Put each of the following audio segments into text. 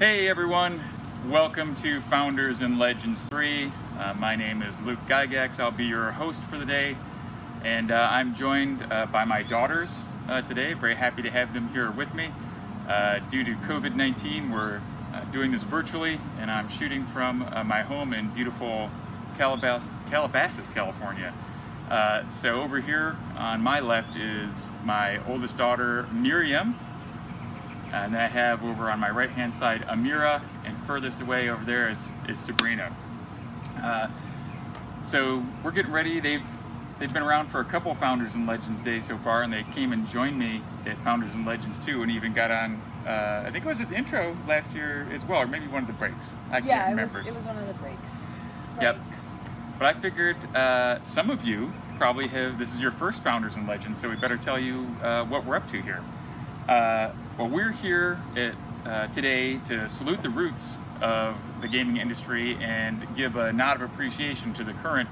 Hey everyone, welcome to Founders and Legends 3. My name is Luke Gygax. I'll be your host for the day, and I'm joined by my daughters today. Very happy to have them here with me. Due to COVID-19, we're doing this virtually, and I'm shooting from my home in beautiful Calabasas, California. So over here on my left is my oldest daughter, Miriam. And then I have over on my right hand side Amira, and furthest away over there is Sabrina. So we're getting ready. They've been around for a couple of Founders and Legends days so far, and they came and joined me at Founders and Legends 2 and even got on, I think it was at the intro last year as well, or maybe one of the breaks. I can't remember. It was one of the breaks. Yep. But I figured some of you probably this is your first Founders and Legends, so we better tell you what we're up to here. Well, we're here today to salute the roots of the gaming industry and give a nod of appreciation to the current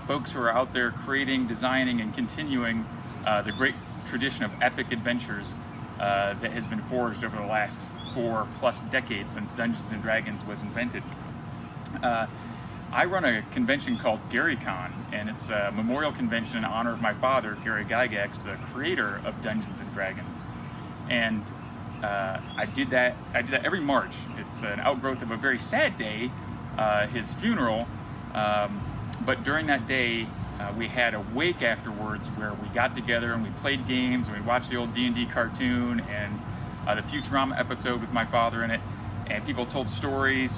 folks who are out there creating, designing, and continuing the great tradition of epic adventures that has been forged over the last 4+ decades since Dungeons & Dragons was invented. I run a convention called GaryCon, and it's a memorial convention in honor of my father, Gary Gygax, the creator of Dungeons & Dragons. And I did that every March. It's an outgrowth of a very sad day, his funeral. But during that day, we had a wake afterwards where we got together and we played games and we watched the old D&D cartoon and the Futurama episode with my father in it. And people told stories.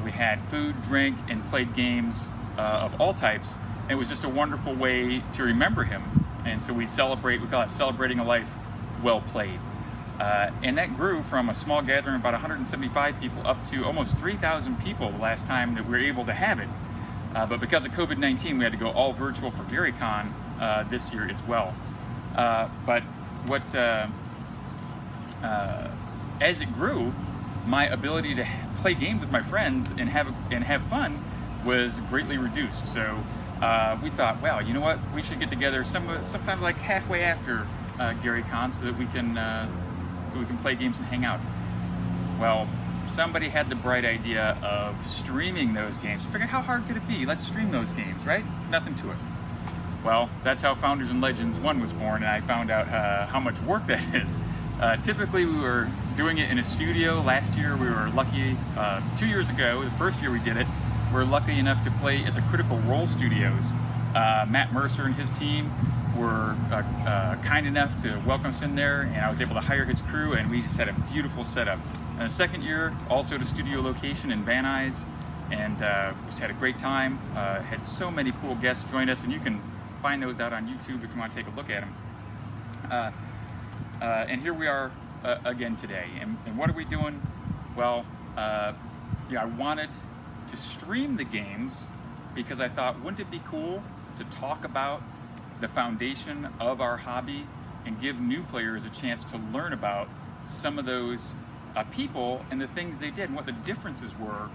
We had food, drink, and played games of all types. And it was just a wonderful way to remember him. And so we call it celebrating a life well played. And that grew from a small gathering of about 175 people up to almost 3,000 people the last time that we were able to have it. But because of COVID-19, we had to go all virtual for GaryCon this year as well. But as it grew, my ability to play games with my friends and have fun was greatly reduced. So we thought, well, you know what? We should get together sometime like halfway after GaryCon so that we can play games and hang out. Well, somebody had the bright idea of streaming those games. Figured, how hard could it be? Let's stream those games, right? Nothing to it. Well, that's how Founders and Legends 1 was born, and I found out how much work that is. Typically, we were doing it in a studio. Last year, we were lucky. 2 years ago, the first year we did it, we were lucky enough to play at the Critical Role Studios. Matt Mercer and his team were kind enough to welcome us in there, and I was able to hire his crew, and we just had a beautiful setup. And the second year, also at a studio location in Van Nuys, and just had a great time. Had so many cool guests join us, and you can find those out on YouTube if you want to take a look at them. And here we are again today. And what are we doing? Well, I wanted to stream the games because I thought, wouldn't it be cool to talk about the foundation of our hobby and give new players a chance to learn about some of those people and the things they did and what the differences were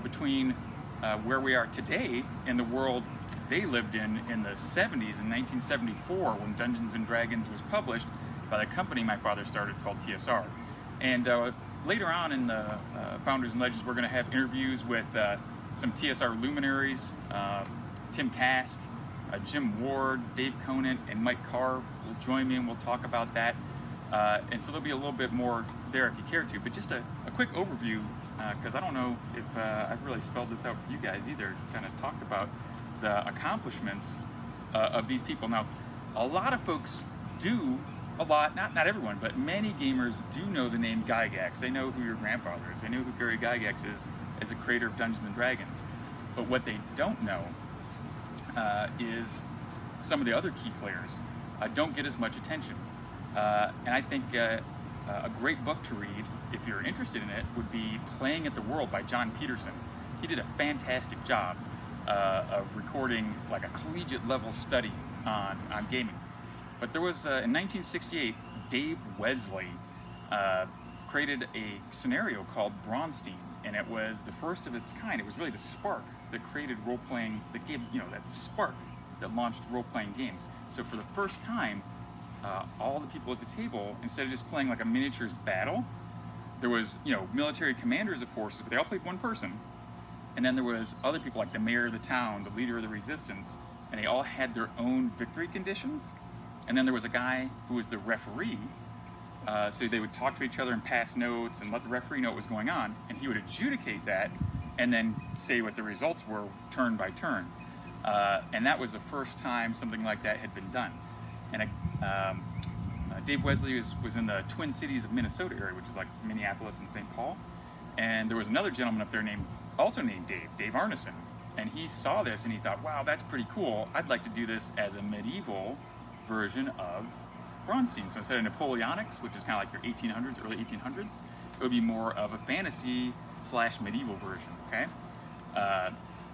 between where we are today and the world they lived in the 70s in 1974 when Dungeons & Dragons was published by the company my father started called TSR. And later on in the Founders and Legends, we're going to have interviews with some TSR luminaries, Tim Kask, Jim Ward, Dave Conant, and Mike Carr will join me and we'll talk about that. And so there'll be a little bit more there if you care to. But just a quick overview, because I don't know if I've really spelled this out for you guys either, kind of talked about the accomplishments of these people. Now, a lot of folks do, not everyone, but many gamers do know the name Gygax. They know who your grandfather is. They know who Gary Gygax is as a creator of Dungeons & Dragons. But what they don't know is some of the other key players don't get as much attention. And I think a great book to read, if you're interested in it, would be Playing at the World by John Peterson. He did a fantastic job of recording like a collegiate level study on gaming. But there was, in 1968, Dave Wesley created a scenario called Braunstein, and it was the first of its kind. It was really the spark that created role-playing, that gave, that spark that launched role-playing games. So for the first time, all the people at the table, instead of just playing like a miniatures battle, there was, military commanders of forces, but they all played one person. And then there was other people like the mayor of the town, the leader of the resistance, and they all had their own victory conditions. And then there was a guy who was the referee. So they would talk to each other and pass notes and let the referee know what was going on, and he would adjudicate that and then say what the results were turn by turn. And that was the first time something like that had been done. And Dave Wesley was in the Twin Cities of Minnesota area, which is like Minneapolis and St. Paul. And there was another gentleman up there also named Dave Arneson. And he saw this and he thought, wow, that's pretty cool. I'd like to do this as a medieval version of Bronstein. So instead of Napoleonics, which is kind of like your 1800s, early 1800s, it would be more of a fantasy/medieval version, okay?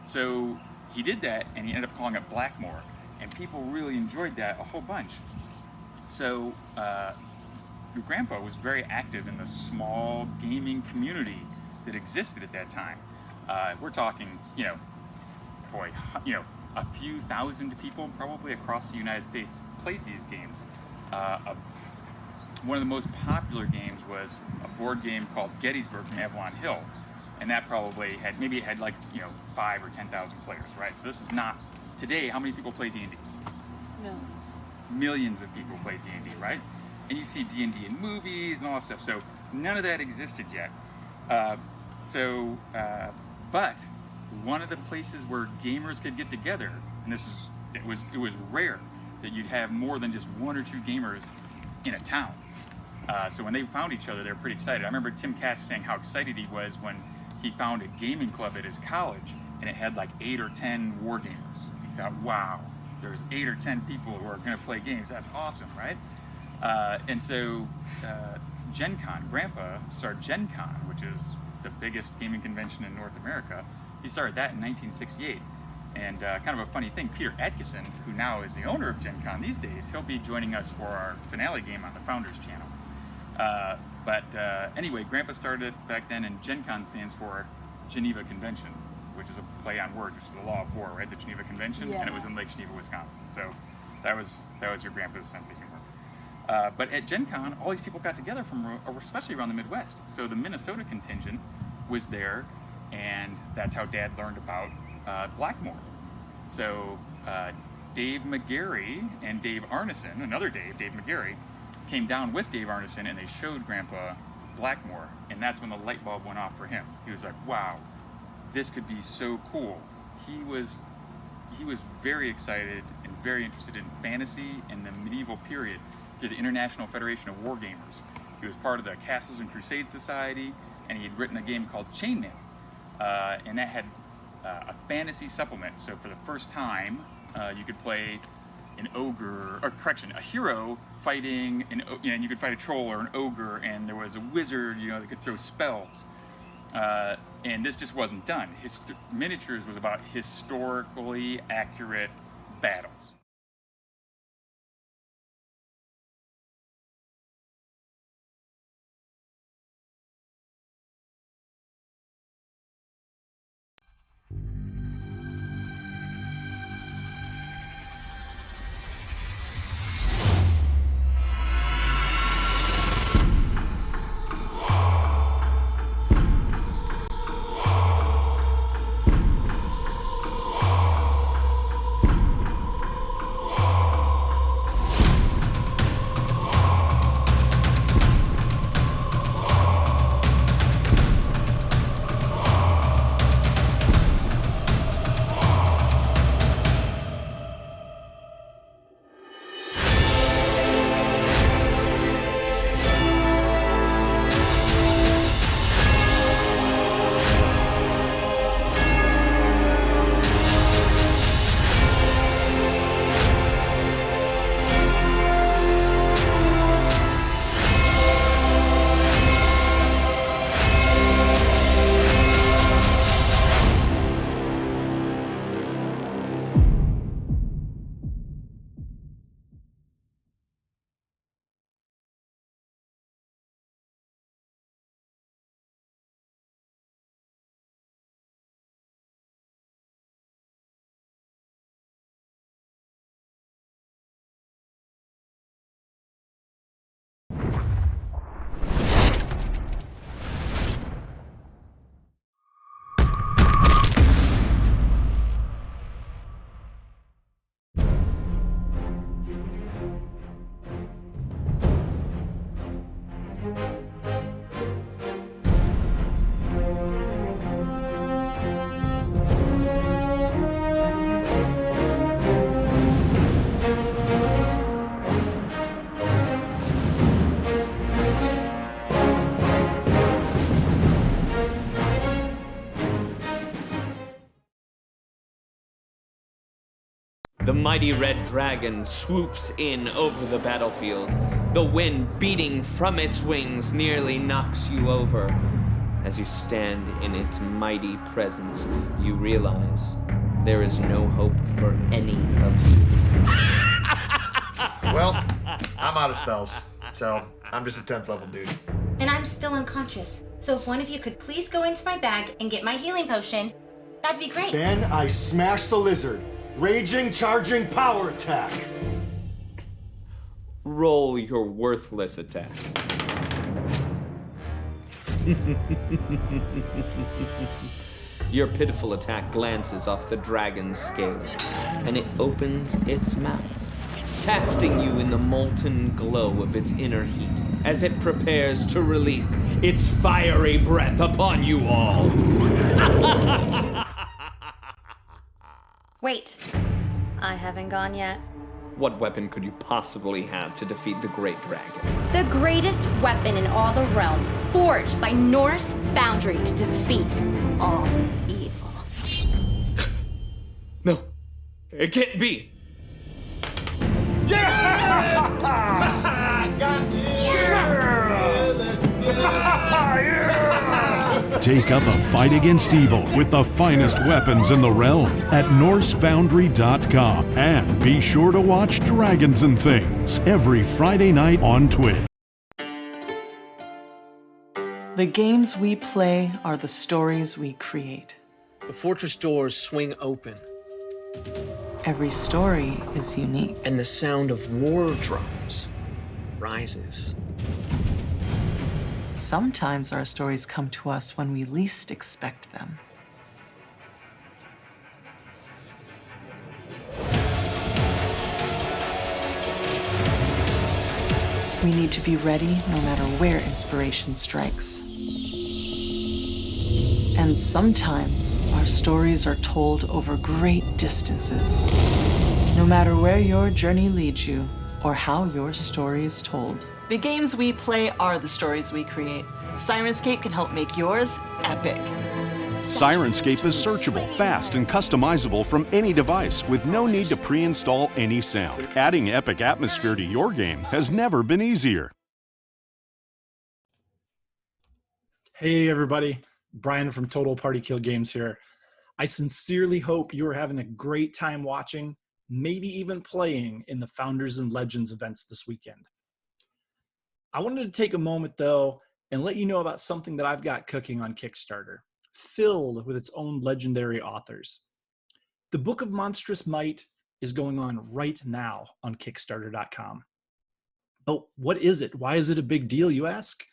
So he did that and he ended up calling it Blackmore. And people really enjoyed that a whole bunch. So your grandpa was very active in the small gaming community that existed at that time. We're talking, a few thousand people probably across the United States played these games. One of the most popular games was a board game called Gettysburg from Avalon Hill, and that probably had 5,000 or 10,000 players, right? So this is not today. How many people play D&D? Millions. Millions of people play D&D, right? And you see D&D in movies and all that stuff. So none of that existed yet. But one of the places where gamers could get together, and it was rare that you'd have more than just one or two gamers in a town. So when they found each other, they were pretty excited. I remember Tim Cass saying how excited he was when he found a gaming club at his college, and it had like 8 or 10 war gamers. He thought, wow, there's 8 or 10 people who are going to play games. That's awesome, right? And so Gen Con, Grandpa started Gen Con, which is the biggest gaming convention in North America. He started that in 1968. And kind of a funny thing, Peter Atkinson, who now is the owner of Gen Con these days, he'll be joining us for our finale game on the Founders Channel. Anyway, Grandpa started it back then, and Gen Con stands for Geneva Convention, which is a play on words, which is the law of war, right? The Geneva Convention, yeah. And it was in Lake Geneva, Wisconsin. So that was your grandpa's sense of humor. But at Gen Con, all these people got together from, especially around the Midwest. So the Minnesota contingent was there, and that's how Dad learned about Blackmore. So Dave McGarry and Dave Arneson, another Dave McGarry, came down with Dave Arneson, and they showed Grandpa Blackmore, and that's when the light bulb went off for him. He was like, wow, this could be so cool. He was very excited and very interested in fantasy and the medieval period through the International Federation of War Gamers. He was part of the Castles and Crusades Society, and he had written a game called Chainmail, and that had a fantasy supplement. So for the first time, you could play a hero fighting and you could fight a troll or an ogre, and there was a wizard, that could throw spells. And this just wasn't done. Miniatures was about historically accurate battles. The mighty red dragon swoops in over the battlefield. The wind beating from its wings nearly knocks you over. As you stand in its mighty presence, you realize there is no hope for any of you. Well, I'm out of spells, so I'm just a 10th level dude. And I'm still unconscious. So if one of you could please go into my bag and get my healing potion, that'd be great. Then I smash the lizard. Raging, charging, power attack. Roll your worthless attack. Your pitiful attack glances off the dragon's scale, and it opens its mouth, casting you in the molten glow of its inner heat as it prepares to release its fiery breath upon you all. Wait, I haven't gone yet. What weapon could you possibly have to defeat the great dragon? The greatest weapon in all the realm, forged by Norse foundry to defeat all evil. No, it can't be. Take up a fight against evil with the finest weapons in the realm at NorseFoundry.com. And be sure to watch Dragons and Things every Friday night on Twitch. The games we play are the stories we create. The fortress doors swing open, Every story is unique. and the sound of war drums rises. Sometimes our stories come to us when we least expect them. We need to be ready no matter where inspiration strikes. And sometimes our stories are told over great distances. No matter where your journey leads you or how your story is told. The games we play are the stories we create. Sirenscape can help make yours epic. Sirenscape is searchable, fast, and customizable from any device with no need to pre-install any sound. Adding epic atmosphere to your game has never been easier. Hey everybody, Brian from Total Party Kill Games here. I sincerely hope you are having a great time watching, maybe even playing in the Founders and Legends events this weekend. I wanted to take a moment though and let you know about something that I've got cooking on Kickstarter, filled with its own legendary authors. The Book of Monstrous Might is going on right now on Kickstarter.com. But what is it? Why is it a big deal, you ask?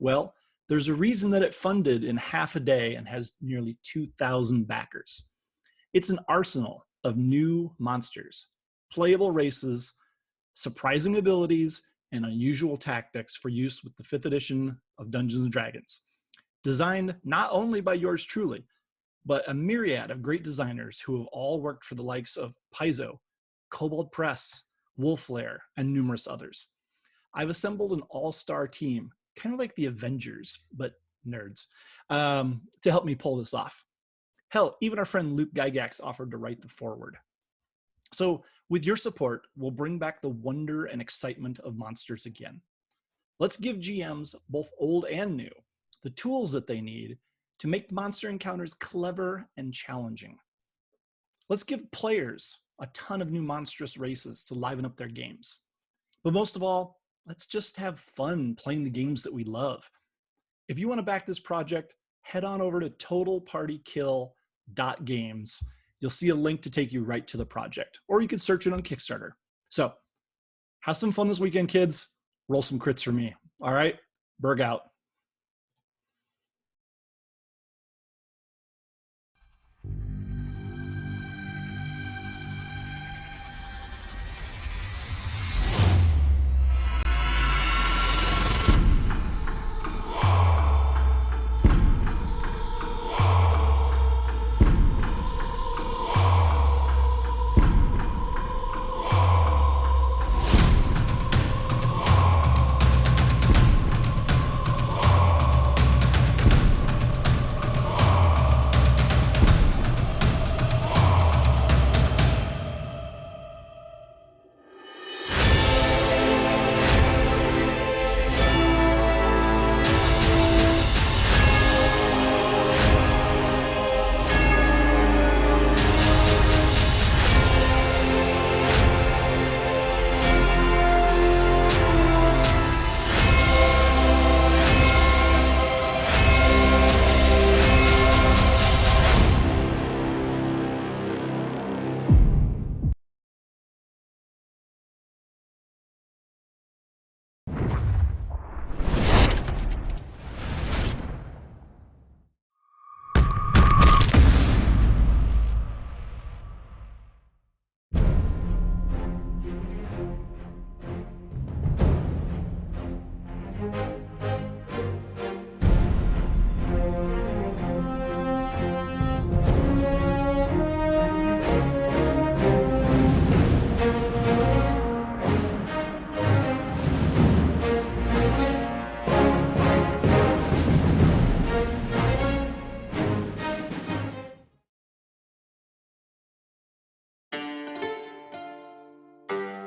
Well, there's a reason that it funded in half a day and has nearly 2,000 backers. It's an arsenal of new monsters, playable races, surprising abilities, and unusual tactics for use with the 5th edition of Dungeons & Dragons. Designed not only by yours truly, but a myriad of great designers who have all worked for the likes of Paizo, Kobold Press, Wolflair, and numerous others. I've assembled an all-star team, kind of like the Avengers, but nerds, to help me pull this off. Hell, even our friend Luke Gygax offered to write the foreword. So with your support, we'll bring back the wonder and excitement of monsters again. Let's give GMs, both old and new, the tools that they need to make the monster encounters clever and challenging. Let's give players a ton of new monstrous races to liven up their games. But most of all, let's just have fun playing the games that we love. If you want to back this project, head on over to totalpartykill.games. You'll see a link to take you right to the project, or you can search it on Kickstarter. So, have some fun this weekend, kids. Roll some crits for me. All right, Berg out.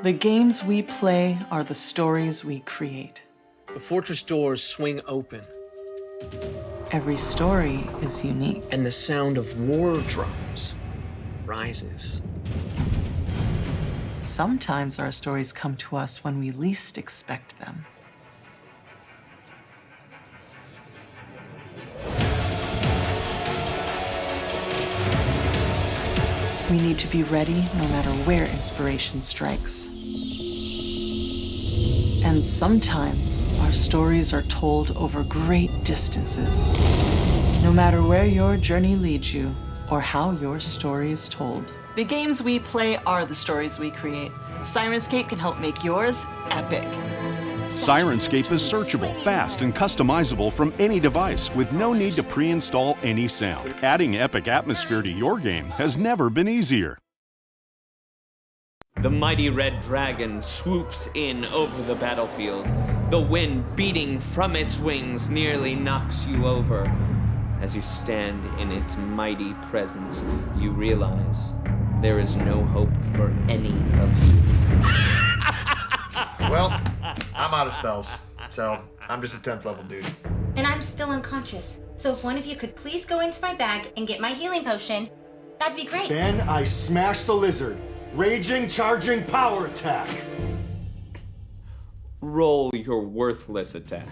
The games we play are the stories we create. The fortress doors swing open, Every story is unique. and the sound of war drums rises. Sometimes our stories come to us when we least expect them. We need to be ready no matter where inspiration strikes. And sometimes our stories are told over great distances. No matter where your journey leads you or how your story is told. The games we play are the stories we create. Sirenscape can help make yours epic. Sirenscape is searchable, fast, and customizable from any device with no need to pre-install any sound. Adding epic atmosphere to your game has never been easier. The mighty red dragon swoops in over the battlefield. The wind beating from its wings nearly knocks you over. As you stand in its mighty presence, you realize there is no hope for any of you. Well, I'm out of spells, so I'm just a 10th level dude. And I'm still unconscious. So if one of you could please go into my bag and get my healing potion, that'd be great. Then I smash the lizard. Raging, charging, power attack. Roll your worthless attack.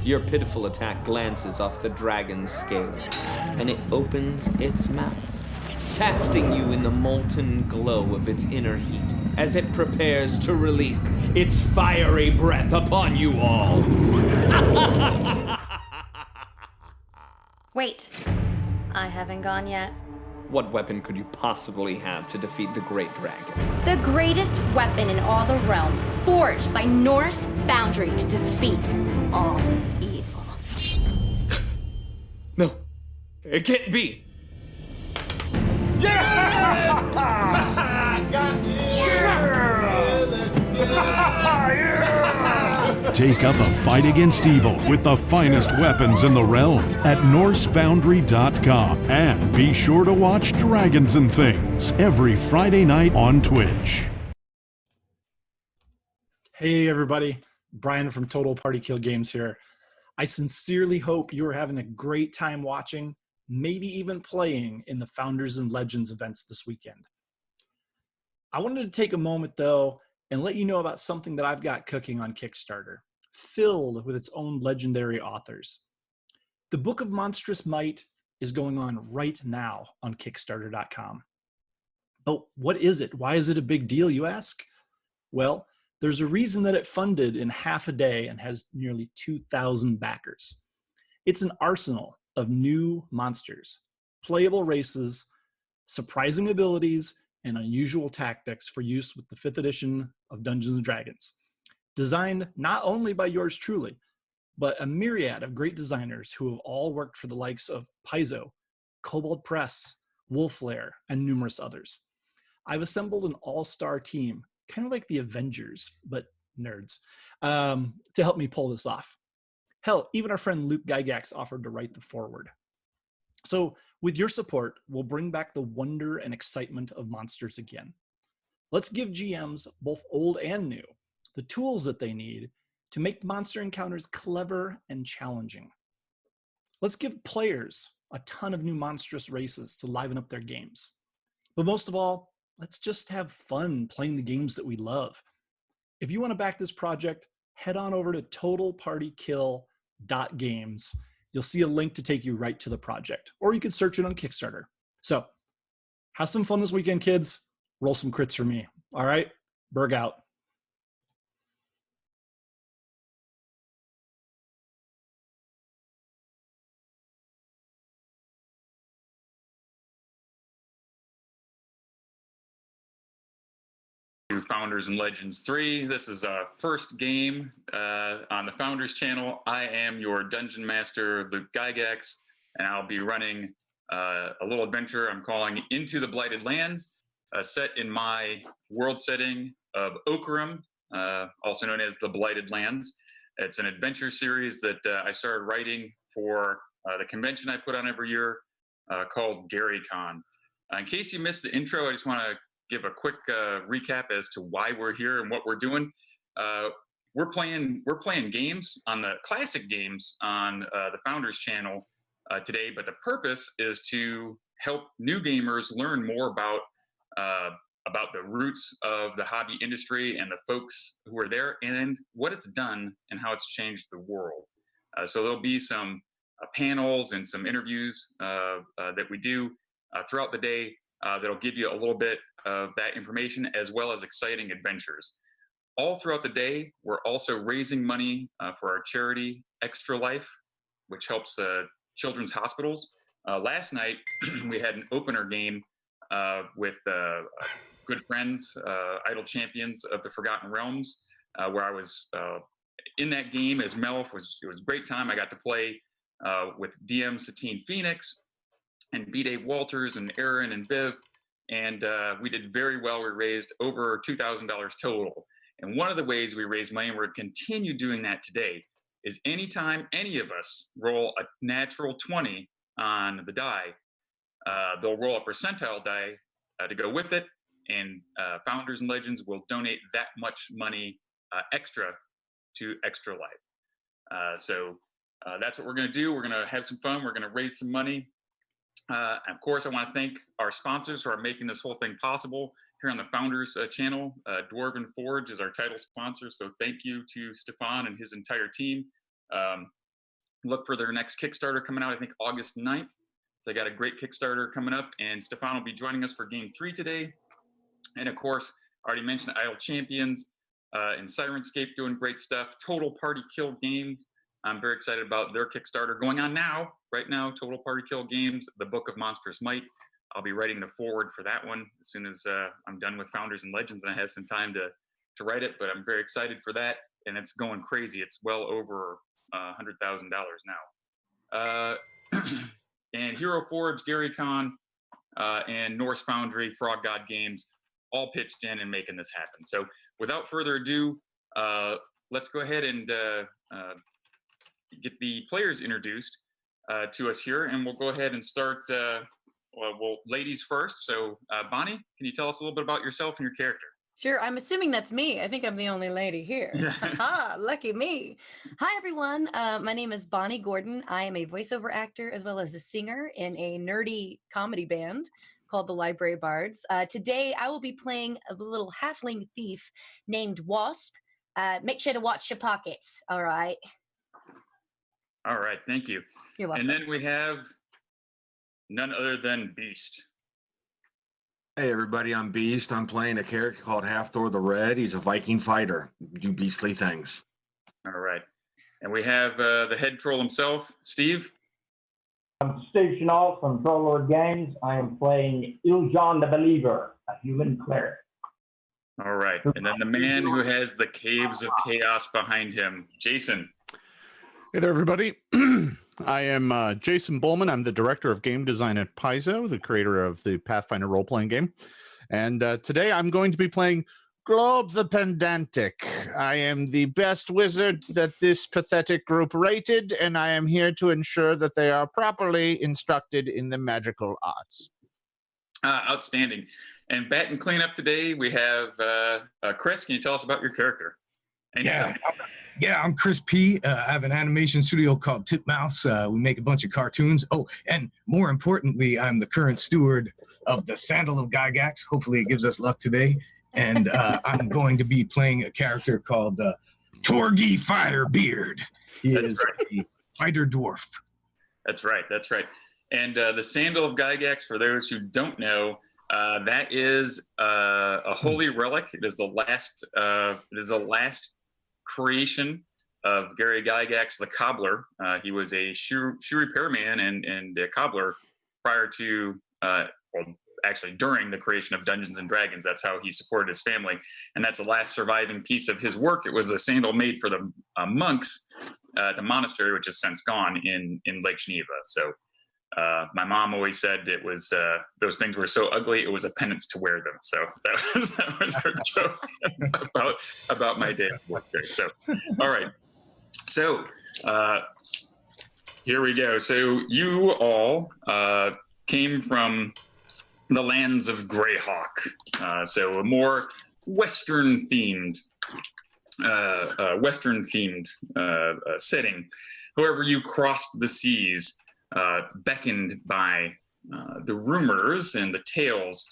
Your pitiful attack glances off the dragon's scale, and it opens its mouth, casting you in the molten glow of its inner heat as it prepares to release its fiery breath upon you all. Wait, I haven't gone yet. What weapon could you possibly have to defeat the great dragon? The greatest weapon in all the realm, forged by Norse foundry to defeat all evil. No, it can't be. Take up a fight against evil with the finest weapons in the realm at NorseFoundry.com. And be sure to watch Dragons and Things every Friday night on Twitch. Hey everybody, Brian from Total Party Kill Games here. I sincerely hope you are having a great time watching, maybe even playing in the Founders and Legends events this weekend. I wanted to take a moment though and let you know about something that I've got cooking on Kickstarter, filled with its own legendary authors. The Book of Monstrous Might is going on right now on Kickstarter.com. But what is it? Why is it a big deal, you ask? Well, there's a reason that it funded in half a day and has nearly 2,000 backers. It's an arsenal of new monsters, playable races, surprising abilities, and unusual tactics for use with the 5th edition of Dungeons & Dragons. Designed not only by yours truly, but a myriad of great designers who have all worked for the likes of Paizo, Kobold Press, Wolflair, and numerous others. I've assembled an all-star team, kind of like the Avengers, but nerds, to help me pull this off. Hell, even our friend Luke Gygax offered to write the foreword. So with your support, we'll bring back the wonder and excitement of monsters again. Let's give GMs, both old and new, the tools that they need to make monster encounters clever and challenging. Let's give players a ton of new monstrous races to liven up their games. But most of all, let's just have fun playing the games that we love. If you want to back this project, head on over to totalpartykill.games. You'll see a link to take you right to the project, or you can search it on Kickstarter. So have some fun this weekend, kids. Roll some crits for me. All right, Berg out. Founders and Legends 3. This is our first game on the Founders channel. I am your Dungeon Master, Luke Gygax, and I'll be running a little adventure I'm calling Into the Blighted Lands, set in my world setting of Okeram, also known as the Blighted Lands. It's an adventure series that I started writing for the convention I put on every year, called GaryCon. In case you missed the intro, I just want to give a quick recap as to why we're here and what we're doing. We're playing games on the classic games on the Founders channel today, but the purpose is to help new gamers learn more about the roots of the hobby industry and the folks who are there and what it's done and how it's changed the world. So there'll be some panels and some interviews that we do throughout the day that'll give you a little bit of that information, as well as exciting adventures. All throughout the day, we're also raising money for our charity, Extra Life, which helps children's hospitals. Last night, we had an opener game with good friends, idle champions of the Forgotten Realms, where I was in that game as Melf. It was a great time. I got to play with DM Satine Phoenix and B-Dave Walters and Aaron and Viv, and we did very well. We raised over $2,000 total. And one of the ways we raise money, and we're going to continue doing that today, is anytime any of us roll a natural 20 on the die, they'll roll a percentile die to go with it, and Founders and Legends will donate that much money extra to Extra Life. So that's what we're going to do. We're going to have some fun. We're going to raise some money. Of course, I want to thank our sponsors who are making this whole thing possible here on the Founders channel. Dwarven Forge is our title sponsor, so thank you to Stefan and his entire team. Look for their next Kickstarter coming out, I think August 9th. So I got a great Kickstarter coming up, and Stefan will be joining us for Game 3 today. And of course, I already mentioned Idle Champions and Sirenscape doing great stuff. Total Party Kill Games, I'm very excited about their Kickstarter going on right now, Total Party Kill Games, The Book of Monstrous Might. I'll be writing the forward for that one as soon as I'm done with Founders and Legends and I have some time to write it, but I'm very excited for that, and it's going crazy. It's well over $100,000 now. And Hero Forge, GaryCon, and Norse Foundry, Frog God Games, all pitched in and making this happen. So without further ado, let's go ahead and get the players introduced to us here, and we'll go ahead and start. Well, ladies first. So, Bonnie, can you tell us a little bit about yourself and your character? Sure. I'm assuming that's me. I think I'm the only lady here. Haha, lucky me. Hi, everyone. My name is Bonnie Gordon. I am a voiceover actor as well as a singer in a nerdy comedy band called the Library Bards. Today, I will be playing a little halfling thief named Wasp. Make sure to watch your pockets. All right. All right. Thank you. You're welcome. And then we have none other than Beast. Hey everybody, I'm Beast. I'm playing a character called Half Thor the Red. He's a Viking fighter. Do beastly things. All right. And we have the head troll himself, Steve. I'm Steve Chenault from Troll Lord Games. I am playing Iljon the Believer, a human cleric. All right. And then the man who has the Caves of Chaos behind him, Jason. Hey there, everybody. I am Jason Bullman. I'm the director of game design at Paizo, the creator of the Pathfinder role-playing game. And today I'm going to be playing Globe the Pendantic. I am the best wizard that this pathetic group rated, and I am here to ensure that they are properly instructed in the magical arts. Outstanding. And bat and cleanup today, we have Chris. Can you tell us about your character? Yeah, I'm Chris P. I have an animation studio called Titmouse. We make a bunch of cartoons. Oh, and more importantly, I'm the current steward of the Sandal of Gygax. Hopefully it gives us luck today. And I'm going to be playing a character called Torgi Firebeard. He is a fighter dwarf. That's right. That's right. And the Sandal of Gygax, for those who don't know, that is a holy relic. It is the last creation of Gary Gygax, the cobbler. He was a shoe repairman and a cobbler prior to, actually during the creation of Dungeons and Dragons. That's how he supported his family. And that's the last surviving piece of his work. It was a sandal made for the monks at the monastery, which is since gone in Lake Geneva. So my mom always said it was those things were so ugly it was a penance to wear them. So that was her joke about my day of work there. So all right, so here we go. So you all came from the lands of Greyhawk, so a more Western-themed setting. However, you crossed the seas, beckoned by the rumors and the tales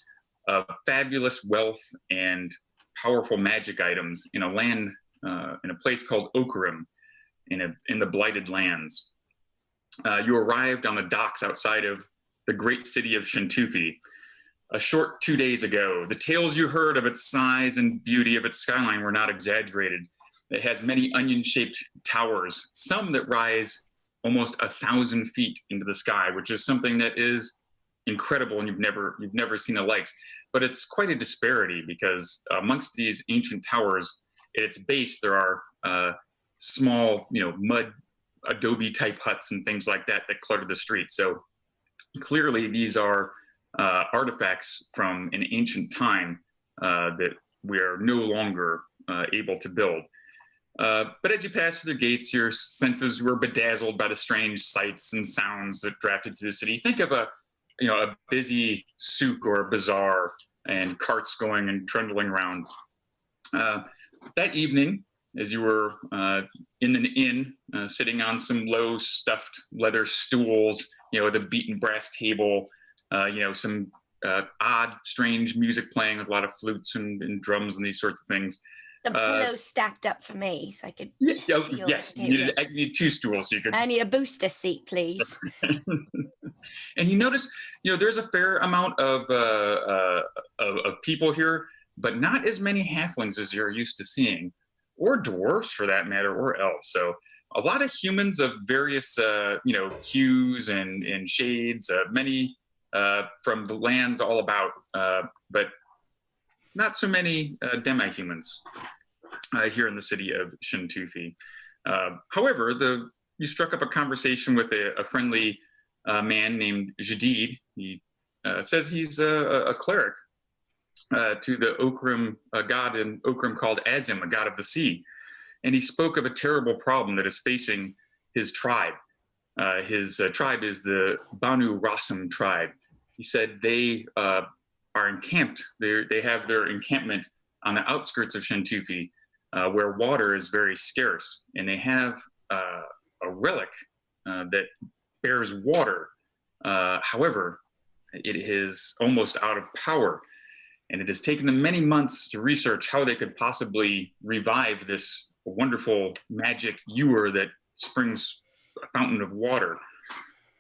of fabulous wealth and powerful magic items in a land, in a place called Okrim, in the Blighted Lands. You arrived on the docks outside of the great city of Shintufi a short 2 days ago. The tales you heard of its size and beauty of its skyline were not exaggerated. It has many onion-shaped towers, some that rise almost 1,000 feet into the sky, which is something that is incredible, and you've never seen the likes. But it's quite a disparity, because amongst these ancient towers, at its base there are small, mud adobe type huts and things like that clutter the streets. So clearly these are artifacts from an ancient time that we are no longer able to build. But as you pass through the gates, your senses were bedazzled by the strange sights and sounds that drafted through the city. Think of a busy souk or a bazaar, and carts going and trundling around. That evening, as you were in an inn, sitting on some low stuffed leather stools, with a beaten brass table, some odd, strange music playing with a lot of flutes and drums and these sorts of things. The pillows stacked up for me, so I could. Yes, you need 2 stools, so you could. I need a booster seat, please. And you notice, there's a fair amount of people here, but not as many halflings as you're used to seeing, or dwarves for that matter, or elves. So a lot of humans of various, hues and shades. Many from the lands all about, but not so many demi-humans here in the city of Shintufi. However, you struck up a conversation with a friendly man named Jadid. He says he's a cleric to the Okrim, a god in Okrim called Azim, a god of the sea. And he spoke of a terrible problem that is facing his tribe. His tribe is the Banu Rasim tribe. He said they are encamped. They have their encampment on the outskirts of Shintufi, where water is very scarce, and they have a relic that bears water. However, it is almost out of power, and it has taken them many months to research how they could possibly revive this wonderful magic ewer that springs a fountain of water.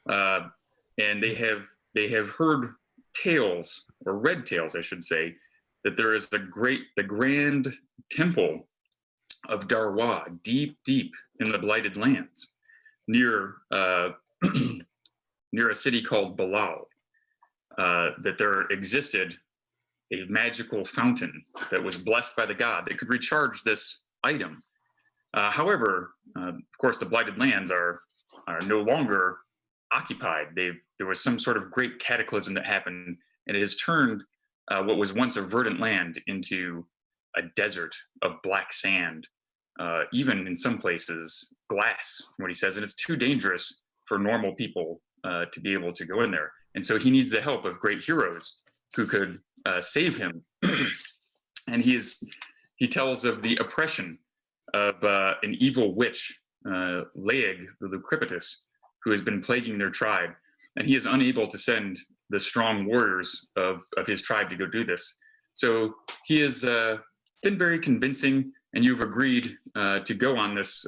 And they have heard tales, or read tales, I should say, that there is the grand temple of Darwah, deep in the Blighted Lands, near near a city called Bilal. That there existed a magical fountain that was blessed by the god that could recharge this item. However, of course, the Blighted Lands are no longer occupied. There was some sort of great cataclysm that happened, and it has turned what was once a verdant land into a desert of black sand, even in some places glass, what he says, and it's too dangerous for normal people to be able to go in there. And so he needs the help of great heroes who could save him. And he tells of the oppression of an evil witch, Laeg, the Lucrepitous, who has been plaguing their tribe, and he is unable to send the strong warriors of his tribe to go do this. So he has been very convincing, and you've agreed to go on this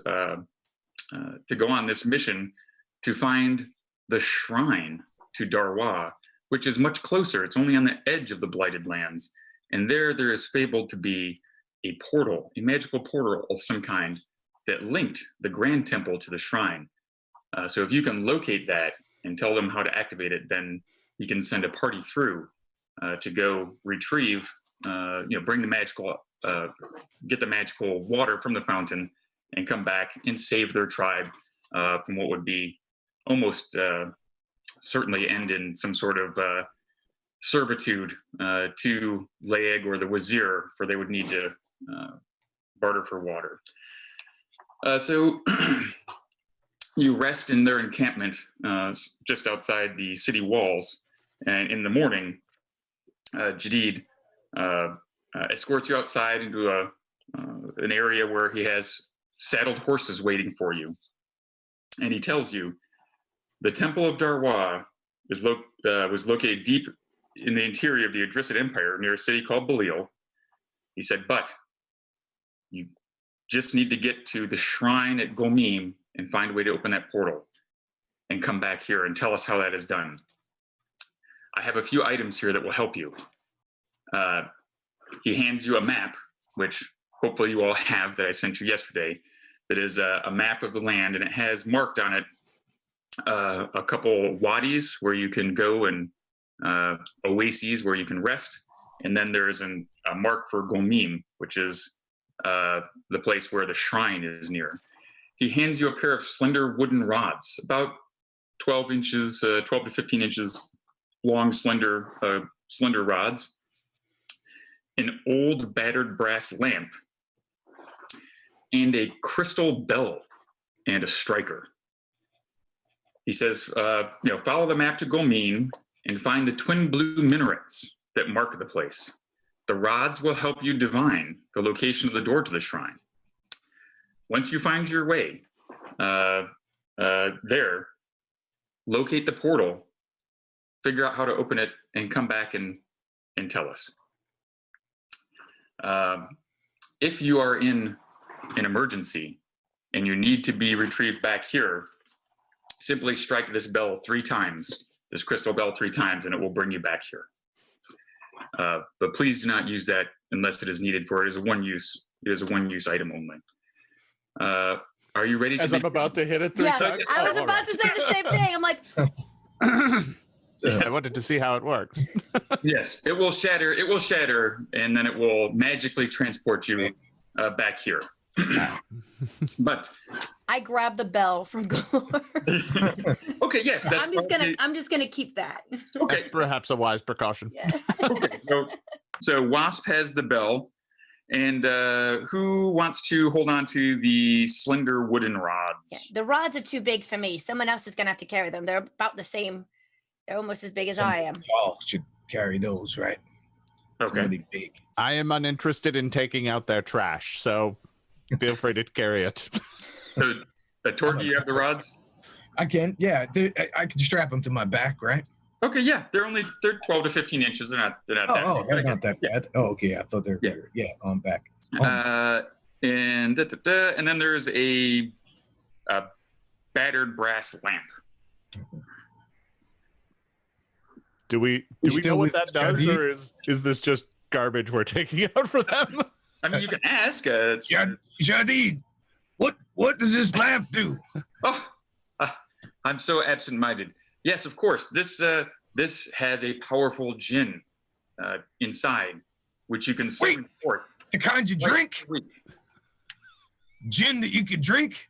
mission to find the shrine to Darwah, which is much closer. It's only on the edge of the Blighted Lands, and there is fabled to be a portal, a magical portal of some kind that linked the Grand Temple to the shrine. So if you can locate that and tell them how to activate it, then you can send a party through to go retrieve, bring the magical, get the magical water from the fountain, and come back and save their tribe from what would be almost certainly end in some sort of servitude to Laeg or the Wazir, for they would need to barter for water. So you rest in their encampment just outside the city walls, And in the morning, Jadid escorts you outside into an area where he has saddled horses waiting for you. And he tells you the Temple of Darwah was located deep in the interior of the Idrisid Empire near a city called Belial. He said, but you just need to get to the shrine at Gomim and find a way to open that portal and come back here and tell us how that is done. I have a few items here that will help you. He hands you a map, which hopefully you all have, that I sent you yesterday, that is a map of the land, and it has marked on it a couple wadis where you can go, and oases where you can rest. And then there is a mark for Gomim, which is the place where the shrine is near. He hands you a pair of slender wooden rods, about 12 to 15 inches long, slender rods, an old battered brass lamp, and a crystal bell and a striker. He says, follow the map to Gomim and find the twin blue minarets that mark the place. The rods will help you divine the location of the door to the shrine. Once you find your way there, locate the portal, figure out how to open it, and come back and tell us. If you are in an emergency and you need to be retrieved back here, simply strike this bell 3 times, this crystal bell 3 times, and it will bring you back here. But please do not use that unless it is needed for it. It is a one-use item only. Are you ready to? I'm about to hit it 3 times. I was about to say the same thing. I'm like, I wanted to see how it works. Yes, it will shatter. It will shatter, and then it will magically transport you back here. But I grabbed the bell from Gore. Okay, yes, that's I'm just gonna keep that. Okay, that's perhaps a wise precaution. Yeah. Okay, so Wasp has the bell, and who wants to hold on to the slender wooden rods? Yeah, the rods are too big for me. Someone else is gonna have to carry them. They're about the same. They're almost as big as I am. Y'all should carry those, right? Okay. Somebody big. I am uninterested in taking out their trash, so feel free to carry it. So, Torque, you have the rods? I can, yeah. I can strap them to my back, right? Okay, yeah. They're 12 to 15 inches. They're not that big. They're not that bad. Oh, okay. I thought they were bigger. Yeah, on back. And then there's a battered brass lamp. Do we know what that does, or is this just garbage we're taking out for them? I mean, you can ask. Jadid, what does this lamp do? Oh, I'm so absent-minded. Yes, of course. This has a powerful djinn inside, which you can summon forth. The kind you drink? Gin that you could drink?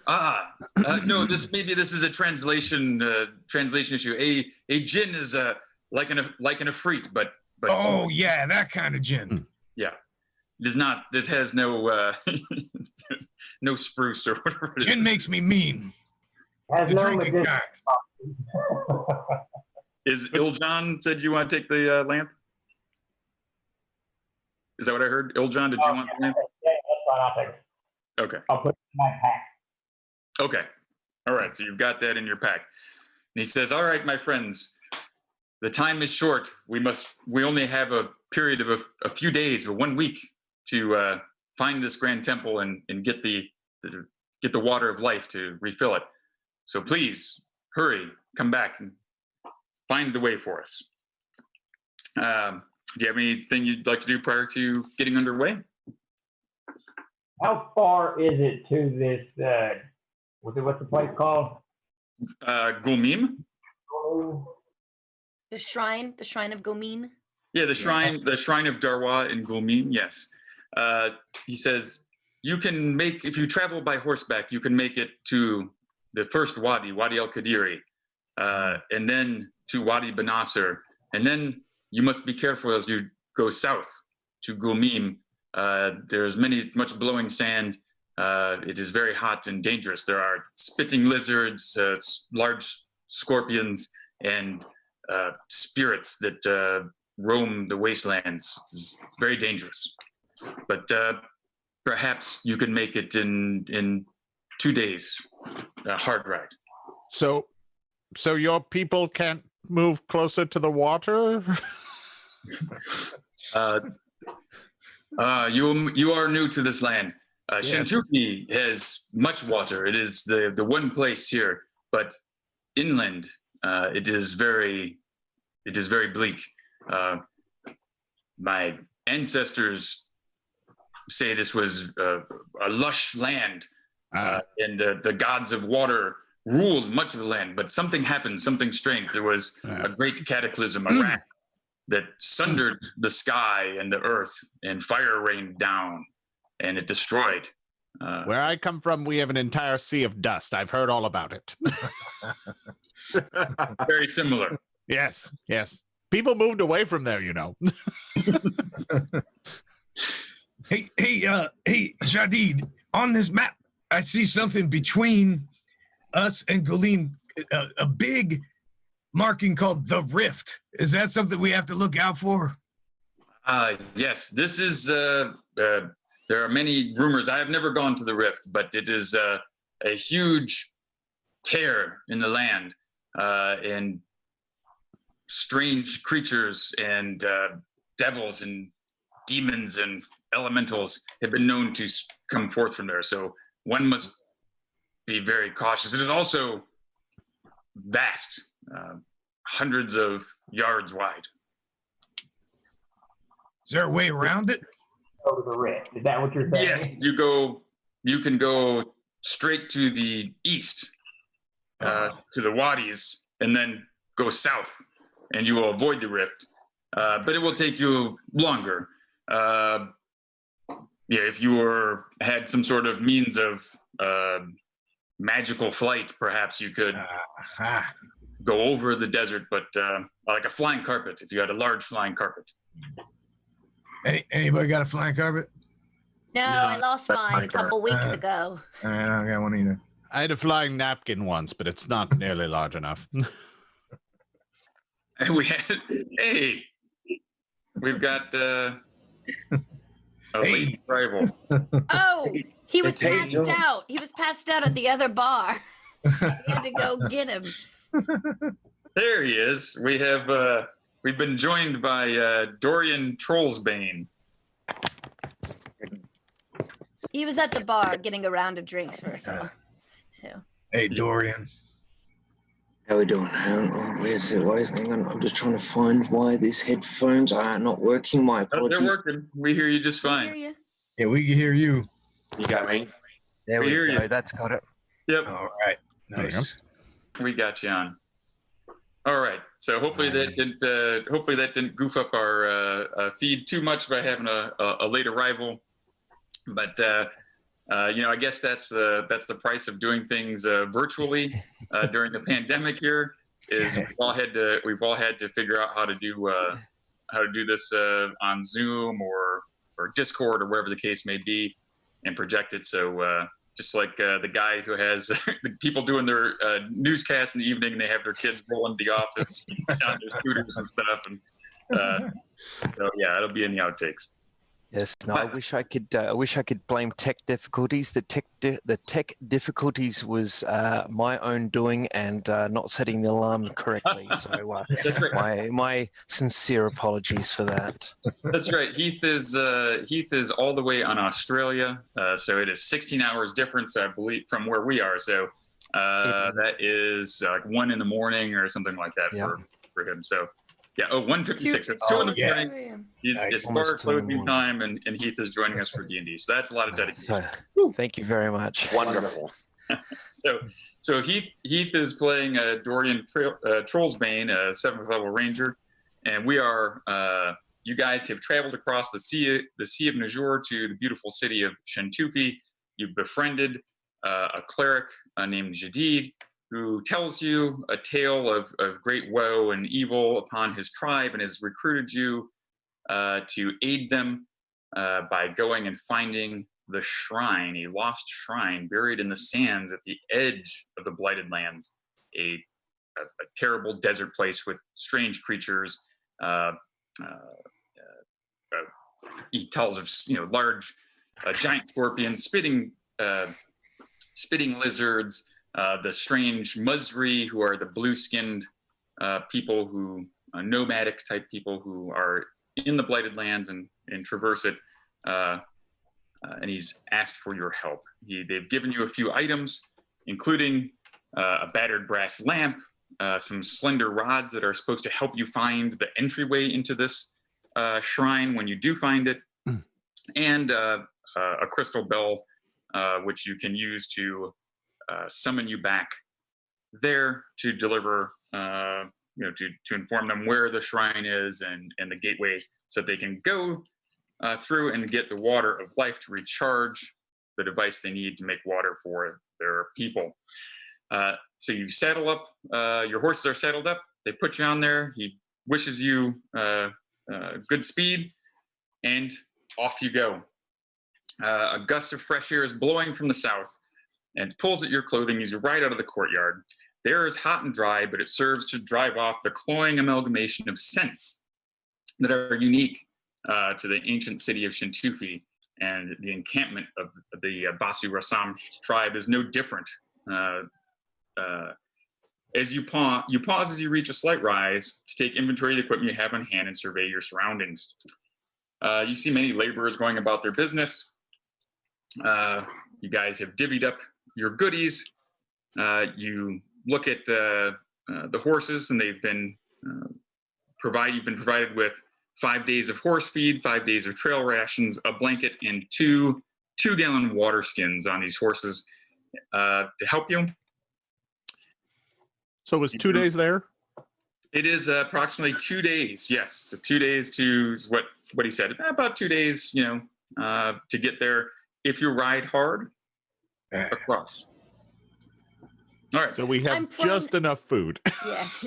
No. This is a translation issue. A djinn is like an ifrit, but oh yeah, that kind of gin. Yeah, it is not. It has no no spruce or whatever. Gin makes me mean. Has The no drinking medicinal kind. Is Iljan said you want to take the lamp? Is that what I heard? Iljan, did you want the lamp? Yeah, that's fine. I'll take it. Okay. I'll put it in my pack. Okay. All right. So you've got that in your pack. And he says, all right, my friends, the time is short. We only have a period of a few days or 1 week to find this grand temple and get the water of life to refill it. So please hurry, come back and find the way for us. Do you have anything you'd like to do prior to getting underway? How far is it to this? What's the place called? Gomim? The shrine of Gomim. Yeah, the shrine of Darwah in Gomim. Yes. He says you can if you travel by horseback, you can make it to the first Wadi El Qadiri, and then to Wadi Benasser, and then you must be careful as you go south to Gomim. There's much blowing sand. It is very hot and dangerous. There are spitting lizards, large scorpions, and spirits that roam the wastelands. It's very dangerous. But perhaps you can make it in 2 days. A hard ride. So your people can't move closer to the water? You are new to this land. Shintuki has much water. It is the one place here, but inland it is very bleak. My ancestors say this was a lush land, and the gods of water ruled much of the land. But something happened, something strange. There was a great cataclysm, a rack that sundered the sky and the earth, and fire rained down, and it destroyed. Where I come from, we have an entire sea of dust. I've heard all about it. Very similar. Yes. People moved away from there, you know. Hey, Jadid, on this map, I see something between us and Goleen, a big marking called the Rift. Is that something we have to look out for? Yes, this is, there are many rumors. I have never gone to the Rift, but it is a huge tear in the land, and strange creatures and devils and demons and elementals have been known to come forth from there. So one must be very cautious. It is also vast, hundreds of yards wide. Is there a way around it? Over the rift. Is that what you're saying? Yes, you can go straight to the east, to the wadis, and then go south, and you will avoid the rift. But it will take you longer. If you had some sort of means of magical flight, perhaps you could go over the desert, but like a flying carpet, if you had a large flying carpet. Anybody got a flying carpet? No, I lost mine a couple weeks ago. All right, I don't got one either. I had a flying napkin once, but it's not nearly large enough. We've got a late arrival. Oh, he was passed out. He was passed out at the other bar. We had to go get him. There he is. We've been joined by Dorian Trollsbane. He was at the bar getting a round of drinks for us. So. Hey, Dorian. How we doing? Where's it? Hang on. I'm just trying to find why these headphones are not working. My apologies. They're working. We hear you just fine. We hear you. Yeah, we can hear you. You got me? There We we hear go. you. That's got it. Yep. All right. Nice. We got you on. All right. So hopefully that didn't goof up our feed too much by having a late arrival. But I guess that's the price of doing things virtually during the pandemic. Here is we've all had to figure out how to do this on Zoom or Discord or wherever the case may be, and project it. So just like the guy who has the people doing their newscasts in the evening, and they have their kids rolling the office on their scooters and stuff. And so yeah, it'll be in the outtakes. Yes. No, I wish I could blame tech difficulties. The tech difficulties was my own doing and not setting the alarm correctly. So my sincere apologies for that. That's right. Heath is all the way on Australia, so it is 16 hours difference, I believe, from where we are. So that is like 1 a.m. or something like that for him. So. Yeah, 1:56. It's 2 in the morning. It's bar closing time, and Heath is joining us for D&D. So that's a lot of dedication. Thank you very much. Wonderful. So Heath is playing Dorian Trollsbane, a 7th level ranger, and we are. You guys have traveled across the Sea of Najur to the beautiful city of Shintuki. You've befriended a cleric named Jadid, who tells you a tale of great woe and evil upon his tribe, and has recruited you to aid them by going and finding the shrine, a lost shrine buried in the sands at the edge of the Blighted Lands, a terrible desert place with strange creatures. He tells of large, giant scorpions, spitting lizards, the strange Muzri, who are the blue-skinned people who nomadic type people who are in the Blighted Lands and traverse it. And he's asked for your help. They've given you a few items, including a battered brass lamp, some slender rods that are supposed to help you find the entryway into this shrine when you do find it, and a crystal bell, which you can use to summon you back there to deliver, to inform them where the shrine is and the gateway, so that they can go through and get the water of life to recharge the device they need to make water for their people. So you saddle up, your horses are saddled up, they put you on there, he wishes you good speed, and off you go. A gust of fresh air is blowing from the south and pulls at your clothing as you ride out of the courtyard. The air is hot and dry, but it serves to drive off the cloying amalgamation of scents that are unique to the ancient city of Shintufi, and the encampment of the Basu Rasam tribe is no different. As you pause as you reach a slight rise to take inventory of the equipment you have on hand and survey your surroundings. You see many laborers going about their business. You guys have divvied up your goodies. You look at the horses, and they've been you've been provided with 5 days of horse feed, 5 days of trail rations, a blanket, and two 2-gallon water skins on these horses to help you. So it was 2 days there? It is approximately 2 days. Yes, so 2 days to what he said. About 2 days, to get there if you ride hard across. All right. So we have just enough food.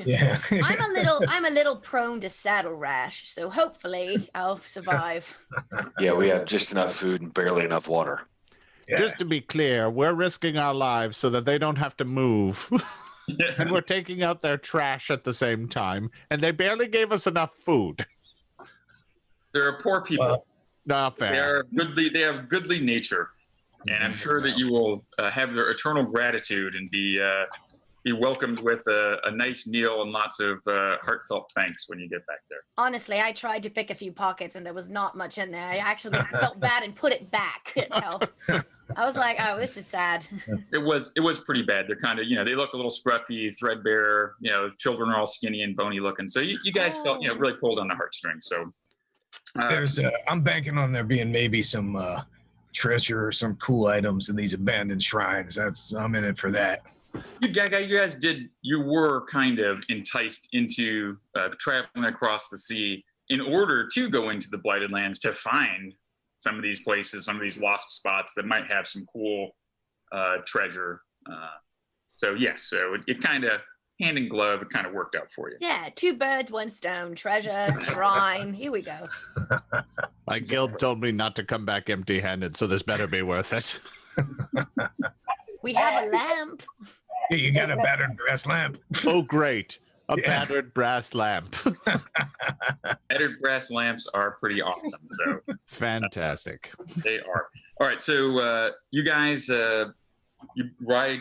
Yeah. I'm a little prone to saddle rash, so hopefully I'll survive. Yeah, we have just enough food and barely enough water. Just to be clear, we're risking our lives so that they don't have to move. And we're taking out their trash at the same time, and they barely gave us enough food. They're poor people. Not fair. They are goodly. They have goodly nature, and I'm sure that you will have their eternal gratitude and be welcomed with a nice meal and lots of heartfelt thanks when you get back there. Honestly, I tried to pick a few pockets, and there was not much in there. I actually felt bad and put it back. So I was like, "Oh, this is sad." It was pretty bad. They're kind of, they look a little scruffy, threadbare. Children are all skinny and bony looking. So you guys felt, really pulled on the heartstrings. So I'm banking on there being maybe some treasure or some cool items in these abandoned shrines. I'm in it for that. You were kind of enticed into traveling across the sea in order to go into the Blighted Lands to find some of these places, some of these lost spots that might have some cool treasure. So it kind of hand in glove, it kind of worked out for you. Yeah, 2 birds, 1 stone. Treasure, shrine. Here we go. My guild told me not to come back empty-handed, so this better be worth it. We have a lamp. Yeah, you got a battered brass lamp. Oh, great. A battered brass lamp. Battered brass lamps are pretty awesome. So fantastic. They are. All right, so you guys, you ride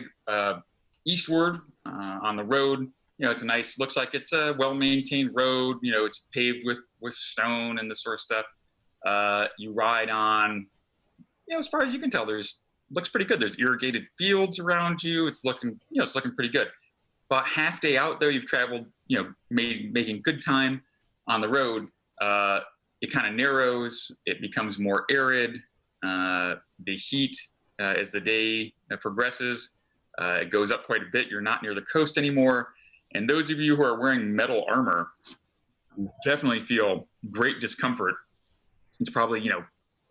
eastward on the road. It's looks like it's a well-maintained road. It's paved with stone and this sort of stuff. You ride on, as far as you can tell, looks pretty good. There's irrigated fields around you. It's looking pretty good. About half day out, though, you've traveled, making good time on the road. It kind of narrows. It becomes more arid. The heat, as the day progresses, it goes up quite a bit. You're not near the coast anymore. And those of you who are wearing metal armor definitely feel great discomfort. It's probably, getting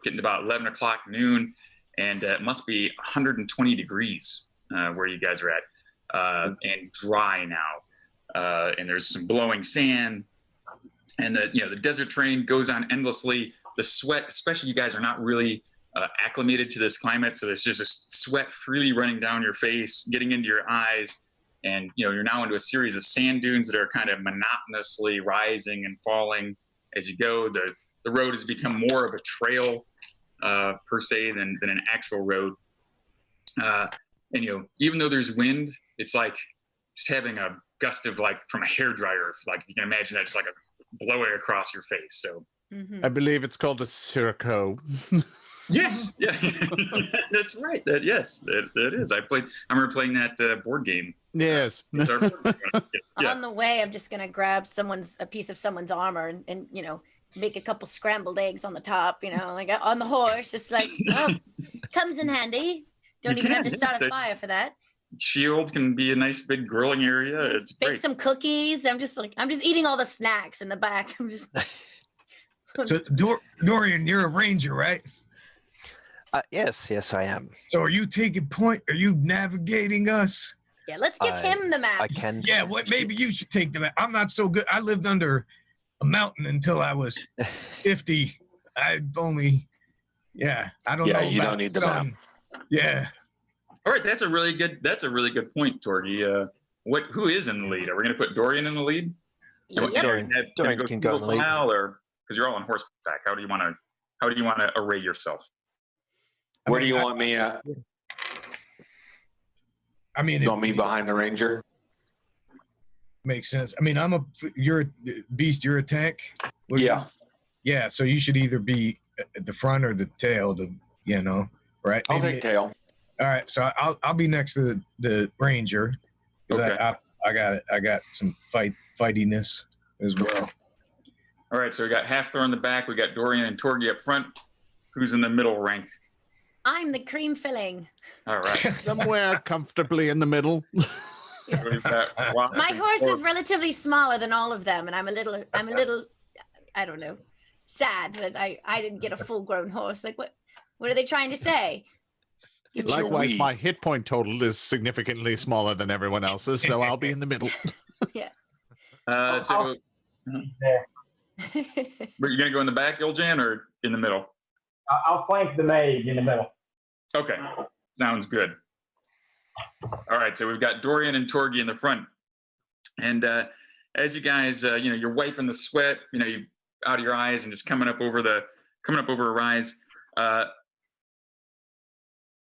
to about 11 o'clock noon, and it must be 120 degrees where you guys are at, and dry now. And there's some blowing sand, and the desert terrain goes on endlessly. The sweat, especially you guys are not really acclimated to this climate, so there's just a sweat freely running down your face, getting into your eyes. and you're now into a series of sand dunes that are kind of monotonously rising and falling as you go. The road has become more of a trail per se than an actual road. And even though there's wind, it's like just having a gust of from a hairdryer. Like you can imagine that, just like blowing across your face. So I believe it's called a sirocco. Yes, yeah, that's right. That is. I remember playing that board game. Yes. On the way, I'm just gonna grab a piece of someone's armor and make a couple scrambled eggs on the top. Like on the horse. Just like comes in handy. Don't even have to start a fire for that. Shield can be a nice big grilling area. It's Bake great. some cookies. I'm just eating all the snacks in the back. I'm just. So Dorian, you're a ranger, right? Yes, I am. So are you taking point? Are you navigating us? Yeah, let's give him the map. I can. Yeah, maybe you should take the map. I'm not so good. I lived under a mountain until I was 50. I don't know. Yeah, you don't need the map. Yeah. All right, that's a really good point, Torgy. Who is in the lead? Are we going to put Dorian in the lead? Yep. Dorian can go in the lead. Or because you're all on horseback, how do you want to array yourself? Where do you want me at? I mean, you want me behind the ranger? Makes sense. I mean, you're a beast. You're a tank. Yeah. Yeah. So you should either be at the front or the tail. Right? I'll take tail. All right. So I'll be next to the ranger. Okay. I got some fightiness as well. All right. So we got Halfthor in the back. We got Dorian and Torgy up front. Who's in the middle rank? I'm the cream filling. All right. Somewhere comfortably in the middle. My horse is relatively smaller than all of them, and I'm a little, I don't know, sad that I didn't get a full-grown horse. Like, what are they trying to say? Likewise, my hit point total is significantly smaller than everyone else's, so I'll be in the middle. Yeah. So, were you gonna go in the back, Iljan, or in the middle? I'll flank the mage in the middle. Okay, sounds good. All right, so we've got Dorian and Torgy in the front, and as you guys, you're wiping the sweat, out of your eyes and just coming up over a rise.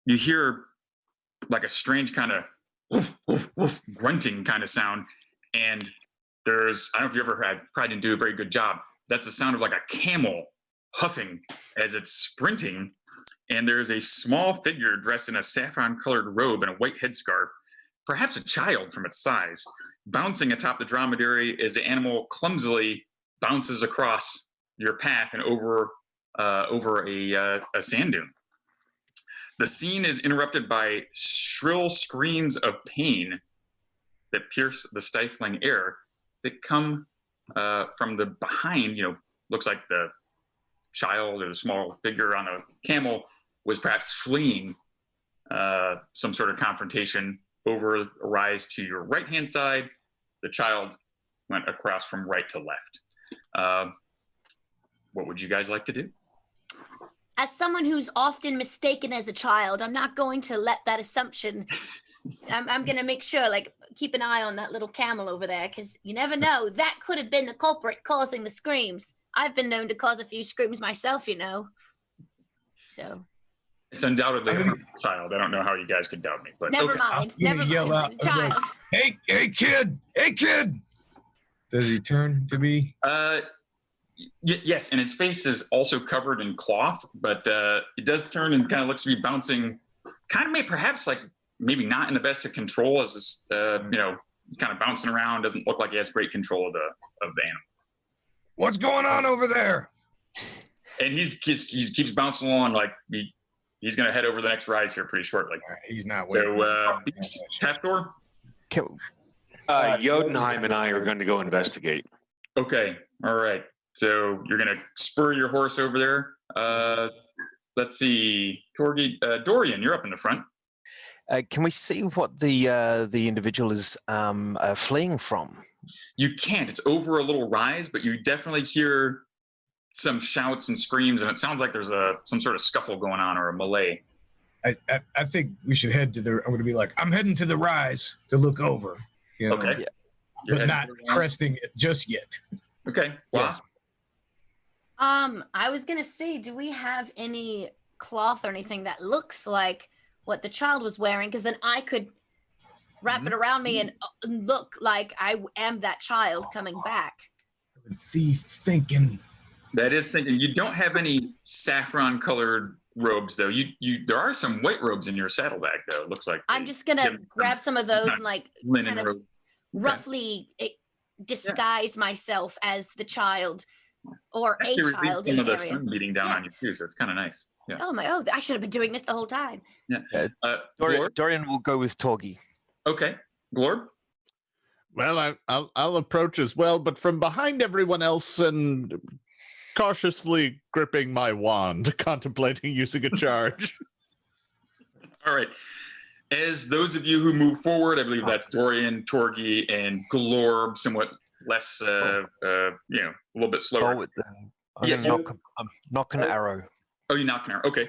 You hear like a strange kind of woof, woof, woof, grunting kind of sound, and I don't know if you ever had, probably didn't do a very good job. That's the sound of like a camel huffing as it's sprinting, and there's a small figure dressed in a saffron-colored robe and a white headscarf, perhaps a child from its size, bouncing atop the dromedary as the animal clumsily bounces across your path and over a sand dune. The scene is interrupted by shrill screams of pain that pierce the stifling air that come from the behind, looks like the child or the small figure on a camel was perhaps fleeing some sort of confrontation over a rise to your right-hand side. The child went across from right to left. What would you guys like to do? As someone who's often mistaken as a child, I'm not going to let that assumption. I'm going to make sure, keep an eye on that little camel over there, because you never know. That could have been the culprit causing the screams. I've been known to cause a few screams myself, So. It's undoubtedly a child. I don't know how you guys could doubt me, but never okay. mind. Never yell mind. out, Child. Hey, kid! Hey, kid! Does he turn to me? Yes, and his face is also covered in cloth, but it does turn and kind of looks to be bouncing, perhaps maybe not in the best of control, as this, he's kind of bouncing around, doesn't look like he has great control of the animal. What's going on over there? And he keeps bouncing along like he's going to head over the next rise here pretty shortly. He's not waiting. So, Halfthor? Jotunheim and I are going to go investigate. Okay, all right. So you're going to spur your horse over there. Let's see, Dorian, you're up in the front. Can we see what the individual is fleeing from? You can't. It's over a little rise, but you definitely hear some shouts and screams, and it sounds like there's some sort of scuffle going on or a melee. I think we should head to the. I'm going to be like, I'm heading to the rise to look over. You know, Okay. but not cresting it just yet. Okay. Wasp. I was gonna say, do we have any cloth or anything that looks like what the child was wearing? Because then I could wrap it around me and look like I am that child coming back. Thief thinking. That is thinking. You don't have any saffron colored robes though. There are some white robes in your saddlebag though. It looks like I'm just gonna grab some of those and like linen kind of robe. roughly disguise myself as the child or Actually, a child some in of the the area. sun beating down on you too, so it's kind of nice. Yeah. Oh, I should have been doing this the whole time. Yeah. Dorian will go with Torgi. Okay. Glorb? Well, I'll approach as well, but from behind everyone else and cautiously gripping my wand, contemplating using a charge. All right. As those of you who move forward, I believe that's Dorian, Torgi, and Glorb, somewhat less, a little bit slower. I'm gonna knock an arrow. Oh, you knock an arrow. Okay.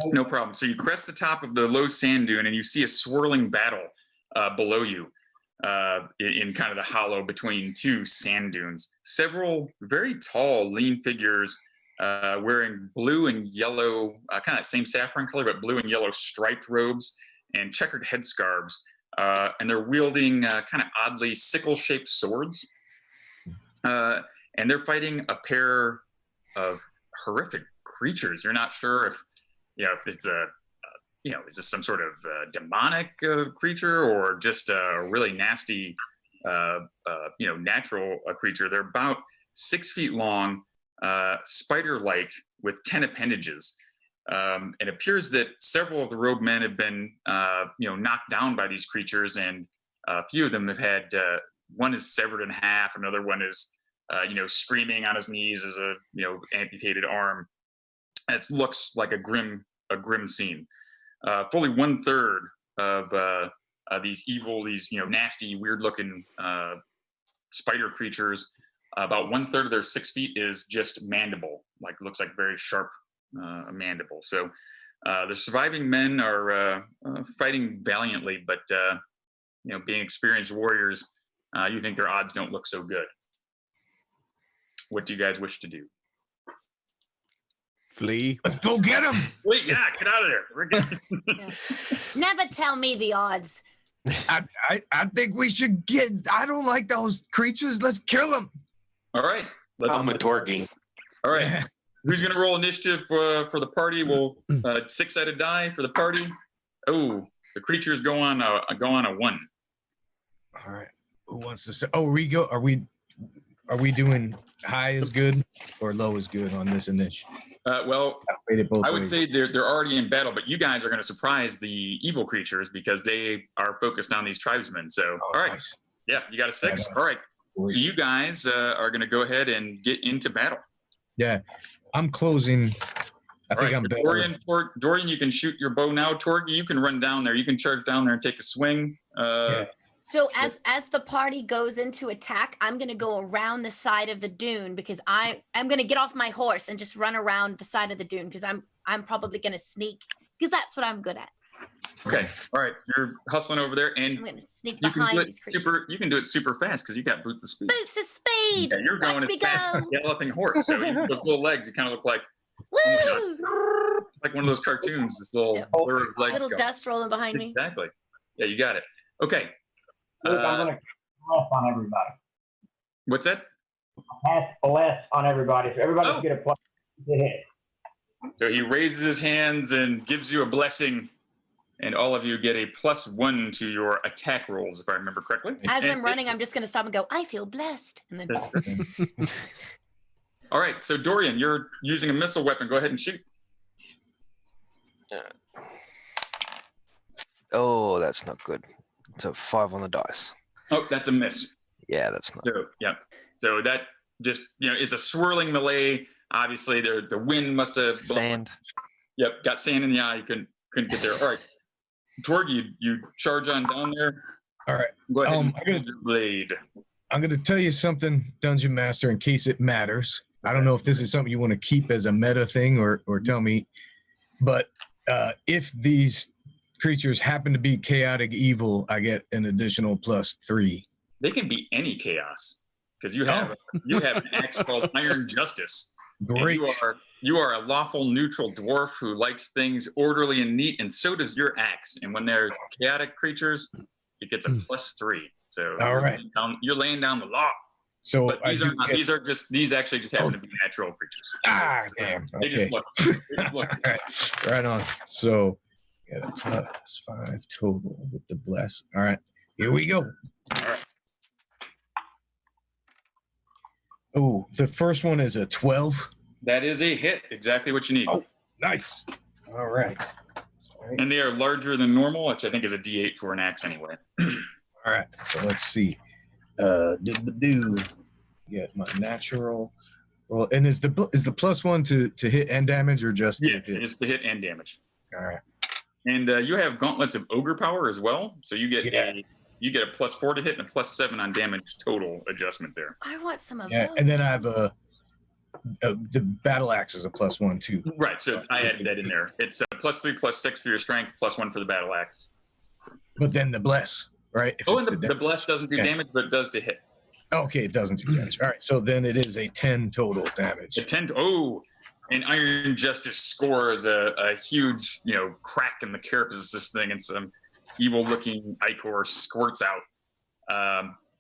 No problem. So you crest the top of the low sand dune and you see a swirling battle below you in kind of the hollow between two sand dunes. Several very tall, lean figures wearing blue and yellow, kind of that same saffron color, but blue and yellow striped robes and checkered headscarves. And they're wielding kind of oddly sickle-shaped swords. And they're fighting a pair of horrific creatures. You're not sure if it's is this some sort of demonic creature or just a really nasty, natural creature. They're about 6 feet long, spider-like with 10 appendages. It appears that several of the robed men have been, knocked down by these creatures, and a few of them have had, one is severed in half, another one is, screaming on his knees as a, amputated arm. It looks like a grim scene. Fully 1/3 of these evil, nasty, weird-looking spider creatures. About 1/3 of their 6 feet is just mandible, looks like very sharp mandible. So the surviving men are fighting valiantly, but being experienced warriors, you think their odds don't look so good. What do you guys wish to do? Flee. Let's go get him. Wait, yeah, get out of there. We're good. Never tell me the odds. I think we should get. I don't like those creatures. Let's kill them. All right. I'm a Torgi. All right. Who's going to roll initiative for the party? We'll 6-sided die for the party. Oh, the creatures go on a 1. All right. Who wants to say? Oh, Rigo, are we doing high is good or low is good on this initiative? Well, I would ways. say they're already in battle, but you guys are going to surprise the evil creatures because they are focused on these tribesmen. So, all right. Nice. Yeah, you got a 6. All right. So you guys are going to go ahead and get into battle. Yeah, I'm closing. I think I'm better. Dorian, you can shoot your bow now. Torgi, you can run down there. You can charge down there and take a swing. So as the party goes into attack, I'm gonna go around the side of the dune because I'm gonna get off my horse and just run around the side of the dune because I'm probably gonna sneak because that's what I'm good at. Okay, all right, you're hustling over there, and I'm gonna sneak behind these creatures. You can do it super fast because you got boots of speed. Boots of speed. Yeah, you're going Watch as me fast as go. a galloping horse. So those little legs, you kind of look like like one of those cartoons. This little blur of legs. Little going. dust rolling behind me. Exactly. Yeah, you got it. Okay. Luke, I'm going to bless on everybody. What's that? Cast bless on everybody, so everybody's get a plus to hit. So he raises his hands and gives you a blessing, and all of you get a +1 to your attack rolls, if I remember correctly. As And I'm running, I'm just gonna stop and go, I feel blessed. And then all right, so Dorian, you're using a missile weapon. Go ahead and shoot. Oh, that's not good. It's a 5 on the dice. Oh, that's a miss. Yeah, that's not. So yeah, so that just it's a swirling melee. Obviously, the wind must have sand. Yep, got sand in the eye. You couldn't get there. All right, Torgi, you charge on down there. All right. Go ahead. And I'm gonna your blade. I'm gonna tell you something, Dungeon Master, in case it matters. I don't know if this is something you want to keep as a meta thing or tell me. But if these creatures happen to be chaotic evil, I get an additional +3. They can be any chaos because you have an axe called Iron Justice. Great. And you are a lawful neutral dwarf who likes things orderly and neat, and so does your axe. And when they're chaotic creatures, it gets a +3. So you're laying down the law. So but these actually just happen to be natural creatures. Damn. They Okay. just look. Right on. So get a +5 total with the bless. All right, here we go. All right. Oh, the first one is a 12. That is a hit. Exactly what you need. Oh, nice. All right. And they are larger than normal, which I think is a D8 for an axe anyway. All right. So let's see. Get my natural roll. And is the +1 to hit and damage or just to hit? It's to hit and damage. All right. And you have gauntlets of ogre power as well, so you get a +4 to hit and a +7 on damage total adjustment there. I want some of Yeah, those. and then I have the battle axe is a +1 too. Right. So I added that in there. It's +3, +6 for your strength, +1 for the battle axe. But then the bless, right? And the bless doesn't do damage, but it does to hit. Okay, it doesn't do damage. All right, so then it is a 10 total damage. And Iron Justice scores a huge, crack in the carapace of this thing, and some evil-looking ichor squirts out.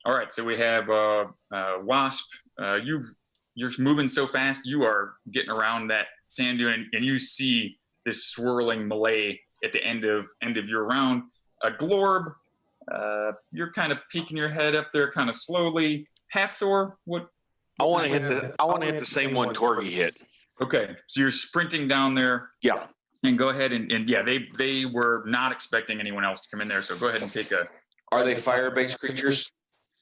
All right, so we have Wasp. You're moving so fast, you are getting around that sand dune, and you see this swirling melee at the end of your round. Glorb, you're kind of peeking your head up there, kind of slowly. Half Thor, what? I want to hit the same one Torgy hit. Okay, so you're sprinting down there. Yeah. And go ahead and they were not expecting anyone else to come in there, so go ahead and take a. Are they fire-based creatures?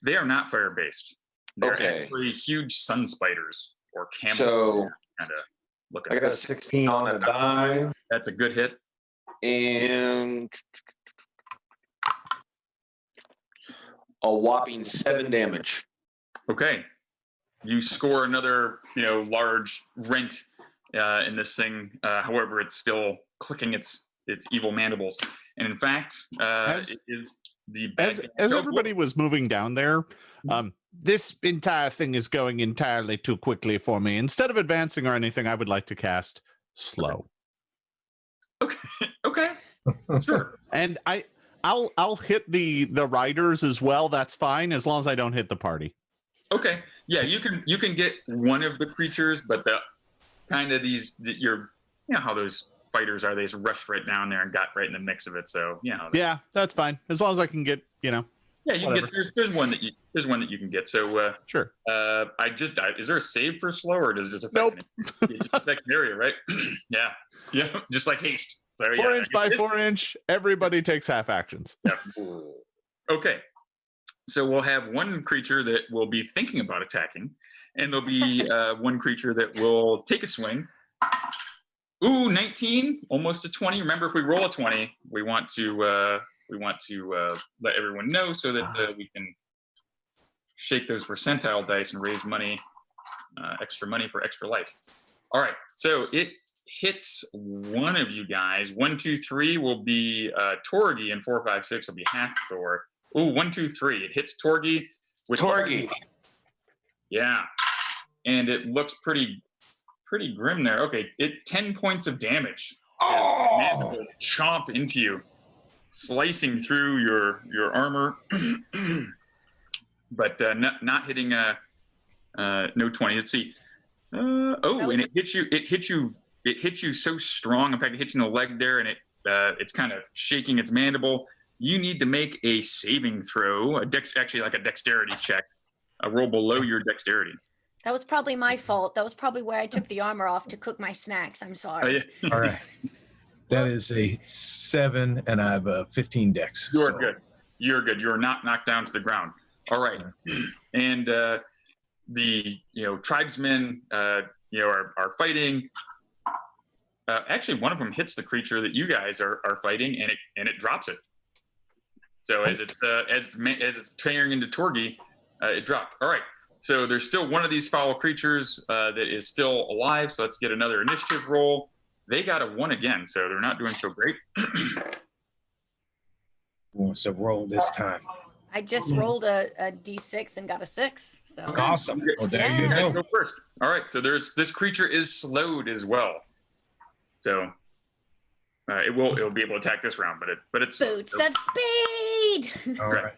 They are not fire-based. They're actually huge sun spiders or camels. So kind of looking. I got a 16 on a die. That's a good hit. And a whopping 7 damage. Okay. You score another, large rent in this thing. However, it's still clicking its evil mandibles. And in fact, it is the as everybody was moving down there, this entire thing is going entirely too quickly for me. Instead of advancing or anything, I would like to cast slow. Okay. Sure. And I'll hit the riders as well. That's fine as long as I don't hit the party. Okay. Yeah, you can get one of the creatures, but the kind of how those fighters are. They just rushed right down there and got right in the mix of it. So yeah, that's fine as long as I can get Yeah, you can get. There's one that you can get. So sure. Is there a save for slow, or does it just affect it just affects an area, right? yeah, just like haste. So, 4 inch by 4 inch. Everybody takes half actions. Yeah. Okay. So we'll have one creature that will be thinking about attacking, and there'll be one creature that will take a swing. Ooh, 19, almost a 20. Remember, if we roll a 20, we want to let everyone know so that we can shake those percentile dice and raise money, extra money for extra life. All right, so it hits one of you guys. 1, 2, 3 will be Torgy, and 4, 5, 6 will be half Thor. Ooh, 1, 2, 3. It hits Torgy. Yeah, and it looks pretty grim there. Okay, 10 points of damage. Oh! Chomp into you, slicing through your armor, but not hitting no 20. Let's see. And it hit you so strong. In fact, it hit you in the leg there, and it's kind of shaking its mandible. You need to make a saving throw, actually like a dexterity check, a roll below your dexterity. That was probably my fault. That was probably where I took the armor off to cook my snacks. I'm sorry. All right. That is a 7, and I have a 15 dex. You're good. You're good. You're not knocked down to the ground. All right. And the tribesmen are fighting. Actually, one of them hits the creature that you guys are fighting, and it drops it. So as it's tearing into Torgy, it dropped. All right. So there's still one of these foul creatures that is still alive. So let's get another initiative roll. They got a 1 again, so they're not doing so great. Who wants to roll this time? I just rolled a d6 and got a 6. So Awesome. Well, there you guys go. go first. All right, so this creature is slowed as well, so it'll be able to attack this round, but it's boots of speed. All right.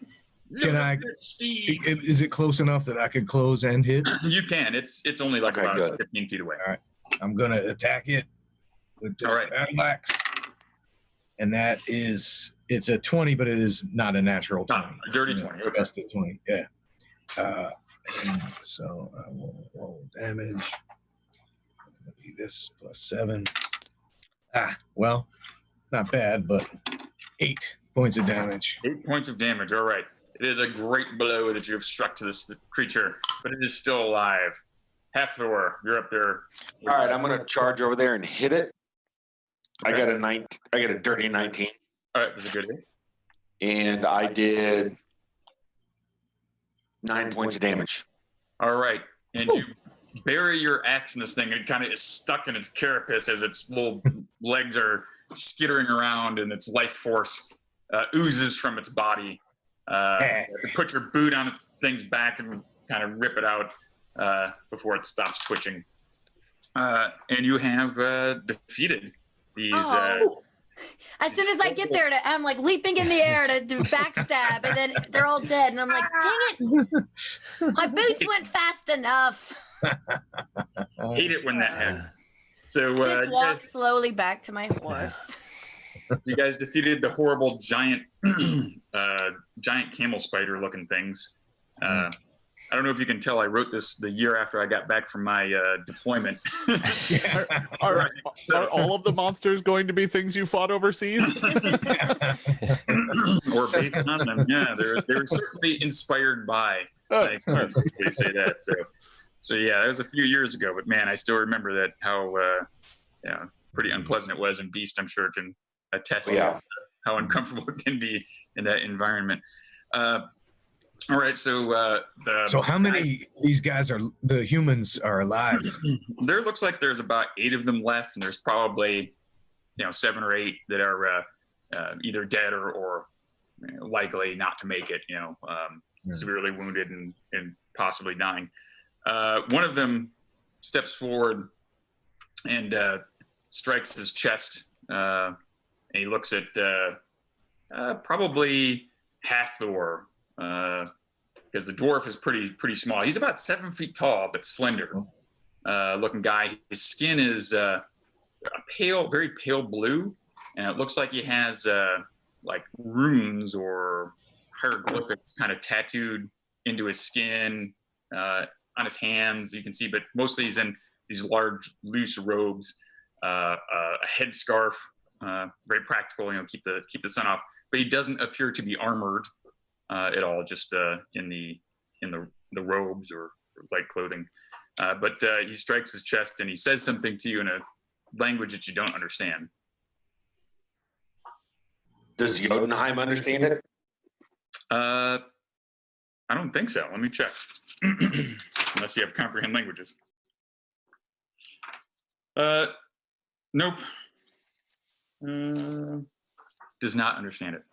Can I? Is it close enough that I could close and hit? You can. It's only like about 15 feet away. All right. I'm gonna attack it with this battle axe, and it's a 20, but it is not a natural 20. A dirty 20. Okay. Just a 20. Yeah. So I will roll damage. It'll be this plus 7. Well, not bad, but 8 points of damage. 8 points of damage. All right. It is a great blow that you have struck to this creature, but it is still alive. Halfthor, you're up there. All right, I'm gonna charge over there and hit it. I got a dirty 19. All right, that's a good hit. And I did 9 points of damage. All right, and you bury your axe in this thing, and it kind of is stuck in its carapace as its little legs are skittering around, and its life force oozes from its body. You put your boot on its thing's back and kind of rip it out before it stops twitching. And you have defeated these. As soon as I get there, I'm like leaping in the air to do backstab, and then they're all dead, and I'm like, dang it! My boots went fast enough. Hate it when that happens. So Just walk slowly back to my horse. You guys defeated the horrible giant camel spider looking things. I don't know if you can tell, I wrote this the year after I got back from my deployment. Are all of the monsters going to be things you fought overseas? Or based on them? Yeah, they're certainly inspired by. They say that. So yeah, that was a few years ago, but man, I still remember that how pretty unpleasant it was. And Beast, I'm sure, can attest to how uncomfortable it can be in that environment. All right, so So how many these guys the humans are alive? There looks like there's about 8 of them left, and there's probably 7 or 8 that are either dead or likely not to make it. Severely wounded and possibly dying. One of them steps forward and strikes his chest, and he looks at probably Halfthor. Because the dwarf is pretty small. He's about 7 feet tall, but slender looking guy. His skin is a very pale blue, and it looks like he has like runes or hieroglyphics kind of tattooed into his skin, on his hands. You can see, but mostly he's in these large, loose robes, a headscarf, very practical. Keep the sun off. But he doesn't appear to be armored at all, just in the robes or light clothing. But he strikes his chest and he says something to you in a language that you don't understand. Does Jotunheim understand it? I don't think so. Let me check. Unless you have comprehend languages. Nope. Does not understand it.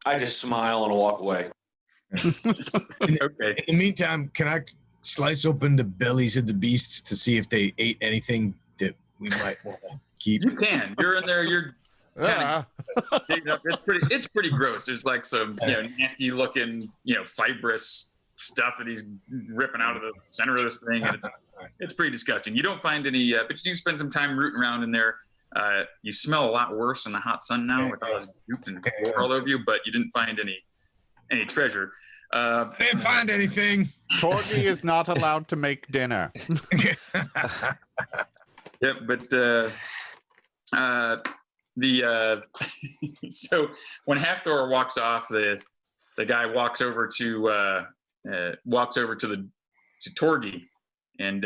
I just smile and walk away. Okay. In the meantime, can I slice open the bellies of the beasts to see if they ate anything that we might want to keep? You can. You're in there. You're kind of digging up. It's pretty gross. There's like some nasty looking fibrous stuff that he's ripping out of the center of this thing, and it's pretty disgusting. You don't find any, but you do spend some time rooting around in there. You smell a lot worse in the hot sun now with all this goop and gore all over you, but you didn't find any treasure. I didn't find anything. Torgy is not allowed to make dinner. Yeah, but so when Halfthor walks off, the guy walks over to Torgy, and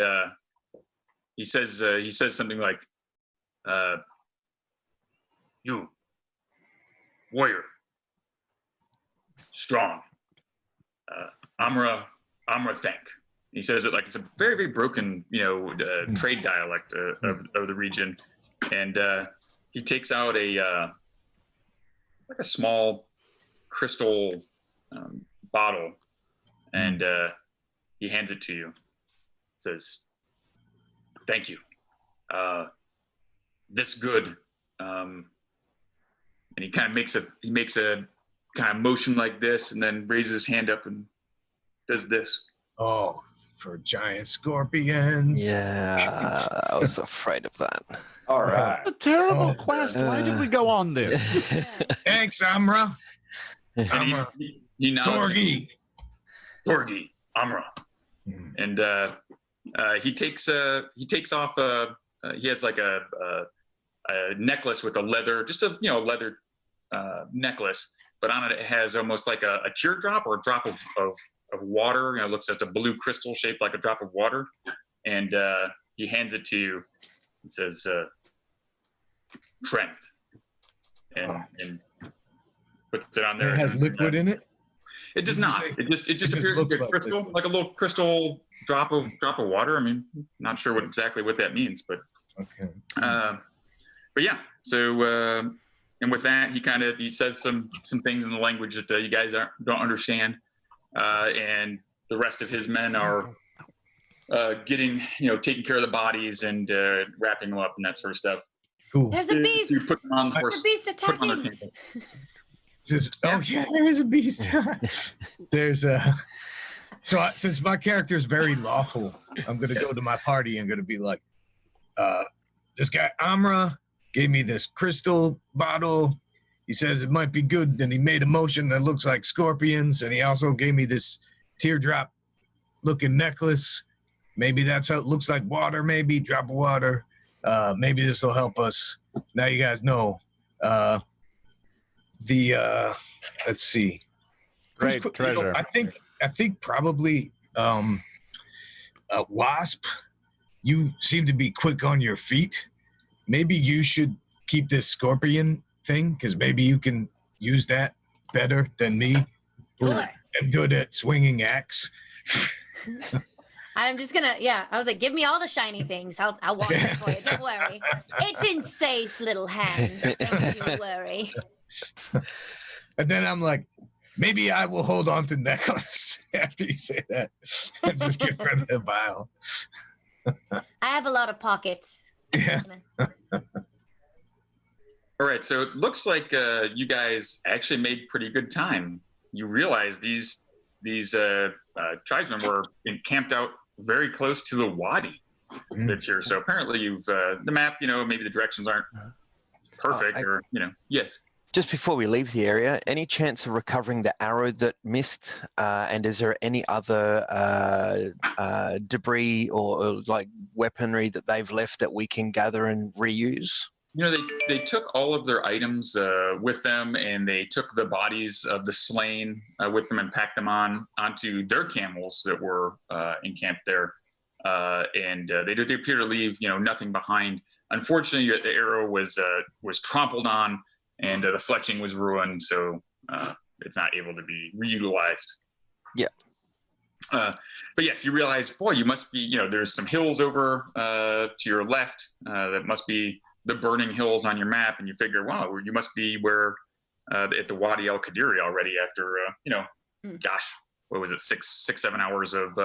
he says something like, "You warrior, strong. Amra thank." He says it like it's a very, very broken, trade dialect of the region. and he takes out a like a small crystal bottle, and he hands it to you. Says, "Thank you. This good." And he kind of makes a kind of motion like this, and then raises his hand up and does this. Oh, for giant scorpions. Yeah, I was afraid of that. All right. A terrible quest. Why did we go on this? Thanks, Amra. And he nods. Torgi, Amra. And he takes off he has like a necklace with a leather, just a leather necklace, but on it has almost like a teardrop or a drop of water. It looks, it's a blue crystal shaped like a drop of water, and he hands it to you and says, "Friend," and puts it on there. It has liquid in it. It does not. It just appears to be a crystal, like a little crystal drop of water. I mean, not sure exactly what that means, but okay. But yeah. So and with that, he says some things in the language that you guys don't understand, and the rest of his men are taking care of the bodies and wrapping them up and that sort of stuff. Cool. There's a beast. You put them on the horse. There's a beast attacking. Oh yeah, there is a beast. There's a. So since my character is very lawful, I'm gonna go to my party and gonna be like, this guy Amra gave me this crystal bottle. He says it might be good, and he made a motion that looks like scorpions, and he also gave me this teardrop looking necklace. Maybe that's how it looks like water, maybe drop of water. Maybe this will help us. Now you guys know. Let's see. Great treasure. I think probably Wasp, you seem to be quick on your feet. Maybe you should keep this scorpion thing, because maybe you can use that better than me. Sure. I'm good at swinging axe. I'm just gonna, I was like, give me all the shiny things. I'll watch it for you. Don't worry. It's in safe little hands. Don't you worry. And then I'm like, maybe I will hold on to necklace after you say that and just get rid of the vial. I have a lot of pockets. Yeah. All right, so it looks like you guys actually made pretty good time. You realize these tribesmen were encamped out very close to the wadi that's here. So apparently you've the map, maybe the directions aren't perfect, yes. Just before we leave the area, any chance of recovering the arrow that missed? And is there any other debris or like weaponry that they've left that we can gather and reuse? They took all of their items with them, and they took the bodies of the slain with them and packed them onto their camels that were encamped there. And they appear to leave nothing behind. Unfortunately, the arrow was trampled on, and the fletching was ruined, so it's not able to be reutilized. Yeah. But yes, you realize, boy, you must be, there's some hills over to your left that must be the burning hills on your map, and you figure, wow, you must be where at the Wadi El Qadiri already after, gosh, what was it, 7 hours of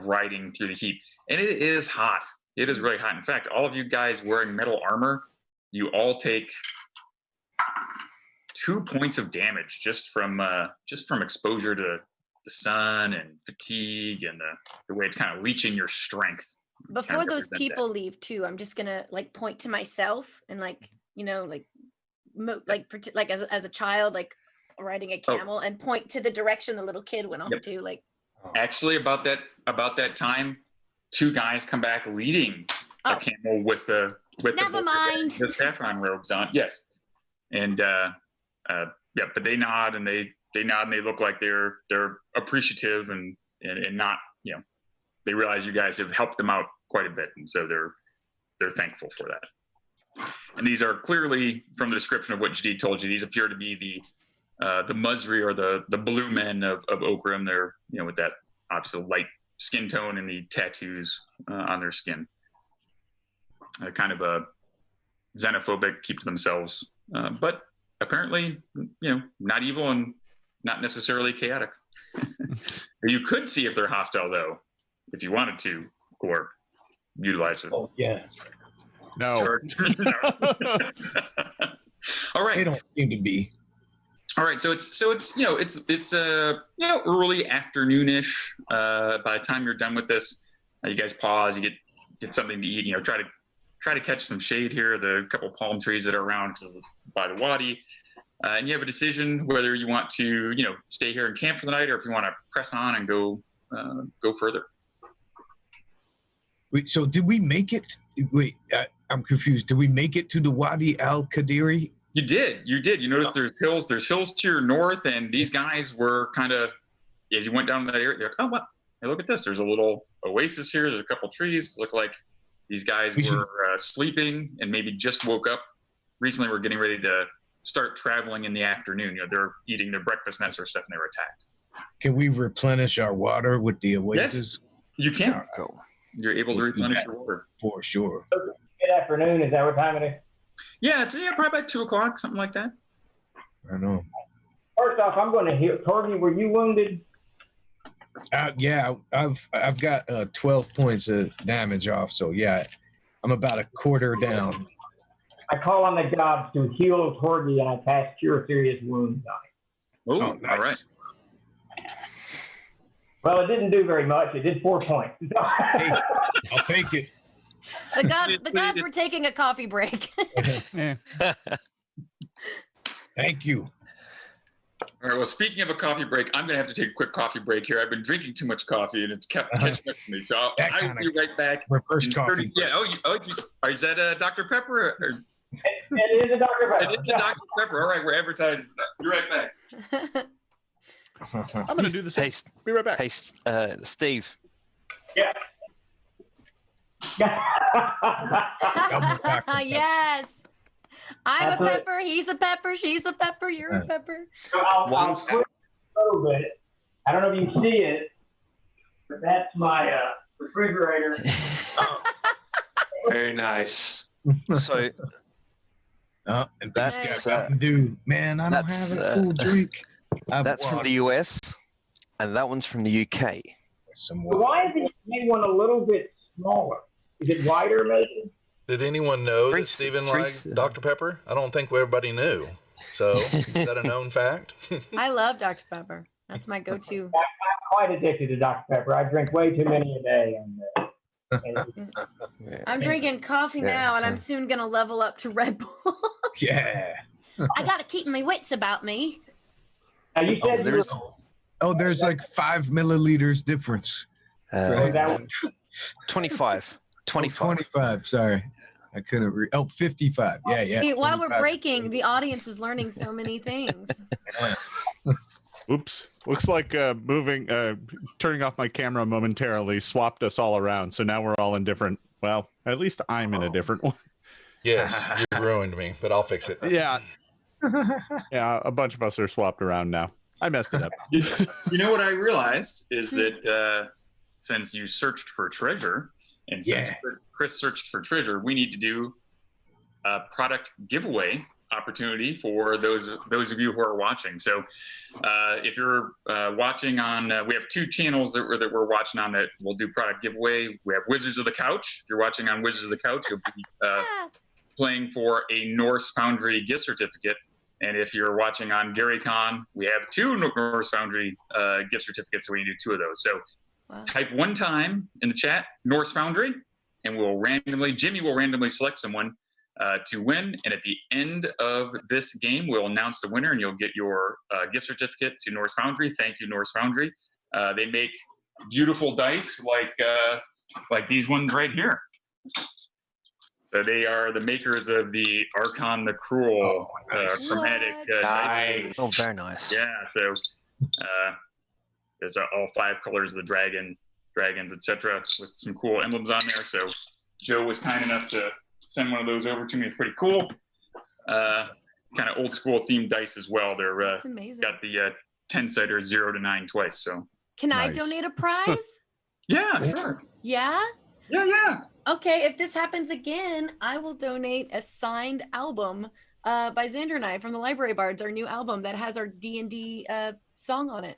riding through the heat. And it is hot. It is really hot. In fact, all of you guys wearing metal armor, you all take 2 points of damage just from exposure to the sun and fatigue and the way it's kind of leeching your strength. Before those people leave too, I'm just gonna point to myself and as a child, riding a camel, and point to the direction the little kid went off to. Actually, about that time, 2 guys come back leading a camel with the saffron robes on. Yes, and but they nod and they look like they're appreciative and not they realize you guys have helped them out quite a bit, and so they're thankful for that. And these are clearly, from the description of what Jadid told you, these appear to be the Musri or the blue men of Okram. They're with that obviously light skin tone and the tattoos on their skin. Kind of xenophobic, keep to themselves, but apparently, not evil and not necessarily chaotic. You could see if they're hostile, though, if you wanted to, or utilize it. Oh yeah. No. All right. They don't seem to be. All right, so it's early afternoonish. By the time you're done with this, you guys pause, you get something to eat. Try to catch some shade here. The couple palm trees that are around by the wadi, and you have a decision whether you want to stay here and camp for the night, or if you want to press on and go further. Wait, so did we make it? Wait, I'm confused. Did we make it to the Wadi Al Qadiri? You did. You notice there's hills. There's hills to your north, and these guys were kind of, as you went down that area, you're like, oh, wow, hey, look at this. There's a little oasis here. There's a couple trees. Looks like these guys were sleeping and maybe just woke up. Recently, we're getting ready to start traveling in the afternoon. They're eating their breakfast nets or stuff, and they were attacked. Can we replenish our water with the oasis? Yes, you can. You're able to replenish your water. For sure. Good afternoon. Is that what time it is? Yeah, it's probably about 2:00, something like that. I know. First off, I'm going to hear, Torgy, were you wounded? Yeah, I've got 12 points of damage off, so yeah, I'm about a quarter down. I call on the gods to heal Torgy, and I cast Cure Serious Wounds on him. Oh, nice. All right. Well, it didn't do very much. It did 4 points. Hey, I'll take it. The gods were taking a coffee break. Thank you. All right. Well, speaking of a coffee break, I'm going to have to take a quick coffee break here. I've been drinking too much coffee, and it's kept catching up to me. So I'll be right back. Reverse coffee. Yeah. Is that Dr. Pepper? It is a Dr. Pepper. It is a Dr. Pepper. All right. We're advertising. Be right back. I'm going to do this. Hey, be right back. Hey, Steve. Yeah. Yes. I'm That's a right. pepper. He's a pepper. She's a pepper. You're a pepper. So I'll switch a little bit. I don't know if you can see it, but that's my refrigerator. Very nice. So and that's dude, man, I don't have a cool drink. That's from the US, and that one's from the UK. Why is the UK one a little bit smaller? Is it wider, maybe? Did anyone know that Steven liked Dr. Pepper? I don't think everybody knew. So, is that a known fact? I love Dr. Pepper. That's my go-to. I'm quite addicted to Dr. Pepper. I drink way too many a day. I'm drinking coffee now, and I'm soon going to level up to Red Bull. Yeah. I got to keep my wits about me. Now you said there's like 5 milliliters difference. 25. 25. Sorry. I couldn't read. 55. Yeah. See, while 25. we're breaking, the audience is learning so many things. Oops. Looks like turning off my camera momentarily swapped us all around. So now we're all in different, well, at least I'm in a different one. Yes, you ruined me, but I'll fix it. Yeah. Yeah, a bunch of us are swapped around now. I messed it up. You know what I realized is that since you searched for treasure, and since Chris searched for treasure, we need to do a product giveaway opportunity for those of you who are watching. So if you're watching on, we have 2 channels that we're watching on that will do product giveaway. We have Wizards of the Couch. If you're watching on Wizards of the Couch, you'll be playing for a Norse Foundry gift certificate. And if you're watching on GaryCon, we have 2 Norse Foundry gift certificates, so we can do 2 of those. So type one time in the chat, Norse Foundry, and Jimmy will randomly select someone to win. And at the end of this game, we'll announce the winner, and you'll get your gift certificate to Norse Foundry. Thank you, Norse Foundry. They make beautiful dice like these ones right here. So they are the makers of the Archon the Cruel chromatic dice. Oh, very nice. Yeah, so there's all 5 colors of the dragons, etc., with some cool emblems on there. So Joe was kind enough to send one of those over to me. It's pretty cool. Kind of old school themed dice as well. They're amazing. Got the 10-sider 0 to 9 twice. So can I donate a prize? Yeah, sure. Yeah? Yeah. Okay, if this happens again, I will donate a signed album by Xander and I from the Library Bards, our new album that has our D&D song on it.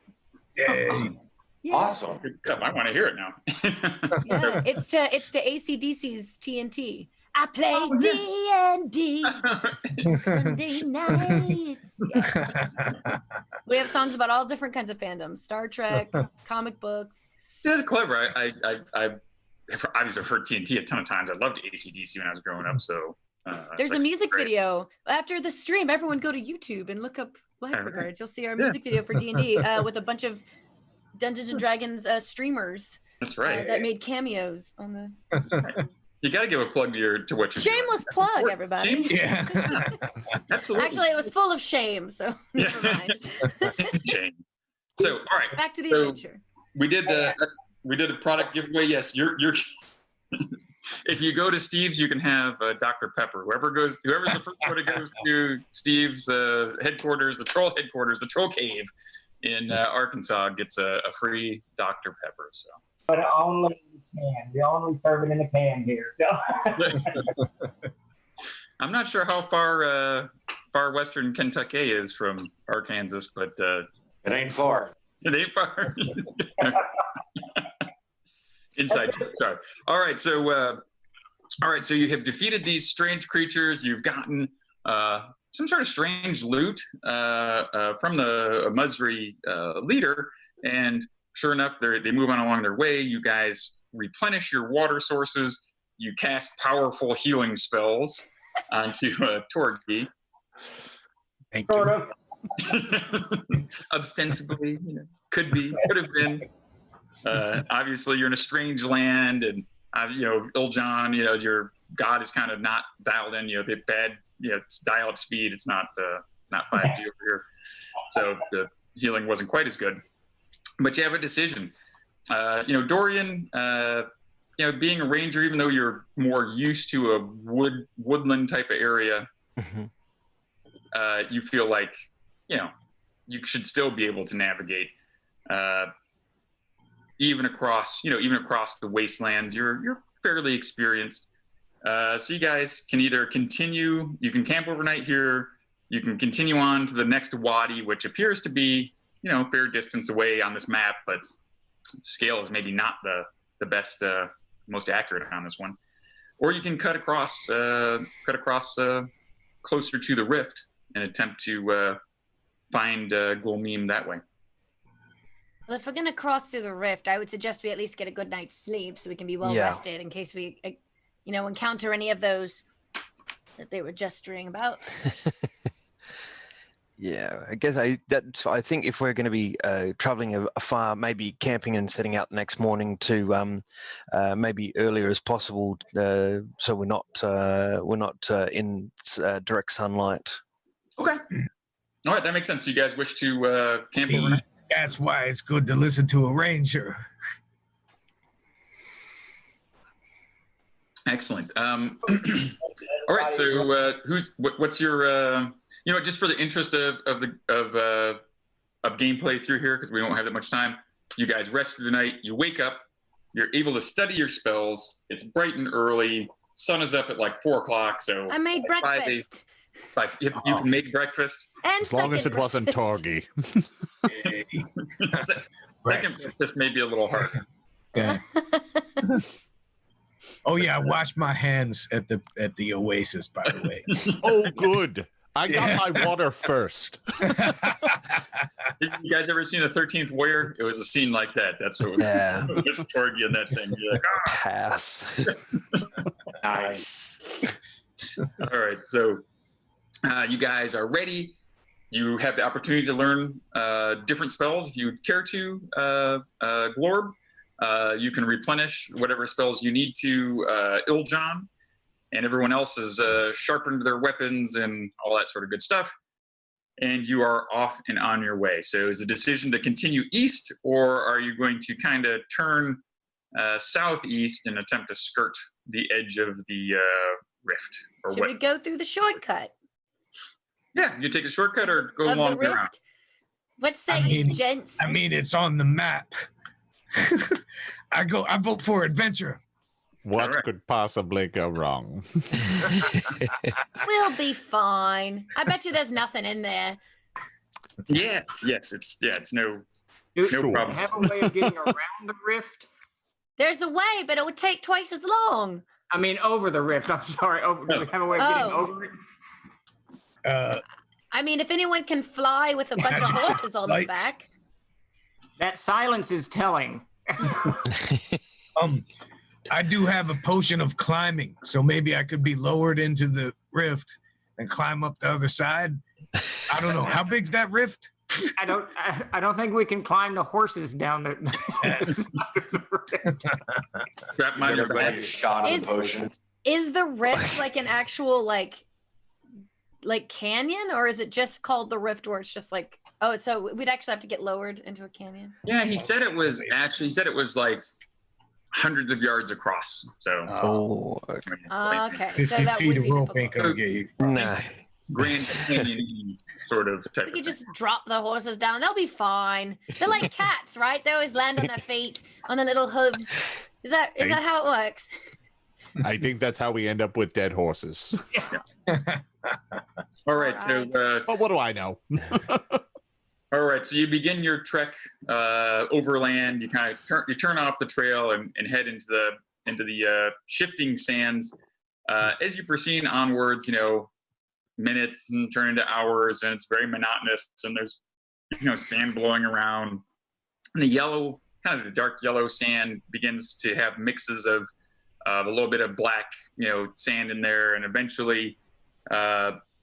Yay. Yeah. Awesome. I want to hear it now. Yeah, it's to AC/DC's TNT. I play D&D Sunday nights. Yeah. We have songs about all different kinds of fandoms: Star Trek, comic books. That's clever. I obviously have heard TNT a ton of times. I loved AC/DC when I was growing up. So there's a music video after the stream. Everyone go to YouTube and look up Library Bards. You'll see our music video for D&D with a bunch of Dungeons and Dragons streamers. That's right. That made cameos on the. You got to give a plug to what you're Shameless doing. plug, everybody. Yeah. Absolutely. Actually, it was full of shame, so never mind. Shame. So, all right. Back to the adventure. We did a product giveaway. Yes, you're. If you go to Steve's, you can have Dr. Pepper. Whoever's the first one that goes to Steve's headquarters, the troll headquarters, the troll cave in Arkansas, gets a free Dr. Pepper. So. But only in the can. We only serve it in a can here. I'm not sure how far western Kentucky is from Arkansas, but it ain't far. It ain't far. Inside joke. Sorry. All right. So you have defeated these strange creatures. You've gotten some sort of strange loot from the Musri leader, and sure enough, they move on along their way. You guys replenish your water sources. You cast powerful healing spells onto Torgi. Thank you. Ostensibly, could have been. Obviously, you're in a strange land, and Iljon, your god is kind of not dialed in. The bad, it's dial-up speed. It's not 5G over here, so the healing wasn't quite as good. But you have a decision. Dorian, being a ranger, even though you're more used to a woodland type of area, you feel like, you should still be able to navigate, even across the wastelands. You're fairly experienced. So you guys can either continue, you can camp overnight here, you can continue on to the next wadi, which appears to be, fair distance away on this map, but scale is maybe not the best, most accurate on this one. Or you can cut across closer to the rift and attempt to find Gulmim that way. Well, if we're going to cross through the rift, I would suggest we at least get a good night's sleep so we can be well rested in case we, encounter any of those that they were gesturing about. Yeah, I guess I think if we're going to be traveling afar, maybe camping and setting out the next morning to maybe earlier as possible, so we're not in direct sunlight. Okay. All right, that makes sense. You guys wish to camp overnight? That's why it's good to listen to a ranger. Excellent. All right. So, what's your, just for the interest of gameplay through here, because we won't have that much time. You guys rest through the night. You wake up. You're able to study your spells. It's bright and early. Sun is up at like 4:00. So I made breakfast. You can make breakfast. And as long as it wasn't Torgi. Second breakfast may be a little hard. Yeah. Oh yeah, I washed my hands at the Oasis, by the way. Oh, good. I got my water first. You guys ever seen the 13th Warrior? It was a scene like that. That's what it was. Yeah. Torgi and that thing. You're like, pass. Nice. All right, so you guys are ready. You have the opportunity to learn different spells if you care to, Glorb. You can replenish whatever spells you need to Iljon, and everyone else has sharpened their weapons and all that sort of good stuff. And you are off and on your way. So is the decision to continue east, or are you going to kind of turn southeast and attempt to skirt the edge of the rift? Or Should we go through the shortcut? Yeah, you take a shortcut or go along the route. What say you, gents? I mean, it's on the map. I vote for adventure. What could possibly go wrong? We'll be fine. I bet you there's nothing in there. Yeah. Yes. It's no Do no we problem. have a way of getting around the rift? There's a way, but it would take twice as long. I mean, over the rift. I'm sorry. Do we have a way of getting over it? I mean, if anyone can fly with a bunch of horses on the back. That silence is telling. I do have a potion of climbing, so maybe I could be lowered into the rift and climb up the other side. I don't know. How big's that rift? I don't think we can climb the horses down the. Strap my shot of the potion. Is the rift like an actual like canyon, or is it just called the rift, where it's just like, oh, so we'd actually have to get lowered into a canyon? Yeah, he said it was like hundreds of yards across. So. Okay. 50 So that feet would of be rope ain't difficult. gonna get you. Nah. Grand Canyon sort of type. We could just drop the horses down. They'll be fine. They're like cats, right? They always land on their feet, on their little hooves. Is that how it works? I think that's how we end up with dead horses. All right. So. But what do I know? All right. So you begin your trek overland. You kind of turn off the trail and head into the shifting sands. As you proceed onwards, minutes and turn into hours, and it's very monotonous, and there's sand blowing around, and the yellow, kind of the dark yellow sand begins to have mixes of a little bit of black sand in there, and eventually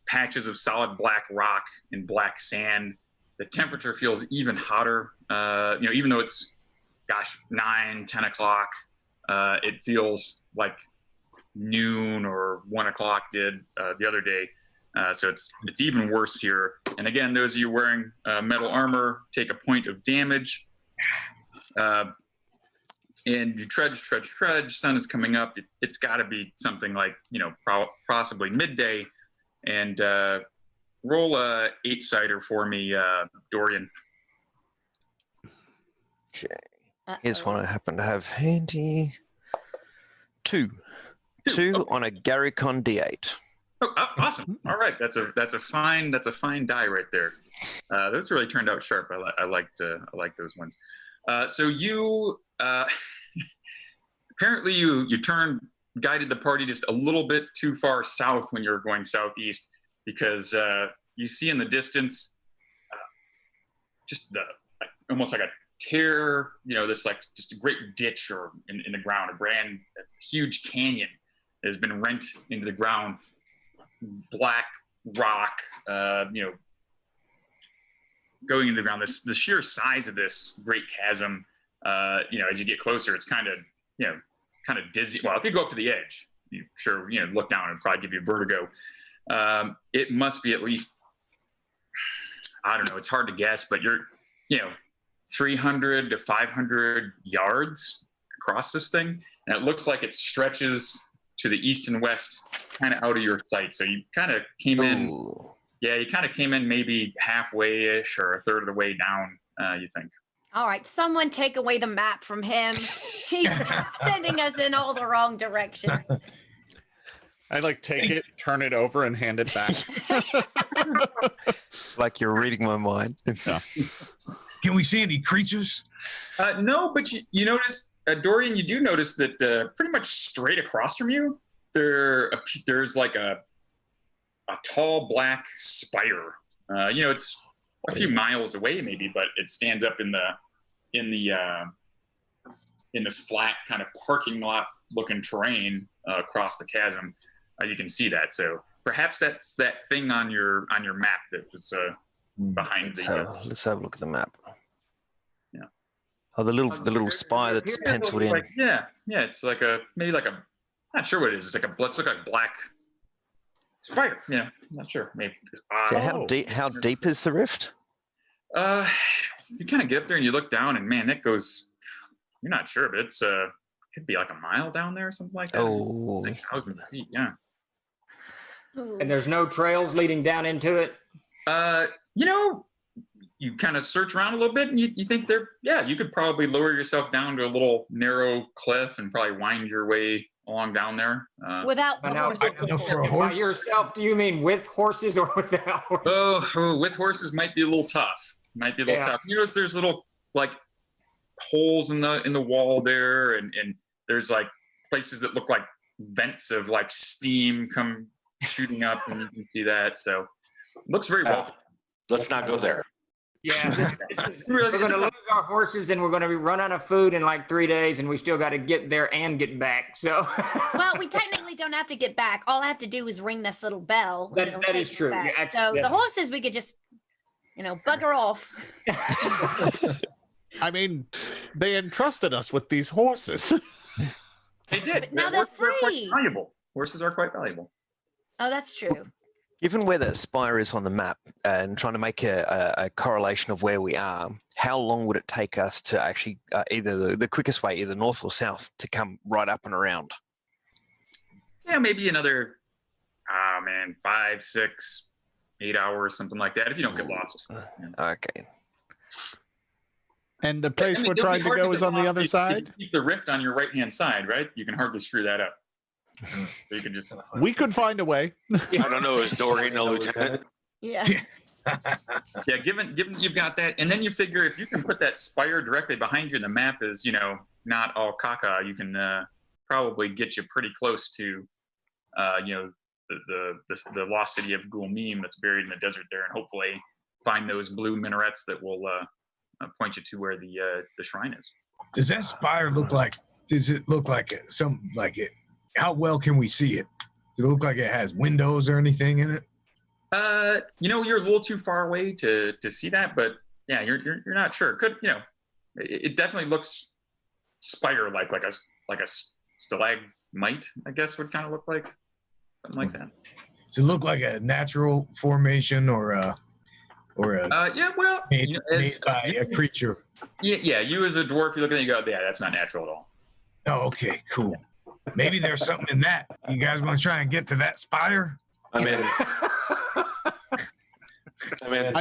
patches of solid black rock and black sand. The temperature feels even hotter, even though it's 9-10 o'clock, it feels like noon or 1 o'clock did the other day. So it's even worse here. And again, those of you wearing metal armor take a point of damage. And you trudge. Sun is coming up. It's got to be something like possibly midday. And roll a 8-sider for me, Dorian. Okay. Here's one I happen to have handy. 2 on a Garricon D8. Oh, awesome! All right, that's a fine die right there. Those really turned out sharp. I like those ones. So you apparently you guided the party just a little bit too far south when you were going southeast, because you see in the distance just almost like a tear. This like just a great ditch or in the ground, a huge canyon has been rent into the ground. Black rock, going into the ground. The sheer size of this great chasm, as you get closer, it's kind of dizzy. Well, if you go up to the edge, you look down and probably give you vertigo. It must be at least, I don't know, it's hard to guess, but you're, 300 to 500 yards across this thing, and it looks like it stretches to the east and west, kind of out of your sight. So you kind of came in. Yeah, you kind of came in maybe halfway-ish or a third of the way down, you think. All right, someone take away the map from him. He's sending us in all the wrong directions. I take it, turn it over, and hand it back. Like you're reading my mind. Can we see any creatures? No, but you notice, Dorian, you do notice that pretty much straight across from you, there's like a tall black spire. It's a few miles away maybe, but it stands up in this flat kind of parking lot looking terrain across the chasm. You can see that. So perhaps that's that thing on your map that was behind let's have a look at the map. Oh, the little spire that's penciled in. Yeah, it's like maybe like a, not sure what it is. Let's look like black spire. Yeah, not sure. Maybe. So how deep is the rift? You kind of get up there and you look down, and man, that goes. You're not sure, but it's could be like a mile down there or something like that. Oh, like 1,000 feet. Yeah. And there's no trails leading down into it. you kind of search around a little bit and you think you could probably lower yourself down to a little narrow cliff and probably wind your way along down there. Without the horses. By yourself, do you mean with horses or without horses? Oh, with horses might be a little tough. You know, if there's little like holes in the wall there, and there's like places that look like vents of like steam come shooting up, and you can see that. So it looks very well. Let's not go there. Yeah, we're going to lose our horses, and we're going to run out of food in like 3 days, and we still got to get there and get back. So, well, we technically don't have to get back. All I have to do is ring this little bell. That is true. Yeah, so the horses, we could just, bugger off. I mean, they entrusted us with these horses. They did. But now they're free. Quite valuable. Horses are quite valuable. Oh, that's true. Given where that spire is on the map and trying to make a correlation of where we are, how long would it take us to actually either the quickest way, either north or south, to come right up and around? Yeah, maybe another, 5, 6, 8 hours, something like that, if you don't get lost. Okay. And the place we're trying to go is on the other side? Keep the rift on your right-hand side, right? You can hardly screw that up. So you can just... We could find a way. I don't know. Is Dorian a lieutenant? Yeah. Yeah, given you've got that, and then you figure if you can put that spire directly behind you and the map is, not all caca, you can probably get you pretty close to, the lost city of Gulmim that's buried in the desert there, and hopefully find those blue minarets that will point you to where the shrine is. Does that spire look like? Does it look like something like it? How well can we see it? Does it look like it has windows or anything in it? You're a little too far away to see that, but yeah, you're not sure. Could it definitely looks spire like a stalagmite, I guess would kind of look like something like that. Does it look like a natural formation or a made by a creature? Yeah. You as a dwarf, you look at it and you go, yeah, that's not natural at all. Oh, okay, cool. Maybe there's something in that. You guys want to try and get to that spire? I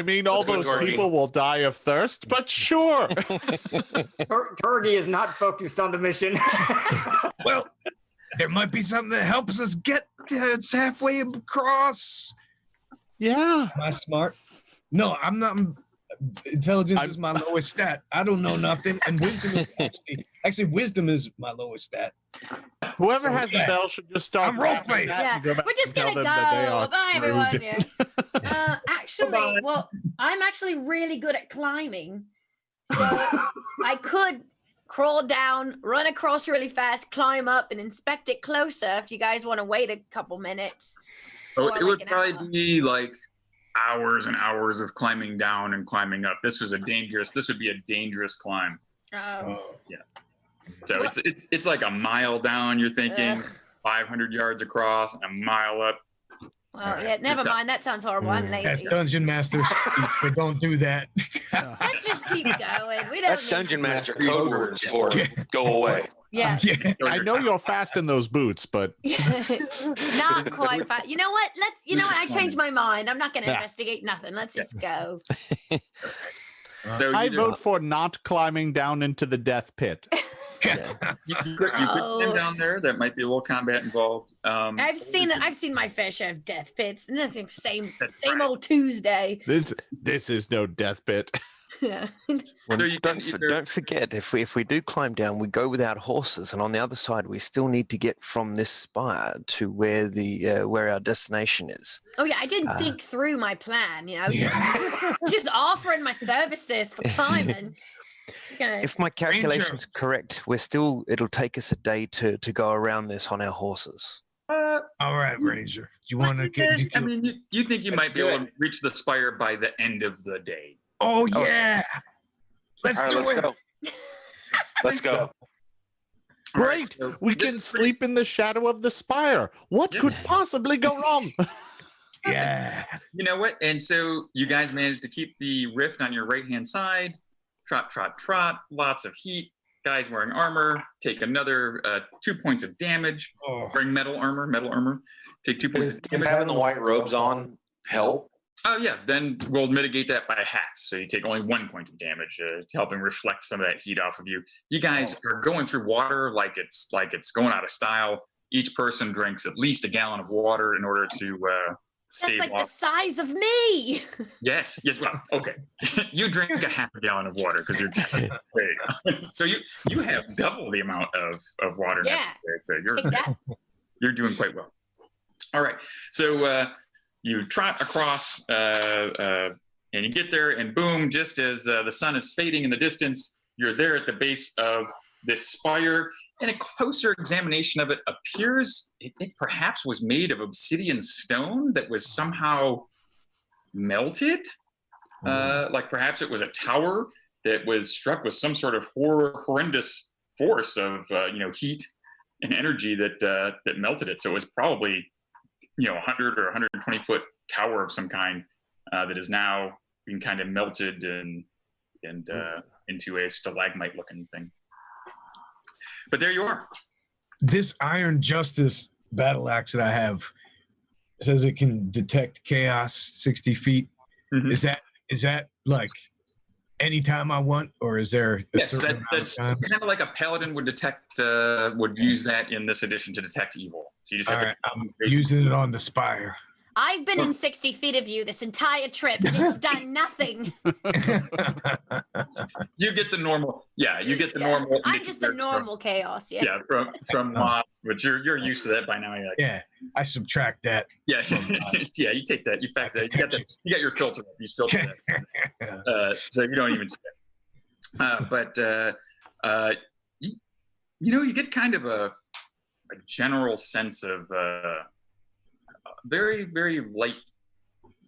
mean, all those people will die of thirst, but sure. Turkey is not focused on the mission. Well, there might be something that helps us get it's halfway across. Yeah. Am I smart? No, I'm not. Intelligence is my lowest stat. I don't know nothing, and wisdom is actually wisdom is my lowest stat. Whoever has the bell should just start. I'm role playing. Yeah, we're just gonna go. Bye, everyone. Yeah. Actually, I'm actually really good at climbing, so I could crawl down, run across really fast, climb up, and inspect it closer. If you guys want to wait a couple minutes. Oh, it would probably be like hours and hours of climbing down and climbing up. This would be a dangerous climb. Oh. Yeah. So it's like a mile down, you're thinking, 500 yards across, and a mile up. Well, yeah, never mind. That sounds horrible. I'm lazy. That's Dungeon Master. We don't do that. Let's just keep going. We don't. That's Dungeon Master code words for go away. Yeah. I know you're fast in those boots, but not quite fast. You know what? I changed my mind. I'm not going to investigate nothing. Let's just go. I vote for not climbing down into the death pit. You could climb down there. That might be a little combat involved. I've seen my fair share of death pits. Nothing. Same old Tuesday. This is no death pit. Yeah. Well, don't forget, if we do climb down, we go without horses, and on the other side, we still need to get from this spire to where our destination is. Oh yeah, I didn't think through my plan. I was just offering my services for climbing. If my calculation's correct, it'll take us a day to go around this on our horses. All right, Ranger. You want to get? You think you might be able to reach the spire by the end of the day? Oh yeah. Let's go. Let's go. Great. We can sleep in the shadow of the spire. What could possibly go wrong? Yeah. You know what? And so you guys managed to keep the rift on your right-hand side. Trot, trot, trot. Lots of heat. Guys wearing armor. Take another 2 points of damage. Wearing metal armor. Take 2 points of damage. Having the white robes on help? Oh yeah, then we'll mitigate that by half. So you take only 1 point of damage, helping reflect some of that heat off of you. You guys are going through water like it's going out of style. Each person drinks at least a gallon of water in order to stave That's like off. the size of me. Yes. Well, okay. You drink a half a gallon of water because you're dead. There you go. So you have double the amount of water necessary. So you're doing quite well. All right. So you trot across and you get there, and boom! Just as the sun is fading in the distance, you're there at the base of this spire. And a closer examination of it appears it perhaps was made of obsidian stone that was somehow melted. Like perhaps it was a tower that was struck with some sort of horrendous force of heat and energy that melted it. So it was probably 100 or 120 foot tower of some kind that is now being kind of melted and into a stalagmite looking thing. But there you are. This Iron Justice battle axe that I have says it can detect chaos 60 feet. Mm-hmm. Is that like anytime I want, or is there a certain that's amount of time? kind of like a paladin would detect, would use that in this edition to detect evil. So you just have I'm using it on the spire. I've been in 60 feet of you this entire trip, and it's done nothing. You get the normal. Yeah, you get the normal. I'm just the normal chaos. Yeah. Yeah, from Wasp, but you're used to that by now. You're like, yeah, I subtract that. Yeah, yeah, you take that. You factor that. You got your filter. You filter that. So you don't even see it. But you get kind of a general sense of very, very light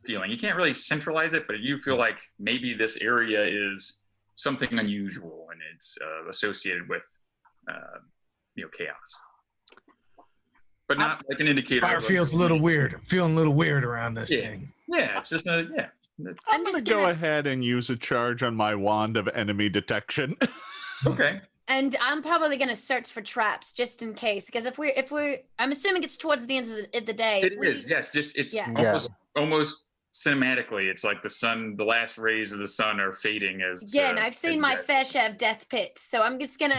feeling. You can't really centralize it, but you feel like maybe this area is something unusual and it's associated with chaos. But not like an indicator. Fire feels a little weird. I'm feeling a little weird around this thing. Yeah, it's just I'm going to go ahead and use a charge on my wand of enemy detection. Okay. And I'm probably going to search for traps just in case, because if we're, I'm assuming it's towards the end of the day. It is, yes. Just it's almost cinematically. It's like the sun, the last rays of the sun are fading as. Yeah, and I've seen my fair share of death pits, so I'm just gonna,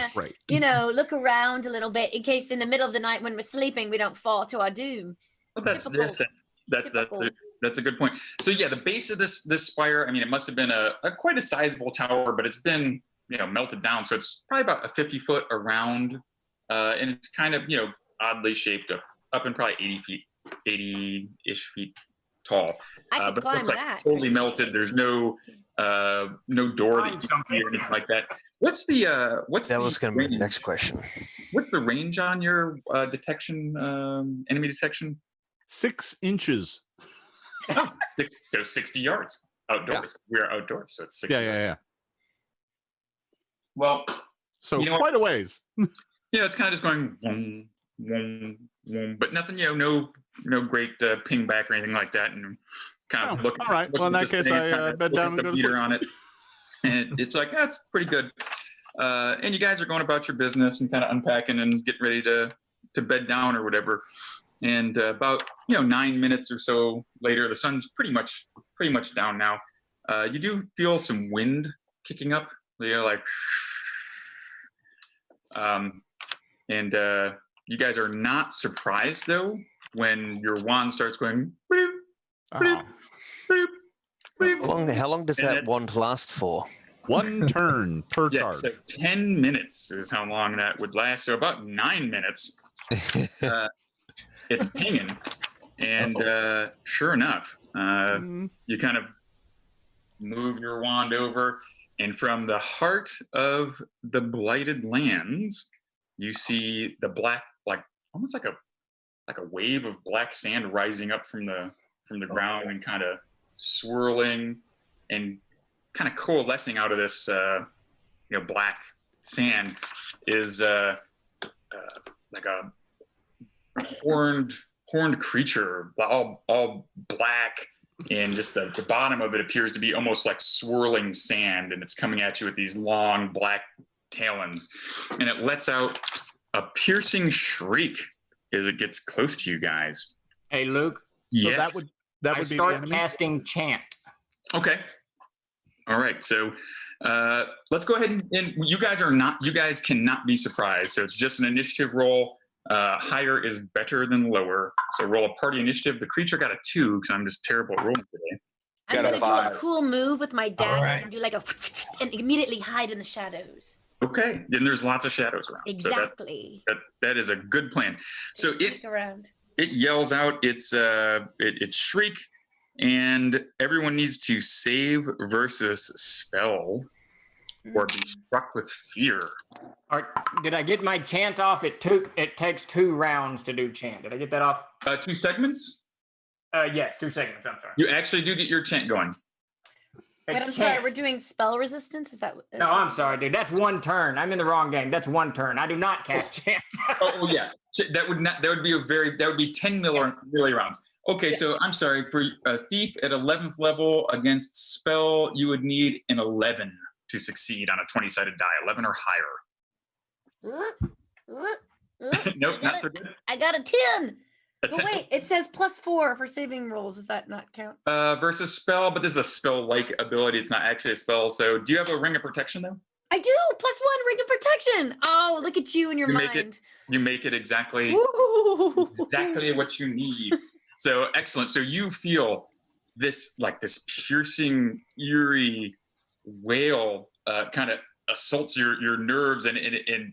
look around a little bit in case in the middle of the night when we're sleeping we don't fall to our doom. Well, that's a good point. So yeah, the base of this spire. I mean, it must have been a quite a sizable tower, but it's been melted down, so it's probably about a 50-foot around, and it's kind of oddly shaped up in probably 80-ish feet tall. I could but climb it's like that. totally melted. There's no door that you can see or anything like that. What's that was going to be the next question. What's the range on your detection, enemy detection? 6 inches. So 60 yards outdoors. Yeah. We are outdoors, so it's 60 yards. Yeah. Well, so quite a ways. It's kind of just going, but nothing, no great ping back or anything like that, and kind of looking. All right. Well, in that case, I bed down and go to sleep. On it, and it's like that's pretty good. And you guys are going about your business and kind of unpacking and getting ready to bed down or whatever. And about 9 minutes or so later, the sun's pretty much down now. You do feel some wind kicking up. Like, and you guys are not surprised though when your wand starts going. How long does that wand last for? 1 turn per card. So 10 minutes is how long that would last. So about 9 minutes. It's pinging, and sure enough, you kind of move your wand over. And from the heart of the Blighted Lands, you see the black, almost like a wave of black sand rising up from the ground and kind of swirling and kind of coalescing out of this, black sand is like a horned creature, all black. And just the bottom of it appears to be almost like swirling sand, and it's coming at you with these long black talons, and it lets out a piercing shriek as it gets close to you guys. Hey, Luke. Yes. So That I would be the start enemy? casting chant. Okay. All right. So let's go ahead and you guys cannot be surprised. So it's just an initiative roll. Higher is better than lower. So roll a party initiative. The creature got a 2 because I'm just terrible at rolling today. I'm gonna do a cool move with my dagger and do like a and immediately hide in the shadows. Okay. Then there's lots of shadows around. Exactly. So that is a good plan. So Stick around. it yells out its shriek, and everyone needs to save versus spell or be struck with fear. Did I get my chant off? It takes 2 rounds to do chant. Did I get that off? 2 segments? Yes, 2 segments. I'm sorry. You actually do get your chant going. Wait, I'm sorry. We're doing spell resistance. Is that? No, I'm sorry, dude. That's 1 turn. I'm in the wrong game. That's 1 turn. I do not cast chant. Oh yeah, that would be 10 melee rounds. Okay, yeah. So I'm sorry, for a thief at 11th level against spell, you would need an 11 to succeed on a 20-sided die, 11 or higher. Nope, not so good. I got a 10. But wait, it says +4 for saving rolls. Does that not count? Versus spell, but this is a spell-like ability. It's not actually a spell. So do you have a ring of protection though? I do. +1 ring of protection. Oh, look at you and your mind. You make it exactly what you need. So excellent. So you feel this piercing, eerie wail kind of assaults your nerves, and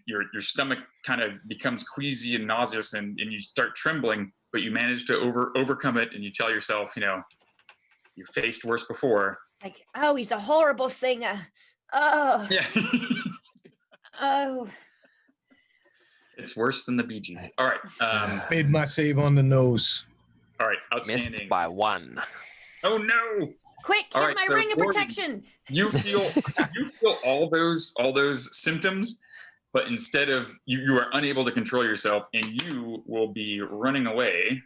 your stomach kind of becomes queasy and nauseous, and you start trembling, but you manage to overcome it, and you tell yourself, you faced worse before. Like, oh, he's a horrible singer. Oh. Yeah. Oh. It's worse than the Bee Gees. All right. Made my save on the nose. All right. Outstanding. Missed by 1. Oh no. Quick, here's my ring of protection. You feel all those symptoms, but instead of you are unable to control yourself, and you will be running away.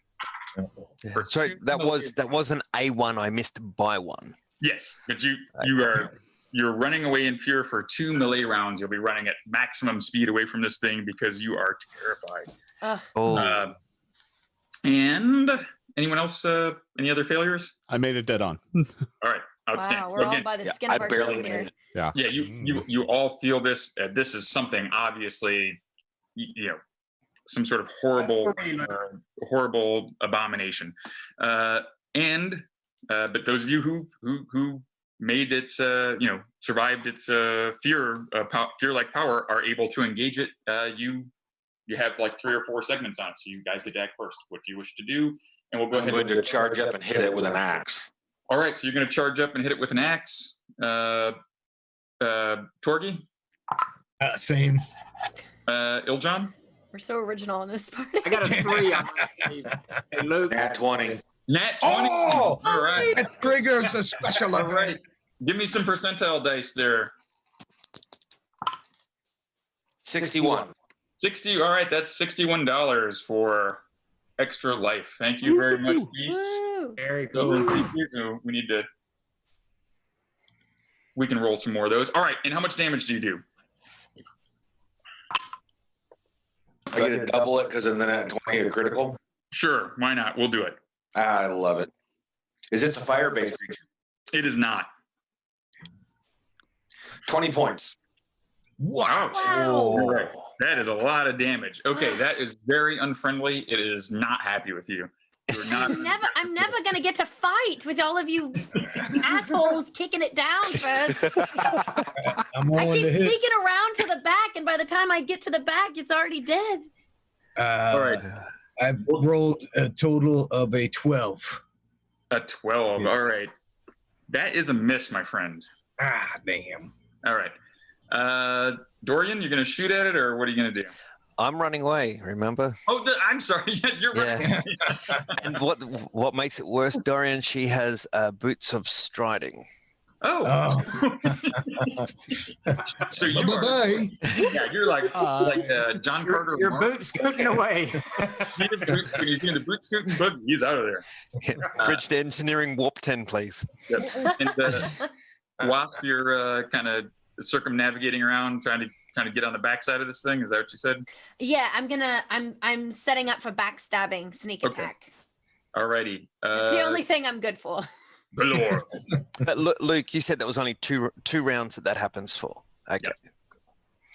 Sorry, that was an A1. I missed by 1. Yes, but you're running away in fear for 2 melee rounds. You'll be running at maximum speed away from this thing because you are terrified. And anyone else? Any other failures? I made it dead on. All right, outstanding. Wow, we're all by the skin of our teeth here. Yeah. Yeah, you all feel this. This is something obviously, some sort of horrible abomination. But those of you who made its survived its fear-like power are able to engage it. You have like 3 or 4 segments on it, so you guys get to act first. What do you wish to do? And we'll go ahead. I'm going to charge up and hit it with an axe. All right, so you're going to charge up and hit it with an axe. Torgi? Same. Iljon? We're so original in this party. I got a 3 on my save. Hey, Luke. Nat 20. Nat 20. Oh, all right. That triggers a special event. All right. Give me some percentile dice there. 61. 60. All right, that's $61 for extra life. Thank you very much, Beast. Very cool. We can roll some more of those. All right, and how much damage do you do? I get to double it because of the nat 20 a critical. Sure, why not? We'll do it. I love it. Is this a fire-based creature? It is not. 20 points. Wow. All right. That is a lot of damage. Okay, that is very unfriendly. It is not happy with you. You're not. I'm never gonna get to fight with all of you assholes kicking it down first. I keep sneaking around to the back, and by the time I get to the back, it's already dead. All right. I've rolled a total of a 12. A 12. Yeah. All right. That is a miss, my friend. Ah, damn. All right. Dorian, you're going to shoot at it, or what are you going to do? I'm running away, remember? Oh, I'm sorry. You're running away. And what makes it worse, Dorian, she has boots of striding. Oh. So you are, yeah, you're like John Carter. Your boot scooting away. He's in the boot scooting boogie. He's out of there. Bridge to engineering warp 10, please. Yep. And Wasp, you're kind of circumnavigating around, trying to get on the backside of this thing. Is that what you said? Yeah, I'm setting up for backstabbing, sneak attack. Alrighty. It's the only thing I'm good for. Galore. Luke, you said there was only two rounds that happens for. Okay.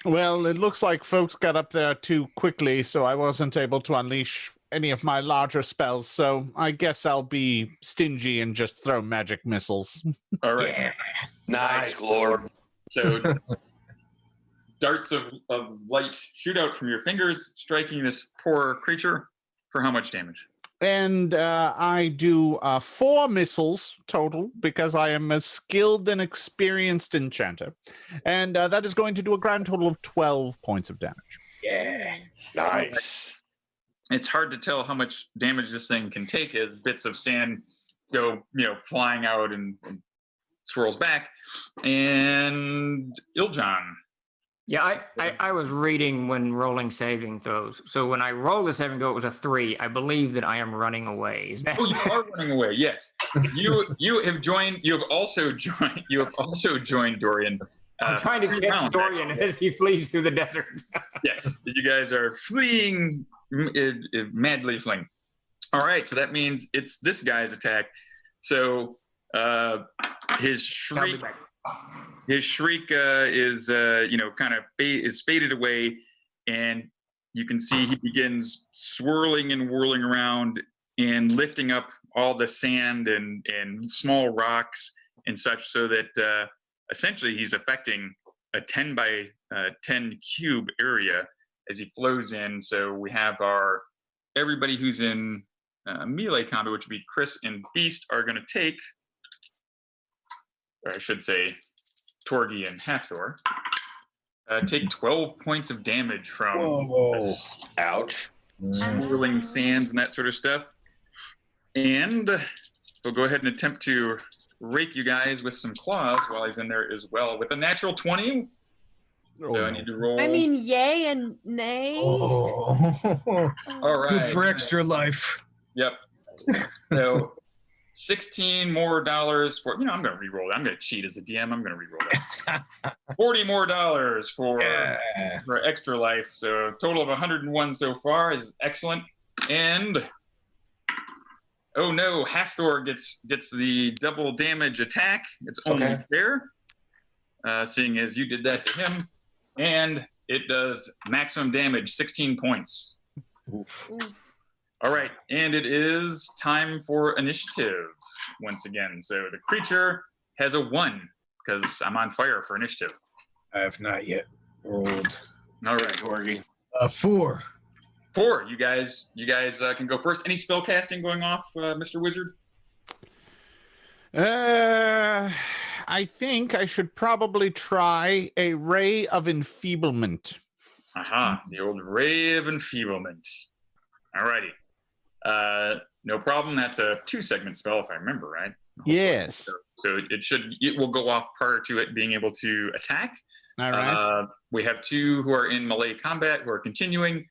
Well, it looks like folks got up there too quickly, so I wasn't able to unleash any of my larger spells. So I guess I'll be stingy and just throw magic missiles. All right. Yeah. Nice, Lord. So darts of light shoot out from your fingers, striking this poor creature for how much damage? And I do 4 missiles total because I am a skilled and experienced enchanter. And that is going to do a grand total of 12 points of damage. Yeah. Nice. It's hard to tell how much damage this thing can take as bits of sand go, flying out and swirls back. And Iljan. Yeah, I was reading when rolling saving throws. So when I rolled the saving throw, it was a 3. I believe that I am running away. Is that? Oh, you are running away. Yes, you have joined. You have also joined Dorian. I'm trying to catch Dorian as he flees through the desert. Yes, you guys are fleeing, madly fleeing. All right, so that means it's this guy's attack. So his shriek. His shriek is, kind of is faded away, and you can see he begins swirling and whirling around and lifting up all the sand and small rocks and such, so that essentially he's affecting a 10 by 10 cube area as he flows in. So we have everybody who's in melee combat, which would be Chris and Beast, are going to take, or I should say, Torgi and Hathor, take 12 points of damage from ouch, swirling sands and that sort of stuff. And we'll go ahead and attempt to rake you guys with some claws while he's in there as well with a natural 20. So I need to roll. I mean, yay and nay. All right. Good for extra life. Yep. So $16 more for, I'm going to re-roll it. I'm going to cheat as a DM. I'm going to re-roll it. $40 more for extra life. So a total of 101 so far is excellent. And oh no, Hathor gets the double damage attack. It's only fair, seeing as you did that to him. And it does maximum damage, 16 points. Oof. All right, and it is time for initiative once again. So the creature has a 1 because I'm on fire for initiative. I have not yet rolled. All right, Torgi. 4. 4. You guys can go first. Any spell casting going off, Mr. Wizard? I think I should probably try a Ray of Enfeeblement. Aha, the old Ray of Enfeeblement. All righty. No problem. That's a 2-segment spell, if I remember right. Yes. So it will go off prior to it being able to attack. All right. We have 2 who are in melee combat who are continuing.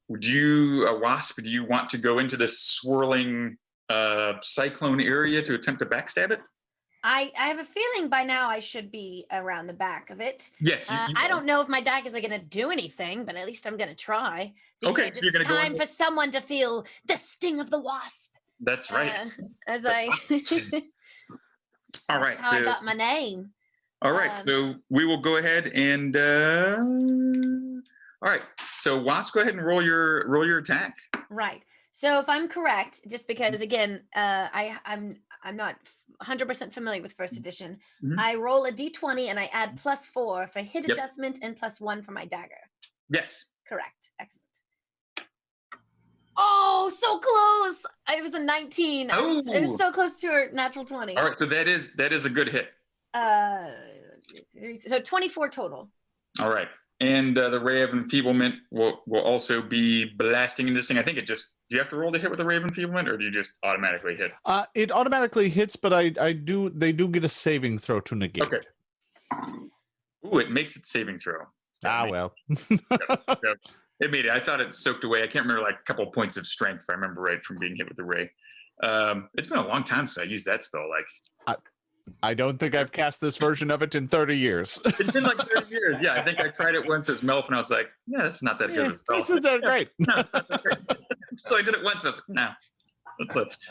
Wasp, do you want to go into this swirling cyclone area to attempt to backstab it? I have a feeling by now I should be around the back of it. Yes. I don't know if my daggers are going to do anything, but at least I'm going to try. Okay, so you're going to go. It's time for someone to feel the sting of the wasp. That's right. As I. All right. How I got my name. All right. So we will go ahead and. All right. So Wasp, go ahead and roll your attack. Right. So if I'm correct, just because again, I'm not 100% familiar with first edition. Mm-hmm. I roll a d20 and I add +4 for hit adjustment and +1 for my dagger. Yes. Correct. Excellent. Oh, so close! It was a 19. Oh. It was so close to a natural 20. All right. So that is a good hit. So 24 total. All right. And the Ray of Enfeeblement will also be blasting in this thing. I think do you have to roll to hit with the Ray of Enfeeblement, or do you just automatically hit? It automatically hits, but they do get a saving throw to negate. Okay. Ooh, it makes it saving throw. Well. It made it. I thought it soaked away. I can't remember, like a couple of points of strength, if I remember right, from being hit with the Ray. It's been a long time since I used that spell. I don't think I've cast this version of it in 30 years. It's been like 30 years. Yeah, I think I tried it once as Melp, and I was like, yeah, this is not that good of a spell. This is that great. No, not that great. So I did it once, and I was like, no,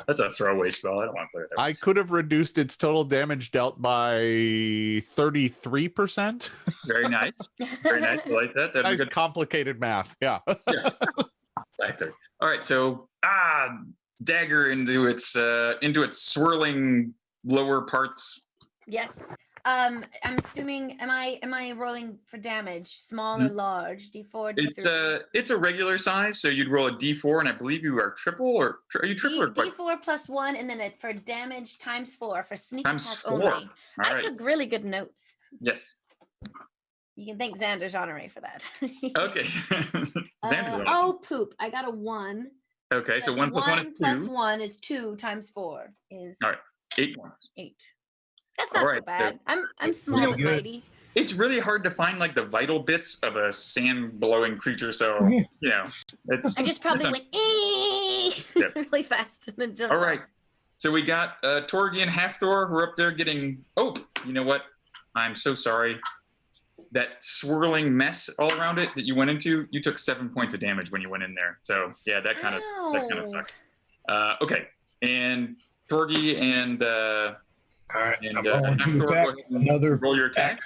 that's a throwaway spell. I don't want to play it. I could have reduced its total damage dealt by 33%. Very nice. Very nice. I like that. That'd be Nice good. complicated math. Yeah. Exactly. All right. So dagger into its swirling lower parts. Yes. I'm assuming. Am I rolling for damage? Small or large? D4. D3? It's a regular size, so you'd roll a D4, and I believe you are triple, or are you triple or D4 plus 1, and then for damage times 4 for sneak Times attack 4. only. All I right. took really good notes. Yes. You can thank Xander Genre for that. Okay. Xander. Oh poop! I got a 1. Okay, so 1 plus 1 is 2. Plus 1 is 2 times 4 is. All right, 8 points. 8. That's not so bad. I'm small but mighty. It's really hard to find like the vital bits of a sand blowing creature, so it's. I just probably went really fast and then jumped. All right, so we got Torgi and Halfthor who are up there getting. Oh, you know what? I'm so sorry. That swirling mess all around it that you went into, you took 7 points of damage when you went in there. So yeah, that kind of sucked. Okay, and Torgi and. All right, and, I'm going to attack. Another roll your attack.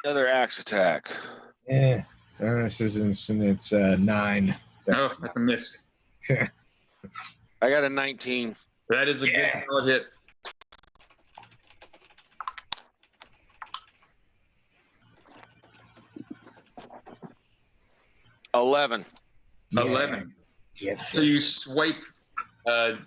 Another axe attack. Yeah, this isn't. It's 9. That's a miss. I got a 19. That is a good solid hit. Yeah. 11. 11. So you swipe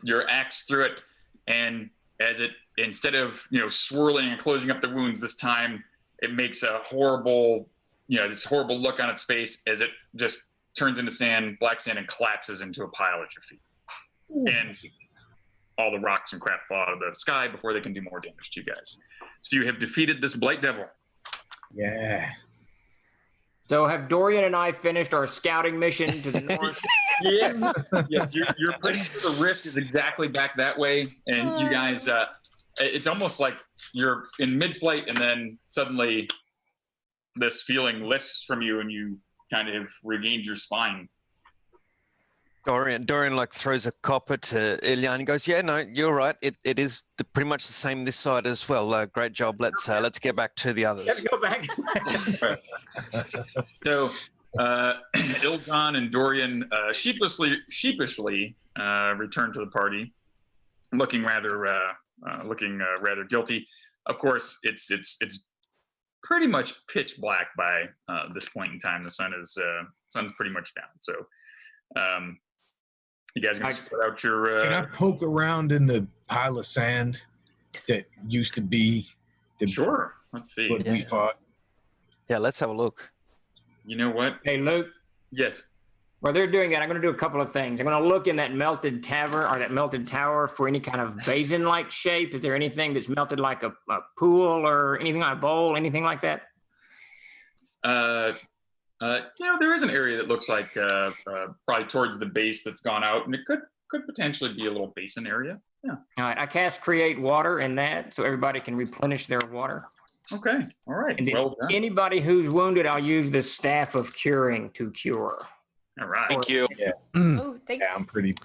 your axe through it, and as it instead of swirling and closing up the wounds, this time it makes a horrible this horrible look on its face as it just turns into sand, black sand, and collapses into a pile at your feet. Ooh. And all the rocks and crap fall out of the sky before they can do more damage to you guys. So you have defeated this Blight Devil. Yeah. So have Dorian and I finished our scouting mission to the north? Yes. You're pretty sure the rift is exactly back that way, and you guys. It's almost like you're in mid-flight, and then suddenly this feeling lifts from you, and you kind of regained your spine. Dorian like throws a copper to Ilya and goes, "Yeah, no, you're right. It is pretty much the same this side as well. Great job. Let's get back to the others." Let's go back. So Iljon and Dorian sheepishly return to the party, looking rather guilty. Of course, it's pretty much pitch black by this point in time. The sun's pretty much down. So you guys gonna spread out your. Can I poke around in the pile of sand that used to be? Sure. Let's see. What we fought. Yeah, let's have a look. You know what? Hey, Luke. Yes. While they're doing that, I'm going to do a couple of things. I'm going to look in that melted tavern or that melted tower for any kind of basin-like shape. Is there anything that's melted like a pool or anything like a bowl, anything like that? There is an area that looks like probably towards the base that's gone out, and it could potentially be a little basin area. Yeah. All right. I cast Create Water in that so everybody can replenish their water. Okay. All right. And well done. Anybody who's wounded, I'll use the Staff of Curing to cure. All right. Thank you. Yeah. Oh, thanks. Yeah, I'm pretty.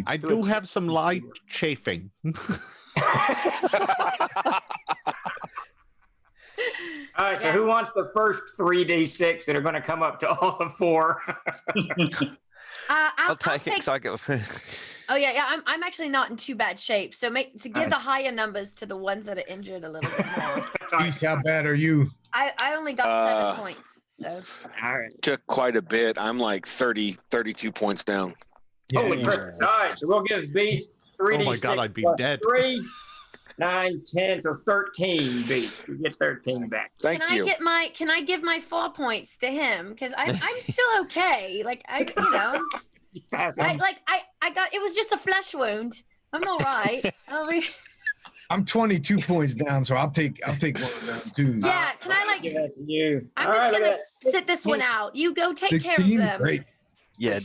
I do have some light chafing. All right, so who wants the first 3d6 that are going to come up to all of 4? I'll take it because I get first. Oh yeah. I'm actually not in too bad shape. So give the higher numbers to the ones that are injured a little bit more. Beast, how bad are you? I only got 7 points. So. All right. Took quite a bit. I'm like 32 points down. Holy crap. All right, so we'll give Beast 3d6. Oh my God, I'd be dead. 3, 9, 10, so 13, Beast. You get 13 back. Thank you. Can I give my 4 points to him? Because I'm still okay. Like I got, it was just a flesh wound. I'm all right. I'm 22 points down, so I'll take one of them too. Yeah, can I you? I'm just gonna sit this one out. You go take 16? care of them. Great. Yeah,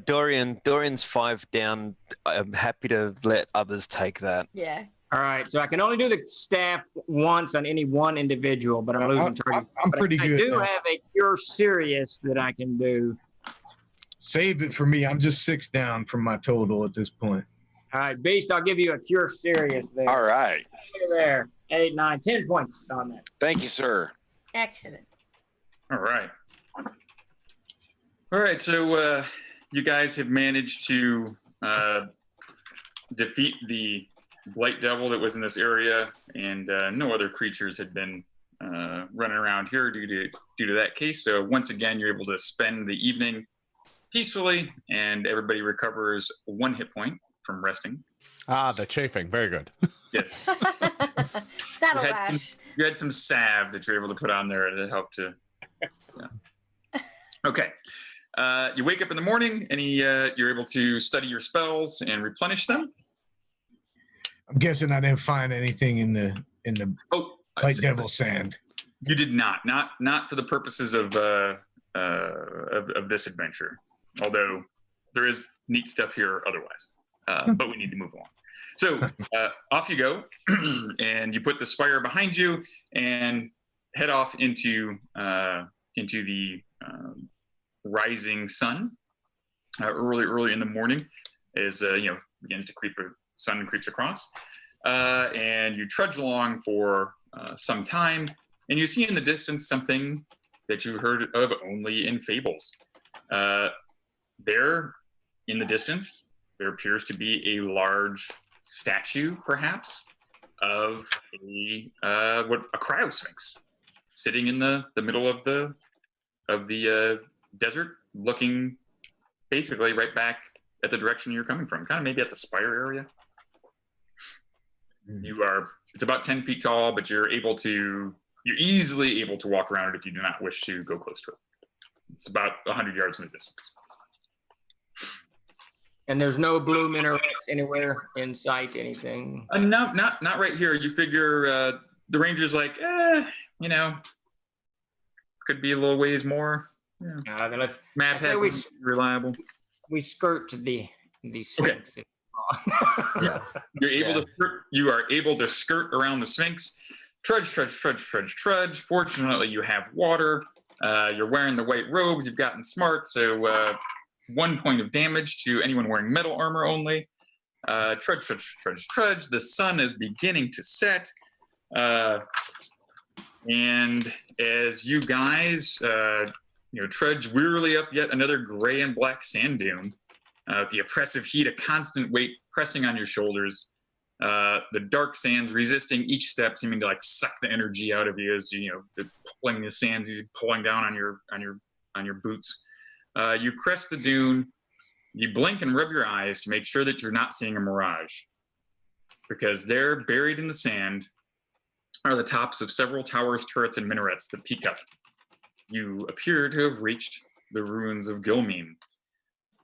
Dorian's 5 down. I'm happy to let others take that. Yeah. All right, so I can only do the staff once on any one individual, but I'm losing target. I'm pretty good. I do have a Cure Serious that I can do. Save it for me. I'm just 6 down from my total at this point. All right, Beast, I'll give you a cure serious there. All right. There. 8, 9, 10 points on that. Thank you, sir. Excellent. All right. All right, so you guys have managed to defeat the blight devil that was in this area, and no other creatures had been running around here due to that case. So once again, you're able to spend the evening peacefully, and everybody recovers 1 hit point from resting. Ah, the chafing. Very good. Yes. Saddle rash. You had some salve that you're able to put on there to help to. Yeah. Okay. You wake up in the morning, and you're able to study your spells and replenish them. I'm guessing I didn't find anything in the Blight Devil sand. You did not for the purposes of this adventure. Although there is neat stuff here otherwise, but we need to move along. So off you go, and you put the spire behind you and head off into the rising sun early in the morning as begins to sun creeps across, and you trudge along for some time, and you see in the distance something that you heard of only in fables. There in the distance there appears to be a large statue, perhaps, of a cryosphinx sitting in the middle of the desert, looking basically right back at the direction you're coming from, kind of maybe at the spire area. It's about 10 feet tall, but you're easily able to walk around it if you do not wish to go close to it. It's about 100 yards in the distance. And there's no blue minarets anywhere in sight, anything? No, not right here. You figure the ranger's like, could be a little ways more. Yeah. Then let's. Map has reliable. We skirt the Sphinx. Okay. Yeah. You are able to skirt around the Sphinx. Trudge. Fortunately, you have water. You're wearing the white robes. You've gotten smart, so 1 point of damage to anyone wearing metal armor only. Trudge. The sun is beginning to set. And as you guys trudge wearily up yet another gray and black sand dune, the oppressive heat, a constant weight pressing on your shoulders, the dark sands resisting each step, seeming to suck the energy out of you as pulling the sands, pulling down on your boots. You crest the dune. You blink and rub your eyes to make sure that you're not seeing a mirage, because there, buried in the sand, are the tops of several towers, turrets, and minarets that peek up. You appear to have reached the ruins of Gilmeme.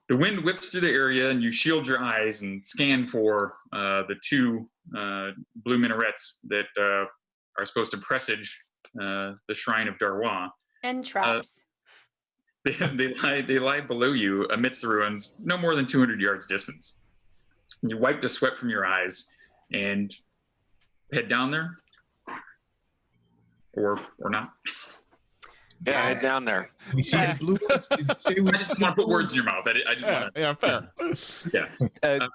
The wind whips through the area, and you shield your eyes and scan for the 2 blue minarets that are supposed to presage the shrine of Darwah. And traps. They lie below you amidst the ruins, no more than 200 yards distance. You wipe the sweat from your eyes and head down there, or not. Yeah, head down there. We see the blue ones. Did you say I just want to put words in your mouth. I didn't want to. Yeah, fair. Yeah.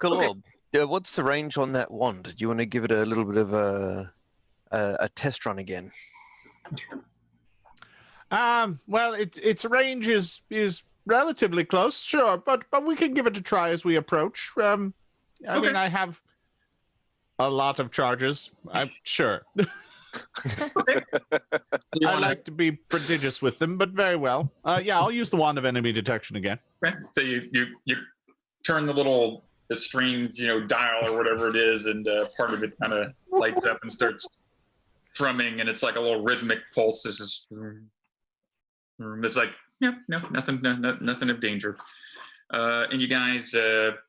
Galob, what's the range on that wand? Do you want to give it a little bit of a test run again? Well, its range is relatively close, sure, but we can give it a try as we approach. I mean, I have a lot of charges. I'm sure. I like to be prodigious with them, but very well. Yeah, I'll use the wand of enemy detection again. Okay. So you turn the string, dial or whatever it is, and part of it kind of lights up and starts thrumming, and it's like a little rhythmic pulse. This is. It's like, nothing of danger. And you guys are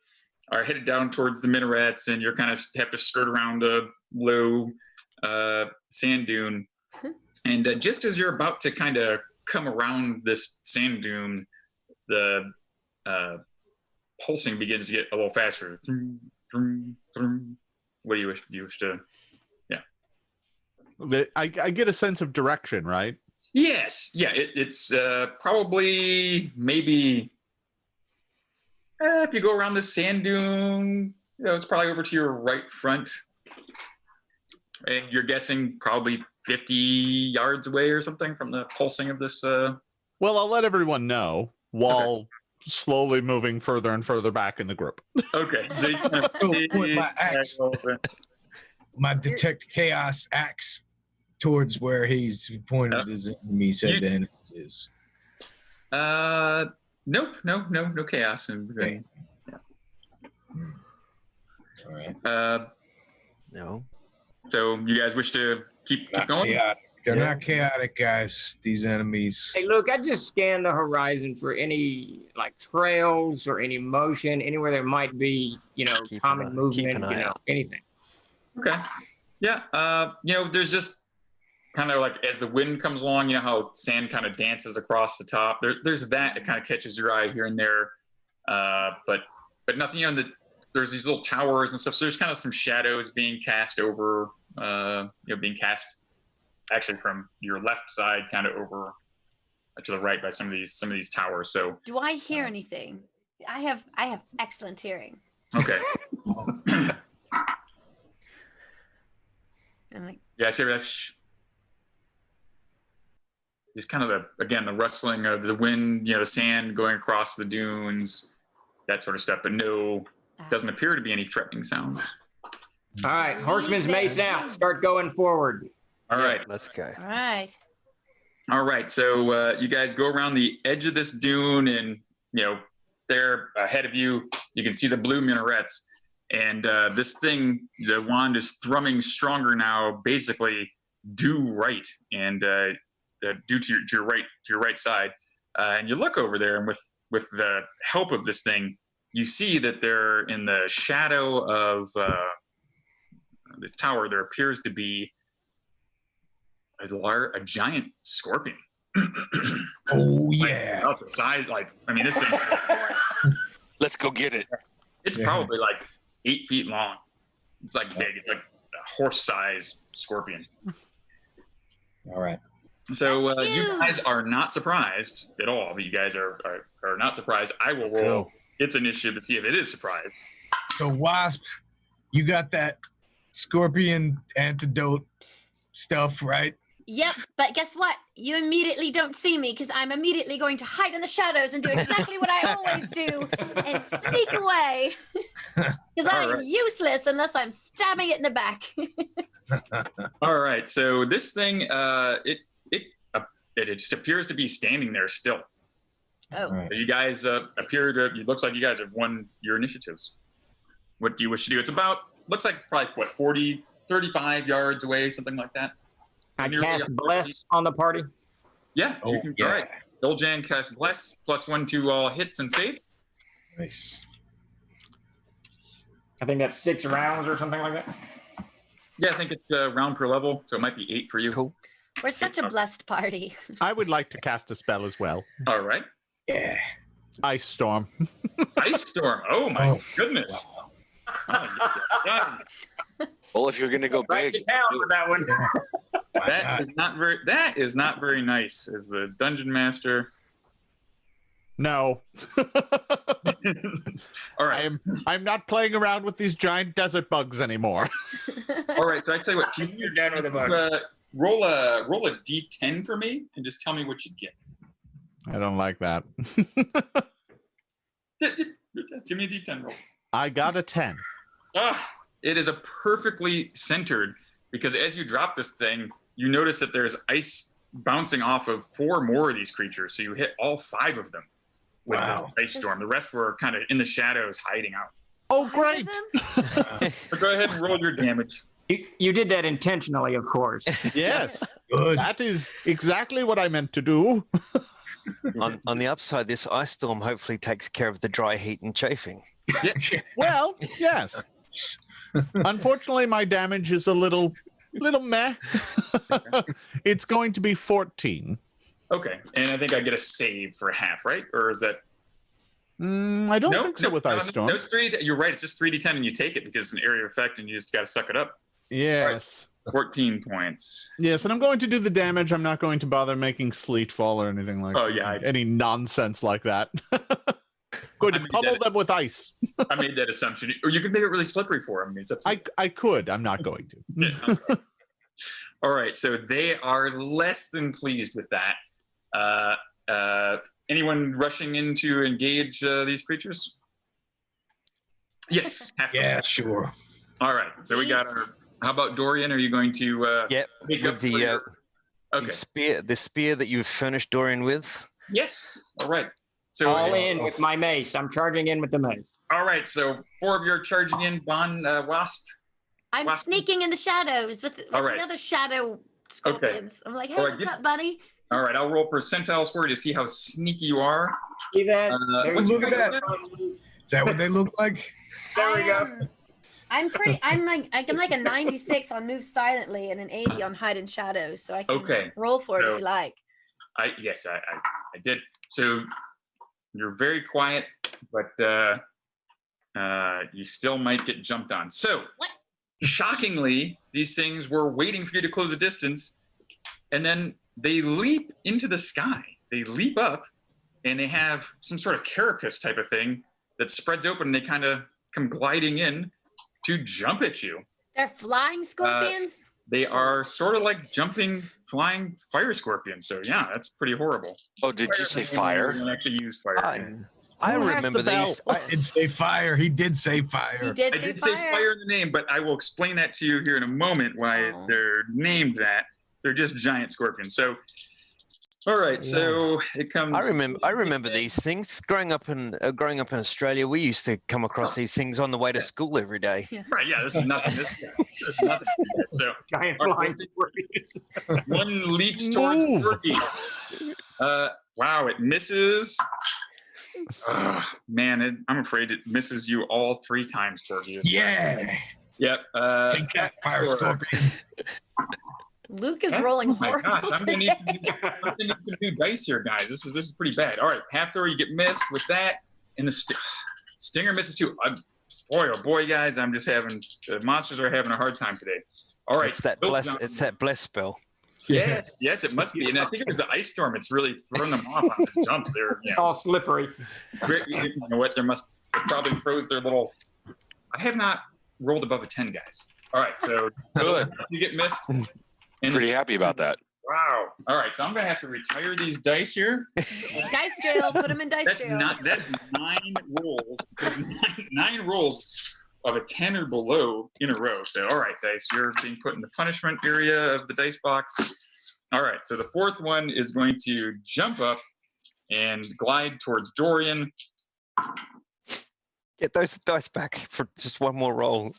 headed down towards the minarets, and you're kind of have to skirt around a low sand dune. And just as you're about to kind of come around this sand dune, the pulsing begins to get a little faster. What do you wish to? Yeah. I get a sense of direction, right? Yes. Yeah. It's probably maybe If you go around the sand dune, it's probably over to your right front. And you're guessing probably 50 yards away or something from the pulsing of this. Well, I'll let everyone know while slowly moving further and further back in the group. Okay. So you point my axe, my detect chaos axe, towards where he's pointed his enemy. Said the enemies is. Nope. No chaos. Okay. All right. No. So you guys wish to keep going? Chaotic. They're not chaotic, guys. These enemies. Hey, look, I just scanned the horizon for any like trails or any motion, anywhere there might be, common movement, anything. Okay. Yeah. There's just kind of like as the wind comes along, how sand kind of dances across the top. There's that kind of catches your eye here and there, but nothing. There's these little towers and stuff. So there's kind of some shadows being cast over, being cast actually from your left side, kind of over to the right by some of these towers. So Do I hear anything? I have excellent hearing. Okay. I'm like, you guys hear that? Just kind of the rustling of the wind, the sand going across the dunes, that sort of stuff. But no, doesn't appear to be any threatening sounds. All right, horseman's mace out. Start going forward. All right, let's go. All right. So you guys go around the edge of this dune, and there ahead of you, you can see the blue minarets. And this thing, the wand is thrumming stronger now, basically due right, and due to your right side. And you look over there, and with the help of this thing, you see that they're in the shadow of this tower. There appears to be a giant scorpion. Oh yeah! Like, the size, this thing. Let's go get it. It's probably like 8 feet long. It's like big. It's like a horse-sized scorpion. All right. So you guys are not surprised at all. You guys are not surprised. I will roll its initiative to see if it is surprised. So Wasp, you got that scorpion antidote stuff, right? Yep, but guess what? You immediately don't see me because I'm immediately going to hide in the shadows and do exactly what I always do and sneak away because I'm useless unless I'm stabbing it in the back. All right, so this thing, it just appears to be standing there still. Oh. So you guys it looks like you guys have won your initiatives. What do you wish to do? Looks like probably, 40, 35 yards away, something like that. I cast Bless on the party? Yeah, you can. All right. Doljan cast Bless, +1 to all hits and save. Nice. I think that's 6 rounds or something like that. Yeah, I think it's a round per level, so it might be 8 for you. Cool. We're such a blessed party. I would like to cast a spell as well. All right. Yeah. Ice Storm. Ice Storm. Oh my goodness. Well, if you're gonna go big, for that one. That is not very nice. As the dungeon master. No. All right. I'm not playing around with these giant desert bugs anymore. All right. So I tell you what. You're down with the bug. Roll a d10 for me and just tell me what you get. I don't like that. Give me a d10 roll. I got a 10. It is a perfectly centered, because as you drop this thing, you notice that there's ice bouncing off of 4 more of these creatures. So you hit all 5 of them with this ice storm. The rest were kind of in the shadows hiding out. Oh, great. So go ahead and roll your damage. You did that intentionally, of course. Yes. Good. That is exactly what I meant to do. On the upside, this ice storm hopefully takes care of the dry heat and chafing. Well, yes. Unfortunately, my damage is a little meh. It's going to be 14. Okay, and I think I get a save for half, right? Or is that? I don't think so with Ice Storm. No, it's 3d10. You're right. It's just 3d10, and you take it because it's an area effect, and you just got to suck it up. Yes. Right, 14 points. Yes, and I'm going to do the damage. I'm not going to bother making sleet fall or anything like that. Oh, yeah. Any nonsense like that. Going to pummel them with ice. I made that assumption. Or you could make it really slippery for them. I mean, it's up to I could. I'm not going to. Yeah. All right. So they are less than pleased with that. Anyone rushing in to engage these creatures? Yes. Yeah, sure. All right. So we got our. How about Dorian? Are you going to? Yep. With the spear that you've furnished Dorian with. Yes. All right. So all in with my mace. I'm charging in with the mace. All right. So 4 of you are charging in. Wasp. I'm sneaking in the shadows with All right. another shadow scorpions. I'm like, hey, All right, what's up, buddy? All right. I'll roll percentiles for you to see how sneaky you are. See that? Look at that. Is that what they look like? There we go. I'm like a 96 on move silently and an 80 on hide and shadows, so I can roll for it if you like. I did. So you're very quiet, but you still might get jumped on. So shockingly, these things were waiting for you to close a distance, and then they leap into the sky. They leap up, and they have some sort of carapace type of thing that spreads open, and they kind of come gliding in to jump at you. They're flying scorpions? They are sort of like jumping, flying fire scorpions. So yeah, that's pretty horrible. Oh, did you say fire? Don't actually use fire. I remember these. I did say fire. He did say fire. He did I did say fire in the name, but I will explain that to you here in a moment why they're named that. They're just giant scorpions. So, all right. So it comes. I remember these things. Growing up in Australia, we used to come across these things on the way to school every day. Yeah. Right. Yeah. This is nothing. This is nothing. So, giant flying scorpions. One leaps towards Turkey. Wow! It misses. Man, I'm afraid it misses you all 3 times, Turkey. Yeah. Yep. Take that, fire scorpion. Luke is rolling horrible I'm gonna need some new dice here, guys. This is pretty bad. All right, Hathor, you get missed with that, and the stinger misses too. Boy, oh boy, guys, I'm just having the monsters are having a hard time today. All right, it's that bless spell. Yes, it must be, and I think it was the ice storm. It's really thrown them off on the jumps there. Yeah. All slippery. You know what? They probably froze their little. I have not rolled above a 10, guys. All right, so good. You get missed. And pretty happy about that. Wow. All right, so I'm gonna have to retire these dice here. Dice jail. Put them in dice jail. That's 9 rolls. That's 9 rolls of a 10 or below in a row. So, all right, dice, you're being put in the punishment area of the dice box. All right, so the 4th one is going to jump up and glide towards Dorian. Get those dice back for just one more roll.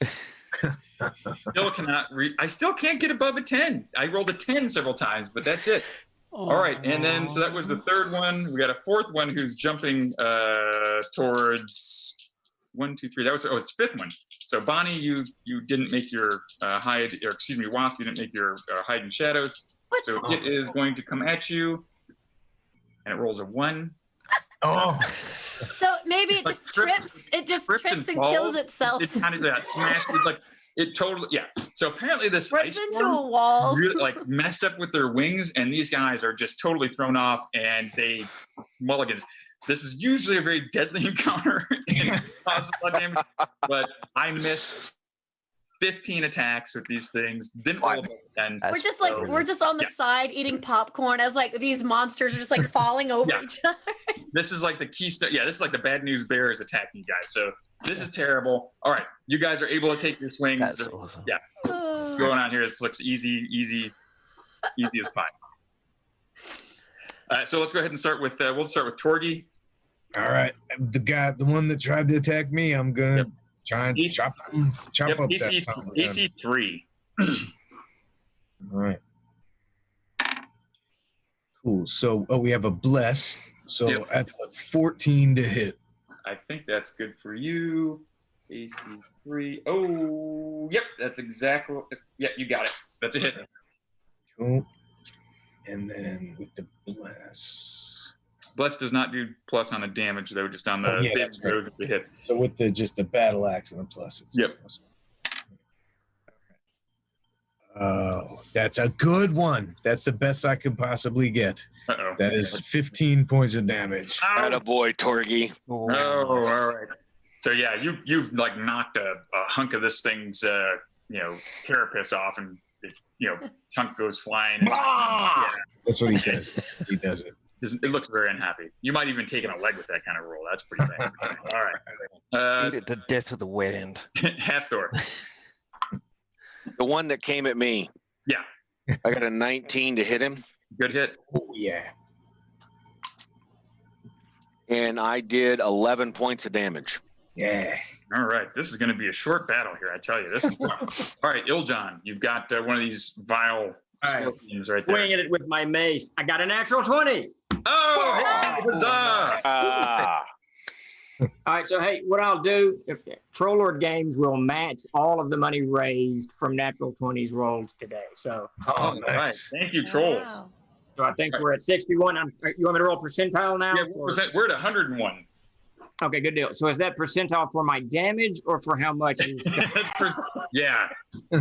Still cannot I still can't get above a 10. I rolled a 10 several times, but that's it. All right, and then so that was the 3rd one. We got a 4th one who's jumping towards 1, 2, 3. That was it's 5th one. So Bonnie, you didn't make your Wasp, you didn't make your hide and shadows. So it is going to come at you, and it rolls a 1. Oh. So maybe it just trips. It just trips and kills itself. It kind of got smashed. It totally, yeah. So apparently this rips into a wall. Really messed up with their wings, and these guys are just totally thrown off, and they mulligans. This is usually a very deadly encounter and causes a lot of damage, but I missed 15 attacks with these things. Didn't roll above 10. We're just on the side eating popcorn as these monsters are just falling over each other. This is like the keystone. Yeah, this is like the bad news bears attacking you guys. So this is terrible. All right, you guys are able to take your swings. That's awesome. Yeah, going on here. This looks easy as pie. So let's go ahead and start with. We'll start with Torgi. All right, the one that tried to attack me, I'm gonna try and chop up that son. AC 3. All right. Cool. So, we have a bless. So that's a 14 to hit. I think that's good for you. AC 3. Oh, yep. That's exactly. Yeah, you got it. That's a hit. Cool. And then with the bless. Bless does not do plus on the damage though, just on the saving throws of the hit. So with the battle axe and the plus, it's yep. That's a good one. That's the best I could possibly get. Uh-oh. That is 15 points of damage. Attaboy, Torgi. Oh, all right. So yeah, you've like knocked a hunk of this thing's carapace off, and chunk goes flying. Yeah. That's what he says. He does it. It looks very unhappy. You might even taken a leg with that kind of roll. That's pretty bad. All right. Eat it to death with a wet end. Hathor. The one that came at me. Yeah. I got a 19 to hit him. Good hit. Oh, yeah. And I did 11 points of damage. Yeah. All right. This is going to be a short battle here, I tell you. This is tough. All right, Iljon, you've got one of these vile scorpions right there. Swinging it with my mace. I got a natural 20. Oh, hey, huzzah! All right, so hey, what I'll do, Troll Lord Games will match all of the money raised from natural 20s rolled today. So, nice. Right. Thank you, Trolls. Wow. So I think we're at 61. You want me to roll percentile now? Yeah, we're at 101. Okay, good deal. So is that percentile for my damage or for how much? Yeah,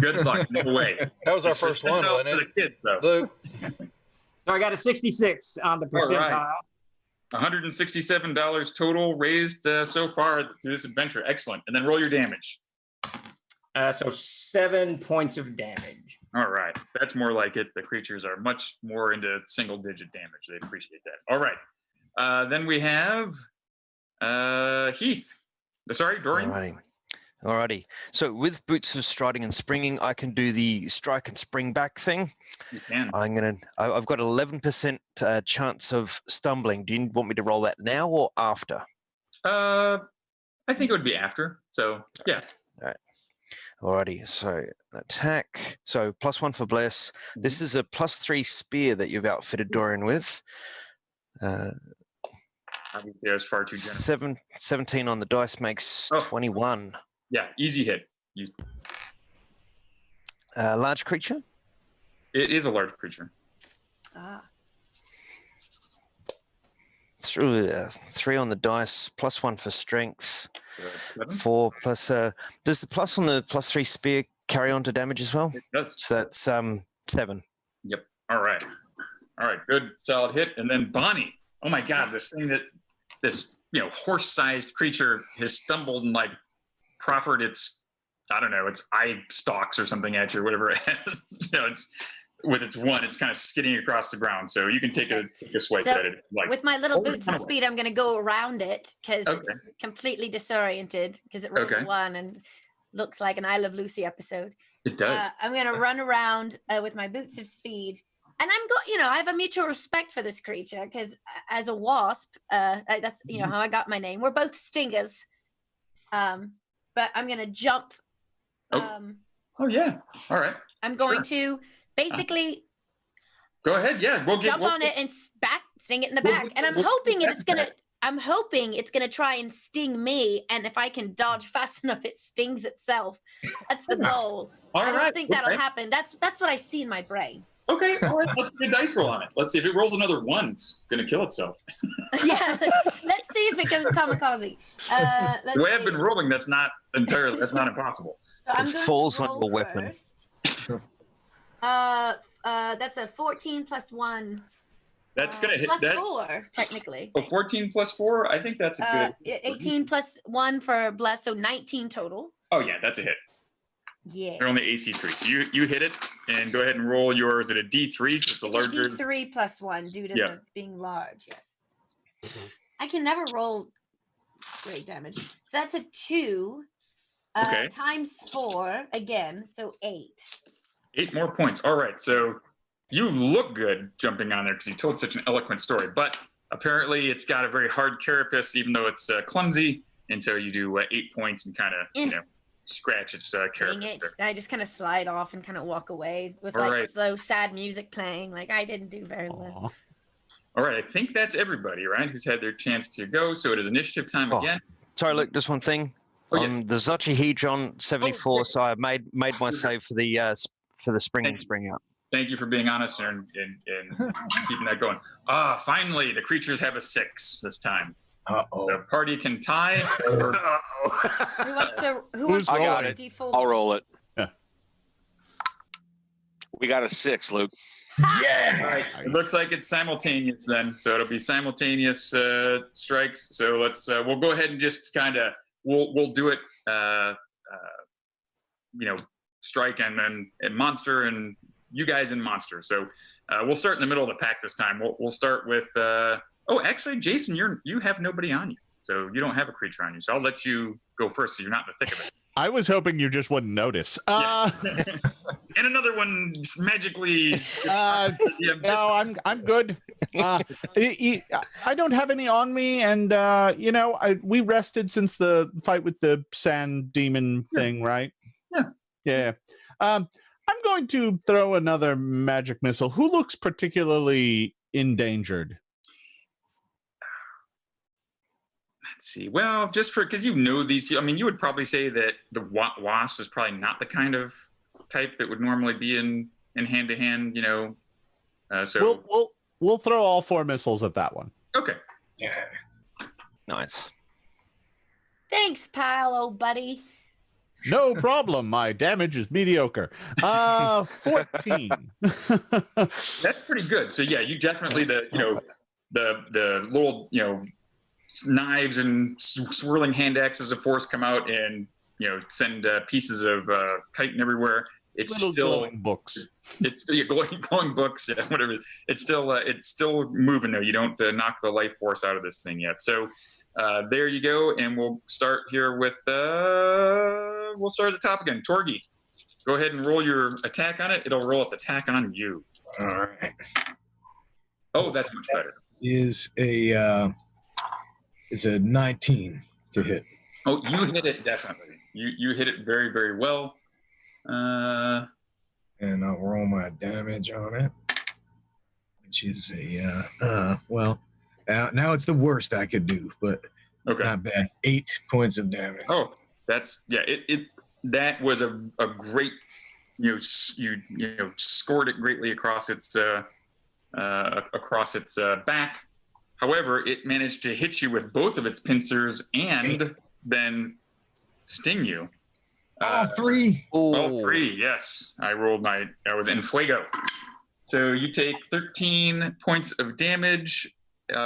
good luck. No way. That was our first one, wasn't it? For the kids, though. Luke. So I got a 66 on the percentile. Right. $167 total raised so far through this adventure. Excellent. And then roll your damage. So 7 points of damage. All right. That's more like it. The creatures are much more into single-digit damage. They appreciate that. All right. Then we have Heath. Sorry, Dorian. Alrighty. So with Boots of Striding and Springing, I can do the strike and spring back thing. You can. I've got 11% chance of stumbling. Do you want me to roll that now or after? I think it would be after. So yeah. All right. Alrighty. So attack. So +1 for bless. This is a +3 spear that you've outfitted Dorian with. There's far too generous. 17 on the dice makes 21. Yeah, easy hit. Large creature? It is a large creature. Through 3 on the dice, +1 for strength. 4 plus. Does the plus on the +3 spear carry on to damage as well? It does. So that's 7. Yep. All right. Good, solid hit. And then Bonnie. Oh my God, this horse-sized creature has stumbled and proffered its eye stalks or something at you, or whatever it has. It's with its one, it's kind of skidding across the ground. So you can take a swipe at it. With my little boots of speed, I'm going to go around it because it's completely disoriented because it rolled a 1 and looks like an I Love Lucy episode. It does. I'm going to run around with my boots of speed. And I have a mutual respect for this creature because as a wasp, that's, how I got my name. We're both stingers. But I'm going to jump. Yeah. All right. I'm going to basically go ahead. Yeah. We'll jump on it and sting it in the back. And I'm hoping it's going to try and sting me. And if I can dodge fast enough, it stings itself. That's the goal. I don't think that'll happen. That's what I see in my brain. Okay, all right. Let's get a dice roll on it. Let's see if it rolls another 1. It's gonna kill itself. Yeah, let's see if it goes kamikaze. The way I've been rolling, that's not impossible. So I'm it falls on your weapon. That's a 14 plus 1. That's gonna hit plus that. 4, technically. Oh, 14 plus 4. I think that's a good. 18 plus 1 for bless, so 19 total. Oh yeah, that's a hit. Yeah. They're only AC 3, so you hit it, and go ahead and roll yours at a D3 because it's a larger. D3 plus 1 due to the being large. Yes. I can never roll great damage. So that's a 2. Times 4 again, so 8. 8 more points. All right, so you look good jumping on there because you told such an eloquent story, but apparently it's got a very hard carapace, even though it's clumsy, and so you do 8 points and kind of scratch its carapace. I just kind of slide off and kind of walk away with slow, sad music playing. I didn't do very well. All right, I think that's everybody, right, who's had their chance to go. So it is initiative time again. Sorry, Luke, just one thing. The Zochihedron 74, so I made my save for the spring out. Thank you for being honest and keeping that going. Finally, the creatures have a 6 this time. The party can tie. Who wants to roll it? D4? I'll roll it. Yeah. We got a 6, Luke. Yeah. All right. It looks like it's simultaneous then. So it'll be simultaneous strikes. So let's we'll go ahead and just kind of we'll do it. Strike and then monster and you guys in monster. So we'll start in the middle of the pack this time. We'll start with. Actually, Jason, you have nobody on you, so you don't have a creature on you. So I'll let you go first, so you're not in the thick of it. I was hoping you just wouldn't notice. And another one magically. No, I'm good. I don't have any on me, and we rested since the fight with the sand demon thing, right? Yeah. I'm going to throw another magic missile. Who looks particularly endangered? Let's see. Well, just because these people, I mean, you would probably say that the Wasp is probably not the kind of type that would normally be in hand to hand. So we'll throw all 4 missiles at that one. Okay. Yeah. Nice. Thanks, pal, old buddy. No problem. My damage is mediocre. 14. That's pretty good. So yeah, you definitely the little knives and swirling hand axes of force come out and send pieces of chitin everywhere. It's little still glowing books. It's glowing books. Yeah, whatever. It's still moving though. You don't knock the life force out of this thing yet. So there you go, and we'll start here with we'll start at the top again. Torgi, go ahead and roll your attack on it. It'll roll its attack on you. All right. Oh, that's much better. Is a 19 to hit. Oh, you hit it definitely. You hit it very, very well. And I'll roll my damage on it, which is now it's the worst I could do, but not bad. 8 points of damage. Oh, that's that was a great you scored it greatly across its back. However, it managed to hit you with both of its pincers and then sting you. All 3. All 3, yes. I was in fuego. So you take 13 points of damage,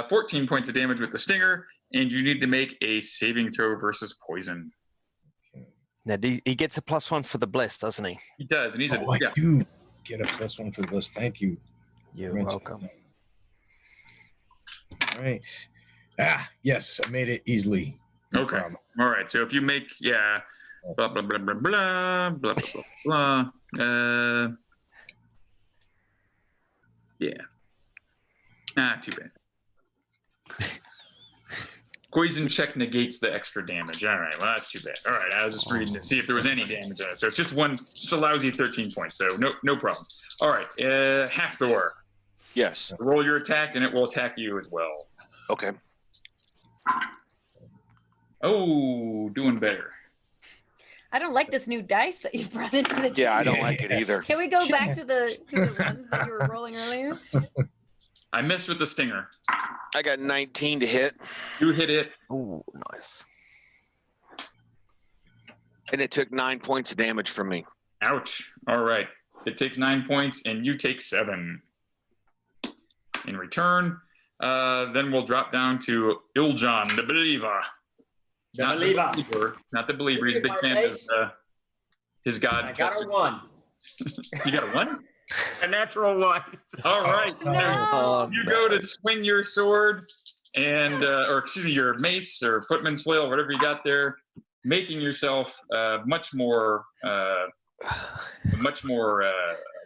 14 points of damage with the stinger, and you need to make a saving throw versus poison. Now, he gets a +1 for the bless, doesn't he? He does, and he's I do get a +1 for the bless. Thank you. You're welcome. All right. Yes, I made it easily. Okay. All right. So if you make, blah, blah, blah, blah, blah, blah, blah, blah, blah. Not too bad. Poison check negates the extra damage. All right. Well, that's too bad. All right. I was just reading to see if there was any damage on it. So it's just a lousy 13 points. So no problem. All right. Half-Thor. Yes. Roll your attack, and it will attack you as well. Okay. Oh, doing better. I don't like this new dice that you've brought into the game. Yeah, I don't like it either. Can we go back to the ones that you were rolling earlier? I missed with the stinger. I got 19 to hit. You hit it. Ooh, nice. And it took 9 points of damage from me. Ouch. All right. It takes 9 points, and you take 7. In return, then we'll drop down to Iljan, the Believer. Not the believer. He's a big fan of his god. I got a 1. You got a 1? A natural 1. All right. No. You go to swing your sword and, your mace or footman's flail, whatever you got there, making yourself much more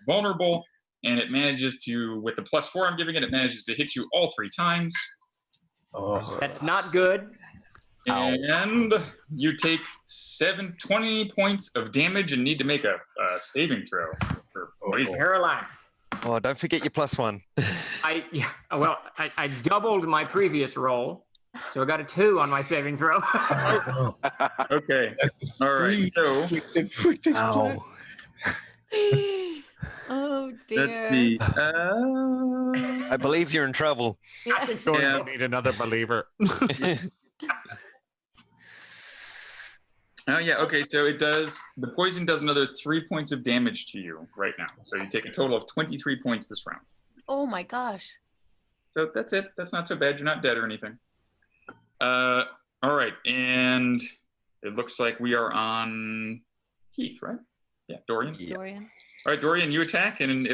vulnerable. And it manages to, with the +4 I'm giving it, it manages to hit you all 3 times. Oh, that's not good. And you take 20 points of damage and need to make a saving throw for poison. Paralyzed. Oh, don't forget your +1. I doubled my previous roll, so I got a 2 on my saving throw. Okay. All right. So. Ow. Oh dear. That's the. I believe you're in trouble. I'm going to need another believer. Oh yeah, okay. So it does. The poison does another 3 points of damage to you right now. So you take a total of 23 points this round. Oh my gosh. So that's it. That's not so bad. You're not dead or anything. All right, and it looks like we are on Heath, right? Yeah, Dorian. Dorian. All right, Dorian, you attack, and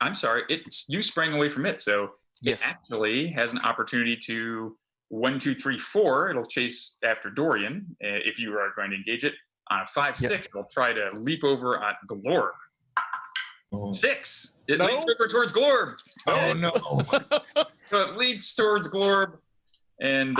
I'm sorry. You sprang away from it, so it actually has an opportunity to 1, 2, 3, 4. It'll chase after Dorian if you are going to engage it. On a 5, 6, it'll try to leap over at Glorb. 6. It leaps over towards Glorb. Oh no! So it leaps towards Glorb, and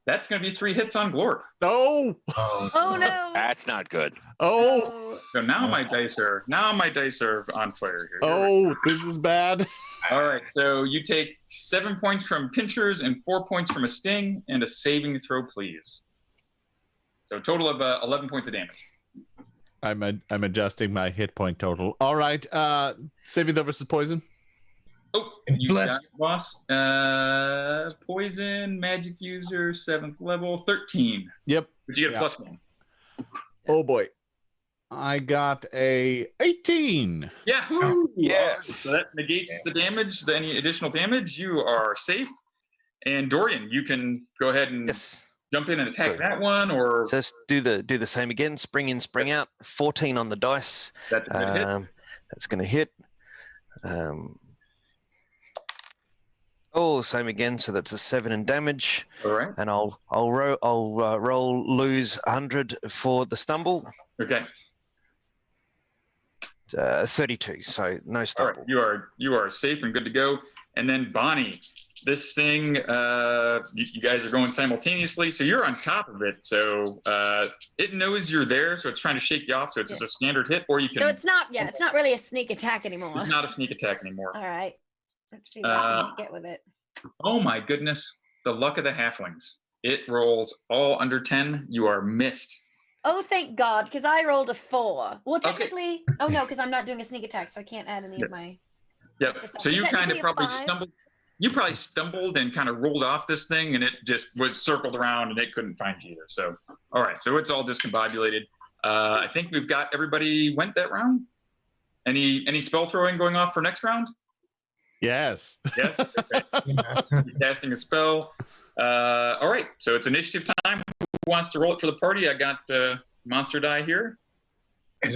that's going to be 3 hits on Glorb. No. Oh no. That's not good. Oh. So now my dice are on fire here. Oh, this is bad. All right, so you take 7 points from pinchers and 4 points from a sting, and a saving throw, please. So a total of 11 points of damage. I'm adjusting my hit point total. All right, saving throw versus poison. Oh, you got Wasp. Poison, magic user, 7th level, 13. Yep. But you get a +1. Oh boy. I got a 18. Yahoo! Yes. So that negates the damage, any additional damage. You are safe. And Dorian, you can go ahead and jump in and attack that one, or so let's do the same again. Spring in, spring out. 14 on the dice. That's going to hit. That's going to hit. Same again. So that's a 7 in damage. All right. And I'll roll lose 100 for the stumble. Okay. 32. So no stumble. All right. You are safe and good to go. And then Bonnie, this thing, you guys are going simultaneously, so you're on top of it. So it knows you're there, so it's trying to shake you off. So it's just a standard hit, or you can. So it's not really a sneak attack anymore. It's not a sneak attack anymore. All right. Let's see what I can get with it. Oh my goodness. The luck of the halflings. It rolls all under 10. You are missed. Oh, thank God, because I rolled a 4. Well, technically, oh no, because I'm not doing a sneak attack, so I can't add any of my. Yep. So you kind of probably stumbled. You probably stumbled and kind of rolled off this thing, and it just was circled around, and it couldn't find you either. So, all right. So it's all discombobulated. I think we've got everybody went that round. Any spell throwing going off for next round? Yes. Yes. Okay. Casting a spell. All right. So it's initiative time. Who wants to roll it for the party? I got monster die here. I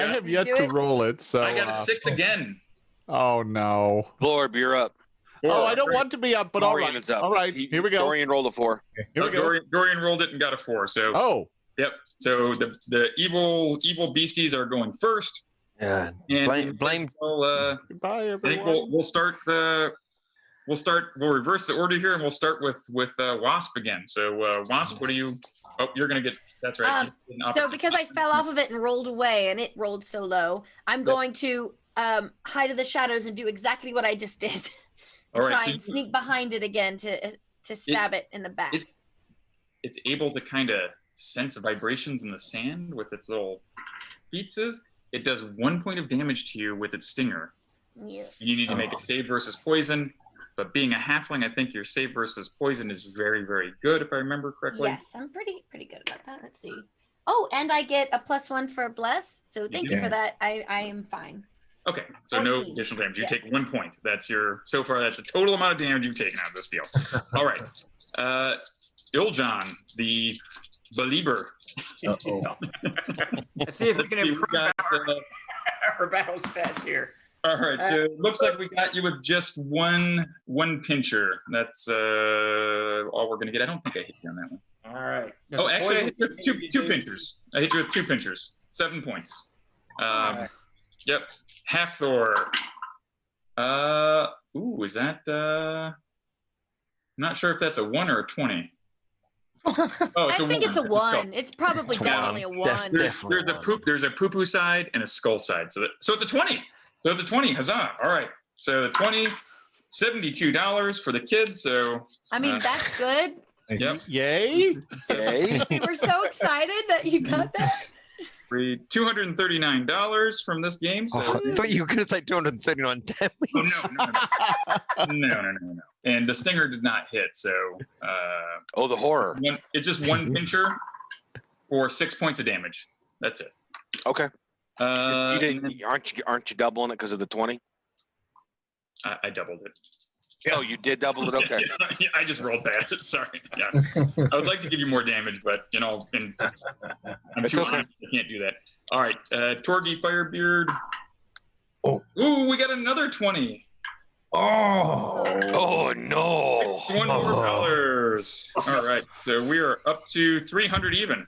have yet to roll it, so I got a 6 again. Oh no. Glorb, you're up. Oh, I don't want to be up, but all right. Is up. All right, here we go. Dorian rolled a 4. Here we go. Dorian rolled it and got a 4. So yep. So the evil beasties are going first. Yeah. And blame. Goodbye, everyone. I think we'll reverse the order here, and we'll start with Wasp again. So Wasp, what do you? Oh, you're gonna get. That's right. So because I fell off of it and rolled away, and it rolled so low, I'm going to hide in the shadows and do exactly what I just did, and try and sneak behind it again to stab it in the back. It's able to kind of sense vibrations in the sand with its little pieces. It does 1 point of damage to you with its stinger. Yes. You need to make a save versus poison. But being a halfling, I think your save versus poison is very, very good, if I remember correctly. Yes, I'm pretty good about that. Let's see. Oh, and I get a +1 for a bless. So thank you for that. I am fine. Okay, so 14. No additional damage. You take 1 point. That's the total amount of damage you've taken out of this deal. All right. Iljon, the believer. Uh-oh. Let's see if we can improve our battle stats here. All right, so it looks like we got you with just one pincher. That's all we're gonna get. I don't think I hit you on that one. All right. Oh, actually, I hit you with two pinchers. I hit you with 2 pinchers. 7 points. Right. Yep. Half Thor. Is that? Not sure if that's a 1 or a 20. I think it's a 1. It's probably definitely a 1. There's a poo-poo side and a skull side. So it's a 20. So it's a 20. Huzzah! All right. So the 20, $72 for the kids. So I mean that's good. Yep. Yay! Yay! We were so excited that you got that. Free $239 from this game. So. I thought you were going to say 239 damage. Oh, no. And the stinger did not hit. So the horror. It's just one pincher. or 6 points of damage. That's it. Okay. Uh, aren't you doubling it because of the 20? I doubled it. Oh, you did double it. Okay. Yeah, I just rolled bad. Sorry. Yeah. I would like to give you more damage, but I'm too honest. I can't do that. All right, Torgy Firebeard. Ooh, we got another 20. Oh no! $1 more. All right, so we are up to 300 even.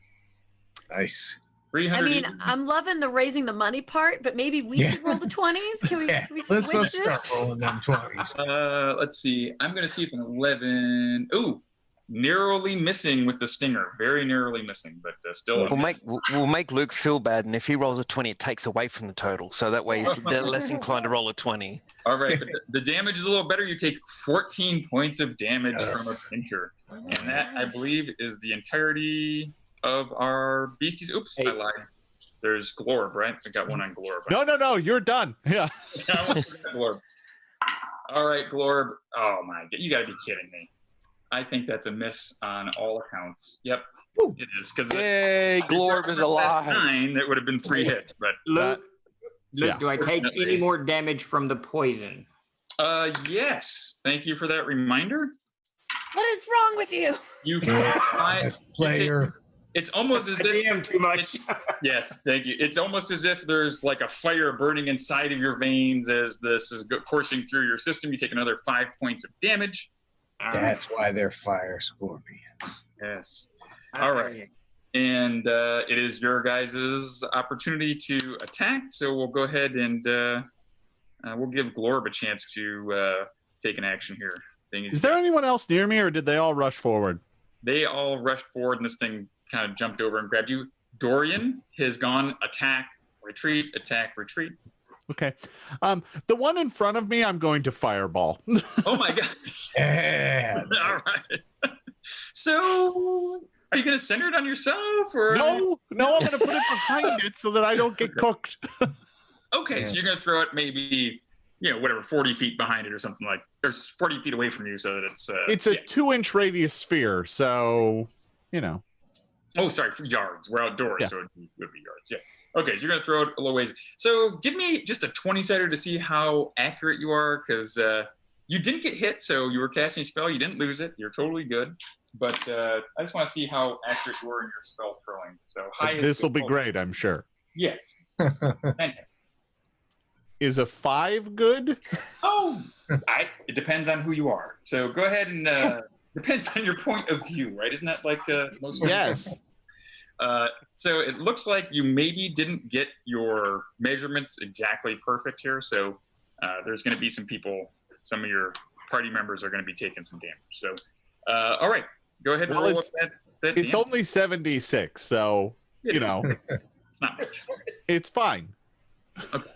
Nice. 300. I mean, I'm loving the raising the money part, but maybe we should roll the 20s. Can we switch Let's this? start rolling them 20s. Let's see. I'm going to see if an 11. Ooh, narrowly missing with the stinger. Very narrowly missing, but still. We'll make Luke feel bad, and if he rolls a 20, it takes away from the total. So that way he's less inclined to roll a 20. All right, but the damage is a little better. You take 14 points of damage from a pincher, and that I believe is the entirety of our beasties. Oops, I lied. There's Glorb, right? I got one on Glorb. No, you're done. Yeah. I almost forgot Glorb. All right, Glorb. Oh my God, you got to be kidding me. I think that's a miss on all accounts. Yep, it is. Because Glorb is alive. 9, it would have been 3 hits, but Luke, do I take any more damage from the poison? Yes. Thank you for that reminder. What is wrong with you? You can player. It's almost as if DM too much. Yes, thank you. It's almost as if there's like a fire burning inside of your veins as this is coursing through your system. You take another 5 points of damage. That's why they're fire scorpions. Yes. All right. And it is your guys' opportunity to attack. So we'll go ahead and we'll give Glorb a chance to take an action here. Is there anyone else near me, or did they all rush forward? They all rushed forward, and this thing kind of jumped over and grabbed you. Dorian has gone attack, retreat, attack, retreat. Okay. The one in front of me, I'm going to fireball. Oh my God. Yeah. All right. So, are you going to center it on yourself, or No, I'm going to put it behind it so that I don't get cooked. Okay, so you're going to throw it maybe, 40 feet behind it or something like, or 40 feet away from you, so that it's. It's a 2-inch radius sphere, so Oh, sorry, for yards. We're outdoors, so it would be yards. Yeah. Okay, so you're going to throw it a little ways. So give me just a 20-sider to see how accurate you are, because you didn't get hit, so you were casting a spell. You didn't lose it. You're totally good. But I just want to see how accurate you are in your spell throwing. So high. This will be great, I'm sure. Yes. Fantastic. Is a 5 good? Oh, it depends on who you are. So go ahead and depends on your point of view, right? Isn't that like most? Yes. So it looks like you maybe didn't get your measurements exactly perfect here. So there's going to be some of your party members are going to be taking some damage. So, all right, go ahead and roll up that It's damage. only 76, so, It's not much. It's fine. Okay.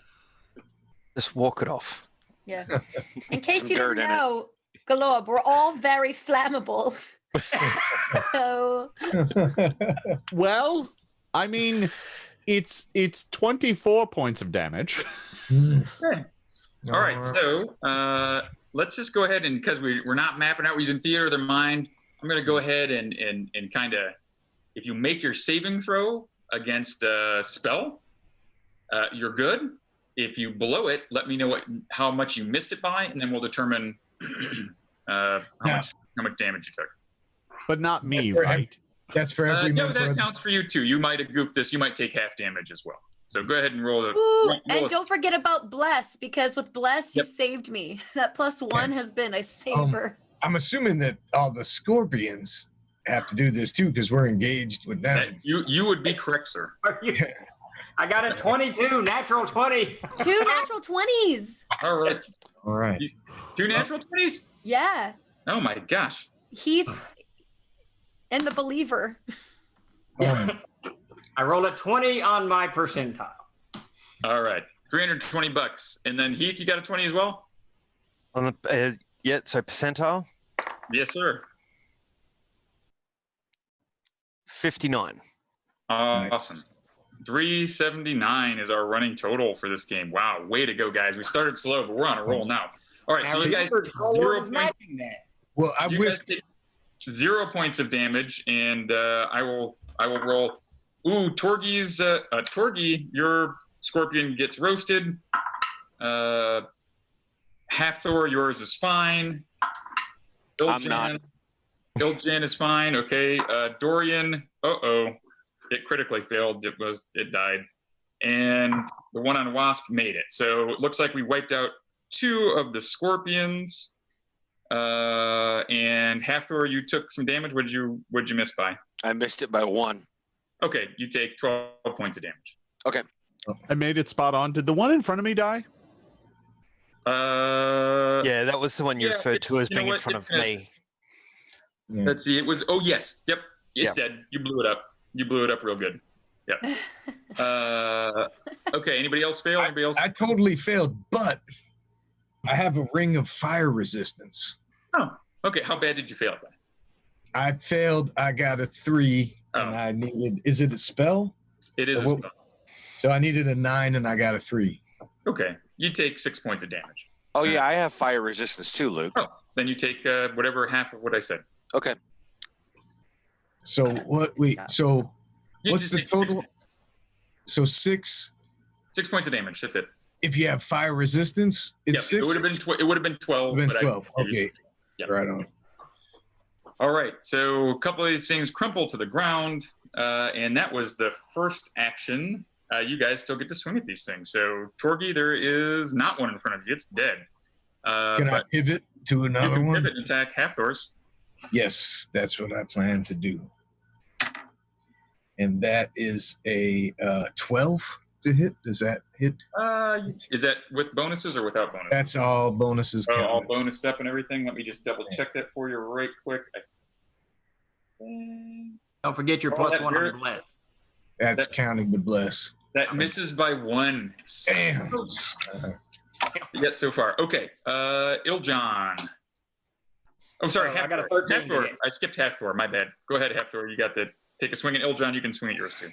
Just walk it off. Yeah. In case Some you dirt didn't in it. know, Globe, we're all very flammable. So Well, I mean, it's 24 points of damage. Okay. All right, so let's just go ahead and, because we're not mapping out, we're using theater of the mind. I'm going to go ahead and kind of, if you make your saving throw against a spell, you're good. If you blow it, let me know how much you missed it by, and then we'll determine how much damage you took. But not me, for right? That's for every No, member that of the- counts for you too. You might have goofed this. You might take half damage as well. So go ahead and roll it. Ooh, and don't forget about Bless, because with Bless, you saved me. That +1 has been a saver. I'm assuming that all the scorpions have to do this too because we're engaged with them. You would be correct, sir. I got a 22, natural 20. 2 natural 20s. All right. All right. 2 natural 20s? Yeah. Oh my gosh. Heath and the Believer. I rolled a 20 on my percentile. All right. $320. And then Heath, you got a 20 as well? Yeah, so percentile? Yes, sir. 59. Awesome. 379 is our running total for this game. Wow, way to go, guys. We started slow, but we're on a roll now. All right, so you guys take 0 points. Well, You guys take 0 points of damage, and I will roll Ooh, Torgi, your scorpion gets roasted. Half-Thor, yours is fine. I'm not. Iljan is fine. Okay. Dorian, it critically failed. It died. And the one on Wasp made it. So it looks like we wiped out 2 of the scorpions. And Half-Thor, you took some damage. What'd you miss by? I missed it by 1. Okay, you take 12 points of damage. Okay. I made it spot on. Did the one in front of me die? Yeah, that was the one you referred to as being in front of me. Let's see. It was. Oh yes. Yep. It's dead. You blew it up. You blew it up real good. Yep. Okay. Anybody else fail? Anybody else? I totally failed, but I have a ring of fire resistance. Oh. Okay. How bad did you fail? I failed. I got a 3, and I needed. Is it a spell? It is a spell. So I needed a 9, and I got a 3. Okay. You take 6 points of damage. Oh yeah, I have fire resistance too, Luke. Oh, then you take whatever half of what I said. Okay. So what? Wait. So what's the total? So 6. 6 points of damage. That's it. If you have fire resistance, it's 6. It would have been 12. It would have been 12. It would have been 12. Okay. Yeah. Right on. All right. So a couple of these things crumple to the ground, and that was the first action. You guys still get to swing at these things. So Torgi, there is not one in front of you. It's dead. Can I pivot to another one? Pivot and attack Half-Thor's. Yes, that's what I plan to do. And that is a 12 to hit. Does that hit? Is that with bonuses or without bonuses? That's all bonuses. Oh, all bonused up and everything. Let me just double check that for you right quick. Don't forget your +1 on the bless. That's counting the bless. That misses by 1. Damn. Yet so far. Okay. Iljan. Oh, sorry. I got a 13. Half-Thor. I skipped Half-Thor. My bad. Go ahead, Half-Thor. You got the take a swing at Iljan. You can swing at yours too.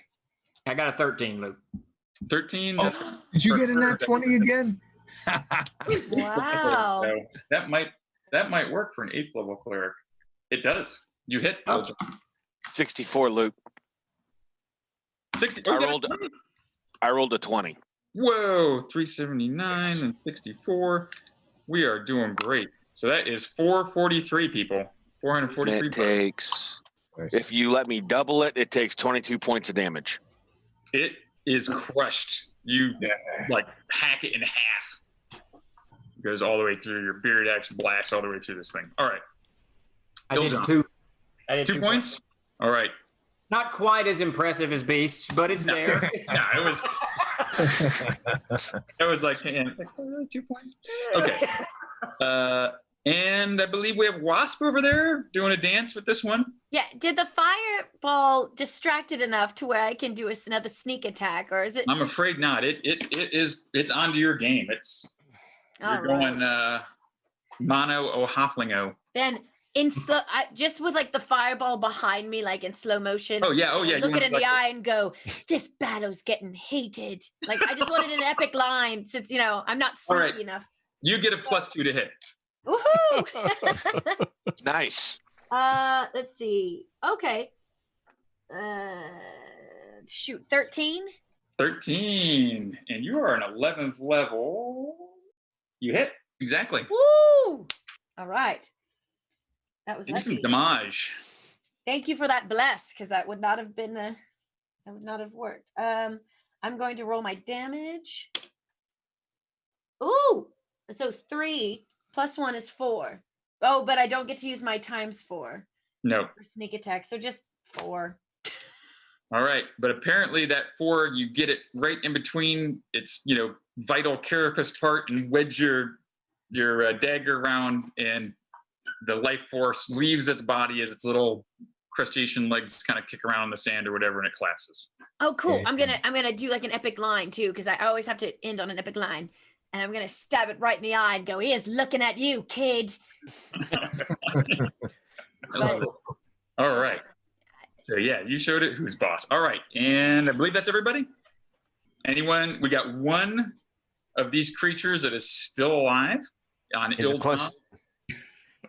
I got a 13, Luke. 13. Oh, did you get a nat 20 again? Wow. So that might work for an 8th level cleric. It does. You hit Iljan. 64, Luke. 60. I rolled a 20. Whoa, 379 and 64. We are doing great. So that is 443 people. 443. It takes. If you let me double it, it takes 22 points of damage. It is crushed. You like hack it in half. It goes all the way through. Your beard axe blasts all the way through this thing. All right. I did 2. I did 2 points. All right. Not quite as impressive as Beasts, but it's there. It was. It was like 2 points. Okay. And I believe we have Wasp over there doing a dance with this one. Yeah. Did the fireball distract it enough to where I can do another sneak attack, or is it? I'm afraid not. It's onto your game. You're going mono o halflingo. Then in slow, just with like the fireball behind me, like in slow motion. Oh yeah. Look it in the eye and go, "This battle's getting heated." Like I just wanted an epic line, since I'm not sneaky enough. You get a +2 to hit. Woohoo! Nice. Let's see. Okay. Shoot, 13. 13, and you are an 11th level. You hit exactly. Woo! All right. That was some lucky. damage. Thank you for that bless, because that would not have been that would not have worked. I'm going to roll my damage. Ooh, so 3 + 1 is 4. Oh, but I don't get to use my ×4. No. For sneak attack, so just 4. All right, but apparently that 4, you get it right in between its vital carapace part and wedge your dagger around, and the life force leaves its body as its little crustacean legs kind of kick around in the sand or whatever, and it collapses. Oh, cool. I'm gonna do like an epic line too, because I always have to end on an epic line. And I'm gonna stab it right in the eye and go, "Here's looking at you, kid." All right. So yeah, you showed it. Who's boss? All right, and I believe that's everybody. Anyone? We got one of these creatures that is still alive on Iljan,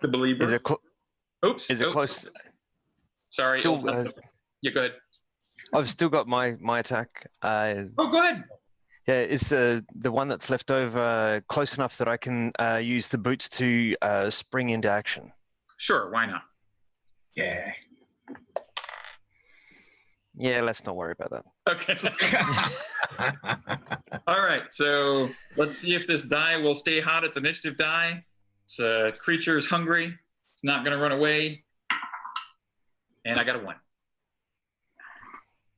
the believer. Is it Oops. Is it close? Sorry. Still, yeah, go ahead. I've still got my attack. Oh, go ahead. Yeah, is the one that's left over close enough that I can use the boots to spring into action? Sure, why not? Yeah. Yeah, let's not worry about that. Okay. All right, so let's see if this die will stay hot. It's an initiative die. It's a creature is hungry. It's not going to run away. And I got a 1.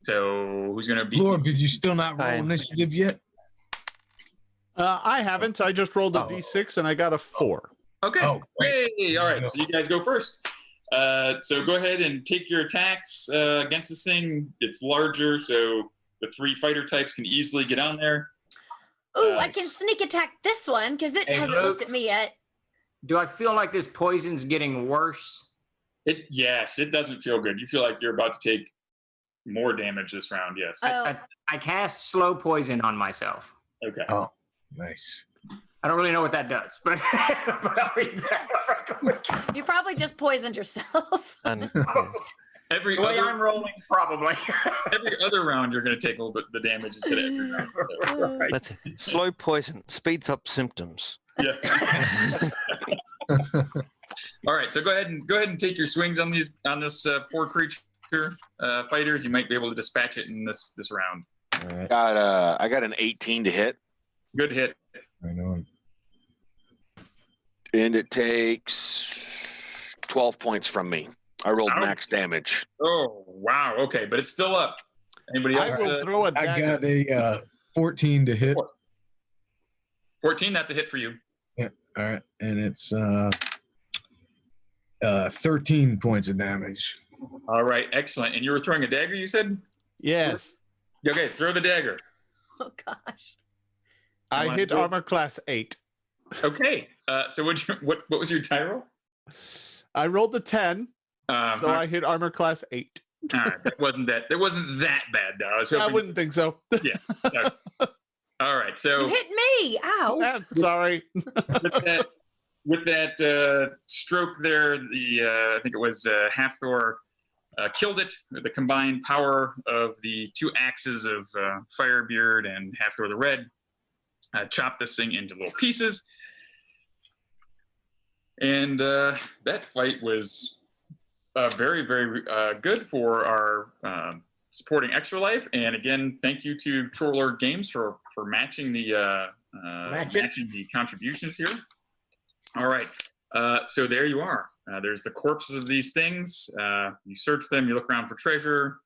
So who's going to be? Lord, did you still not roll initiative yet? I haven't. I just rolled a d6 and I got a 4. Okay. Oh, Hey, all right. So you guys go first. So go ahead and take your attacks against this thing. It's larger, so the 3 fighter types can easily get on there. Oh, I can sneak attack this one because it hasn't looked at me yet. Do I feel like this poison's getting worse? Yes, it doesn't feel good. You feel like you're about to take more damage this round. Yes. I cast slow poison on myself. Okay. Oh, nice. I don't really know what that does, but I'll read that. You probably just poisoned yourself. Every the way other, I'm rolling, probably. every other round, you're going to take a little bit the damage instead of every round. So, right. That's it. Slow poison speeds up symptoms. Yeah. All right, so go ahead and take your swings on this poor creature fighters. You might be able to dispatch it in this round. All right. I got an 18 to hit. Good hit. I know. And it takes 12 points from me. I rolled max damage. Oh wow. Okay, but it's still up. Anybody else? I will throw a dagger. I got a 14 to hit. 14. That's a hit for you. Yeah. All right, and it's 13 points of damage. All right, excellent. And you were throwing a dagger, you said? Yes. Okay, throw the dagger. Oh gosh. I hit armor class 8. Okay. So what was your die roll? I rolled a 10, so I hit armor class 8. All right, that wasn't that bad though. I wouldn't think so. Yeah. Okay. All right, so You hit me. Ow. Sorry. with that stroke there, I think it was Halfthor killed it with the combined power of the 2 axes of Firebeard and Halfthor the Red. Chopped this thing into little pieces. And that fight was very, very good for our supporting Extra Life. And again, thank you to Troller Games for matching the contributions here. All right. So there you are. There's the corpses of these things. You search them. You look around for treasure.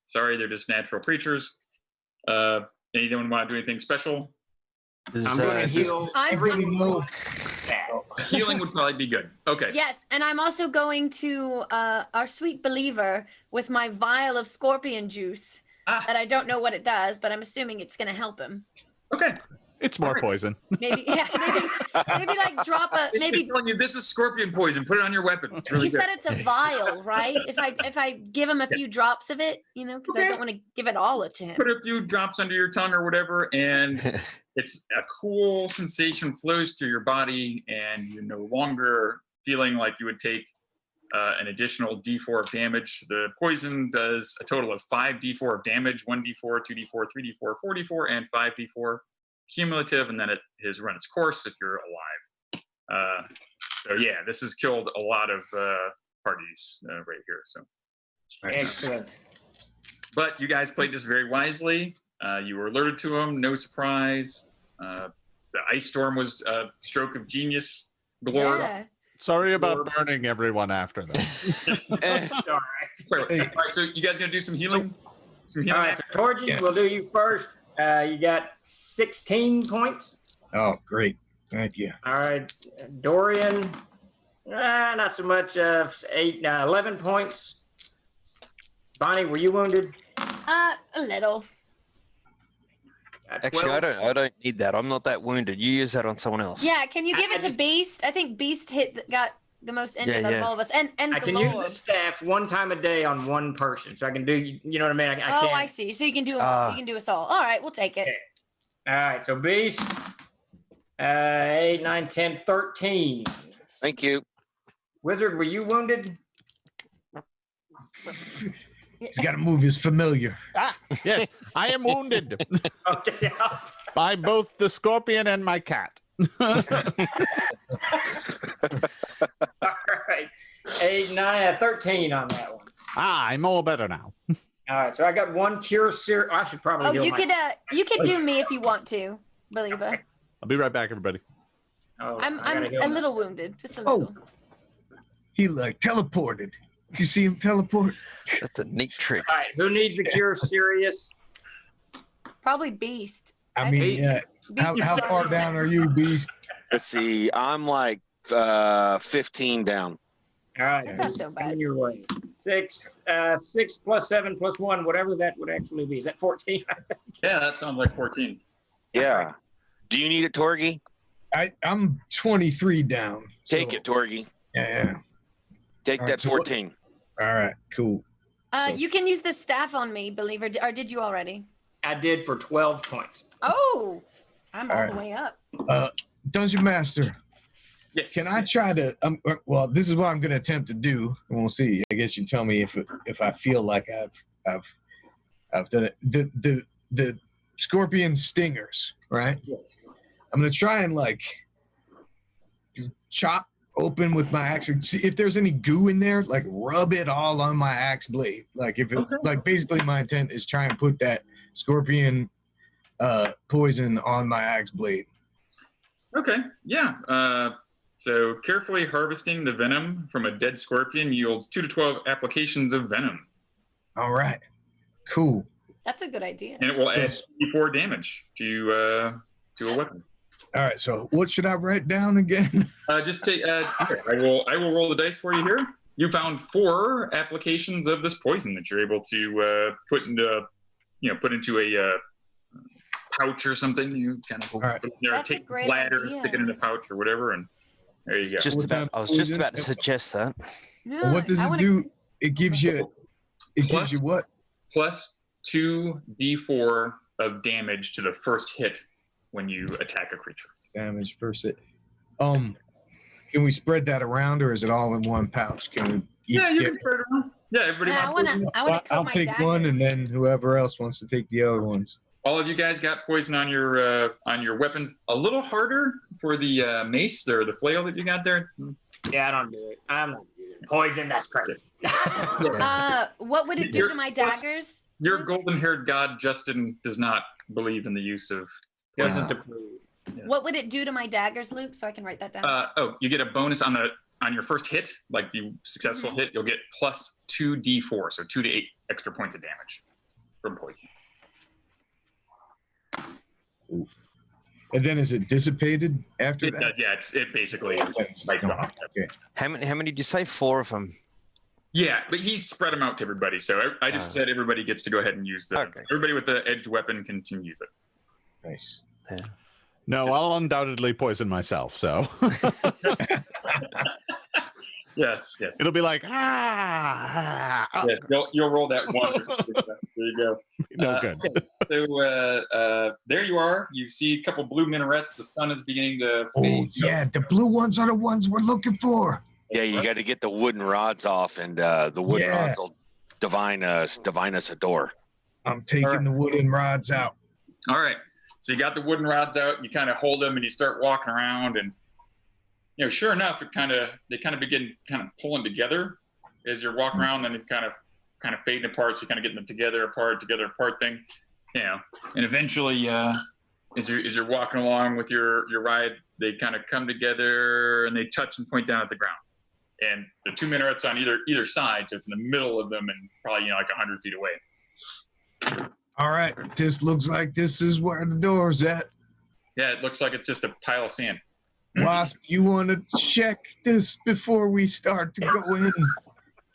Sorry, they're just natural creatures. Anyone want to do anything special? I'm going to heal. Healing would probably be good. Okay. Yes, and I'm also going to our sweet believer with my vial of scorpion juice. That I don't know what it does, but I'm assuming it's going to help him. Okay. It's more poison. Maybe like drop a maybe. Telling you this is scorpion poison. Put it on your weapons. It's really You good. said it's a vial, right? If I give him a few drops of it, because I don't want to give it all to him. Put a few drops under your tongue or whatever, and it's a cool sensation flows through your body, and you're no longer feeling like you would take an additional D4 of damage. The poison does a total of 5 D4 of damage: 1 D4, 2 D4, 3 D4, 4 D4, and 5 D4 cumulative, and then it has run its course if you're alive. So yeah, this has killed a lot of parties right here. So Excellent. But you guys played this very wisely. You were alerted to them, no surprise. The ice storm was a stroke of genius galore. Yeah. Sorry about burning everyone after that. All right, so you guys gonna do some healing? All right, so Torgy, we'll do you first. You got 16 points. Oh, great. Thank you. All right, Dorian, not so much. 11 points. Bonnie, were you wounded? A little. Actually, I don't need that. I'm not that wounded. You use that on someone else. Yeah, can you give it to Beast? I think Beast got the most injured out of all of us. And I can use the staff 1 time a day on 1 person, so I can do. You know what I mean? I can't. I see. So you can do them all. You can do us all. All right, we'll take it. Okay. All right, so Beast, 8, 9, 10, 13. Thank you. Wizard, were you wounded? He's got to move his familiar. Ah, yes, I am wounded Okay. by both the scorpion and my cat. All right. 8, 9, 13 on that one. Ah, I'm all better now. All right. So I got one cure series. I should probably Oh, heal you could do me if you want to, Believer. I'll be right back, everybody. Oh, I'm I gotta heal a little wounded, just a Oh. little. He like teleported. You see him teleport? That's a neat trick. All right. Who needs the cure serious? Probably Beast. I mean, yeah. How far down are you, Beast? Let's see. I'm like 15 down. All right. That's not so bad. Coming your way. 6 plus 7 plus 1, whatever that would actually be. Is that 14? Yeah, that sounds like 14. Yeah. Do you need it, Torgy? I'm 23 down. Take it, Torgy. Yeah. Take All that right, so 14. All right, cool. You can use the staff on me, Believer, or did you already? I did for 12 points. Oh, I'm all All the right. way up. Dungeon Master. Yes. Can I try to? Well, this is what I'm going to attempt to do, and we'll see. I guess you tell me if I feel like I've done it. The scorpion stingers, right? Yes. I'm going to try and like chop open with my axe. See if there's any goo in there, like rub it all on my axe blade. Like if it, like basically my intent is try and put that scorpion poison on my axe blade. Okay, yeah. So carefully harvesting the venom from a dead scorpion yields 2 to 12 applications of venom. All right, cool. That's a good idea. And it will add 4 damage to a weapon. All right, so what should I write down again? Just take. Here, I will roll the dice for you here. You found 4 applications of this poison that you're able to put into a pouch or something. You kind of put it in there, That's a take the great bladder, idea. stick it in a pouch or whatever, and there you go. I was just about to suggest that. Yeah, What does it do? It gives you. It gives you what? Plus 2d4 of damage to the first hit when you attack a creature. Damage first hit. Can we spread that around, or is it all in one pouch? Can we? Yeah, you can spread it around. Yeah, everybody. I want to. I'll take one, and then whoever else wants to take the other ones. All of you guys got poison on your weapons. A little harder for the mace or the flail that you got there. Yeah, I don't do it. I'm not doing it. Poison, that's crazy. What would it do to my daggers? Your golden-haired god Justin does not believe in the use of. Doesn't approve. What would it do to my daggers, Luke? So I can write that down. You get a bonus on your first hit, like you successful hit. You'll get plus 2d4, so 2 to 8 extra points of damage from poison. And then is it dissipated after It that? does, yeah. It basically wiped off. Okay. How many did you say? 4 of them. Yeah, but he spread them out to everybody. So I just said everybody gets to go ahead and use them. Okay. Everybody with the edged weapon can use it. Nice. Yeah. No, I'll undoubtedly poison myself. So yes. it'll be like Yes, you'll roll that one. There you go. No good. So there you are. You see a couple blue minarets. The sun is beginning to fade. Oh yeah, the blue ones are the ones we're looking for. Yeah, you got to get the wooden rods off, and the wooden rods will divine us a door. I'm taking the wooden rods out. All right. So you got the wooden rods out. You kind of hold them, and you start walking around, and sure enough, they kind of begin pulling together as you're walking around, and it kind of fading apart. So you're kind of getting them together apart thing, and eventually, as you're walking along with your ride, they kind of come together and they touch and point down at the ground. And the 2 minarets on either side, so it's in the middle of them and probably like 100 feet away. All right, this looks like this is where the door's at. Yeah, it looks like it's just a pile of sand. Wasp, you want to check this before we start to go in?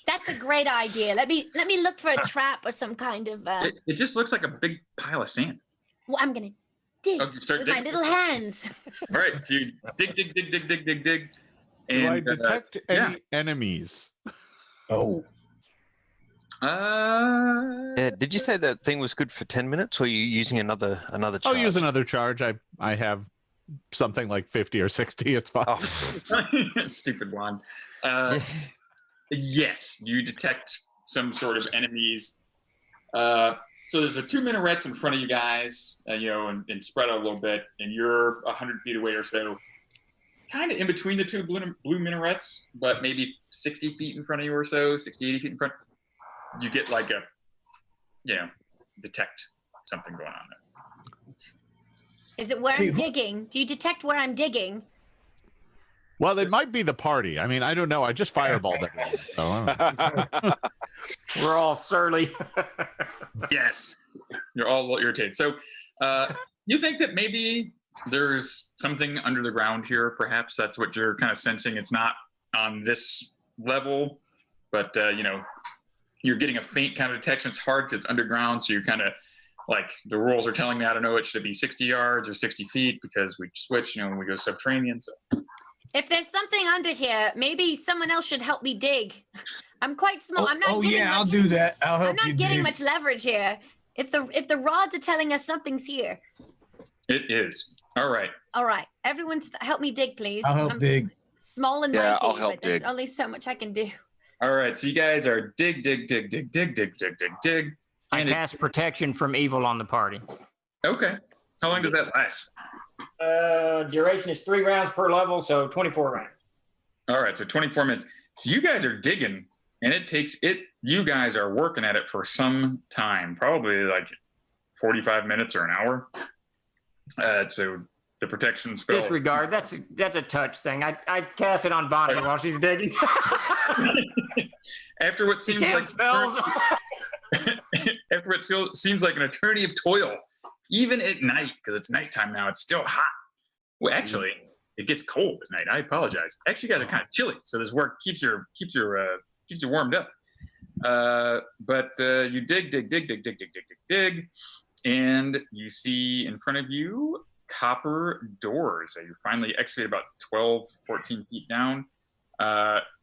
That's a great idea. Let me look for a trap or some kind of. It just looks like a big pile of sand. Well, I'm gonna dig with my little hands. All right, so you dig. Do I And, detect any enemies? Oh. Yeah, did you say that thing was good for 10 minutes, or are you using another charge? I'll use another charge. I have something like 50 or 60. It's fine. Stupid one. Yes, you detect some sort of enemies. So there's the 2 minarets in front of you guys, and spread out a little bit, and you're 100 feet away or so, kind of in between the 2 blue minarets, but maybe 60 feet in front of you or so, 60, 80 feet in front. You get like a, detect something going on there. Is it where I'm digging? Do you detect where I'm digging? Well, it might be the party. I mean, I don't know. I just fireballed everyone. So I don't know. We're all surly. Yes. You're all a little irritated. So you think that maybe there's something under the ground here, perhaps? That's what you're kind of sensing. It's not on this level, but, you're getting a faint kind of detection. It's hard because it's underground, so you're kind of like, the rules are telling me, I don't know, it should be 60 yards or 60 feet because we switch, when we go subterranean. So. If there's something under here, maybe someone else should help me dig. I'm quite small. I'm not getting much, I'll do that. I'll help you. I'm not getting much leverage here. If the rods are telling us something's here. It is. All right. All right. Everyone help me dig, please. I'll help dig. Small and Yeah, mighty, I'll help but there's dig. only so much I can do. All right. So you guys are dig. I cast protection from evil on the party. Okay. How long does that last? Duration is 3 rounds per level, so 24 rounds. All right. So 24 minutes. So you guys are digging, and you guys are working at it for some time, probably like 45 minutes or an hour. So the protection spell. Disregard. That's a touch thing. I cast it on Bonnie while she's digging. After what seems like spells. after what seems like an eternity of toil, even at night, because it's nighttime now, it's still hot. Well, actually, it gets cold at night. I apologize. Actually, you guys are kind of chilly, so this work keeps you warmed up. But you dig, and you see in front of you copper doors. You finally excavate about 12, 14 feet down.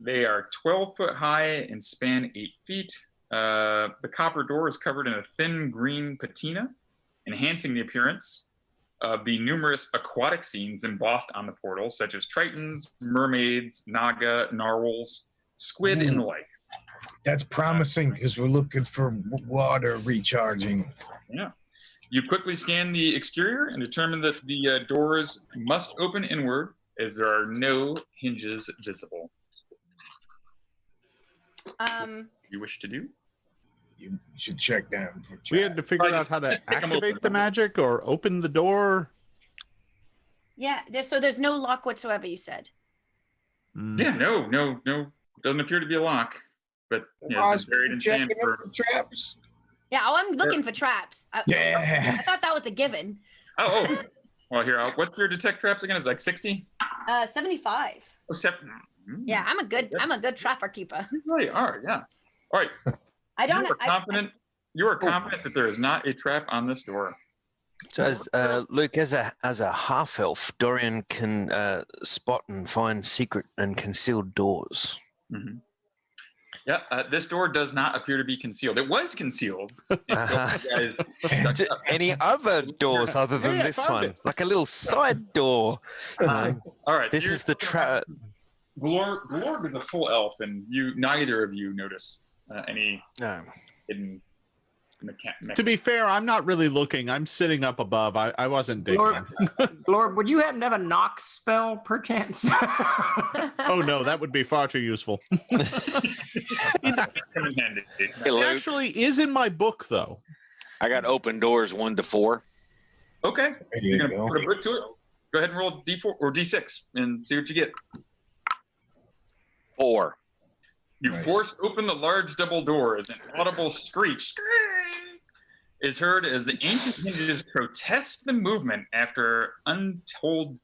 They are 12 foot high and span 8 feet. The copper door is covered in a thin green patina, enhancing the appearance of the numerous aquatic scenes embossed on the portal, such as tritons, mermaids, naga, narwhals, squid, and the like. That's promising because we're looking for water recharging. Yeah. You quickly scan the exterior and determine that the doors must open inward, as there are no hinges visible. You wish to do? You should check down for chat. We had to figure out how to activate the magic or open the door. Yeah, there's no lock whatsoever, you said. Yeah, no. Doesn't appear to be a lock, but it's been buried in sand for traps. Yeah, I'm looking for traps. I thought that was a given. Oh. Well, here, what's your detect traps again? Is it like 60? 75. Oh, 7. Yeah, I'm a good trapper keeper. You really are, yeah. All right. You are confident that there is not a trap on this door. So, Luke, as a half elf, Dorian can spot and find secret and concealed doors. Mm-hmm. Yeah, this door does not appear to be concealed. It was concealed. Any other doors other than this one? Like a little side door. All right. This is the trap. Glorb is a full elf, and neither of you notice any hidden To be fair, I'm not really looking. I'm sitting up above. I wasn't digging. Lord, would you happen to have a knock spell, perchance? Oh, no, that would be far too useful. It actually is in my book, though. I got open doors 1 to 4. Okay. You're going to put a brick to it? Go ahead and roll D4 or D6 and see what you get. 4. You force open the large double door as an audible screech is heard as the ancient hinges protest the movement after untold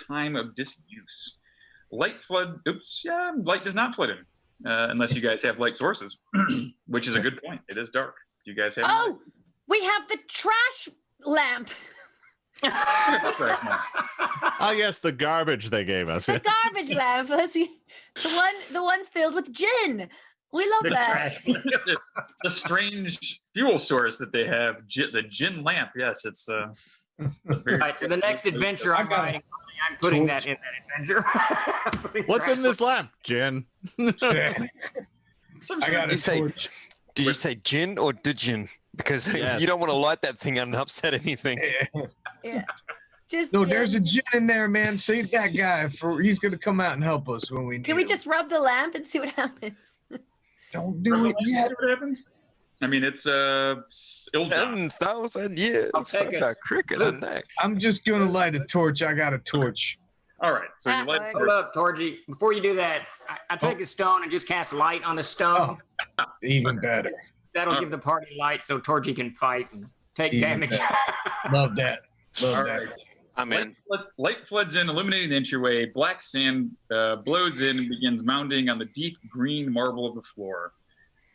time of disuse. Light does not flood in unless you guys have light sources, which is a good point. It is dark. You guys have. Oh, we have the trash lamp. Oh yes, the garbage they gave us. The garbage lamp. The one filled with gin. We love that. It's a strange fuel source that they have. The gin lamp. Yes, it's. All right, so the next adventure I'm putting that in that adventure. What's in this lamp? Gin. I got a torch. Did you say gin or djinn? Because Yes. you don't want to light that thing and upset anything. Yeah. Just No, there's a gin in there, man. Save that guy he's gonna come out and help us when we need Can we him. just rub the lamp and see what happens? Don't do it yet. See what happens? I mean, it's Ilja. 10,000 years. Such a cricket and neck. I'm just gonna light a torch. I got a torch. All right. So you light. Hold up, Torgy. Before you do that, I take a stone and just cast light on the stone. Even better. That'll give the party light so Torgy can fight and take Even damage. better. Love that. Love All that. right. I'm in. Light floods in, illuminating the entryway. Black sand blows in and begins mounding on the deep green marble of the floor.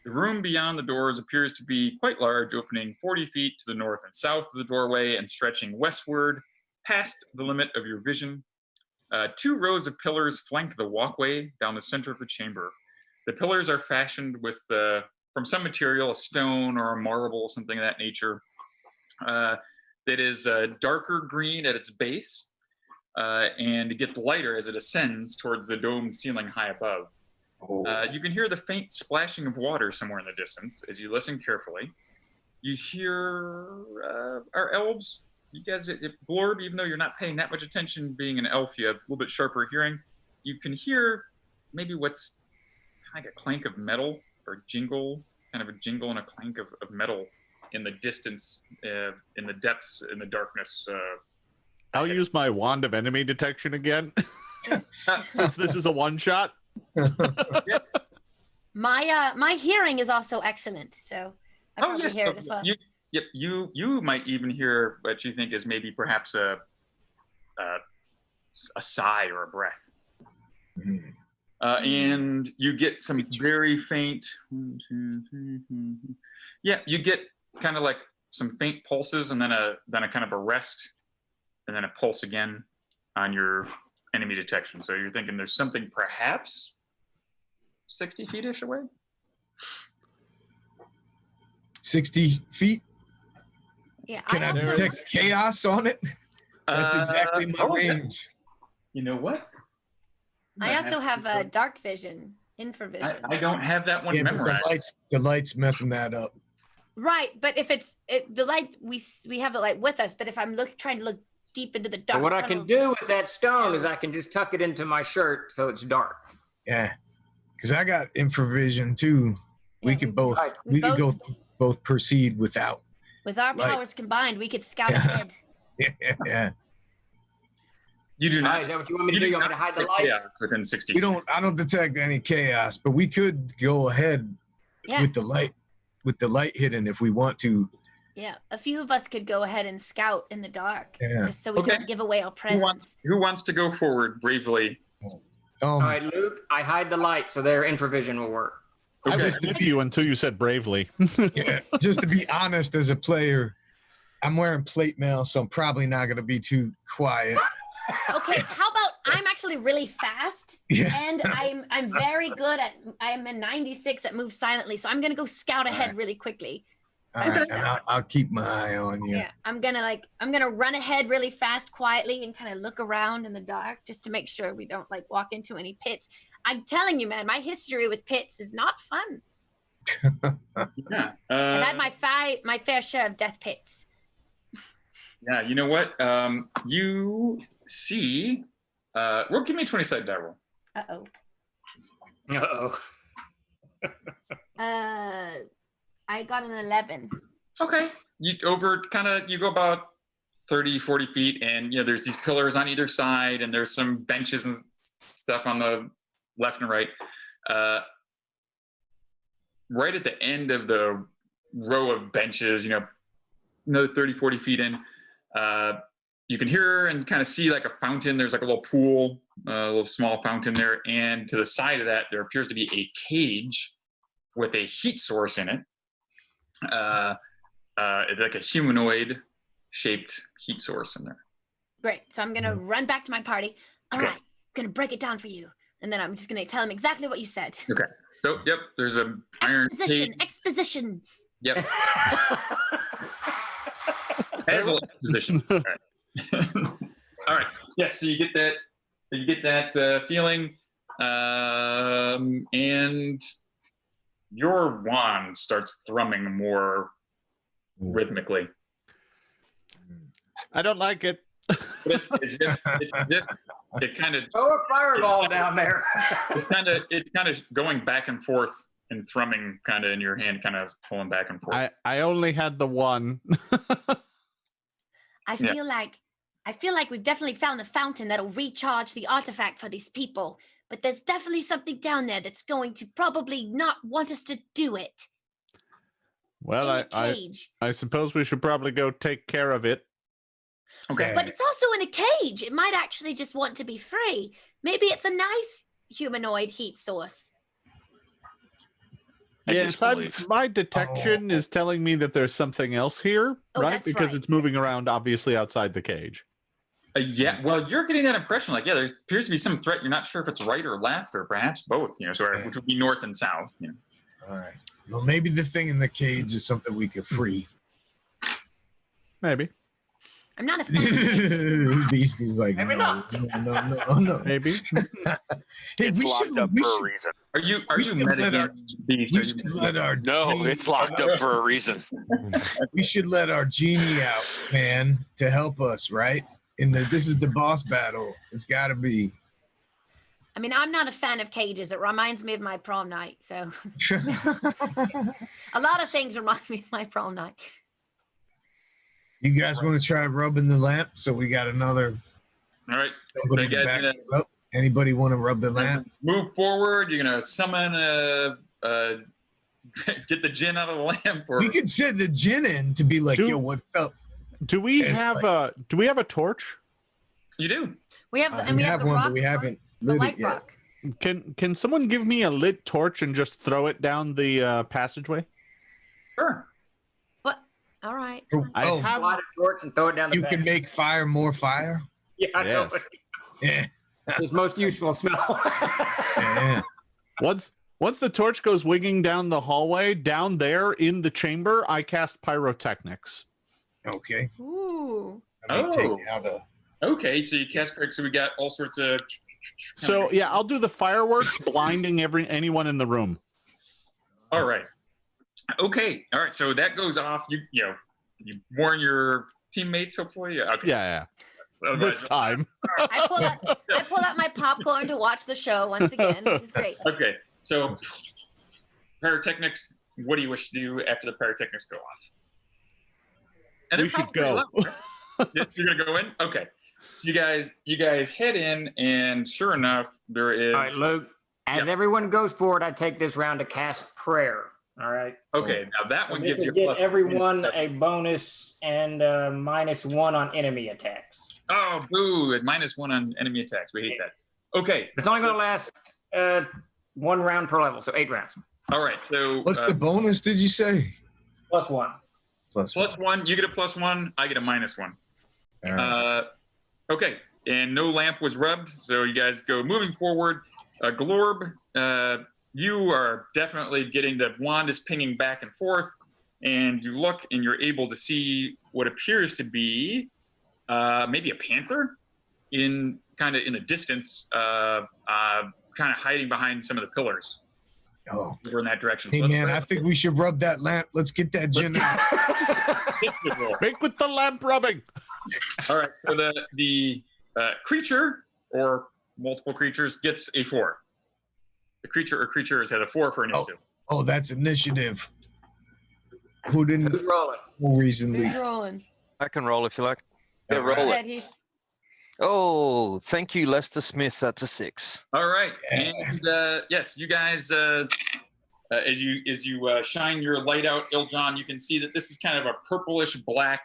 The room beyond the doors appears to be quite large, opening 40 feet to the north and south of the doorway and stretching westward past the limit of your vision. 2 rows of pillars flank the walkway down the center of the chamber. The pillars are fashioned with from some material, a stone or a marble, something of that nature, that is darker green at its base, and it gets lighter as it ascends towards the domed ceiling high above. You can hear the faint splashing of water somewhere in the distance as you listen carefully. You hear our elves. You guys, Blorb, even though you're not paying that much attention, being an elf, you have a little bit sharper hearing. You can hear maybe what's kind of like a clank of metal or jingle, kind of a jingle and a clank of metal in the distance, in the depths, in the darkness. I'll use my wand of enemy detection again, since this is a one-shot. My hearing is also excellent, so I probably hear it as well. You might even hear what you think is maybe perhaps a sigh or a breath. And you get some very faint. Yeah, you get kind of like some faint pulses, and then a kind of a rest, and then a pulse again on your enemy detection. So you're thinking there's something perhaps 60 feet-ish away. 60 feet. Yeah. Can I detect chaos on it? That's exactly my range. You know what? I also have dark vision, infravision. I don't have that one memorized. The light's messing that up. Right, but if the light, we have the light with us. But if I'm trying to look deep into the dark, But what I can do with that stone is I can just tuck it into my shirt so it's dark. Yeah, because I got infravision too. We could both both proceed without. With our light. powers combined, we could scout ahead. Yeah. You do not. Is that what you want me to do? You want me to hide the light? Yeah, within 60. I don't detect any chaos, but we could go ahead with the light hidden if we want to. Yeah, a few of us could go ahead and scout in the dark, just so we Okay. don't give away our presence. Who wants to go forward bravely? All right, Luke, I hide the light so their infravision will work. I was with you until you said bravely. Yeah, just to be honest, as a player, I'm wearing plate mail, so I'm probably not going to be too quiet. Okay, how about I'm actually really fast, and I'm very good at. I'm a 96 at move silently, so I'm gonna go scout ahead really quickly. All right, and I'll keep my eye on you. Yeah, I'm gonna run ahead really fast, quietly, and kind of look around in the dark just to make sure we don't like walk into any pits. I'm telling you, man, my history with pits is not fun. Yeah, I've had my fair share of death pits. Yeah, you know what? You see, well, give me a 20-sided die roll. Uh-oh. Uh-oh. I got an 11. Okay. You go about 30, 40 feet, and there's these pillars on either side, and there's some benches and stuff on the left and right. Right at the end of the row of benches, another 30, 40 feet in, you can hear and kind of see like a fountain. There's like a little pool, a little small fountain there. And to the side of that, there appears to be a cage with a heat source in it. Like a humanoid shaped heat source in there. Great. So I'm going to run back to my party. All right, I'm going to break it down for you. And then I'm just going to tell them exactly what you said. Okay. So, yep, there's a iron cage. Exposition. Yep. As a exposition. All right. All right. Yes. So you get that feeling, and your wand starts thrumming more rhythmically. I don't like it. It's as if it kind of throw a fireball down there. it's kind of going back and forth and thrumming kind of in your hand, kind of pulling back and forth. I only had the one. I feel like we've definitely found the fountain that'll recharge the artifact for these people. But there's definitely something down there that's going to probably not want us to do it. Well, I suppose we should probably go take care of it. Okay. But it's also in a cage. It might actually just want to be free. Maybe it's a nice humanoid heat source. Yes, my detection is telling me that there's something else here, right? That's Because right. it's moving around, obviously, outside the cage. Yeah, well, you're getting that impression. Like, yeah, there appears to be some threat. You're not sure if it's right or left, or perhaps both. Which would be north and south. All right. Well, maybe the thing in the cage is something we could free. Maybe. I'm not a fan. Beast is like, maybe not. No. Maybe. It's locked up for a reason. Are you metagaming Beast? No, it's locked up for a reason. We should let our genie out, man, to help us, right? This is the boss battle. It's got to be. I mean, I'm not a fan of cages. It reminds me of my prom night. So a lot of things remind me of my prom night. You guys want to try rubbing the lamp? So we got another. All right. Somebody to back us up. Anybody want to rub the lamp? Move forward. You're gonna summon get the djinn out of the lamp. Or We could send the djinn in to be like, yo, what's up? Do we have a torch? You do. We have, and we have the one, rock, but we haven't the lit light it yet. rock. Can someone give me a lit torch and just throw it down the passageway? Sure. What? All right. I have Light a torch and throw it down the You back. can make fire more fire. Yeah, I know. Yes. Yeah. His most useful smell. Yeah. Once the torch goes winging down the hallway, down there in the chamber, I cast pyrotechnics. Okay. Ooh. Okay, so you cast correct. So we got all sorts of. So yeah, I'll do the fireworks, blinding anyone in the room. All right. Okay. All right. So that goes off. You warn your teammates. Hopefully. Yeah. Okay. Yeah. Okay. This time. I pull out my popcorn to watch the show once again. This is great. Okay. So pyrotechnics. What do you wish to do after the pyrotechnics go off? And We should go. You're gonna go in. Okay. So you guys head in, and sure enough, there is. All right, Luke. As everyone goes forward, I take this round to cast prayer. All right. Okay. Now that one This gives you will get plus everyone a bonus and -1 on enemy attacks. Oh, boo! At -1 on enemy attacks. We hate that. Okay. It's only going to last 1 round per level, so 8 rounds. All right. So What's the bonus? Did you say? +1. +1. You get a +1. I get a -1. All right. Okay. And no lamp was rubbed, so you guys go moving forward. Glorb, you are definitely getting the wand is pinging back and forth, and you look and you're able to see what appears to be maybe a panther in the distance, kind of hiding behind some of the pillars. Oh, we're in that direction. Hey So let's man, try- I think we should rub that lamp. Let's get that djinn out. Make with the lamp rubbing. All right. So the creature or multiple creatures gets a 4. The creature or creatures had a 4 for initiative. Oh, that's initiative. Who didn't? Who's rolling? More recently. Who's rolling? I can roll if you like. Yeah, roll Go it. ahead, Heath. Oh, thank you, Lester Smith. That's a 6. All right, and yes, you guys, as you shine your light out, Iljon, you can see that this is kind of a purplish black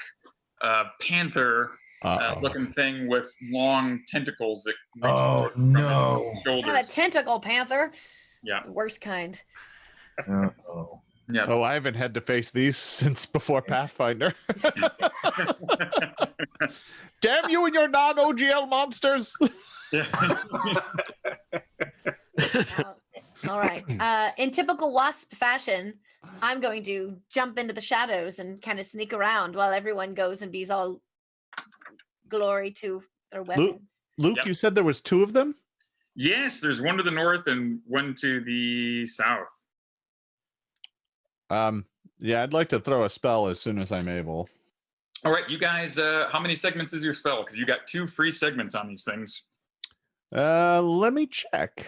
panther looking thing with long tentacles that. Oh no! Shoulders. Not a tentacle panther. Yeah. The worst kind. Oh. Yeah. Oh, I haven't had to face these since before Pathfinder. Damn you and your non-OGL monsters! All right. In typical Wasp fashion, I'm going to jump into the shadows and kind of sneak around while everyone goes and bees all glory to their weapons. Luke, Yep. you said there was 2 of them? Yes, there's one to the north and one to the south. Yeah, I'd like to throw a spell as soon as I'm able. All right, you guys, how many segments is your spell? Because you got 2 free segments on these things. Let me check.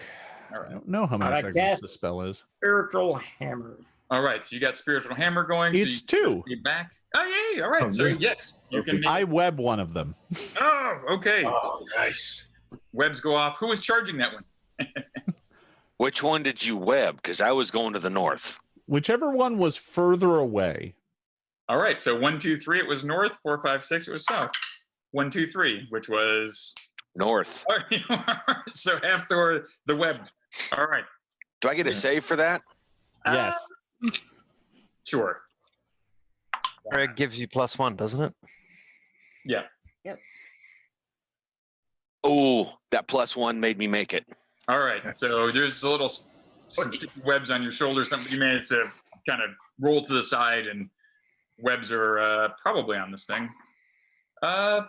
All right. I don't know how many segments the spell is. Spiritual hammer. All right, so you got spiritual hammer going. It's so you 2. Be back. Oh yay! All right, so yes, you can. I web one of them. Oh, okay. Oh, nice. Webs go off. Who was charging that one? Which one did you web? Because I was going to the north. Whichever one was further away. All right, so 1, 2, 3, it was north. 4, 5, 6, it was south. 1, 2, 3, which was north. All right, so after the web. All right. Do I get a save for that? Yes. Sure. It gives you +1, doesn't it? Yeah. Yep. Oh, that +1 made me make it. All right, so there's a little some sticky webs on your shoulders. Something you managed to kind of roll to the side, and webs are probably on this thing. Oh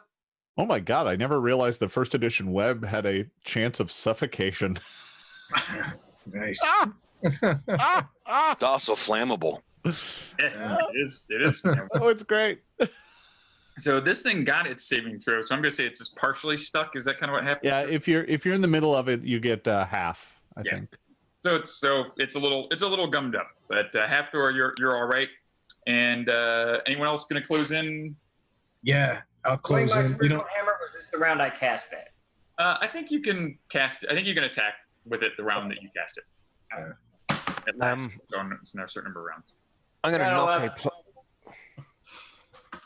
my god! I never realized the first edition web had a chance of suffocation. Nice. It's also flammable. Yes, it is. It is. Oh, it's great. So this thing got its saving throw. So I'm going to say it's just partially stuck. Is that kind of what happened? Yeah, if you're in the middle of it, you get half. I think. So it's a little gummed up, but half door you're all right. And anyone else going to close in? Yeah, I'll close My in. spiritual hammer, was this the round I cast that? I think you can cast. I think you can attack with it the round that you cast it. So it's in a certain number of rounds. I'm going to knock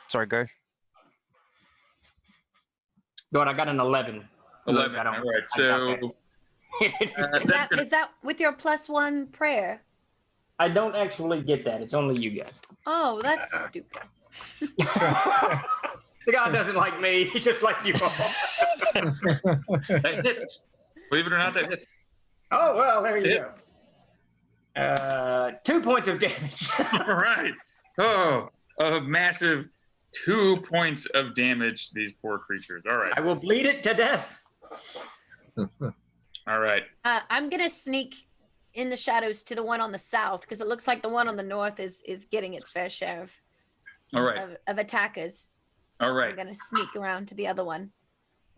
Sorry, go. Go on, I got an 11. 11. All right. So is that with your +1 prayer? I don't actually get that. It's only you guys. Oh, that's stupid. The guy doesn't like me. He just likes you all. That hits. Believe it or not, that hits. Oh, well, there you go. 2 points of damage. All right. Oh, a massive 2 points of damage to these poor creatures. All right. I will bleed it to death. All right. I'm going to sneak in the shadows to the one on the south because it looks like the one on the north is getting its fair share of, all right. of attackers. All right. I'm going to sneak around to the other one.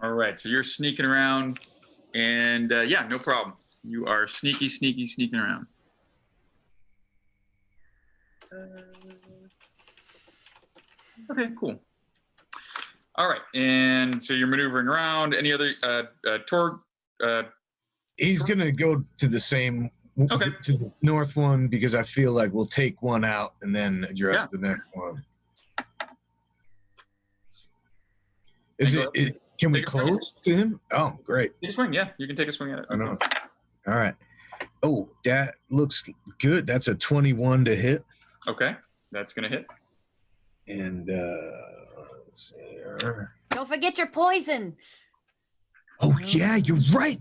All right. So you're sneaking around, and yeah, no problem. You are sneaking around. Okay, cool. All right, and so you're maneuvering around. Any other Torg? He's gonna go to the same to the north one because I feel like we'll take one out and then address the next one. Can we close to him? Oh, great. Take a swing, yeah. You can take a swing at it. Okay. All right. Oh, that looks good. That's a 21 to hit. Okay, that's gonna hit. And let's see here. Don't forget your poison. Oh yeah, you're right.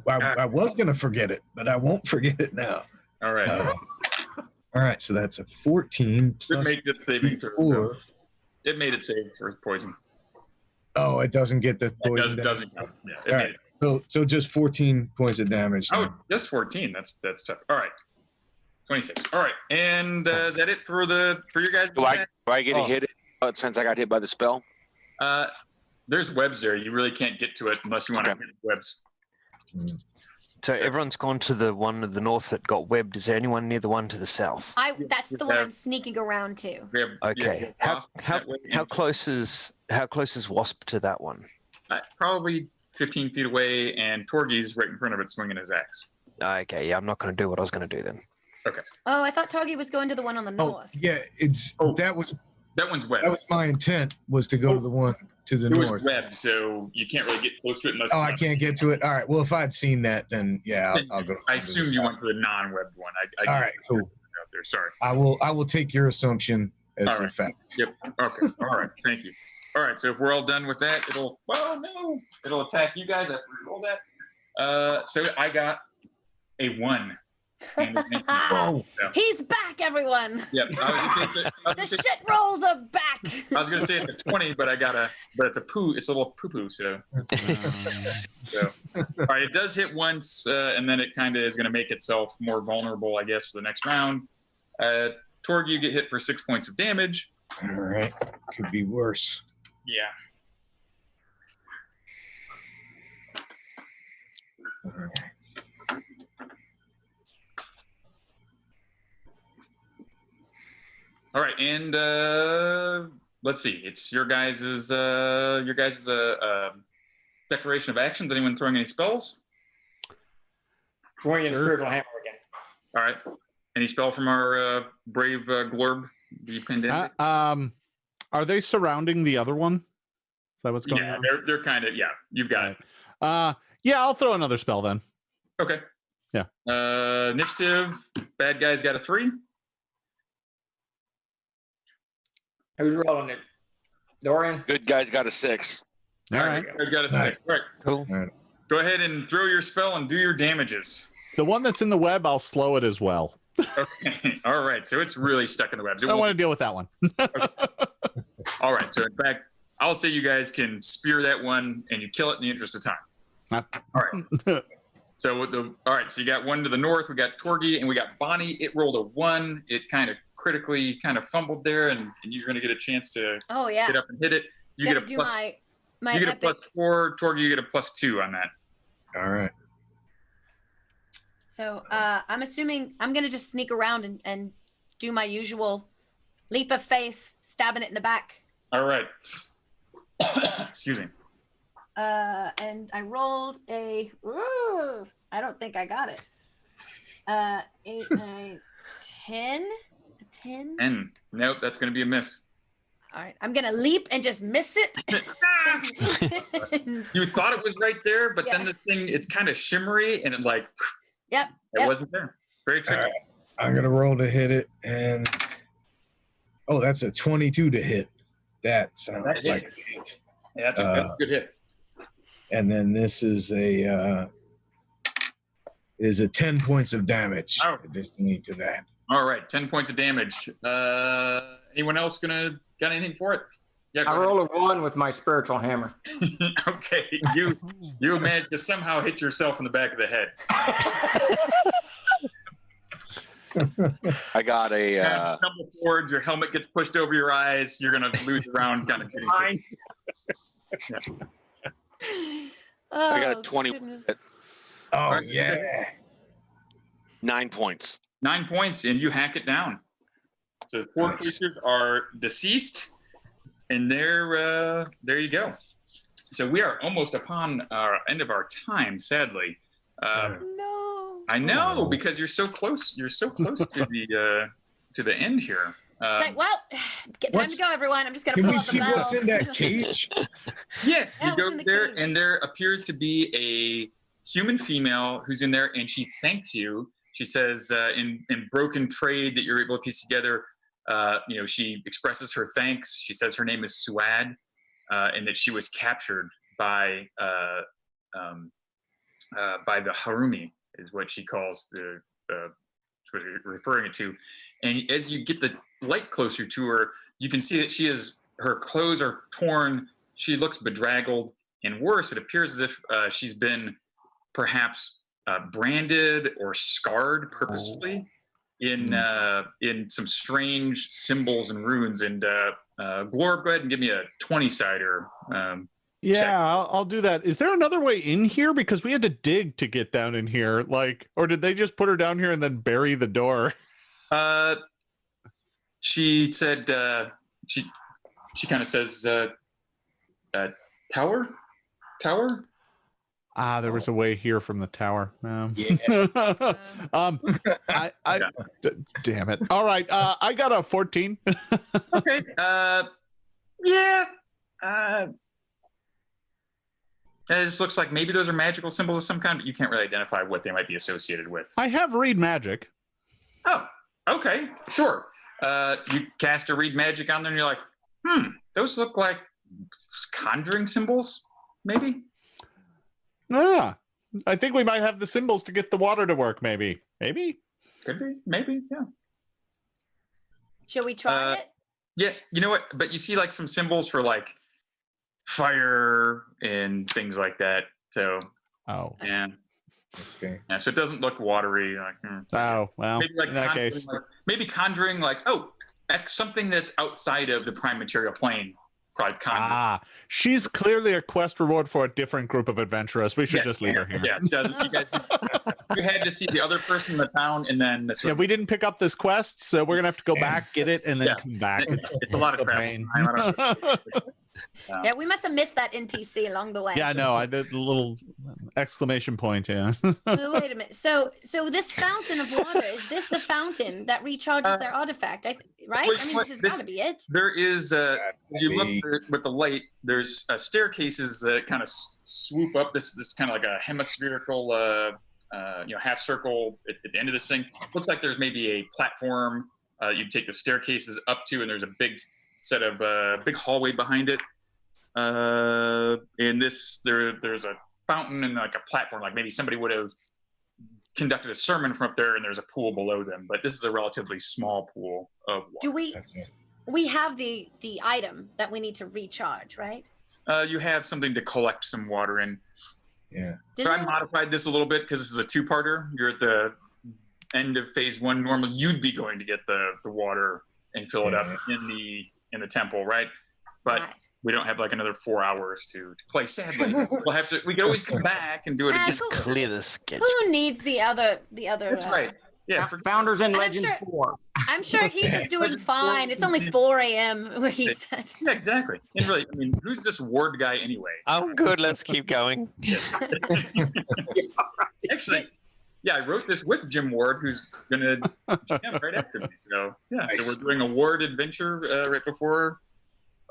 I was gonna forget it, but I won't forget it now. All right. All right, so that's a 14 plus it made it saving 4. It made it save for poison. Oh, it doesn't get the poison. It doesn't count. Yeah, it All made right. it. So just 14 points of damage. Oh, just 14. That's tough. All right. 26. All right. And is that it for your guys? Do I get a hit since I got hit by the spell? There's webs there. You really can't get to it unless you want to hit webs. So everyone's gone to the one of the north that got webbed. Is there anyone near the one to the south? That's the one I'm sneaking around to. Okay. How close is Wasp to that one? Probably 15 feet away, and Torgi's right in front of it, swinging his axe. Okay. Yeah, I'm not going to do what I was going to do then. Okay. Oh, I thought Torgi was going to the one on the north. Yeah, that one's web. That was my intent, was to go to the one to the north. It was web, so you can't really get close to it unless. Oh, I can't get to it. All right. Well, if I'd seen that, then yeah, I'll go. I assume you went for the non-webbed one. All right, cool. Out there. Sorry. I will take your assumption as a fact. Yep. Okay. All right. Thank you. All right. So if we're all done with that, it'll attack you guys after we roll that. So I got a 1. Oh. He's back, everyone. Yep. The shit rolls are back. I was gonna say it's a 20, but it's a poo. It's a little poo-poo. So, all right. It does hit once, and then it kind of is gonna make itself more vulnerable, I guess, for the next round. Torg, you get hit for 6 points of damage. All right. Could be worse. Yeah. All right. All right, and let's see. It's your guys' declaration of actions. Anyone throwing any spells? Swinging spiritual hammer again. All right. Any spell from our brave Glorb, the pandemic? Are they surrounding the other one? Is that what's going Yeah, on? they're kind of, yeah, you've got it. Yeah, I'll throw another spell then. Okay. Yeah. Initiative, bad guys got a 3. Who's rolling it? Dorian? Good guys got a 6. All right. Guys got a 6. All right. Cool. All right. Go ahead and throw your spell and do your damages. The one that's in the web, I'll slow it as well. Okay. All right. So it's really stuck in the webs. I don't want to deal with that one. All right. So in fact, I'll say you guys can spear that one and you kill it in the interest of time. All right. So all right. So you got one to the north. We got Torgy and we got Bonnie. It rolled a 1. It kind of critically fumbled there, and you're going to get a chance to get up and hit it. You get a do plus. my You get a epic. +4. Torgy, you get a +2 on that. All right. So I'm assuming I'm gonna just sneak around and do my usual leap of faith, stabbing it in the back. All right. Excuse me. And I rolled a. Ooh, I don't think I got it. 8, 9, 10. A 10. And nope, that's going to be a miss. All right, I'm gonna leap and just miss it. You thought it was right there, but then the thing, it's kind of shimmery, and it like. Yep. It wasn't there. Very tricky. All right. I'm gonna roll to hit it, and that's a 22 to hit. That sounds like a hit. Yeah, that's a good hit. And then this is a 10 points of damage additionally to that. All right, 10 points of damage. Anyone else got anything for it? Yeah, I roll a 1 with my spiritual hammer. Okay, you managed to somehow hit yourself in the back of the head. I got a stumble forward, your helmet gets pushed over your eyes, you're gonna lose a round kind of getting hit. I got a 20. goodness. Oh yeah. 9 points. 9 points, and you hack it down. So 4 creatures are deceased, and there you go. So we are almost upon our end of our time, sadly. No. I know, because you're so close. You're so close to the end here. It's like, well, time to go, everyone. I'm just gonna Can pull we out the see bell. what's in that cage? Yeah, you what's go in the there, cage? and there appears to be a human female who's in there, and she thanks you. She says in broken trade that you're able to piece together. She expresses her thanks. She says her name is Suad, and that she was captured by the Harumi, is what she calls what you're referring it to. And as you get the light closer to her, you can see that her clothes are torn. She looks bedraggled, and worse, it appears as if she's been perhaps branded or scarred purposefully in some strange symbols and runes. And Glorb, go ahead and give me a 20-sider. I'll do that. Is there another way in here? Because we had to dig to get down in here. Or did they just put her down here and then bury the door? She said, she kind of says, tower? There was a way here from the tower. Damn it. All right. I got a 14. Okay. This looks like maybe those are magical symbols of some kind, but you can't really identify what they might be associated with. I have read magic. Oh, okay, sure. You cast a read magic on them, and you're like, those look like conjuring symbols, maybe? I think we might have the symbols to get the water to work, maybe. Could be, maybe, yeah. Should we try it? Yeah, you know what? But you see like some symbols for like fire and things like that. So, yeah. Okay. Yeah, so it doesn't look watery. Like, Oh, well, maybe like in that conjuring, case. maybe conjuring like, oh, that's something that's outside of the prime material plane. Probably conjuring. She's clearly a quest reward for a different group of adventurers. We should just leave her here. Yeah, you had to see the other person in the town, and then this. Yeah, we didn't pick up this quest, so we're gonna have to go back, get it, and then come back. It's a lot of crap. Yeah, we must have missed that NPC along the way. Yeah, I know. I did a little exclamation point. Yeah. Wait a minute. So this fountain of water, is this the fountain that recharges their artifact? Right? I mean, this has got to be it. There is, if you look with the light, there's staircases that kind of swoop up. This kind of like a hemispherical, half circle at the end of this thing. Looks like there's maybe a platform you take the staircases up to, and there's a big set of big hallway behind it. In this, there's a fountain and like a platform, like maybe somebody would have conducted a sermon from up there, and there's a pool below them. But this is a relatively small pool of water. Do we have the item that we need to recharge, right? You have something to collect some water in. Yeah. So I modified this a little bit because this is a two-parter. You're at the end of phase one. Normally, you'd be going to get the water and fill it up in the temple, right? But we don't have like another 4 hours to play. Sadly, we can always come back and do it again. Just clear the schedule. Who needs the other? That's right. Yeah, for Founders and Legends 4. I'm sure he was doing fine. It's only 4 a.m. where he said. Yeah, exactly. And really, I mean, who's this ward guy anyway? I'm good. Let's keep going. Actually, yeah, I wrote this with Jim Ward, who's gonna jam right after me. So yeah, so we're doing a Ward adventure right before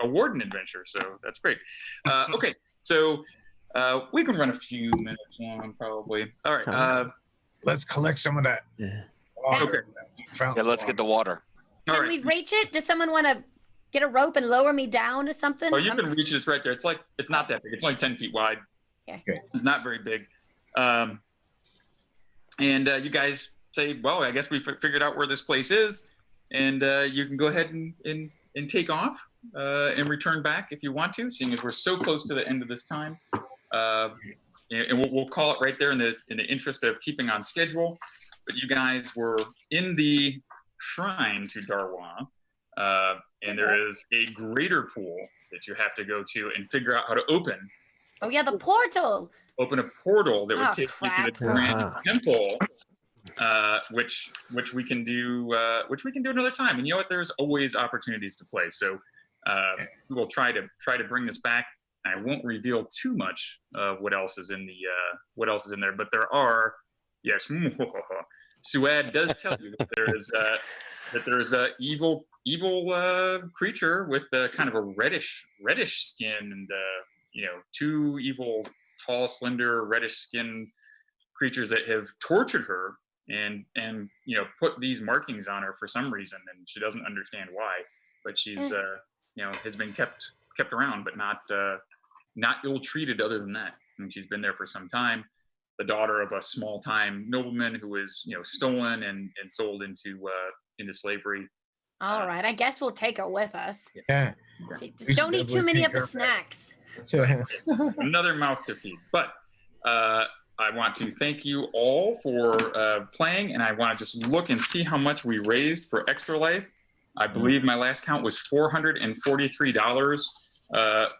a Warden adventure. So that's great. Okay, so we can run a few minutes on probably. All right. Let's collect some of that. Yeah. Okay. Yeah, let's get the water. Can we reach it? Does someone want to get a rope and lower me down or something? Oh, you can reach it. It's right there. It's not that big. It's only 10 feet wide. Okay. It's not very big. And you guys say, well, I guess we figured out where this place is, and you can go ahead and take off and return back if you want to, seeing as we're so close to the end of this time. And we'll call it right there in the interest of keeping on schedule. But you guys were in the shrine to Darwah, and there is a greater pool that you have to go to and figure out how to open. Oh yeah, the portal. Open a portal that would take you to the Grand Temple, which we can do another time. And you know what? There's always opportunities to play. So we will try to bring this back. I won't reveal too much of what else is in there, but there are, yes, Suad does tell you that there is a evil creature with kind of a reddish skin and two evil, tall, slender, reddish skin creatures that have tortured her and put these markings on her for some reason, and she doesn't understand why, but she's has been kept around, but not ill-treated other than that. I mean, she's been there for some time. The daughter of a small-time nobleman who was, stolen and sold into slavery. All right, I guess we'll take her with us. Yeah. Just don't eat too many of the snacks. Another mouth to feed. But I want to thank you all for playing, and I want to just look and see how much we raised for Extra Life. I believe my last count was $443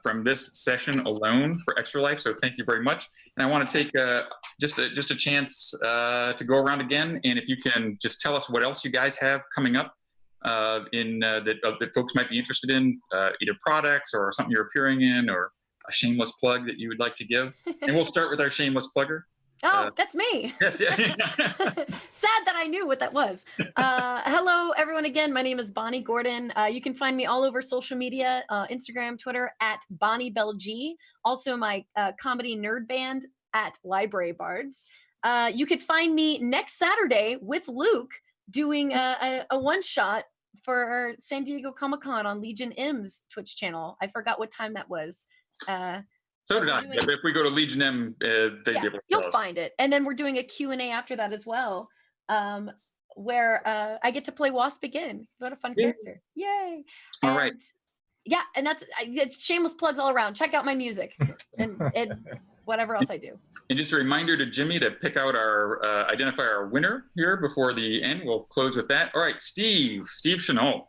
from this session alone for Extra Life. So thank you very much. And I want to take just a chance to go around again. And if you can just tell us what else you guys have coming up that folks might be interested in, either products or something you're appearing in, or a shameless plug that you would like to give. And we'll start with our shameless plugger. Oh, that's me. Yes, yeah. Sad that I knew what that was. Hello, everyone. Again, my name is Bonnie Gordon. You can find me all over social media, Instagram, Twitter, at Bonnie Bell G. Also, my comedy nerd band at Library Bards. You could find me next Saturday with Luke doing a one-shot for San Diego Comic-Con on Legion M's Twitch channel. I forgot what time that was. So did I. But if we go to Legion M, they'd be able to you'll find it. And then we're doing a Q&A after that as well, where I get to play Wasp again. What a fun character. Yay. All right. Yeah, and it's shameless plugs all around. Check out my music. And whatever else I do. And just a reminder to Jimmy to pick out identify our winner here before the end. We'll close with that. All right, Steve Chenault.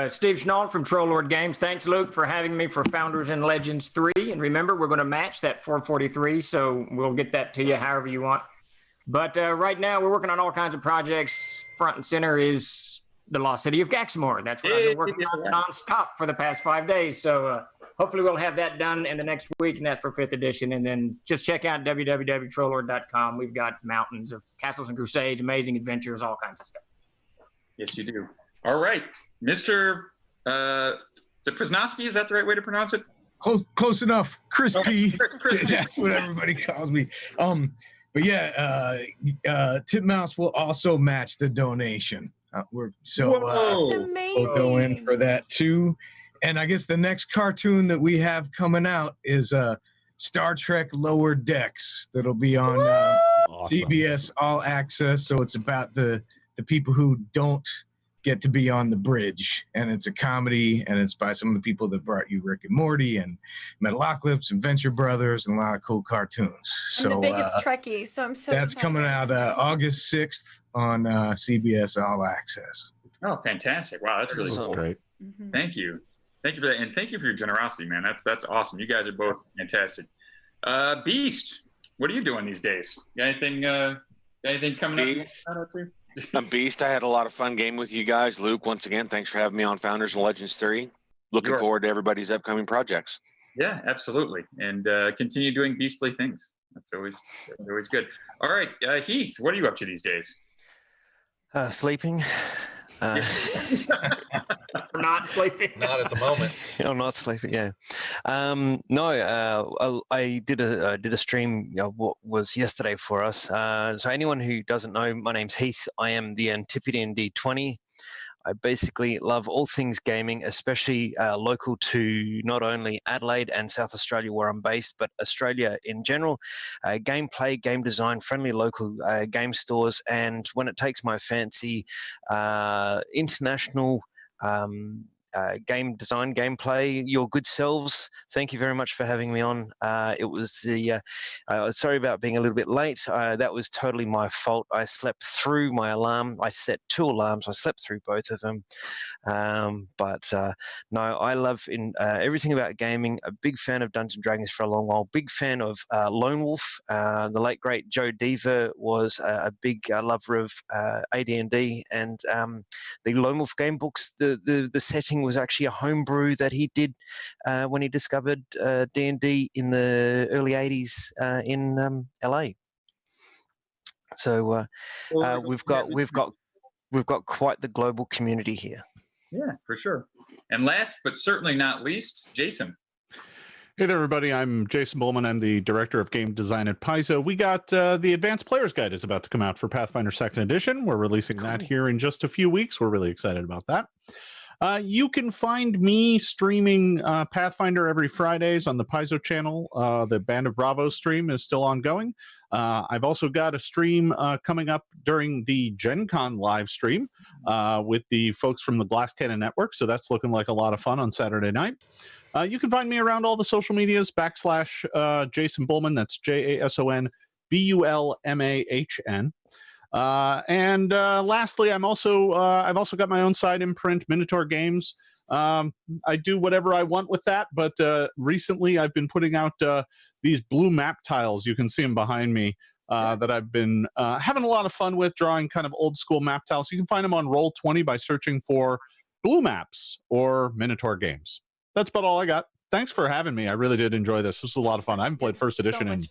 Steve Chenault from Troll Lord Games. Thanks, Luke, for having me for Founders and Legends 3. And remember, we're going to match that 443, so we'll get that to you however you want. But right now, we're working on all kinds of projects. Front and center is the Lost City of Gaxmore. That's what I've been working on nonstop for the past 5 days. So hopefully we'll have that done in the next week, and that's for 5th edition. And then just check out www.trollord.com. We've got mountains of castles and crusades, amazing adventures, all kinds of stuff. Yes, you do. All right, Mr. Prisnowski, is that the right way to pronounce it? Close enough. Chris P. Chris P. That's what everybody calls me. But yeah, Titmouse will also match the donation. We'll go in for that too. And I guess the next cartoon that we have coming out is Star Trek Lower Decks. That'll be on CBS All Access. So it's about the people who don't get to be on the bridge, and it's a comedy, and it's by some of the people that brought you Rick and Morty and Metalocalypse and Venture Brothers and a lot of cool cartoons. I'm the biggest Trekkie, so I'm so that's excited. coming out August 6th on CBS All Access. Oh, fantastic. Wow, that's really cool. Great. Thank you for that, and thank you for your generosity, man. That's awesome. You guys are both fantastic. Beast, what are you doing these days? Got anything coming up? I'm Beast. I had a lot of fun game with you guys. Luke, once again, thanks for having me on Founders and Legends 3. Looking forward to everybody's upcoming projects. Yeah, absolutely. And continue doing beastly things. That's always good. All right, Heath, what are you up to these days? Sleeping. Not sleeping. Not at the moment. I'm not sleeping. Yeah. No. I did a stream. What was yesterday for us? So anyone who doesn't know, my name's Heath. I am the Antipodean D20. I basically love all things gaming, especially local to not only Adelaide and South Australia, where I'm based, but Australia in general. Gameplay, game design, friendly local game stores, and when it takes my fancy, international game design, gameplay, your good selves. Thank you very much for having me on. It was sorry about being a little bit late. That was totally my fault. I slept through my alarm. I set 2 alarms. I slept through both of them. But no, I love everything about gaming. A big fan of Dungeons & Dragons for a long while. Big fan of Lone Wolf. The late, great Joe Diva was a big lover of AD&D, and the Lone Wolf game books, the setting was actually a homebrew that he did when he discovered D&D in the early 80s in LA. So we've got quite the global community here. Yeah, for sure. And last but certainly not least, Jason. Hey there, everybody. I'm Jason Bullman. I'm the director of game design at Paizo. We got the Advanced Player's Guide is about to come out for Pathfinder 2nd Edition. We're releasing that here in just a few weeks. We're really excited about that. You can find me streaming Pathfinder every Fridays on the Paizo channel. The Band of Bravo stream is still ongoing. I've also got a stream coming up during the Gen Con live stream with the folks from the Glass Cannon Network. So that's looking like a lot of fun on Saturday night. You can find me around all the social medias, / Jason Bullman. That's JASON BULMAHN. And lastly, I've also got my own side imprint, Minotaur Games. I do whatever I want with that, but recently I've been putting out these blue map tiles. You can see them behind me. That I've been having a lot of fun with, drawing kind of old school map tiles. You can find them on Roll20 by searching for Blue Maps or Minotaur Games. That's about all I got. Thanks for having me. I really did enjoy this. This was a lot of fun. I haven't played first edition in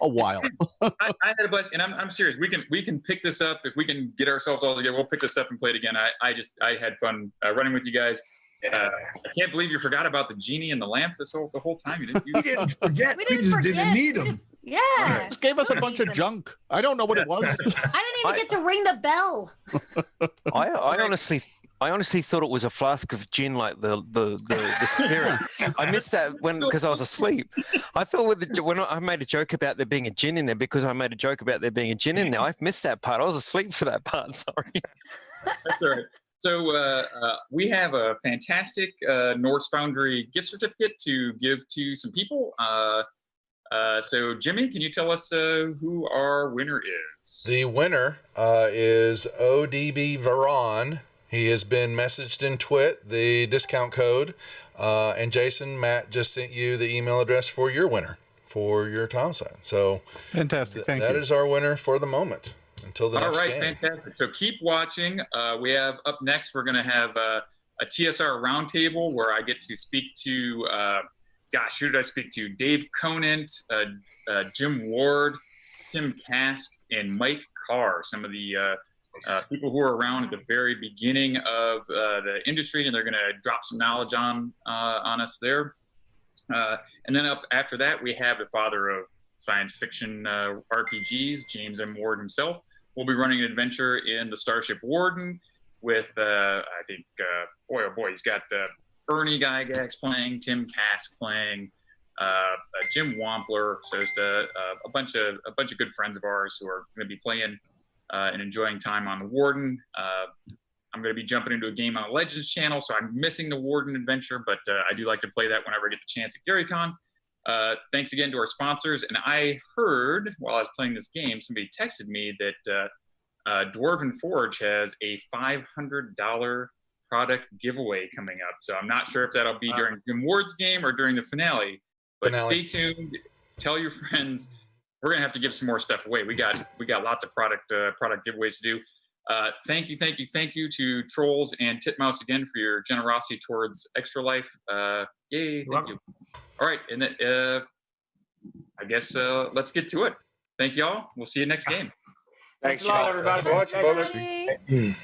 a while. I had a blast, and I'm serious. We can pick this up if we can get ourselves all together. We'll pick this up and play it again. I had fun running with you guys. I can't believe you forgot about the genie and the lamp the whole time. You didn't forget. We just didn't need them. Yeah. Just gave us a bunch of junk. I don't know what it was. I didn't even get to ring the bell. I honestly thought it was a flask of gin, like the spirit. I missed that because I was asleep. I thought when I made a joke about there being a gin in there, because I made a joke about there being a gin in there. I missed that part. I was asleep for that part. Sorry. That's all right. So we have a fantastic Norse Foundry gift certificate to give to some people. So, Jimmy, can you tell us who our winner is? The winner is ODB Veron. He has been messaged in Twit, the discount code. And Jason, Matt just sent you the email address for your winner for your tile set. So fantastic. Thank you. That is our winner for the moment until the next game. All right, fantastic. So keep watching. We have up next, we're going to have a TSR roundtable where I get to speak to, who did I speak to? Dave Conant, Jim Ward, Tim Kask, and Mike Carr, some of the people who are around at the very beginning of the industry, and they're going to drop some knowledge on us there. And then up after that, we have the father of science fiction RPGs, James M. Ward himself. We'll be running an adventure in the Starship Warden with, I think, boy, oh boy, he's got Ernie Gygax playing, Tim Kask playing, Jim Wampler. So just a bunch of good friends of ours who are going to be playing and enjoying time on the Warden. I'm going to be jumping into a game on the Legends channel, so I'm missing the Warden adventure, but I do like to play that whenever I get the chance at GaryCon. Thanks again to our sponsors. And I heard while I was playing this game, somebody texted me that Dwarven Forge has a $500 product giveaway coming up. So I'm not sure if that'll be during Jim Ward's game or during the finale, but stay tuned. Tell your friends. We're going to have to give some more stuff away. We got lots of product giveaways to do. Thank you to Trolls and Titmouse again for your generosity towards Extra Life. Yay, thank you. All right, and I guess let's get to it. Thank y'all. We'll see you next game. Thanks, a lot, y'all. everybody. Thanks for watching, folks. Bye.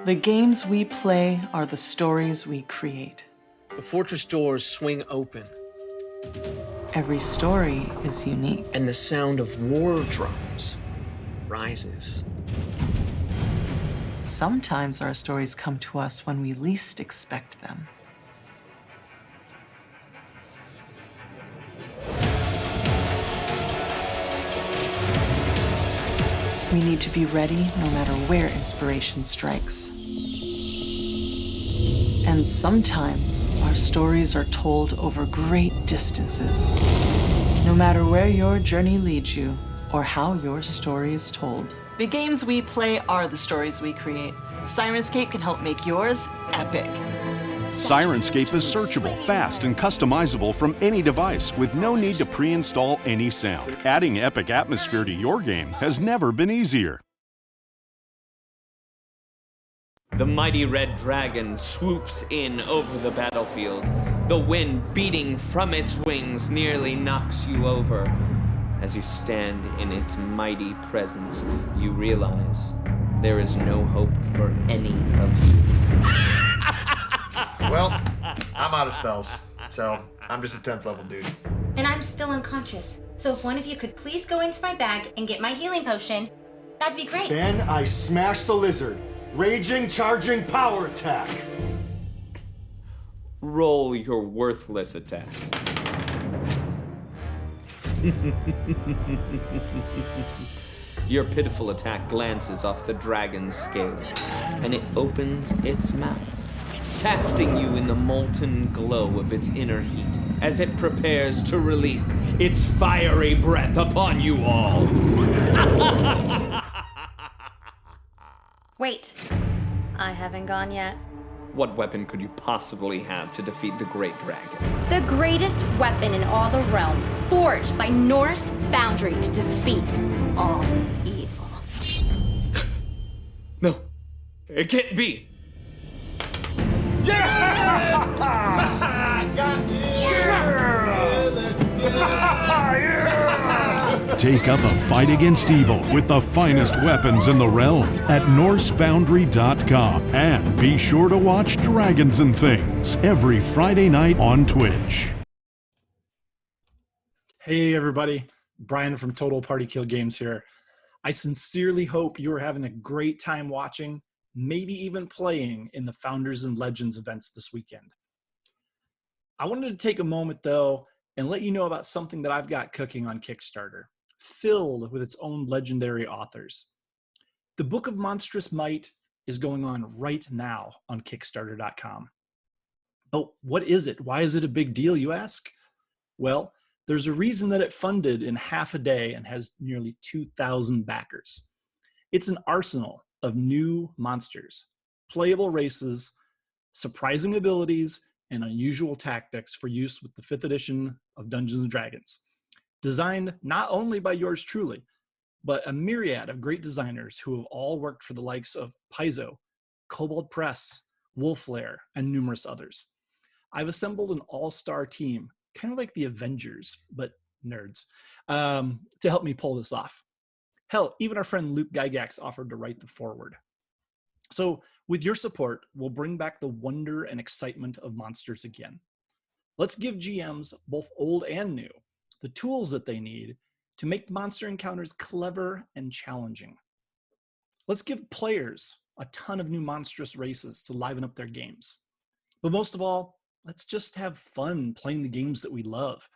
The games we play are the stories we create. The fortress doors swing open. Every story is unique. And the sound of war drums rises. Sometimes our stories come to us when we least expect them. We need to be ready no matter where inspiration strikes. And sometimes our stories are told over great distances. No matter where your journey leads you or how your story is told. The games we play are the stories we create. Sirenscape can help make yours epic. Sirenscape is searchable, fast, and customizable from any device with no need to pre-install any sound. Adding epic atmosphere to your game has never been easier. The mighty red dragon swoops in over the battlefield. The wind beating from its wings nearly knocks you over. As you stand in its mighty presence, you realize there is no hope for any of you. Well, I'm out of spells, so I'm just a 10th level dude. And I'm still unconscious. So if one of you could please go into my bag and get my healing potion, that'd be great. Then I smash the lizard. Raging, charging, power attack. Roll your worthless attack. Your pitiful attack glances off the dragon's scale, and it opens its mouth, casting you in the molten glow of its inner heat as it prepares to release its fiery breath upon you all. Wait, I haven't gone yet. What weapon could you possibly have to defeat the great dragon? The greatest weapon in all the realm, forged by Norse Foundry to defeat all evil. No, it can't be. Take up a fight against evil with the finest weapons in the realm at NorseFoundry.com. And be sure to watch Dragons and Things every Friday night on Twitch. Hey everybody, Brian from Total Party Kill Games here. I sincerely hope you are having a great time watching, maybe even playing in the Founders and Legends events this weekend. I wanted to take a moment though and let you know about something that I've got cooking on Kickstarter, filled with its own legendary authors. The Book of Monstrous Might is going on right now on Kickstarter.com. But what is it? Why is it a big deal, you ask? Well, there's a reason that it funded in half a day and has nearly 2,000 backers. It's an arsenal of new monsters, playable races, surprising abilities, and unusual tactics for use with the 5th edition of Dungeons & Dragons. Designed not only by yours truly, but a myriad of great designers who have all worked for the likes of Paizo, Kobold Press, Wolflair, and numerous others. I've assembled an all-star team, kind of like the Avengers, but nerds, to help me pull this off. Hell, even our friend Luke Gygax offered to write the foreword. So with your support, we'll bring back the wonder and excitement of monsters again. Let's give GMs, both old and new, the tools that they need to make the monster encounters clever and challenging. Let's give players a ton of new monstrous races to liven up their games. But most of all, let's just have fun playing the games that we love.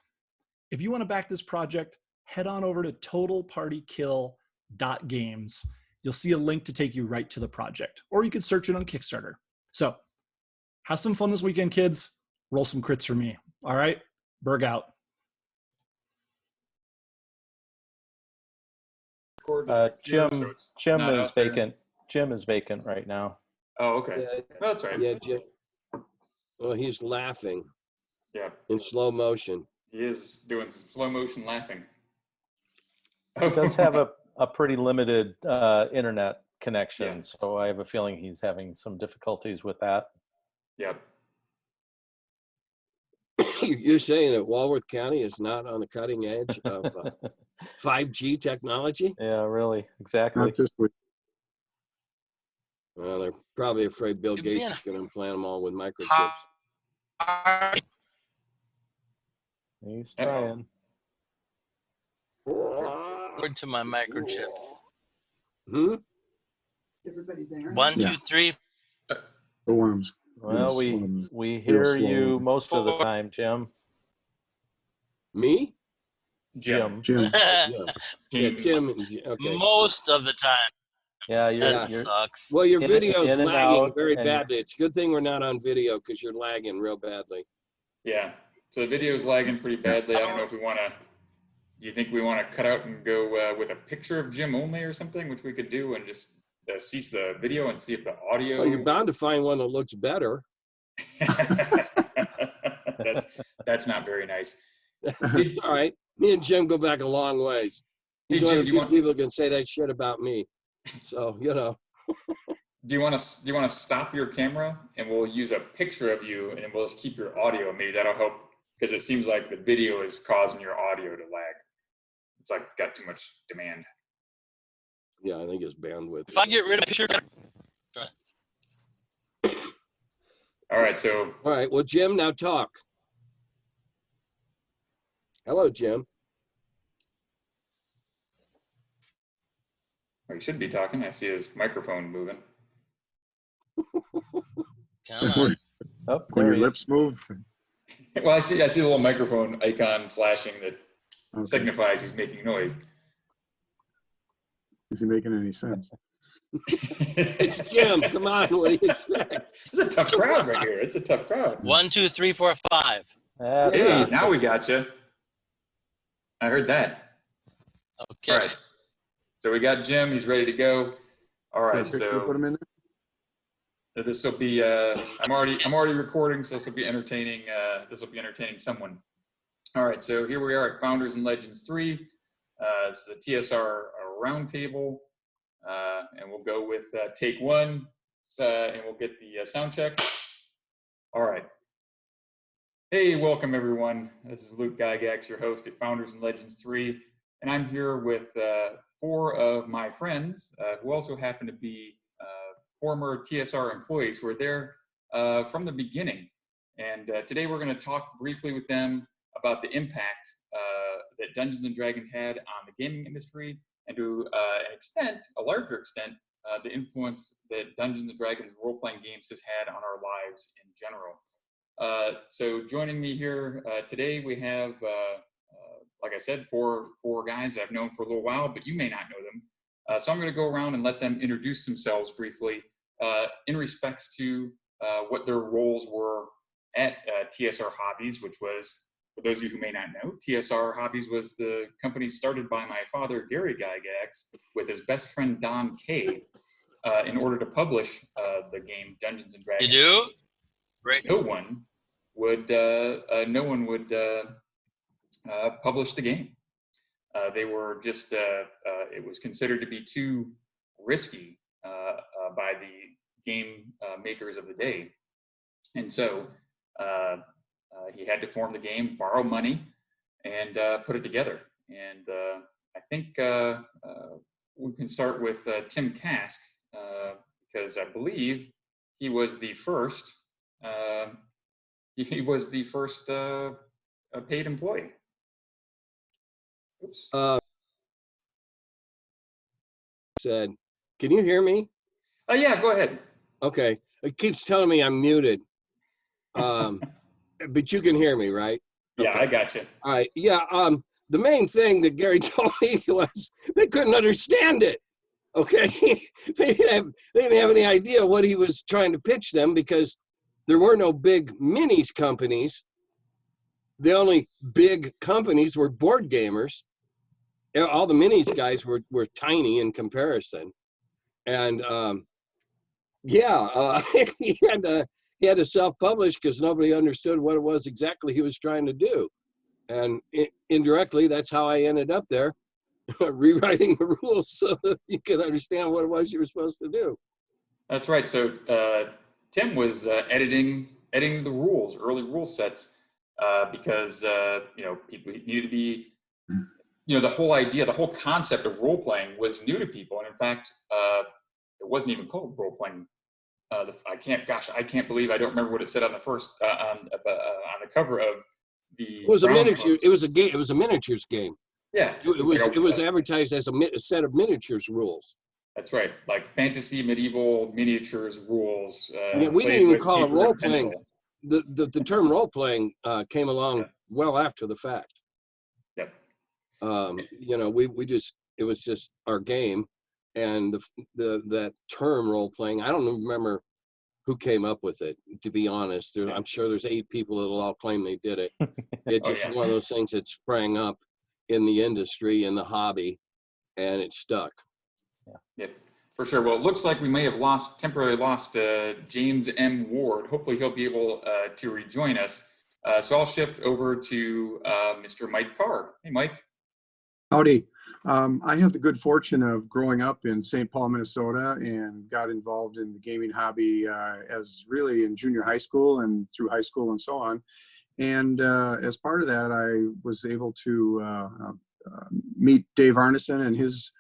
If you want to back this project, head on over to totalpartykill.games. You'll see a link to take you right to the project, or you can search it on Kickstarter. So have some fun this weekend, kids. Roll some crits for me. All right, Berg out. Jim not is out there. vacant. Jim is vacant right now. Oh, okay. Yeah, That's right. yeah, Jim. Well, he's laughing Yeah. in slow motion. He is doing some slow motion laughing. He does have a pretty limited internet connection, so I have a feeling he's having some difficulties with that. Yeah. You're saying that Walworth County is not on the cutting edge of 5G technology? Yeah, really, exactly. Not this week. Well, they're probably afraid Bill Gates is going to implant them all with microchips. He's trying. According to my microchip. Hmm? Everybody there? 1, 2, 3. The worms. Well, we hear you most of the time, Jim. Me? Jim. Yeah, Jim. Okay. Most of the time. Yeah, That sucks. Well, your in video's and lagging out, very and- badly. It's a good thing we're not on video because you're lagging real badly. Yeah. So the video is lagging pretty badly. I don't know if we want to. Do you think we want to cut out and go with a picture of Jim only or something, which we could do, and just cease the video and see if the audio? Well, you're bound to find one that looks better. That's not very nice. It's all right. Me and Jim go back a long ways. He's Hey, one Jim, of the do you few people who can say that shit about me. So, you know. Do you want to stop your camera and we'll use a picture of you and we'll just keep your audio? Maybe that'll help because it seems like the video is causing your audio to lag. It's like got too much demand. Yeah, I think it's bandwidth. If I get rid of picture. All right, so. All right, well, Jim, now talk. Hello, Jim. Well, he should be talking. I see his microphone moving. Come on. Oh, when your lips move. Well, I see the little microphone icon flashing that signifies he's making noise. Is he making any sense? It's Jim. Come on, what do you expect? It's a tough crowd right here. It's a tough crowd. 1, 2, 3, 4, 5. Hey, now we got you. I heard that. Okay. All right. So we got Jim. He's ready to go. All right. So put him in there. So this will be. I'm already recording, so this will be entertaining. This will be entertaining someone. All right. So here we are at Founders and Legends 3. This is a TSR roundtable, and we'll go with take one, and we'll get the sound check. All right. Hey, welcome everyone. This is Luke Gygax, your host at Founders and Legends 3, and I'm here with 4 of my friends who also happen to be former TSR employees who were there from the beginning. And today we're going to talk briefly with them about the impact that Dungeons & Dragons had on the gaming industry, and to an extent, a larger extent, the influence that Dungeons & Dragons role-playing games has had on our lives in general. So joining me here today, we have, like I said, four guys that I've known for a little while, but you may not know them. So I'm going to go around and let them introduce themselves briefly in respects to what their roles were at TSR Hobbies, which was, for those of you who may not know, TSR Hobbies was the company started by my father, Gary Gygax, with his best friend, Don Kay, in order to publish the game Dungeons & Dragons. You do? Great. No one would publish the game. They were just, it was considered to be too risky by the game makers of the day. And so he had to form the game, borrow money, and put it together. And I think we can start with Tim Kask, because I believe he was the first paid employee. Oops. Said, can you hear me? Oh yeah, go ahead. Okay, it keeps telling me I'm muted. But you can hear me, right? Yeah, Okay. I got you. All right. Yeah. The main thing that Gary told me was they couldn't understand it. Okay. They didn't have any idea what he was trying to pitch them because there were no big minis companies. The only big companies were board gamers. All the minis guys were tiny in comparison. And he had to self-publish because nobody understood what it was exactly he was trying to do. And indirectly, that's how I ended up there, rewriting the rules so that you could understand what it was you were supposed to do. That's right. So Tim was editing the rules, early rule sets, because people needed to be, the whole idea, the whole concept of role playing was new to people. And in fact, it wasn't even called role playing. I can't believe I don't remember what it said on the first on the cover of the. It was a Brown miniature. books. It was a game. It was a miniatures game. Yeah, It was advertised as a set of miniatures rules. That's right, like fantasy, medieval miniatures rules. Yeah, we didn't played even with call it paper role and playing. pencil. The term role playing came along well after the fact. Yep. You know, we just, it was just our game, and that term role playing. I don't remember who came up with it. To be honest, I'm sure there's 8 people that'll all claim they did it. It's just one of those things that sprang up in the industry, in the hobby, and it stuck. Yep, for sure. Well, it looks like we may have temporarily lost James M. Ward. Hopefully he'll be able to rejoin us. So I'll shift over to Mr. Mike Carr. Hey, Mike. Howdy. I have the good fortune of growing up in St. Paul, Minnesota, and got involved in the gaming hobby as really in junior high school and through high school and so on. And as part of that, I was able to meet Dave Arneson and his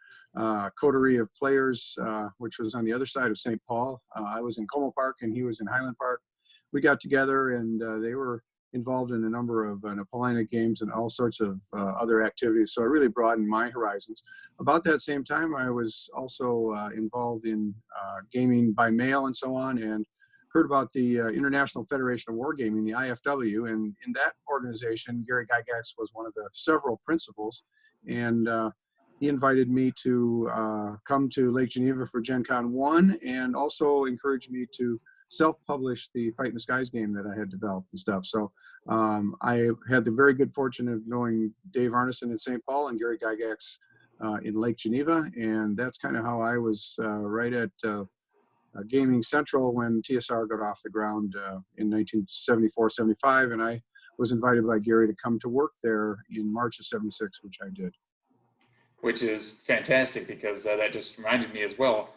coterie of players, which was on the other side of St. Paul. I was in Como Park and he was in Highland Park. We got together, and they were involved in a number of Napoleonic games and all sorts of other activities. So it really broadened my horizons. About that same time, I was also involved in gaming by mail and so on, and heard about the International Federation of Wargaming, the IFW. And in that organization, Gary Gygax was one of the several principals. And he invited me to come to Lake Geneva for Gen Con 1, and also encouraged me to self-publish the Fight in the Skies game that I had developed and stuff. So I had the very good fortune of knowing Dave Arneson in St. Paul and Gary Gygax in Lake Geneva, and that's kind of how I was right at Gaming Central when TSR got off the ground in 1974-75, and I was invited by Gary to come to work there in March of '76, which I did. Which is fantastic, because that just reminded me as well.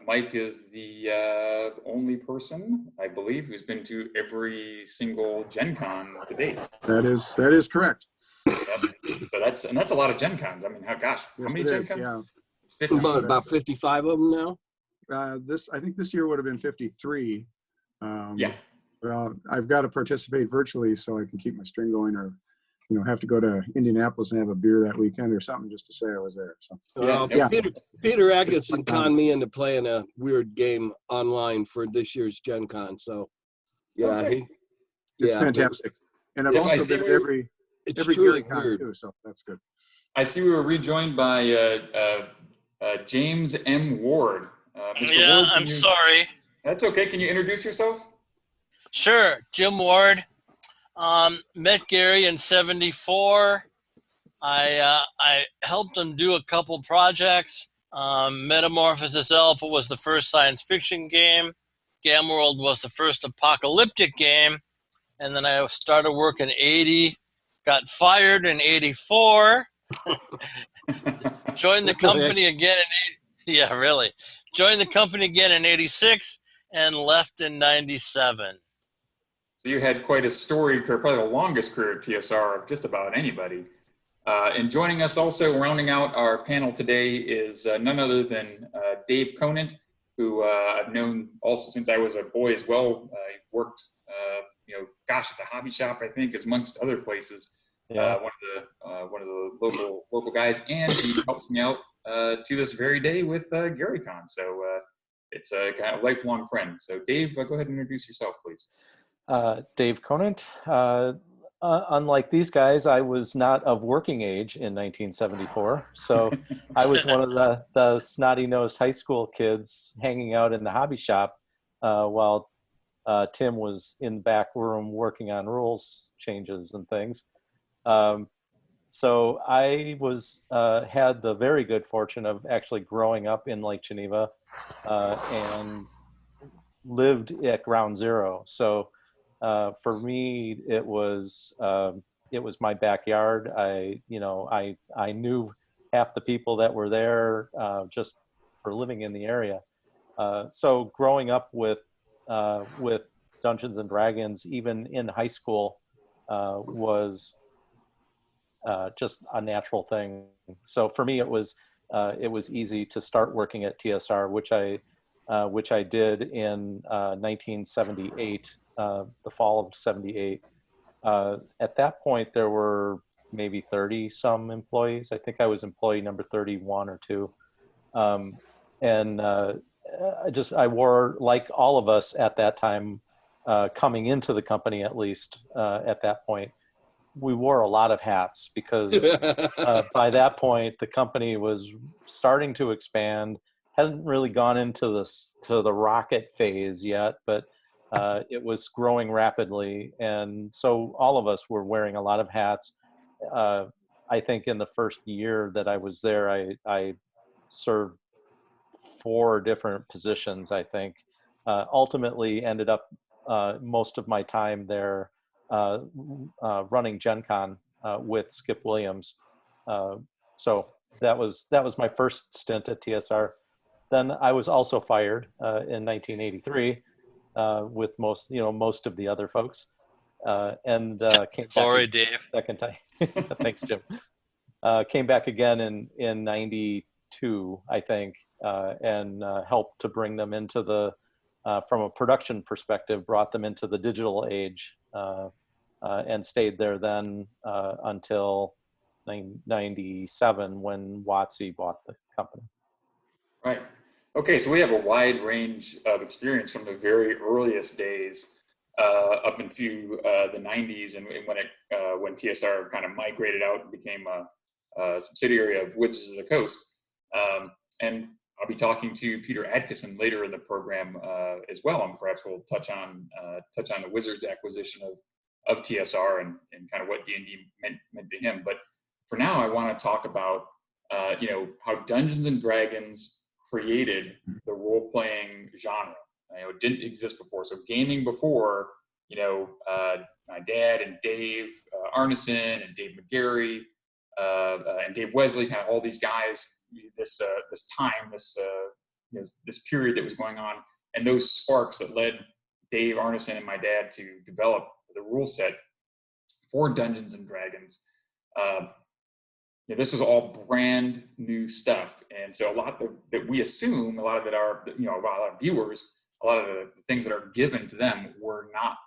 Mike is the only person, I believe, who's been to every single Gen Con to date. That is correct. So that's a lot of Gen Cons. I mean, how many Gen Cons? Yeah. 50. About 55 of them now. I think this year would have been 53. Yeah. Well, I've got to participate virtually so I can keep my string going, or have to go to Indianapolis and have a beer that weekend or something just to say I was there. So Peter Atkinson conned me into playing a weird game online for this year's Gen Con. So it's fantastic. And I've also been at every truly Gary Con weird too, so that's good. I see we were rejoined by James M. Ward. Mr. Ward, I'm sorry. That's okay. Can you introduce yourself? Sure, Jim Ward. Met Gary in '74. I helped him do a couple projects. Metamorphosis Alpha was the first science fiction game. Gamma World was the first apocalyptic game. And then I started work in '80, got fired in '84, joined the company again joined the company again in '86, and left in '97. So you had quite a storied career, probably the longest career at TSR of just about anybody. And joining us also, rounding out our panel today, is none other than Dave Conant, who I've known also since I was a boy as well. He worked, at the hobby shop, I think, amongst other places. Yeah. One of the local guys, and he helps me out to this very day with GaryCon. So it's a kind of lifelong friend. So Dave, go ahead and introduce yourself, please. Dave Conant. Unlike these guys, I was not of working age in 1974. So I was one of the snotty-nosed high school kids hanging out in the hobby shop while Tim was in the back room working on rules changes and things. So I had the very good fortune of actually growing up in Lake Geneva and lived at Ground Zero. So for me, it was my backyard. I knew half the people that were there just for living in the area. So growing up with Dungeons and Dragons, even in high school, was just a natural thing. So for me, it was it was easy to start working at TSR, which I did in 1978, the fall of '78. At that point, there were maybe 30 some employees. I think I was employee number 31 or 2. And I wore, like all of us at that time, coming into the company at least at that point, we wore a lot of hats because by that point the company was starting to expand, hadn't really gone into the rocket phase yet, but it was growing rapidly, and so all of us were wearing a lot of hats. I think in the first year that I was there, I served 4 different positions. I think ultimately ended up most of my time there running Gen Con with Skip Williams. So that was my first stint at TSR. Then I was also fired in 1983 with most of the other folks, and came Sorry, back Dave. second time. Thanks, Jim. Came back again in '92, I think, and helped to bring them into the from a production perspective, brought them into the digital age, and stayed there then until 97 when WotC bought the company. Right. Okay, so we have a wide range of experience from the very earliest days up into the 90s, and when TSR kind of migrated out and became a subsidiary of Wizards of the Coast. And I'll be talking to Peter Adkison later in the program as well, and perhaps we'll touch on the Wizards acquisition of TSR and kind of what D&D meant to him. But for now, I want to talk about how Dungeons and Dragons created the role-playing genre. It didn't exist before. So gaming before, my dad and Dave Arneson and Dave McGarry and Dave Wesley, kind of all these guys, this period that was going on, and those sparks that led Dave Arneson and my dad to develop the rule set for Dungeons and Dragons. This was all brand new stuff, and so a lot that we assume, a lot of viewers, a lot of the things that are given to them were not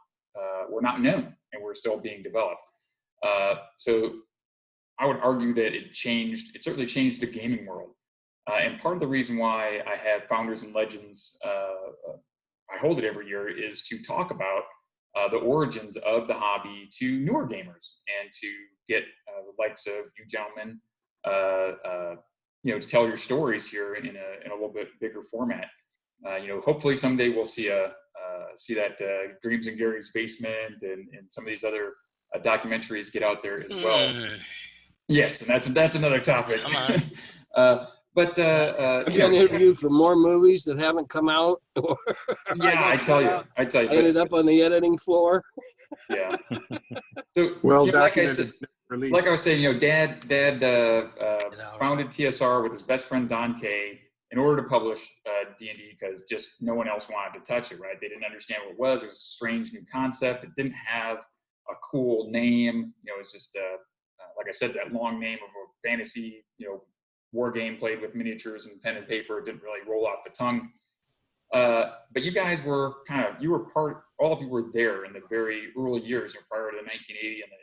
known, and were still being developed. So I would argue that it certainly changed the gaming world. And part of the reason why I have Founders and Legends, I hold it every year, is to talk about the origins of the hobby to newer gamers, and to get the likes of you gentlemen, to tell your stories here in a little bit bigger format. Hopefully someday we'll see that Dreams in Gary's Basement and some of these other documentaries get out there as well. Yes, and that's another topic. Come on. I've been interviewed for more movies that haven't come out. Yeah, I tell you. I ended up on the editing floor. Yeah. So, like I said, like I was saying, Dad founded TSR with his best friend Don Kay in order to publish D&D, because just no one else wanted to touch it. Right? They didn't understand what it was. It was a strange new concept. It didn't have a cool name. It was just like I said, that long name of a fantasy, war game played with miniatures and pen and paper. It didn't really roll off the tongue. But you guys were all of you were there in the very early years, prior to the 1980 and the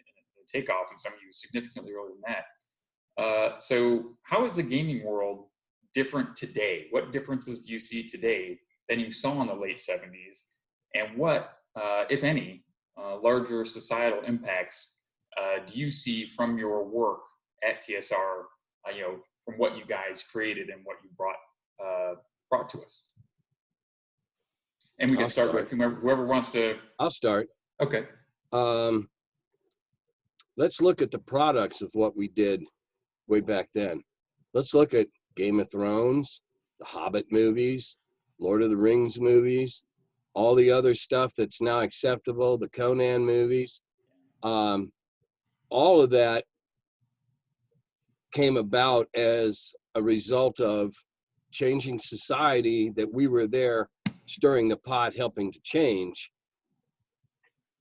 takeoff, and some of you significantly earlier than that. So how is the gaming world different today? What differences do you see today than you saw in the late 70s? And what, if any, larger societal impacts do you see from your work at TSR, from what you guys created and what you brought to us? And we can start with whoever wants to. I'll start. Okay. Let's look at the products of what we did way back then. Let's look at Game of Thrones, the Hobbit movies, Lord of the Rings movies, all the other stuff that's now acceptable, the Conan movies. All of that came about as a result of changing society that we were there stirring the pot, helping to change.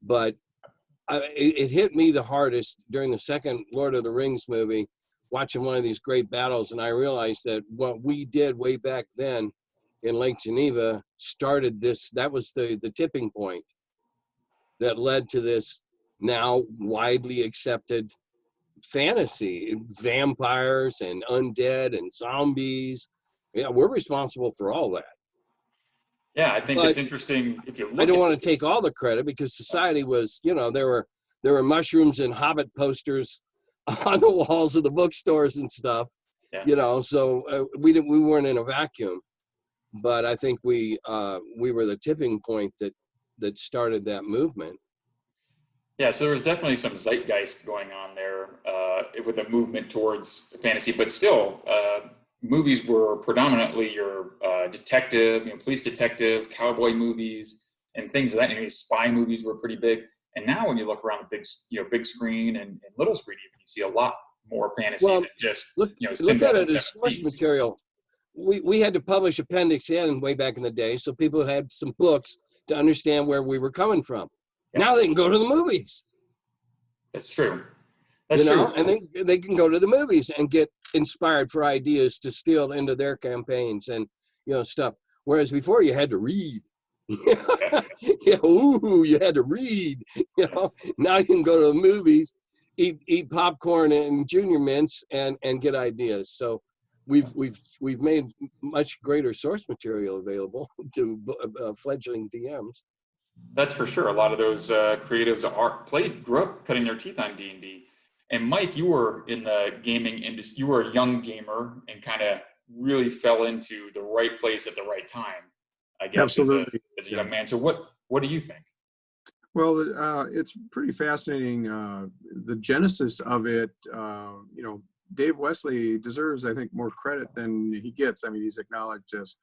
But it hit me the hardest during the second Lord of the Rings movie, watching one of these great battles, and I realized that what we did way back then in Lake Geneva started this. That was the tipping point that led to this now widely accepted fantasy, vampires and undead and zombies. Yeah, we're responsible for all that. Yeah, I think But it's interesting if you look I don't at want to take all the credit, because society was, there were mushrooms and Hobbit posters on the walls of the bookstores and stuff. Yeah. So we weren't in a vacuum. But I think we were the tipping point that started that movement. Yeah, so there was definitely some zeitgeist going on there with a movement towards fantasy, but still, movies were predominantly your detective, police detective, cowboy movies, and things of that. Spy movies were pretty big. And now, when you look around the big screen and little screen, even, you see a lot more fantasy than just look at it as source material. We had to publish Appendix N way back in the day, so people had some books to understand where we were coming from. Yeah. Now they can go to the movies. That's true. That's true. And they can go to the movies and get inspired for ideas to steal into their campaigns and stuff. Whereas before you had to read. You had to read. Now you can go to the movies, eat popcorn and junior mints and get ideas. So we've made much greater source material available to fledgling DMs. That's for sure. A lot of those creatives grew up cutting their teeth on D&D. And Mike, you were in the gaming industry. You were a young gamer and kind of really fell into the right place at the right time, I guess. Absolutely. As a young man. So what do you think? Well, it's pretty fascinating. The genesis of it, Dave Wesley deserves, I think, more credit than he gets. I mean, he's acknowledged as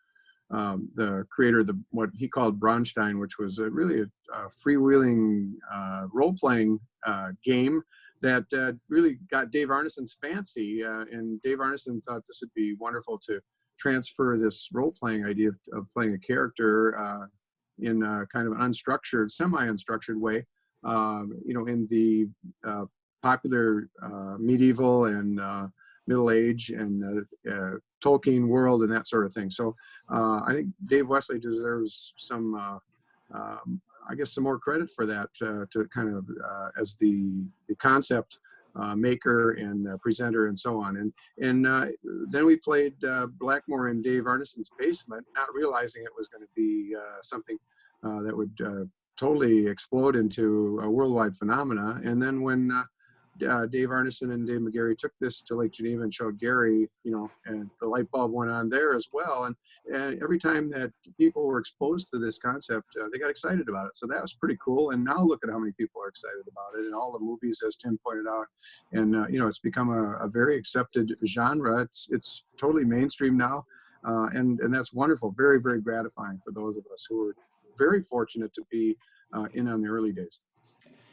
the creator of what he called Braunstein, which was really a freewheeling role-playing game that really got Dave Arneson's fancy. And Dave Arneson thought this would be wonderful to transfer this role-playing idea of playing a character in kind of an unstructured, semi-unstructured way, in the popular medieval and Middle Age and Tolkien world and that sort of thing. So I think Dave Wesley deserves some, some more credit for that to kind of as the concept maker and presenter and so on. And then we played Blackmore in Dave Arneson's basement, not realizing it was going to be something that would totally explode into a worldwide phenomena. And then when Dave Arneson and Dave McGarry took this to Lake Geneva and showed Gary, and the light bulb went on there as well. And every time that people were exposed to this concept, they got excited about it. So that was pretty cool. And now look at how many people are excited about it and all the movies, as Tim pointed out. And, it's become a very accepted genre. It's totally mainstream now. And that's wonderful. Very, very gratifying for those of us who were very fortunate to be in on the early days.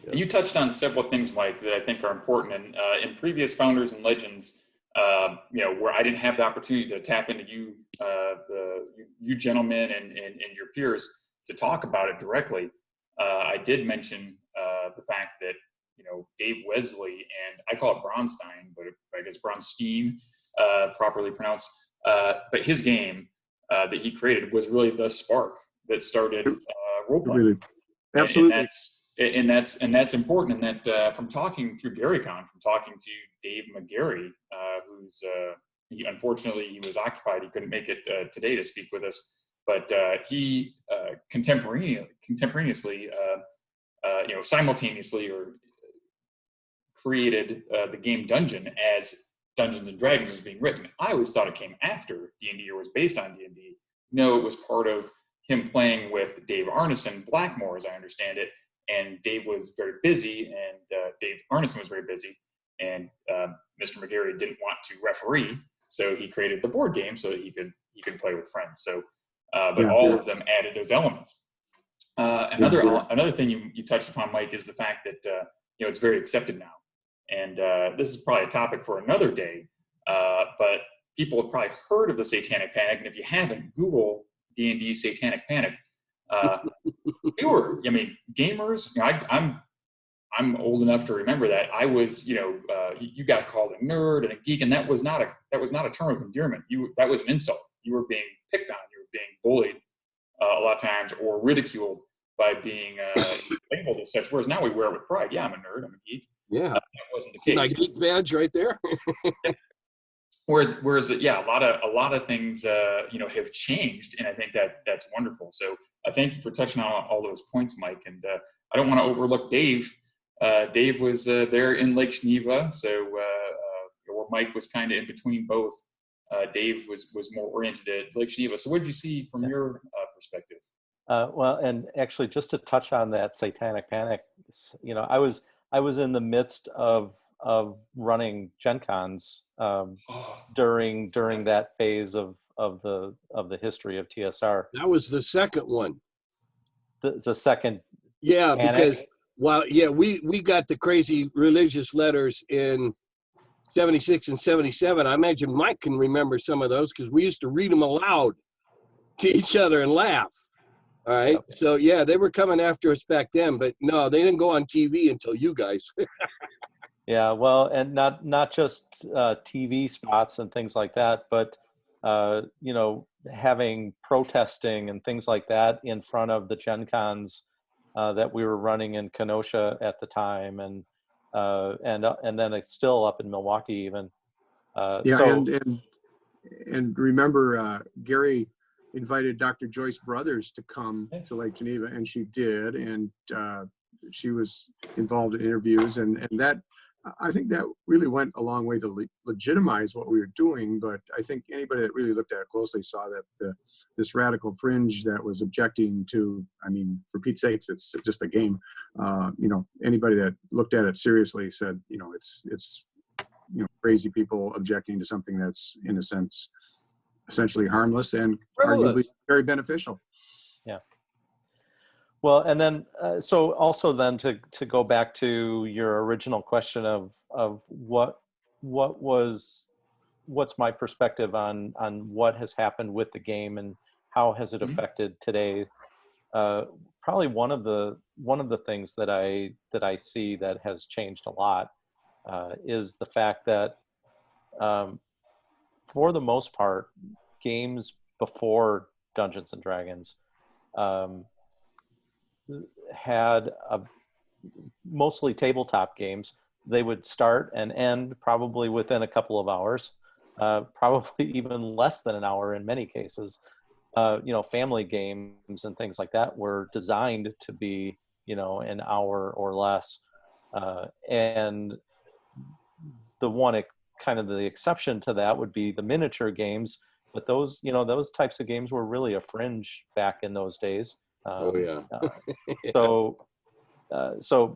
Yes. You touched on several things, Mike, that I think are important. And in previous Founders and Legends, where I didn't have the opportunity to tap into you gentlemen and your peers to talk about it directly, I did mention the fact that, Dave Wesley, and I call it Braunstein, but I guess Braunstein, properly pronounced, but his game that he created was really the spark that started role-playing. Really. Absolutely. And that's important. And that from talking through GaryCon, from talking to Dave McGarry, who's unfortunately he was occupied, he couldn't make it today to speak with us, but he contemporaneously, simultaneously created the game Dungeon as Dungeons and Dragons was being written. I always thought it came after D&D or was based on D&D. No, it was part of him playing with Dave Arneson, Blackmore, as I understand it. And Dave was very busy, and Dave Arneson was very busy, and Mr. McGarry didn't want to referee, so he created the board game so that he could play with friends. So, all of them added those elements. Another thing you touched upon, Mike, is the fact that it's very accepted now, and this is probably a topic for another day. But people have probably heard of the Satanic Panic, and if you haven't, Google D&D Satanic Panic. Gamers, I'm I'm old enough to remember that. I was, you got called a nerd and a geek, and that was not a term of endearment. That was an insult. You were being picked on. You were being bullied a lot of times, or ridiculed by being labeled as such. Whereas now we wear it with pride. Yeah, I'm a nerd. I'm a geek. Yeah, that wasn't the see my case. geek badge right there. Yeah. Whereas, yeah, a lot of things, have changed, and I think that's wonderful. So thank you for touching on all those points, Mike. And I don't want to overlook Dave. Dave was there in Lake Geneva, so where Mike was kind of in between both. Dave was more oriented at Lake Geneva. So what did you see from your perspective? Well, and actually, just to touch on that Satanic Panic, I was in the midst of running Gen Cons during that phase of the history of TSR. That was the second one. The second. Yeah, panic. because we got the crazy religious letters in 76 and 77. I imagine Mike can remember some of those because we used to read them aloud to each other and laugh. All right. Okay. So yeah, they were coming after us back then, but no, they didn't go on TV until you guys. Yeah, well, and not just TV spots and things like that, but having protesting and things like that in front of the Gen Cons that we were running in Kenosha at the time, and then it's still up in Milwaukee even. And remember, Gary invited Dr. Joyce Brothers to come to Lake Geneva, and she did, and she was involved in interviews, and that, I think that really went a long way to legitimize what we were doing. But I think anybody that really looked at it closely saw that this radical fringe that was objecting to, I mean, for Pete's sakes, it's just a game. Anybody that looked at it seriously said, it's crazy people objecting to something that's, in a sense, essentially harmless and arguably very beneficial. Yeah. Well, and then so also then to go back to your original question of what's my perspective on what has happened with the game and how has it affected today. Probably one of the things that I see that has changed a lot is the fact that for the most part, games before Dungeons and Dragons had mostly tabletop games. They would start and end probably within a couple of hours, probably even less than an hour in many cases. Family games and things like that were designed to be, an hour or less. And the exception to that would be the miniature games, but those types of games were really a fringe back in those days. So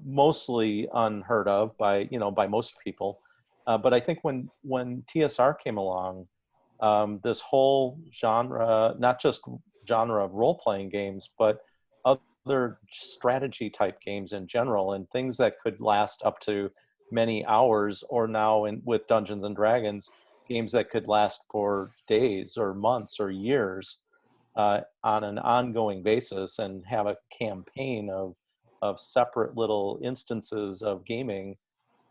mostly unheard of by most people. But I think when TSR came along, this whole genre, not just genre of role-playing games, but other strategy type games in general, and things that could last up to many hours, or now with Dungeons and Dragons, games that could last for days or months or years on an ongoing basis, and have a campaign of separate little instances of gaming,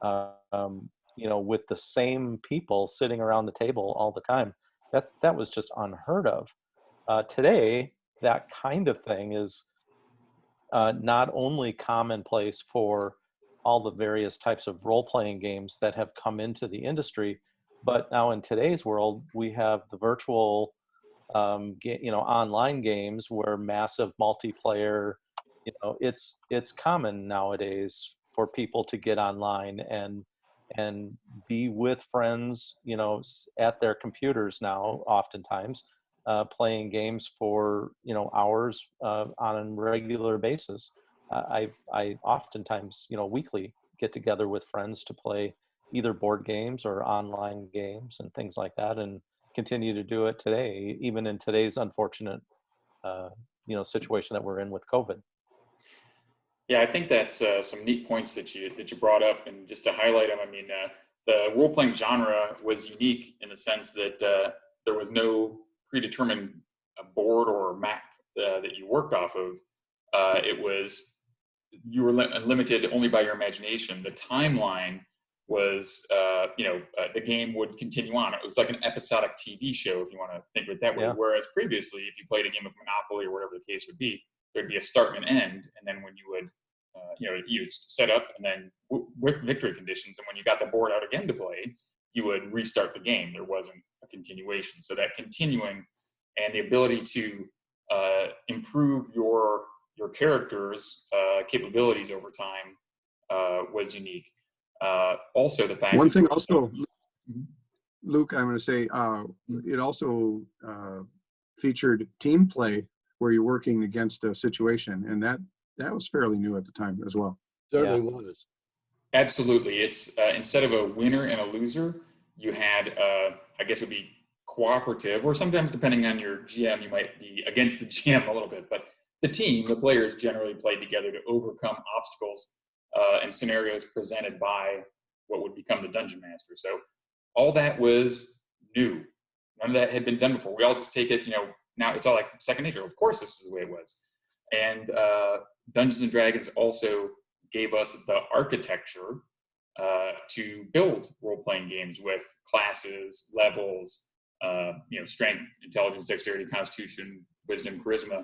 with the same people sitting around the table all the time. That was just unheard of. Today, that kind of thing is not only commonplace for all the various types of role-playing games that have come into the industry, but now in today's world, we have the virtual, online games where massive multiplayer, it's common nowadays for people to get online and be with friends, at their computers now, oftentimes, playing games for, hours on a regular basis. I oftentimes, weekly get together with friends to play either board games or online games and things like that, and continue to do it today, even in today's unfortunate, situation that we're in with COVID. Yeah, I think that's some neat points that you brought up, and just to highlight them, I mean, the role-playing genre was unique in the sense that there was no predetermined board or map that you worked off of. It was you were limited only by your imagination. The timeline was, the game would continue on. It was like an episodic TV show, if you want to think of it that way. Yeah. Whereas previously, if you played a game of Monopoly or whatever the case would be, there'd be a start and an end. And then when you would, you'd set up and then with victory conditions. And when you got the board out again to play, you would restart the game. There wasn't a continuation. So that continuing and the ability to improve your character's capabilities over time was unique. Also, the fact one thing also, Luke, I'm going to say it also featured team play where you're working against a situation, and that was fairly new at the time as well. Certainly was. Absolutely. It's instead of a winner and a loser, you had I guess it would be cooperative, or sometimes depending on your GM, you might be against the GM a little bit, but the team, the players generally played together to overcome obstacles and scenarios presented by what would become the dungeon master. So all that was new. None of that had been done before. We all just take it, now it's all like second nature. Of course, this is the way it was. And Dungeons and Dragons also gave us the architecture to build role-playing games with classes, levels, strength, intelligence, dexterity, constitution, wisdom, charisma,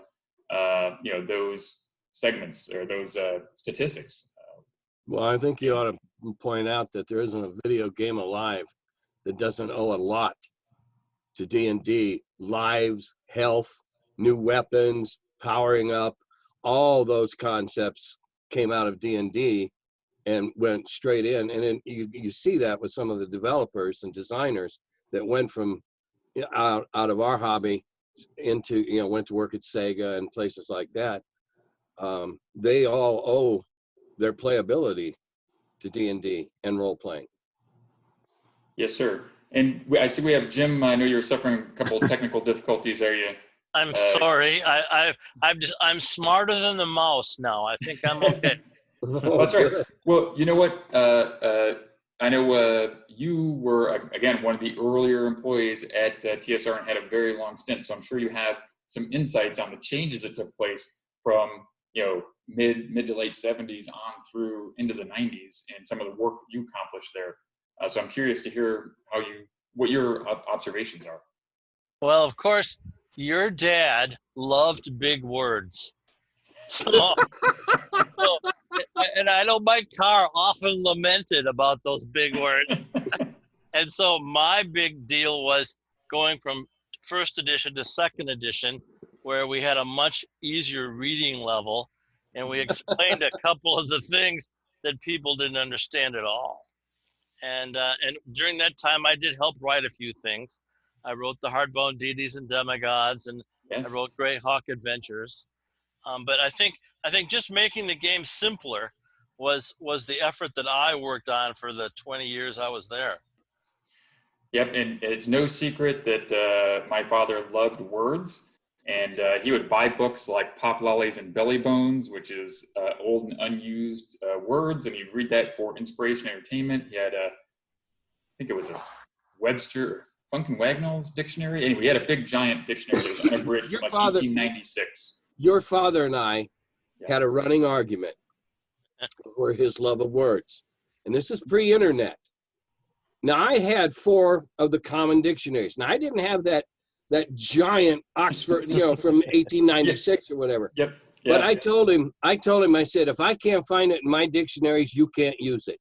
those segments or those statistics. Well, I think you ought to point out that there isn't a video game alive that doesn't owe a lot to D&D. Lives, health, new weapons, powering up, all those concepts came out of D&D and went straight in. And then you see that with some of the developers and designers that went from out of our hobby into, went to work at Sega and places like that. They all owe their playability to D&D and role-playing. Yes, sir. And I see we have Jim. I know you're suffering a couple of technical difficulties. Are you? I'm sorry. I'm smarter than the mouse now. I think I'm okay. That's right. Well, you know what? I know you were, again, one of the earlier employees at TSR and had a very long stint. So I'm sure you have some insights on the changes that took place from, mid to late 70s on through into the 90s and some of the work that you accomplished there. So I'm curious to hear what your observations are. Well, of course, your dad loved big words. And I know my car often lamented about those big words. And so my big deal was going from first edition to second edition, where we had a much easier reading level, and we explained a couple of the things that people didn't understand at all. And during that time, I did help write a few things. I wrote the Hardbound Deities and Demigods, and I wrote Greyhawk Adventures. But I think just making the game simpler was the effort that I worked on for the 20 years I was there. Yep, and it's no secret that my father loved words, and he would buy books like Pop Lollies and Belly Bones, which is old and unused words, and he'd read that for inspiration and entertainment. He had I think it was a Webster, Funk and Wagnall's dictionary. Anyway, he had a big giant dictionary that was unabridged from like 1896. Your father and I had a running argument over his love of words. And this is pre-internet. Now, I had 4 of the common dictionaries. Now, I didn't have that giant Oxford, from 1896 or whatever. Yep. But I told him, I said, if I can't find it in my dictionaries, you can't use it.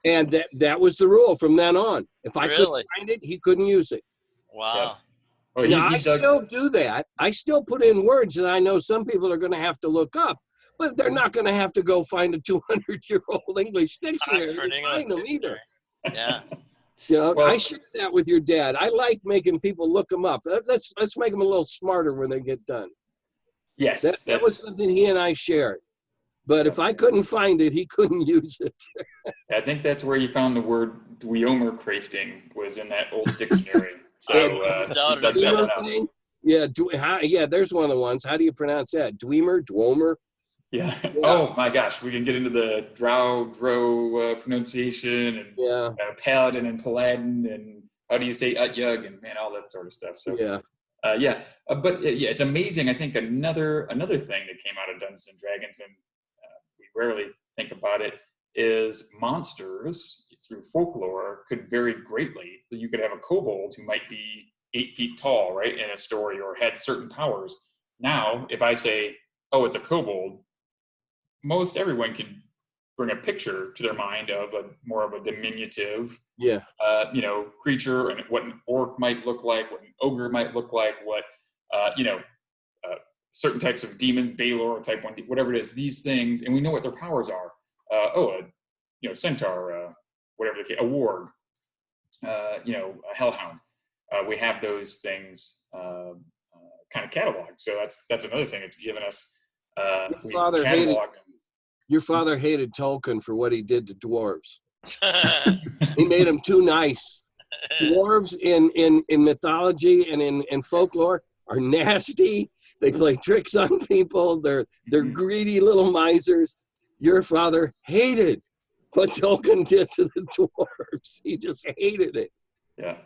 And that was the rule from then on. If I couldn't find it, he couldn't use it. Wow. Oh, now, I still do that. I still put in words that I know some people are going to have to look up, but they're not going to have to go find a 200-year-old English dictionary to find them either. Yeah. I share that with your dad. I like making people look them up. Let's make them a little smarter when they get done. Yes. That was something he and I shared. But if I couldn't find it, he couldn't use it. I think that's where you found the word Dweomercrafting was in that old dictionary. So there's one of the ones. How do you pronounce that? Dweomer? Yeah. Oh my gosh, we can get into the Drow pronunciation and Paladin and Paladin and how do you say Utyug and all that sort of stuff. So but it's amazing. I think another thing that came out of Dungeons and Dragons, and rarely think about it, is monsters through folklore could vary greatly. You could have a kobold who might be 8 feet tall, right, in a story, or had certain powers. Now, if I say, oh, it's a kobold, most everyone can bring a picture to their mind of more of a diminutive, creature, and what an orc might look like, what an ogre might look like, what certain types of demon, Baylor, type 1, whatever it is, these things, and we know what their powers are. A centaur, whatever the case, a warg, a hellhound. We have those things kind of cataloged. So that's another thing it's given us. Your father hated Tolkien for what he did to dwarves. He made them too nice. Dwarves in mythology and in folklore are nasty. They play tricks on people. They're greedy little misers. Your father hated what Tolkien did to the dwarves. He just hated it. Yeah.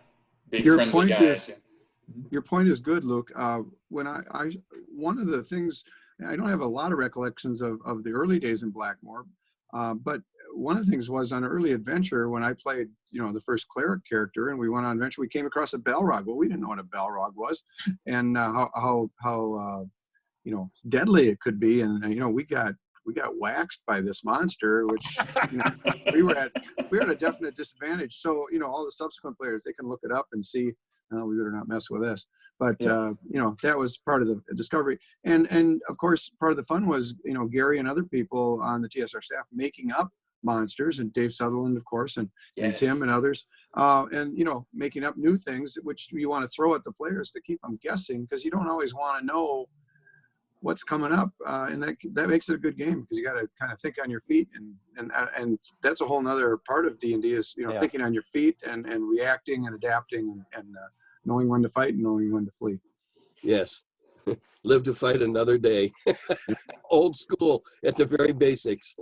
Your point is good, Luke. When I one of the things, I don't have a lot of recollections of the early days in Blackmoor, but one of the things was on an early adventure when I played, the first cleric character, and we went on adventure, we came across a Balrog. Well, we didn't know what a Balrog was, and how deadly it could be, and we got waxed by this monster, which we were at a definite disadvantage. So all the subsequent players, they can look it up and see, we better not mess with this. But that was part of the discovery, and of course part of the fun was Gary and other people on the TSR staff making up monsters, and Dave Sutherland, of course, and Tim and others, and making up new things which you want to throw at the players to keep them guessing, because you don't always want to know what's coming up, and that makes it a good game, because you got to kind of think on your feet, and that's a whole nother part of D&D is thinking on your feet and reacting and adapting and knowing when to fight and knowing when to flee. Yes. Live to fight another day. Old school at the very basics.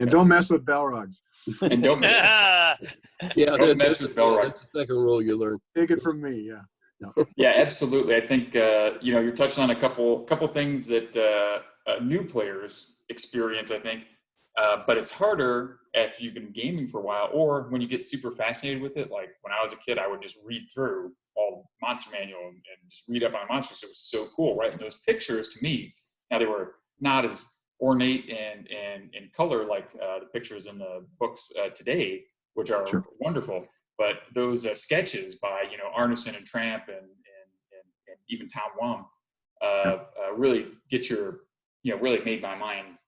And don't mess with Balrogs. And don't mess with Balrogs. That's the second rule you learn. Take it from me, yeah. No. Yeah, absolutely. I think you're touching on a couple things that new players experience, I think, but it's harder if you've been gaming for a while, or when you get super fascinated with it. Like when I was a kid, I would just read through all monster manual and just read up on monsters. It was so cool, right? And those pictures, to me, now they were not as ornate and in color like the pictures in the books today, which are wonderful. But those sketches by Arneson and Tramp and even Tom Wum really get really made my mind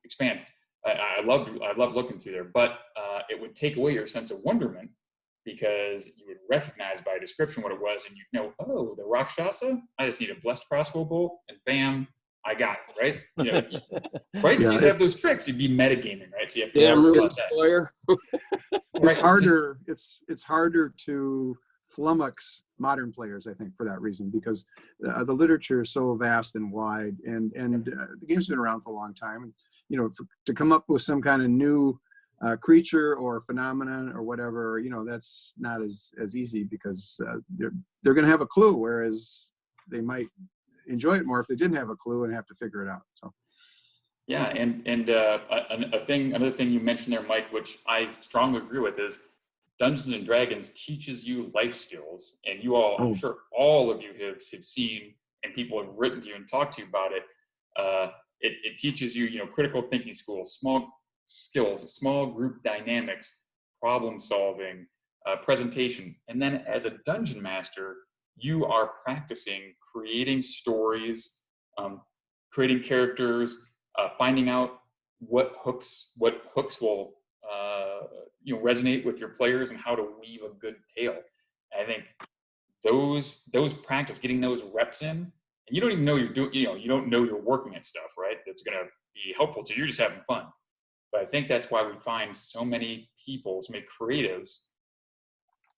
expand. I loved looking through there, but it would take away your sense of wonderment, because you would recognize by description what it was, and oh, the Rakshasa, I just need a blessed crossbow bolt, and bam, I got it, right? Right? So you have those tricks. You'd be metagaming, right? So you have to It's harder. It's harder to flummox modern players, I think, for that reason, because the literature is so vast and wide, and the game's been around for a long time. And to come up with some kind of new creature or phenomenon or whatever, that's not as easy, because they're going to have a clue, whereas they might enjoy it more if they didn't have a clue and have to figure it out. So. Yeah, and another thing you mentioned there, Mike, which I strongly agree with, is Dungeons and Dragons teaches you life skills, and you all, I'm sure all of you have seen, and people have written to you and talked to you about it. It teaches you, critical thinking skills, small group dynamics, problem solving, presentation, and then as a dungeon master, you are practicing creating stories, creating characters. Finding out what hooks will resonate with your players, and how to weave a good tale. And I think those practice, getting those reps in, and you don't even know you're doing. You don't know you're working at stuff, right? That's going to be helpful to you. You're just having fun. But I think that's why we find so many people, so many creatives,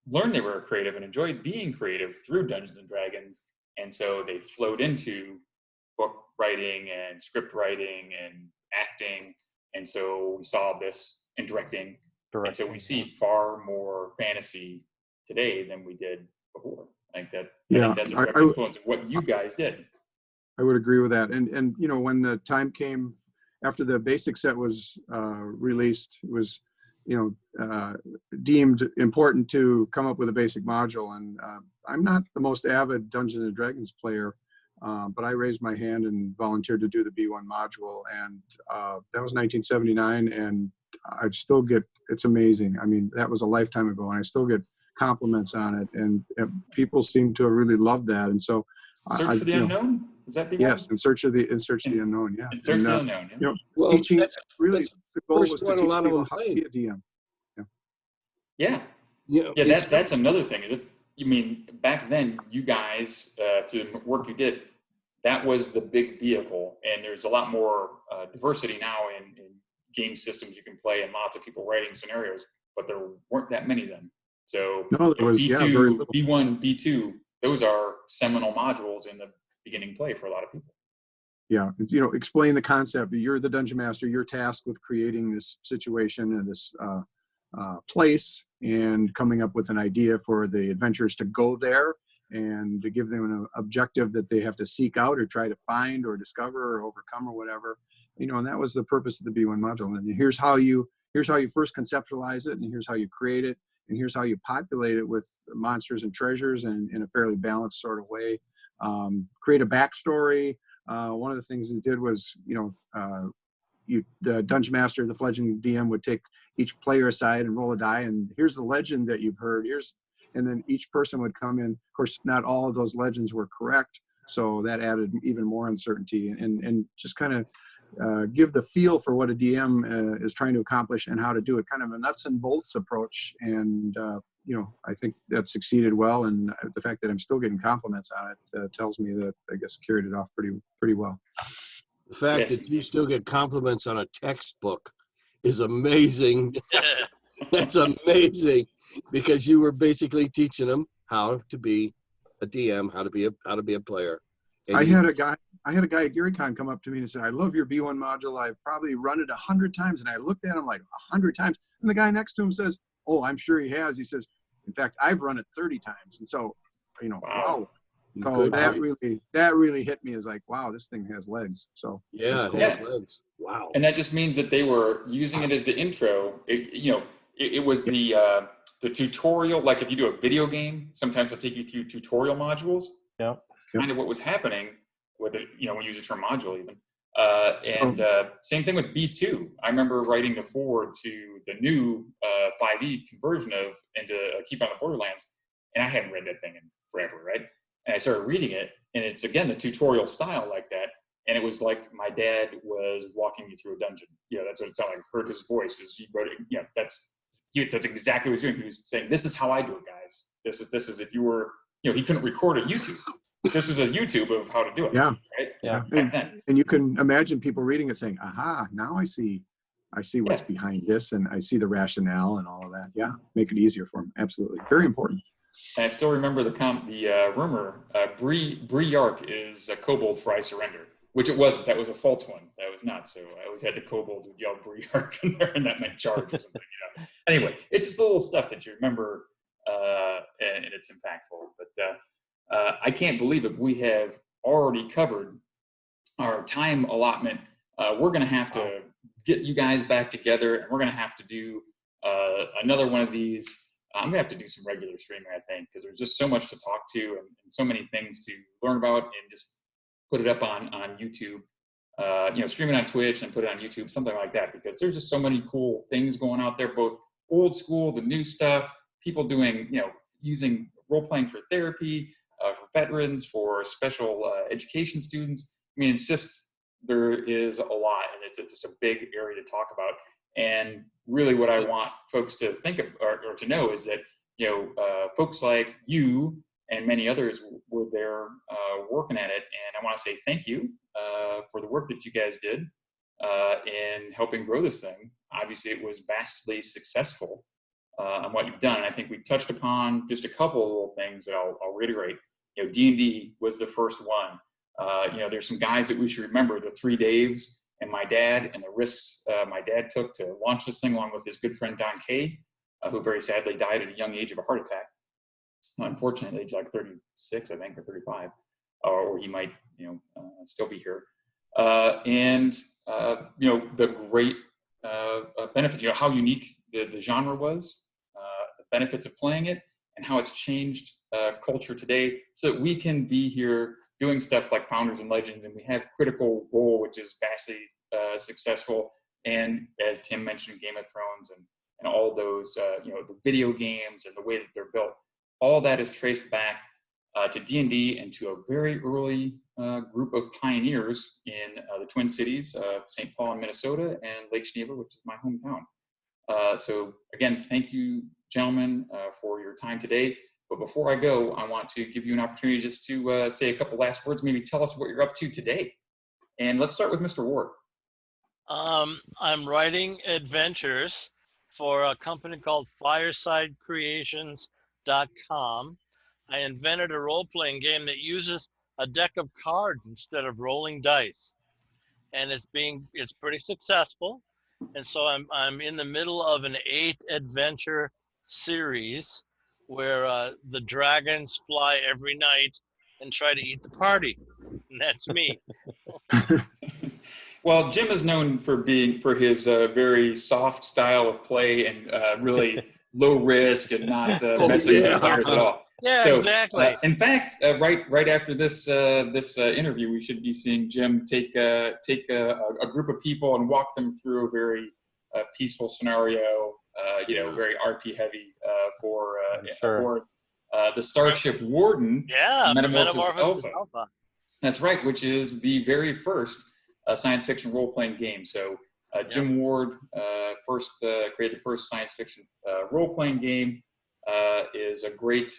learn they were creative and enjoyed being creative through Dungeons and Dragons, and so they flowed into book writing and script writing and acting, and so we saw this in directing. And so we see far more fantasy today than we did before. I think that's a direct influence of what you guys did. I would agree with that. And when the time came, after the basic set was released, it was, deemed important to come up with a basic module. And I'm not the most avid Dungeons and Dragons player, but I raised my hand and volunteered to do the B1 module. And that was 1979. And I still get, it's amazing. I mean, that was a lifetime ago, and I still get compliments on it. And people seem to have really loved that. And so Search for the Unknown? Is that the yes, in search of the unknown. Yeah. In Search of the Unknown. Yeah. Well, teaching really the goal was first to one a teach lot of people them how to played. be a DM. Yeah, that's another thing. You mean back then, you guys, through the work you did, that was the big vehicle, and there's a lot more diversity now in game systems you can play, and lots of people writing scenarios, but there weren't that many then. So No, there was, B2, yeah, very little. B1, B2, those are seminal modules in the beginning play for a lot of people. Yeah, it's, explain the concept. You're the dungeon master. You're tasked with creating this situation and this place, and coming up with an idea for the adventurers to go there, and to give them an objective that they have to seek out or try to find or discover or overcome or whatever. And that was the purpose of the B1 module. And here's how you first conceptualize it, and here's how you create it, and here's how you populate it with monsters and treasures, and in a fairly balanced sort of way. Create a backstory. One of the things it did was, the dungeon master, the fledgling DM, would take each player aside and roll a die, and here's the legend that you've heard. And then each person would come in. Of course, not all of those legends were correct, so that added even more uncertainty, and just kind of give the feel for what a DM is trying to accomplish and how to do it. Kind of a nuts and bolts approach, and I think that succeeded well. And the fact that I'm still getting compliments on it tells me that I guess carried it off pretty well. The fact that you still get compliments on a textbook is amazing. That's amazing, because you were basically teaching them how to be a DM, how to be a player. And I had a guy at GaryCon come up to me and said, "I love your B1 module. I've probably run it 100 times." And I looked at him like 100 times. And the guy next to him says, "Oh, I'm sure he has." He says, "In fact, I've run it 30 times." And so, wow. So that really hit me as like, wow, this thing has legs. So yeah, cool. it has legs. Wow. And that just means that they were using it as the intro. It was the tutorial. Like if you do a video game, sometimes they'll take you through tutorial modules. Yeah. That's kind of what was happening with it, when you use the term module even. Same thing with B2. I remember writing the foreword to the new 5e conversion of into Keep on the Borderlands, and I hadn't read that thing in forever, right? And I started reading it, and it's again the tutorial style like that, and it was like my dad was walking me through a dungeon. That's what it sounded like. I heard his voice as he wrote it. That's exactly what he was doing. He was saying, "This is how I do it, guys. This is if you were, he couldn't record a YouTube. This was a YouTube of how to do it." Yeah. Right? Yeah. And you can imagine people reading it saying, "Aha, now I see what's behind this, and I see the rationale and all of that." Yeah. Make it easier for them. Absolutely. Very important. And I still remember the rumor, Bree Yark is a kobold for I Surrender, which it wasn't. That was a false one. That was not. So I always had the kobolds would yell Bree Yark in there, and that meant charge or something. Anyway, it's just the little stuff that you remember, and it's impactful. But I can't believe it. We have already covered our time allotment. We're going to have to get you guys back together, and we're going to have to do another one of these. I'm going to have to do some regular streaming, I think, because there's just so much to talk to and so many things to learn about, and just put it up on YouTube, stream it on Twitch and put it on YouTube, something like that, because there's just so many cool things going out there, both old school, the new stuff, people doing, using role-playing for therapy, for veterans, for special education students. I mean, it's just, there is a lot, and it's just a big area to talk about. And really what I want folks to think of or to know is that, folks like you and many others were there working at it. And I want to say thank you for the work that you guys did in helping grow this thing. Obviously, it was vastly successful on what you've done. And I think we touched upon just a couple of little things that I'll reiterate. D&D was the first one. There's some guys that we should remember, the 3 Daves, and my dad, and the risks my dad took to launch this thing, along with his good friend Don Kay, who very sadly died at a young age of a heart attack. Unfortunately, age like 36, I think, or 35, or he might, still be here. and the great benefits, how unique the genre was, the benefits of playing it, and how it's changed culture today, so that we can be here doing stuff like Founders and Legends, and we have Critical Role, which is vastly successful, and as Tim mentioned, Game of Thrones and all those, the video games and the way that they're built. All that is traced back to D&D and to a very early group of pioneers in the Twin Cities, St. Paul in Minnesota, and Lake Geneva, which is my hometown. So again, thank you, gentlemen, for your time today. But before I go, I want to give you an opportunity just to say a couple last words, maybe tell us what you're up to today. And let's start with Mr. Ward. I'm writing adventures for a company called FiresideCreations.com. I invented a role-playing game that uses a deck of cards instead of rolling dice, and it's pretty successful. And so I'm in the middle of an 8-adventure series where the dragons fly every night and try to eat the party, and that's me. Well, Jim is known for his very soft style of play and really low risk and not messing with the players at all. Yeah, so, exactly. In fact, right after this interview, we should be seeing Jim take a group of people and walk them through a very peaceful scenario. Very RP heavy for the Starship Warden. Yeah, Metamorphosis Metamorphosis Alpha. Alpha. That's right, which is the very first science fiction role-playing game. So Jim Ward first created the first science fiction role-playing game, is a great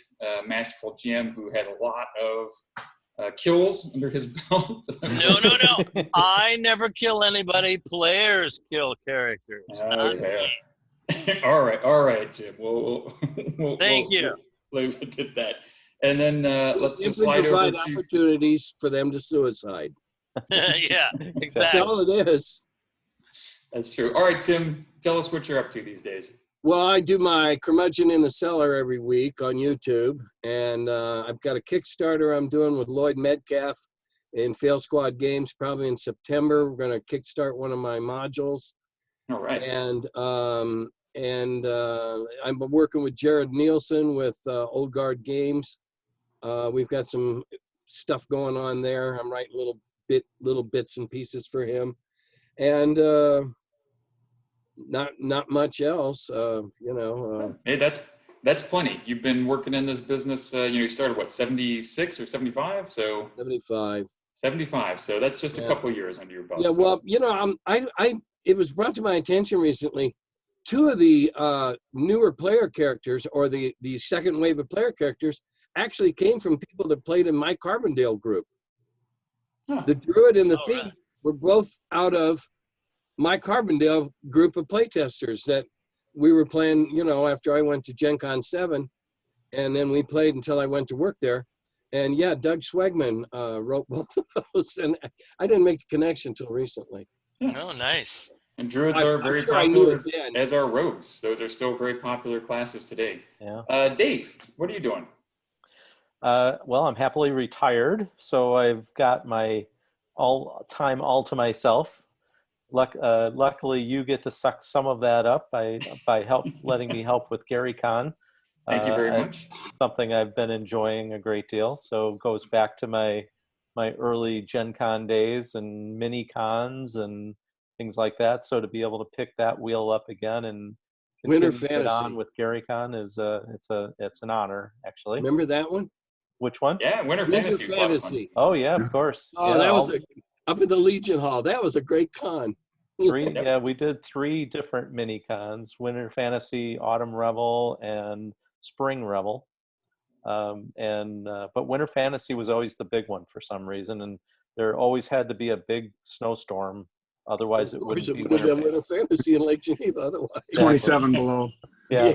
masterful GM who has a lot of kills under his belt. No. I never kill anybody. Players kill characters. Okay. All right, Jim. Thank you. We'll leave it at that. And then let's just Simply slide over provide to opportunities for them to suicide. Yeah, That's exactly. all it is. That's true. All right, Tim, tell us what you're up to these days. Well, I do my curmudgeon in the cellar every week on YouTube, and I've got a Kickstarter I'm doing with Lloyd Metcalf in Fail Squad Games, probably in September. We're going to kickstart one of my modules. All right. And I'm working with Jared Nielsen with Old Guard Games. We've got some stuff going on there. I'm writing little bits and pieces for him, and not much else. Hey, that's plenty. You've been working in this business. You started what, 76 or 75? So 75. 75. So that's just a couple years under your belt. Yeah. Well, it was brought to my attention recently. Two of the newer player characters, or the second wave of player characters, actually came from people that played in my Carbondale group. Huh. The Druid and the Thief were both out of my Carbondale group of playtesters that we were playing, after I went to Gen Con 7, and then we played until I went to work there. And yeah, Doug Swegman wrote both of those, and I didn't make the connection until recently. Oh, nice. And Druids are very popular, as are Rogues. Those are still very popular classes today. Yeah. Dave, what are you doing? Well, I'm happily retired, so I've got my all to myself. Luckily, you get to suck some of that up by letting me help with Gary Con. Thank you very much. Something I've been enjoying a great deal. So it goes back to my early Gen Con days and mini cons and things like that. So to be able to pick that wheel up again and Winter continue it Fantasy on with Gary Con is it's an honor, actually. Remember that one? Which one? Yeah, Winter Fantasy. Oh yeah, of course. Oh, yeah, that was up at the Legion Hall. That was a great con. Yeah, we did 3 different mini cons: Winter Fantasy, Autumn Revel, and Spring Revel. But Winter Fantasy was always the big one for some reason, and there always had to be a big snowstorm, otherwise it wouldn't be Winter Fantasy in Lake Geneva. Otherwise, 27 below. Yeah.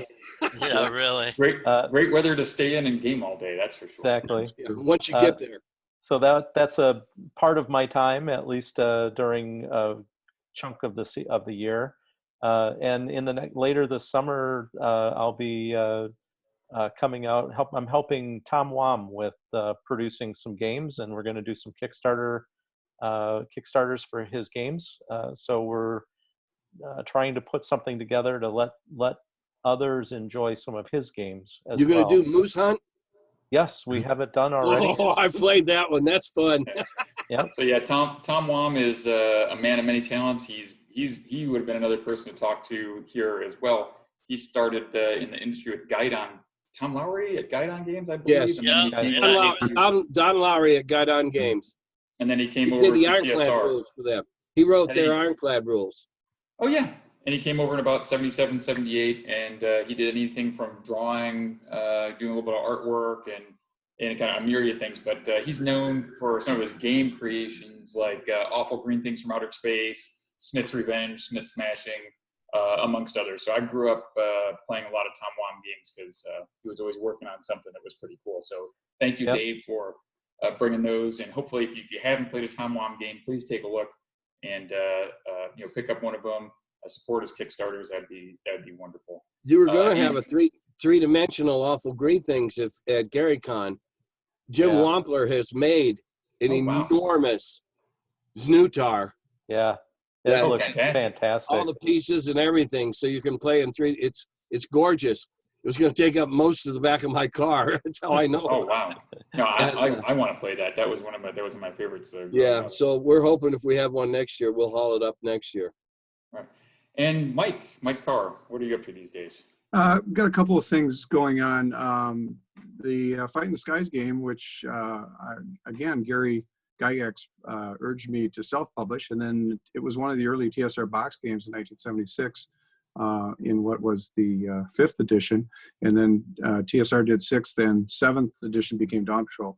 Yeah, really. Great weather to stay in and game all day. That's for sure. Exactly. Once you get there. So that's a part of my time, at least during a chunk of the year. And in later this summer, I'll be coming out. I'm helping Tom Wam with producing some games, and we're going to do some Kickstarter Kickstarters for his games. So we're trying to put something together to let others enjoy some of his games as You're well. going to do Moose Hunt? Yes, we have it done already. Oh, I played that one. That's fun. Yeah. So yeah, Tom Wom is a man of many talents. He would have been another person to talk to here as well. He started in the industry with Guidon. Tom Lowry at Guidon Games, I believe. Yes. And then he came Don Lowry at Guidon Games. And then he came He over did the to Ironclad TSR. rules for them. He wrote And their he- Ironclad rules. Oh yeah, and he came over in about 77, 78, and he did anything from drawing, doing a little bit of artwork, and kind of a myriad of things. But he's known for some of his game creations, like Awful Green Things from Outer Space, Snit's Revenge, Snit Smashing, amongst others. So I grew up playing a lot of Tom Wom games because he was always working on something that was pretty cool. So thank you, Dave, for bringing those. And hopefully, if you haven't played a Tom Wom game, please take a look and pick up one of them. Support his Kickstarters. That'd be wonderful. You were going to have a three-dimensional Awful Green Things at GaryCon. Jim Wampler has made an enormous Znootar. Yeah. That looks fantastic. All the pieces and everything, so you can play in 3D. It's gorgeous. It was going to take up most of the back of my car. That's how I know. Oh wow! No, I want to play that. That was one of my favorites. Yeah, so we're hoping if we have one next year, we'll haul it up next year. Right. And Mike Carr, what are you up to these days? Got a couple of things going on. The Fight in the Skies game, which again, Gary Gygax urged me to self-publish, and then it was one of the early TSR box games in 1976 in what was the 5th edition, and then TSR did 6th, and 7th edition became Dawn Patrol.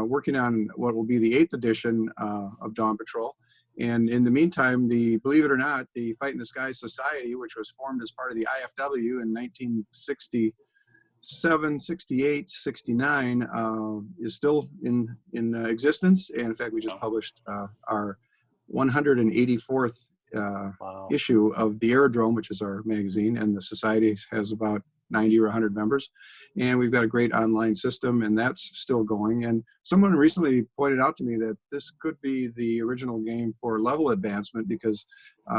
Working on what will be the 8th edition of Dawn Patrol. And in the meantime, believe it or not, the Fight in the Skies Society, which was formed as part of the IFW in 1967, 68, 69, is still in existence. And in fact, we just published our 184th issue of the Aerodrome, which is our magazine, and the society has about 90 or 100 members, and we've got a great online system, and that's still going. And someone recently pointed out to me that this could be the original game for level advancement, because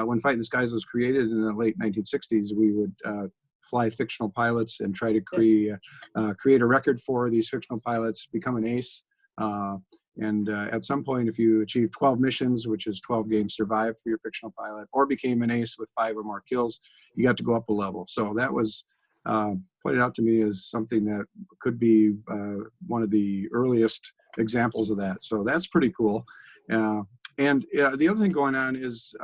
when Fight in the Skies was created in the late 1960s, we would fly fictional pilots and try to create a record for these fictional pilots, become an ace. And at some point, if you achieve 12 missions, which is 12 games survived for your fictional pilot, or became an ace with 5 or more kills, you got to go up a level. So that was pointed out to me as something that could be one of the earliest examples of that. So that's pretty cool. And the other thing going on is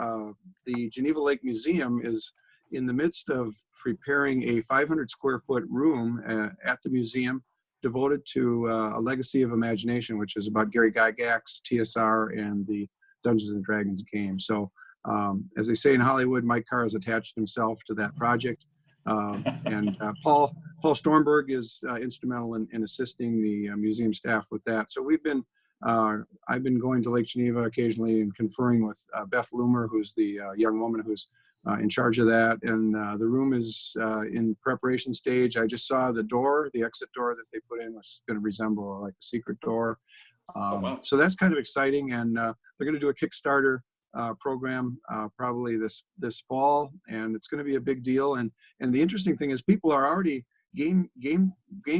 the Geneva Lake Museum is in the midst of preparing a 500 square foot room at the museum devoted to a legacy of imagination, which is about Gary Gygax, TSR, and the Dungeons and Dragons game. So as they say in Hollywood, Mike Carr has attached himself to that project. And Paul Stormberg is instrumental in assisting the museum staff with that. So I've been going to Lake Geneva occasionally and conferring with Beth Loomer, who's the young woman who's in charge of that. And the room is in preparation stage. I just saw the exit door that they put in was going to resemble like a secret door. So that's kind of exciting. And they're going to do a Kickstarter program probably this fall, and it's going to be a big deal. And the interesting thing is, people are already game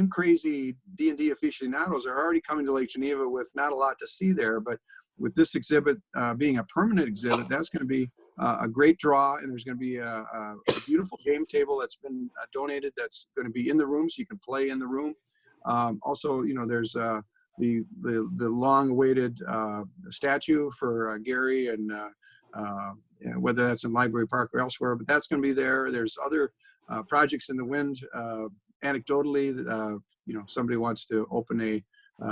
crazy D&D aficionados are already coming to Lake Geneva with not a lot to see there, but with this exhibit being a permanent exhibit, that's going to be a great draw. And there's going to be a beautiful game table that's been donated that's going to be in the room, so you can play in the room. Also, there's the long-awaited statue for Gary, and whether that's in Library Park or elsewhere, but that's going to be there. There's other projects in the wind. Anecdotally, somebody wants to open a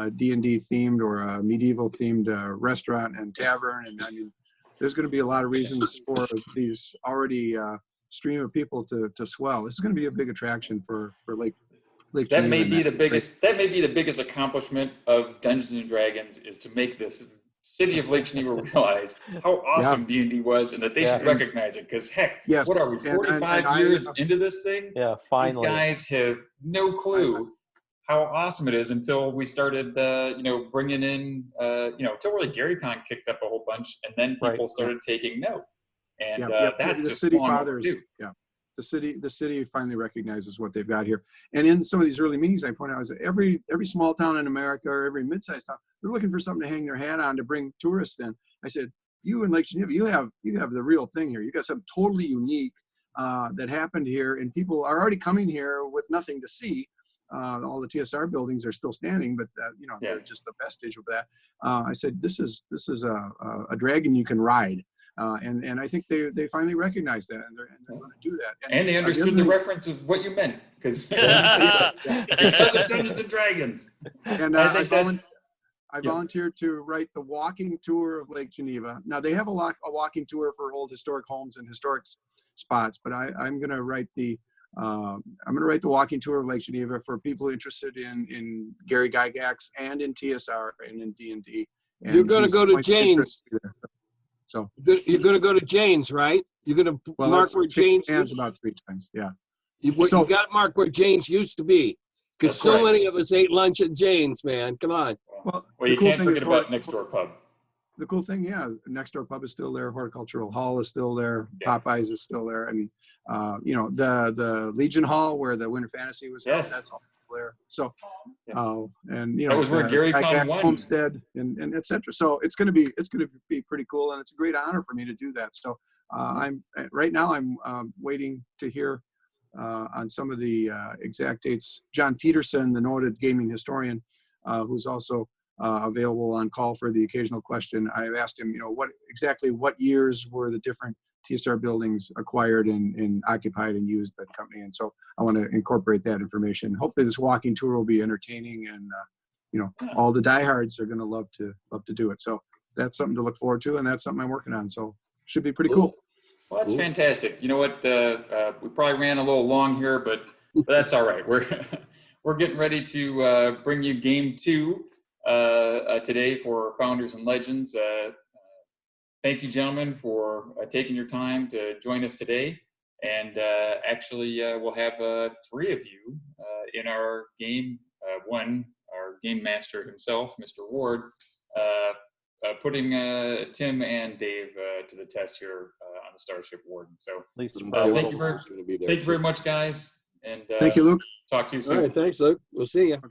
D&D themed or a medieval themed restaurant and tavern, and I mean, there's going to be a lot of reasons for these already stream of people to swell. This is going to be a big attraction for Lake That may be the biggest. That may be the biggest accomplishment of Dungeons and Dragons, is to make this city of Lake Geneva realize how awesome D&D was, and that they should recognize it. Because heck, what are we, 45 years into this thing? Yeah, finally. These guys have no clue how awesome it is until we started, bringing in, until really GaryCon kicked up a whole bunch, and then people started taking note. And that's the just city long fathers. overdue. Yeah, the city finally recognizes what they've got here. And in some of these early meetings, I point out is that every small town in America or every mid-sized town, they're looking for something to hang their hat on to bring tourists in. I said, you in Lake Geneva, you have the real thing here. You got something totally unique that happened here, and people are already coming here with nothing to see. All the TSR buildings are still standing, but they're just the vestige of that. I said, this is a dragon you can ride. And I think they finally recognize that, and they're going to do that. And they understood the reference of what you meant, because because of Dungeons and Dragons. And I volunteered to write the walking tour of Lake Geneva. Now they have a walking tour for old historic homes and historic spots, but I'm going to write the walking tour of Lake Geneva for people interested in Gary Gygax and in TSR and in D&D. You're going to go to Jane's. So you're going to go to Jane's, right? You're going to mark where Jane's is about 3 times. Yeah. You got to mark where Jane's used to be, because so many of us ate lunch at Jane's, man. Come on. Well, you can't forget about Next Door Pub. The cool thing, Next Door Pub is still there. Horticultural Hall is still there. Popeyes is still there. I mean, the Legion Hall where the Winter Fantasy was held, that's all there. So, and that was where GaryCon won. Homestead and etc. So it's going to be pretty cool, and it's a great honor for me to do that. So I'm waiting to hear on some of the exact dates. John Peterson, the noted gaming historian, who's also available on call for the occasional question. I've asked him, what years were the different TSR buildings acquired and occupied and used by the company, and so I want to incorporate that information. Hopefully, this walking tour will be entertaining, and all the diehards are going to love to do it. So that's something to look forward to, and that's something I'm working on. So should be pretty cool. Well, that's fantastic. You know what? We probably ran a little long here, but that's all right. We're getting ready to bring you game 2 today for Founders and Legends. Thank you, gentlemen, for taking your time to join us today. And we'll have 3 of you in our game. One, our game master himself, Mr. Ward, putting Tim and Dave to the test here on the Starship Warden. So thank you very much, guys. And thank you, Luke. Talk to you soon. All right, thanks, Luke. We'll see you.